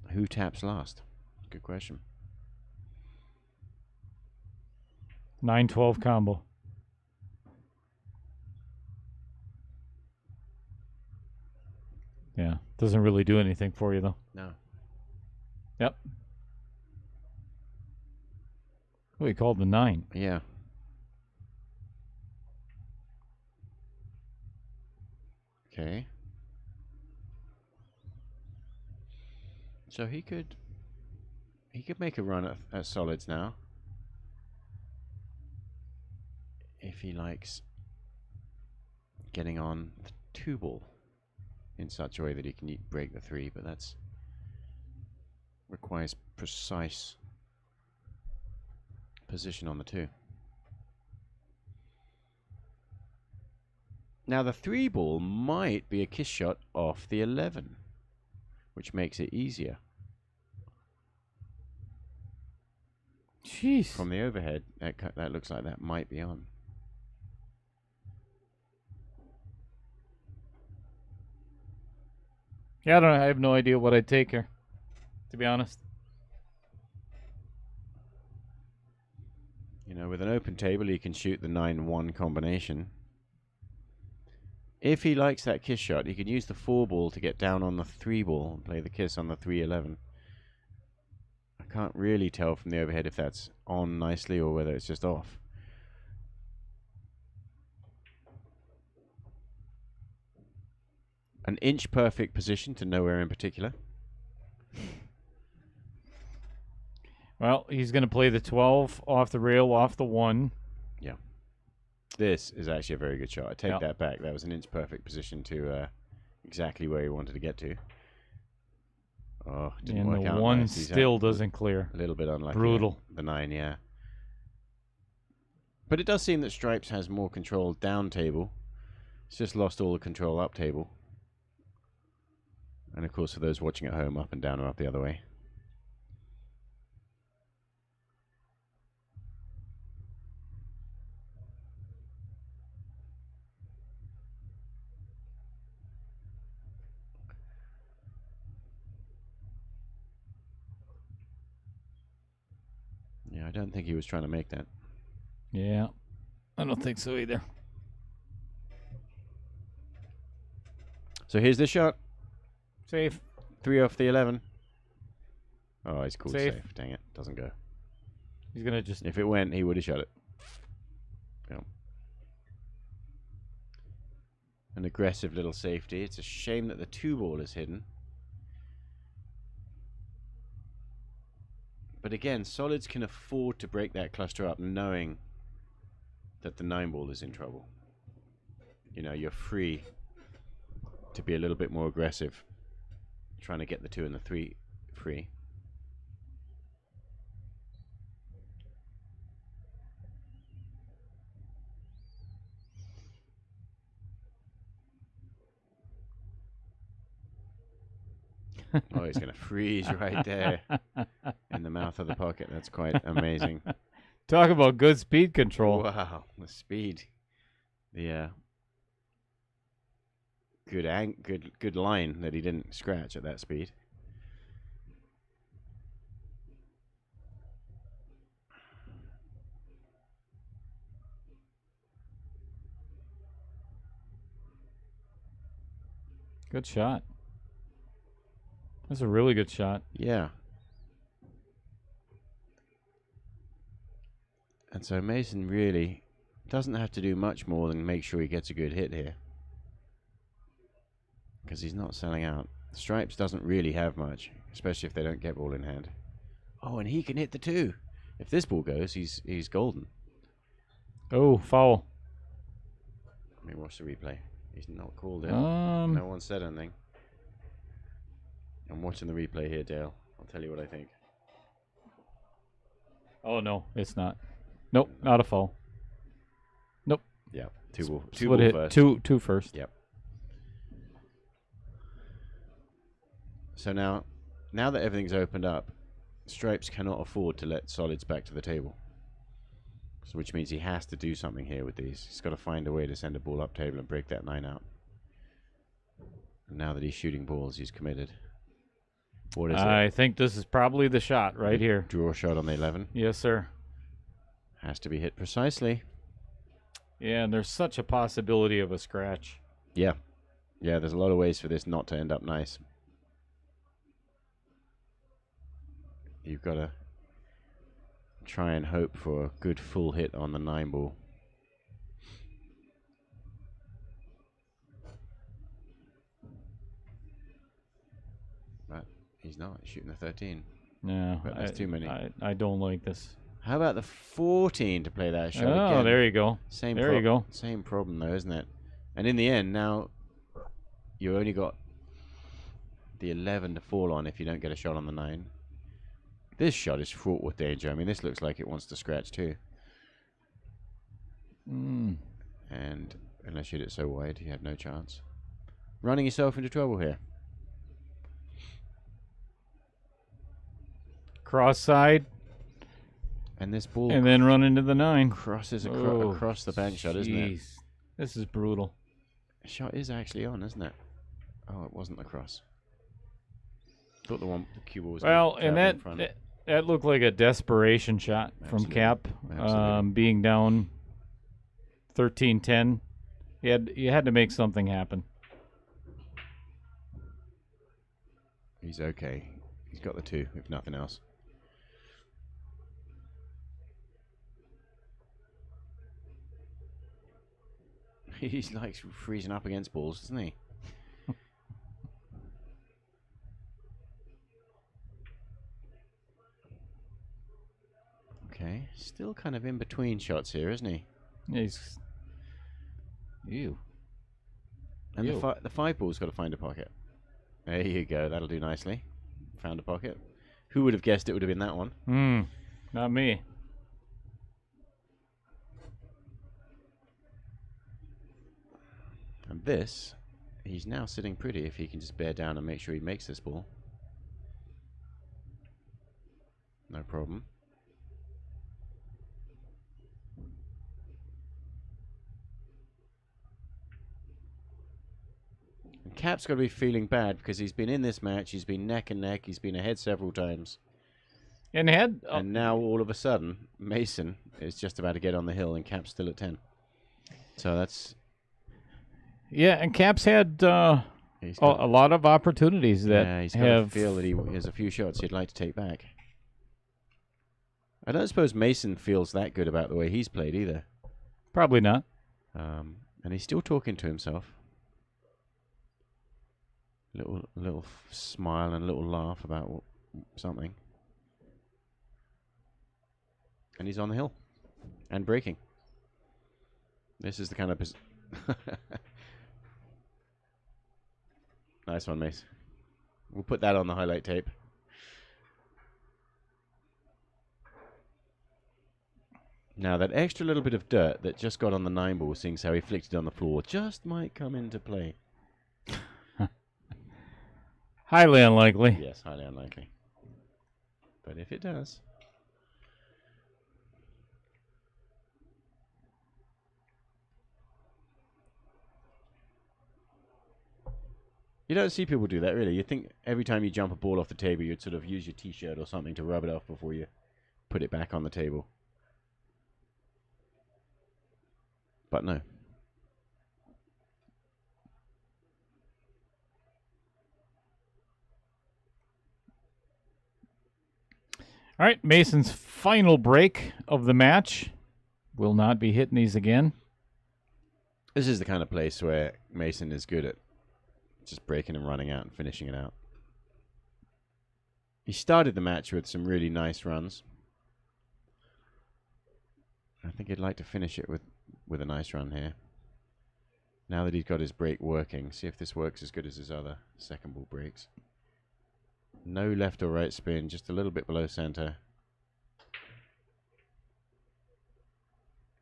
Speaker 1: Who taps last? Good question.
Speaker 3: 9-12 combo. Yeah, doesn't really do anything for you, though.
Speaker 1: No.
Speaker 3: Yep. Oh, he called the 9.
Speaker 1: Yeah. Okay. So he could make a run at solids now. If he likes getting on the 2 ball in such a way that he can break the 3, but that's requires precise position on the 2. Now the 3 ball might be a kiss shot off the 11, which makes it easier.
Speaker 3: Jeez.
Speaker 1: From the overhead, that looks like that might be on.
Speaker 3: Yeah, I have no idea what I'd take here, to be honest.
Speaker 1: You know, with an open table, he can shoot the 9-1 combination. If he likes that kiss shot, he can use the 4 ball to get down on the 3 ball and play the kiss on the 3-11. I can't really tell from the overhead if that's on nicely or whether it's just off. An inch perfect position to nowhere in particular.
Speaker 3: Well, he's going to play the 12 off the rail, off the 1.
Speaker 1: Yeah. This is actually a very good shot. I take that back. That was an inch perfect position to exactly where he wanted to get to. Oh, didn't work out.
Speaker 3: And the 1
Speaker 1: nice.
Speaker 3: still doesn't clear.
Speaker 1: A little bit unlucky.
Speaker 3: Brutal.
Speaker 1: The 9, yeah. But it does seem that Stripes has more control down table. It's just lost all the control up table. And of course, for those watching at home, up and down or up the other way. Yeah, I don't think he was trying to make that.
Speaker 3: Yeah, I don't think so either.
Speaker 1: So here's the shot.
Speaker 3: Safe.
Speaker 1: 3 off the 11. Oh, he's called
Speaker 3: Safe.
Speaker 1: safe. Dang it. Doesn't go.
Speaker 3: He's going to just...
Speaker 1: If it went, he would have shot it. Yeah. An aggressive little safety. It's a shame that the 2 ball is hidden. But again, solids can afford to break that cluster up knowing that the 9 ball is in trouble. You know, you're free to be a little bit more aggressive, trying to get the 2 and the 3 free. Oh, he's going to freeze right there in the mouth of the pocket. That's quite amazing.
Speaker 3: Talk about good speed control.
Speaker 1: Wow, the speed. Yeah. Good line that he didn't scratch at that speed.
Speaker 3: Good shot. That's a really good shot.
Speaker 1: Yeah. And so Mason really doesn't have to do much more than make sure he gets a good hit here. Because he's not selling out. Stripes doesn't really have much, especially if they don't get ball in hand. Oh, and he can hit the 2. If this ball goes, he's golden.
Speaker 3: Oh, foul.
Speaker 1: Let me watch the replay. He's not called it.
Speaker 3: Um,
Speaker 1: No one said anything. I'm watching the replay here, Dale. I'll tell you what I think.
Speaker 3: Oh, no, it's not. Nope, not a foul. Nope.
Speaker 1: Yeah, two ball
Speaker 3: Split hit.
Speaker 1: first.
Speaker 3: Two first.
Speaker 1: Yep. So now that everything's opened up, Stripes cannot afford to let solids back to the table. So which means he has to do something here with these. He's got to find a way to send a ball up table and break that 9 out. And now that he's shooting balls, he's committed. What is it?
Speaker 3: I think this is probably the shot right here.
Speaker 1: Draw shot on the 11.
Speaker 3: Yes, sir.
Speaker 1: Has to be hit precisely.
Speaker 3: Yeah, and there's such a possibility of a scratch.
Speaker 1: Yeah. Yeah, there's a lot of ways for this not to end up nice. You've got to try and hope for a good full hit on the 9 ball. But he's not. He's shooting the 13.
Speaker 3: No,
Speaker 1: But that's too many.
Speaker 3: I don't like this.
Speaker 1: How about the 14 to play that shot
Speaker 3: Oh,
Speaker 1: again?
Speaker 3: there you go.
Speaker 1: Same
Speaker 3: There you go.
Speaker 1: Same problem though, isn't it? And in the end, now you only got the 11 to fall on if you don't get a shot on the 9. This shot is fraught with danger. I mean, this looks like it wants to scratch too.
Speaker 3: Mm.
Speaker 1: And unless you hit it so wide, you have no chance. Running yourself into trouble here.
Speaker 3: Cross side,
Speaker 1: And this ball
Speaker 3: and then run into the 9.
Speaker 1: crosses
Speaker 3: Oh,
Speaker 1: across the bank shot, isn't it?
Speaker 3: jeez. This is brutal.
Speaker 1: Shot is actually on, isn't it? Oh, it wasn't the cross. Thought the cue ball was
Speaker 3: Well, and
Speaker 1: in front.
Speaker 3: that looked like a desperation shot from
Speaker 1: Absolutely.
Speaker 3: Cap,
Speaker 1: Absolutely.
Speaker 3: being down 13-10. You had to make something happen.
Speaker 1: He's okay. He's got the 2, if nothing else. He's like freezing up against balls, isn't he? Okay, still kind of in between shots here, isn't he?
Speaker 3: He's ew.
Speaker 1: And
Speaker 3: Ew.
Speaker 1: the 5 ball's got to find a pocket. There you go. That'll do nicely. Found a pocket. Who would have guessed it would have been that one?
Speaker 3: Not me.
Speaker 1: And this, he's now sitting pretty if he can just bear down and make sure he makes this ball. No problem. And Cap's got to be feeling bad because he's been in this match, he's been neck and neck, he's been ahead several times.
Speaker 3: And
Speaker 1: And now all of a sudden, Mason is just about to get on the hill and Cap's still at 10. So that's...
Speaker 3: yeah, and Cap's had
Speaker 1: he's
Speaker 3: a
Speaker 1: got,
Speaker 3: lot of opportunities that
Speaker 1: yeah, he's got to
Speaker 3: have
Speaker 1: feel that he has a few shots he'd like to take back. I don't suppose Mason feels that good about the way he's played either.
Speaker 3: probably not.
Speaker 1: And he's still talking to himself. Little smile and a little laugh about something. And he's on the hill. And breaking. This is the kind of... Nice one, Mace. We'll put that on the highlight tape. Now, that extra little bit of dirt that just got on the 9 ball, seeing how he flicked it on the floor, just might come into play.
Speaker 3: Highly unlikely.
Speaker 1: Yes, highly unlikely. But if it does... You don't see people do that, really. You think every time you jump a ball off the table, you'd sort of use your T-shirt or something to rub it off before you put it back on the table. But no.
Speaker 3: All right, Mason's final break of the match. Will not be hitting these again.
Speaker 1: This is the kind of place where Mason is good at just breaking and running out and finishing it out. He started the match with some really nice runs. I think he'd like to finish it with a nice run here. Now that he's got his break working, see if this works as good as his other second ball breaks. No left or right spin, just a little bit below center.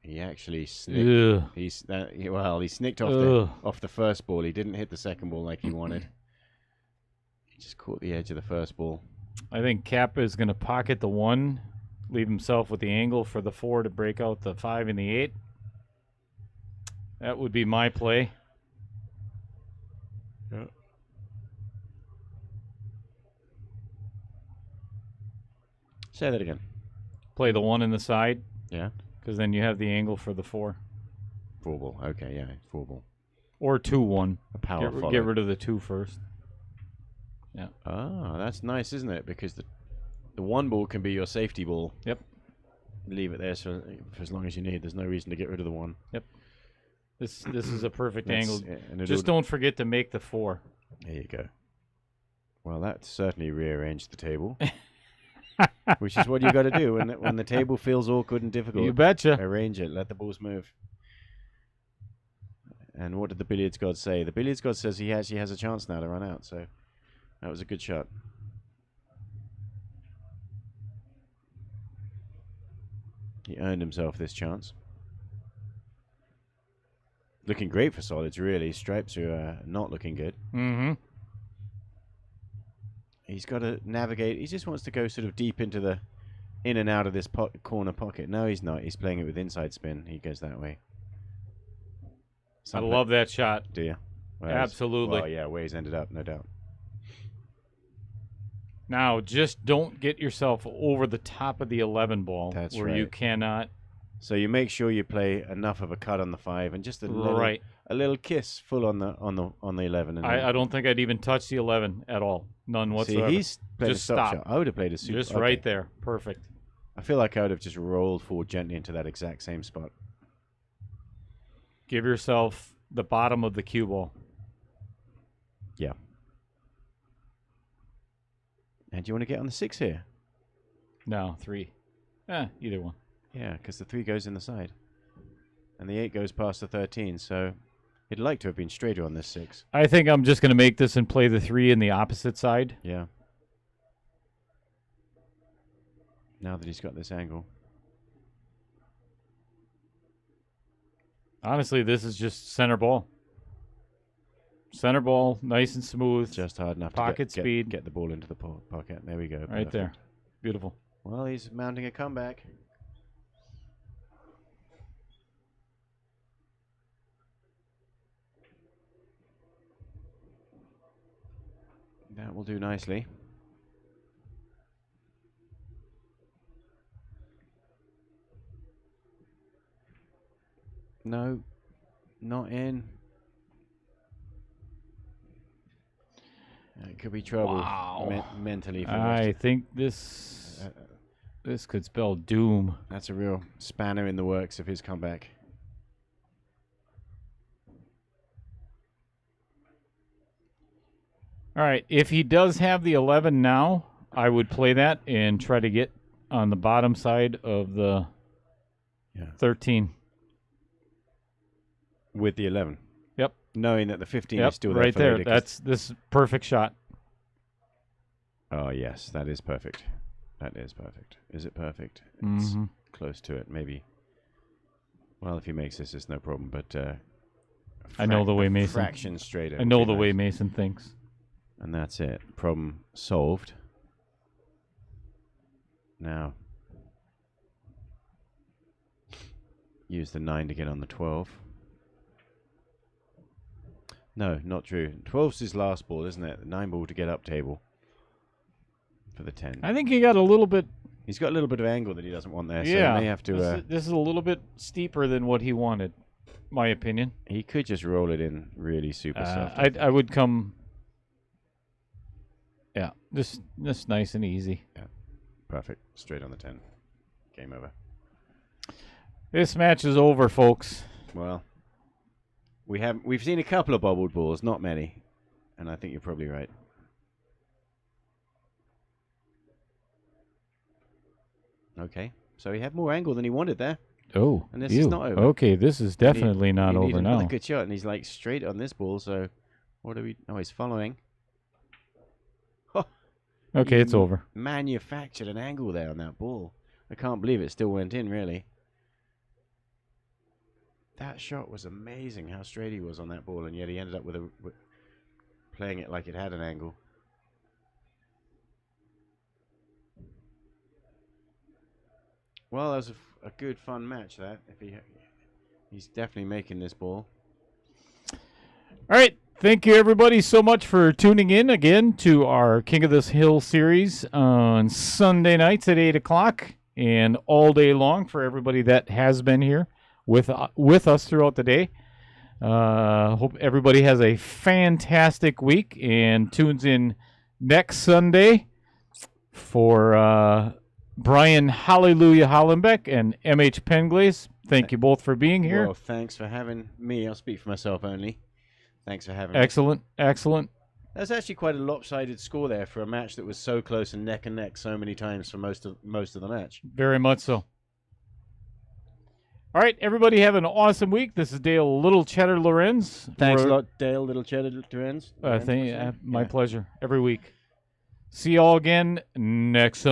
Speaker 1: He actually snicked. He snicked off the first ball. He didn't hit the second ball like he wanted. He just caught the edge of the first ball.
Speaker 3: I think Kappa is going to pocket the 1, leave himself with the angle for the 4 to break out the 5 and the 8. That would be my play.
Speaker 1: Yeah. Say that again.
Speaker 3: Play the 1 in the side.
Speaker 1: Yeah.
Speaker 3: Because then you have the angle for the 4.
Speaker 1: 4 ball. Okay, yeah, 4 ball.
Speaker 3: Or 2-1.
Speaker 1: A power follow.
Speaker 3: Get rid of the 2 first. Yeah.
Speaker 1: Ah, that's nice, isn't it? Because the 1 ball can be your safety ball.
Speaker 3: Yep.
Speaker 1: Leave it there for as long as you need. There's no reason to get rid of the 1.
Speaker 3: Yep. This is a perfect angle.
Speaker 1: Yeah,
Speaker 3: just don't forget to make the 4.
Speaker 1: There you go. Well, that certainly rearranged the table. Which is what you got to do when the table feels awkward and difficult.
Speaker 3: You betcha.
Speaker 1: Arrange it. Let the balls move. And what did the billiards god say? The billiards god says he actually has a chance now to run out. So that was a good shot. He earned himself this chance. Looking great for solids, really. Stripes are not looking good.
Speaker 3: Mm-hmm.
Speaker 1: He's got to navigate. He just wants to go sort of deep into the in and out of this corner pocket. No, he's not. He's playing it with inside spin. He goes that way.
Speaker 3: I love that shot.
Speaker 1: Do you? Well,
Speaker 3: absolutely.
Speaker 1: Well, yeah, where he's ended up, no doubt.
Speaker 3: Now, just don't get yourself over the top of the 11 ball.
Speaker 1: That's
Speaker 3: where
Speaker 1: right.
Speaker 3: you cannot.
Speaker 1: So you make sure you play enough of a cut on the 5 and just a little kiss full on the 11. And
Speaker 3: I don't think I'd even touch the 11 at all. None whatsoever.
Speaker 1: See, he's played
Speaker 3: just
Speaker 1: a stop
Speaker 3: stop.
Speaker 1: shot. I would have played a super.
Speaker 3: Just right there. Perfect.
Speaker 1: I feel like I would have just rolled forward gently into that exact same spot.
Speaker 3: Give yourself the bottom of the cue ball.
Speaker 1: Yeah. And do you want to get on the 6 here?
Speaker 3: No, 3. Either one.
Speaker 1: Yeah, because the 3 goes in the side. And the 8 goes past the 13, so he'd like to have been straighter on this 6.
Speaker 3: I think I'm just going to make this and play the 3 in the opposite side.
Speaker 1: Yeah. Now that he's got this angle.
Speaker 3: Honestly, this is just center ball. Center ball, nice and smooth.
Speaker 1: Just hard enough
Speaker 3: pocket
Speaker 1: to
Speaker 3: speed.
Speaker 1: Get the ball into the pocket. There we go.
Speaker 3: Right
Speaker 1: Perfect.
Speaker 3: there. Beautiful.
Speaker 1: Well, he's mounting a comeback. That will do nicely. No, not in. It could be trouble mentally for
Speaker 3: I think this could spell doom.
Speaker 1: That's a real spanner in the works of his comeback.
Speaker 3: All right, if he does have the 11 now, I would play that and try to get on the bottom side of the 13.
Speaker 1: With the 11.
Speaker 3: Yep.
Speaker 1: Knowing that the 15 is still there
Speaker 3: right
Speaker 1: for
Speaker 3: there.
Speaker 1: later,
Speaker 3: That's this perfect shot.
Speaker 1: Oh, yes, that is perfect. That is perfect. Is it perfect?
Speaker 3: Mm-hmm.
Speaker 1: It's close to it, maybe. Well, if he makes this, it's no problem, but
Speaker 3: I know the way Mason.
Speaker 1: Fraction straighter.
Speaker 3: I know the way Mason thinks.
Speaker 1: And that's it. Problem solved. Now, use the 9 to get on the 12. No, not true. 12's his last ball, isn't it? 9 ball to get up table for the 10.
Speaker 3: I think he got a little bit.
Speaker 1: He's got a little bit of angle that he doesn't want there, so
Speaker 3: Yeah,
Speaker 1: he may have to.
Speaker 3: this is a little bit steeper than what he wanted, my opinion.
Speaker 1: He could just roll it in really super soft.
Speaker 3: I would come. Yeah, just nice and easy.
Speaker 1: Yeah, perfect. Straight on the 10. Game over.
Speaker 3: This match is over, folks.
Speaker 1: Well, we've seen a couple of bobbled balls, not many, and I think you're probably right. Okay, so he had more angle than he wanted there.
Speaker 3: Oh,
Speaker 1: And this is not over.
Speaker 3: Okay, this is definitely not
Speaker 1: You need
Speaker 3: over
Speaker 1: another
Speaker 3: now.
Speaker 1: good shot, and he's like straight on this ball. So, what do we? Oh, he's following.
Speaker 3: Okay, it's over.
Speaker 1: Manufactured an angle there on that ball. I can't believe it still went in. Really, that shot was amazing. How straight he was on that ball, and yet he ended up with playing it like it had an angle. Well, that was a good, fun match. That if he's definitely making this ball.
Speaker 3: All right. Thank you, everybody, so much for tuning in again to our King of this Hill series on Sunday nights at 8 o'clock and all day long for everybody that has been here with us throughout the day. Hope everybody has a fantastic week and tunes in next Sunday for Brian Hallelujah Hollenbeck and MH Penglaze. Thank you both for being here.
Speaker 1: Well, thanks for having me. I'll speak for myself only. Thanks for having me.
Speaker 3: Excellent.
Speaker 1: That's actually quite a lopsided score there for a match that was so close and neck so many times for most of the match.
Speaker 3: Very much so. All right, everybody have an awesome week. This is Dale Little Cheddar Lorenz.
Speaker 1: Thanks a lot, Dale Little Cheddar Lorenz.
Speaker 3: My pleasure. Every week. See you all again next Sunday.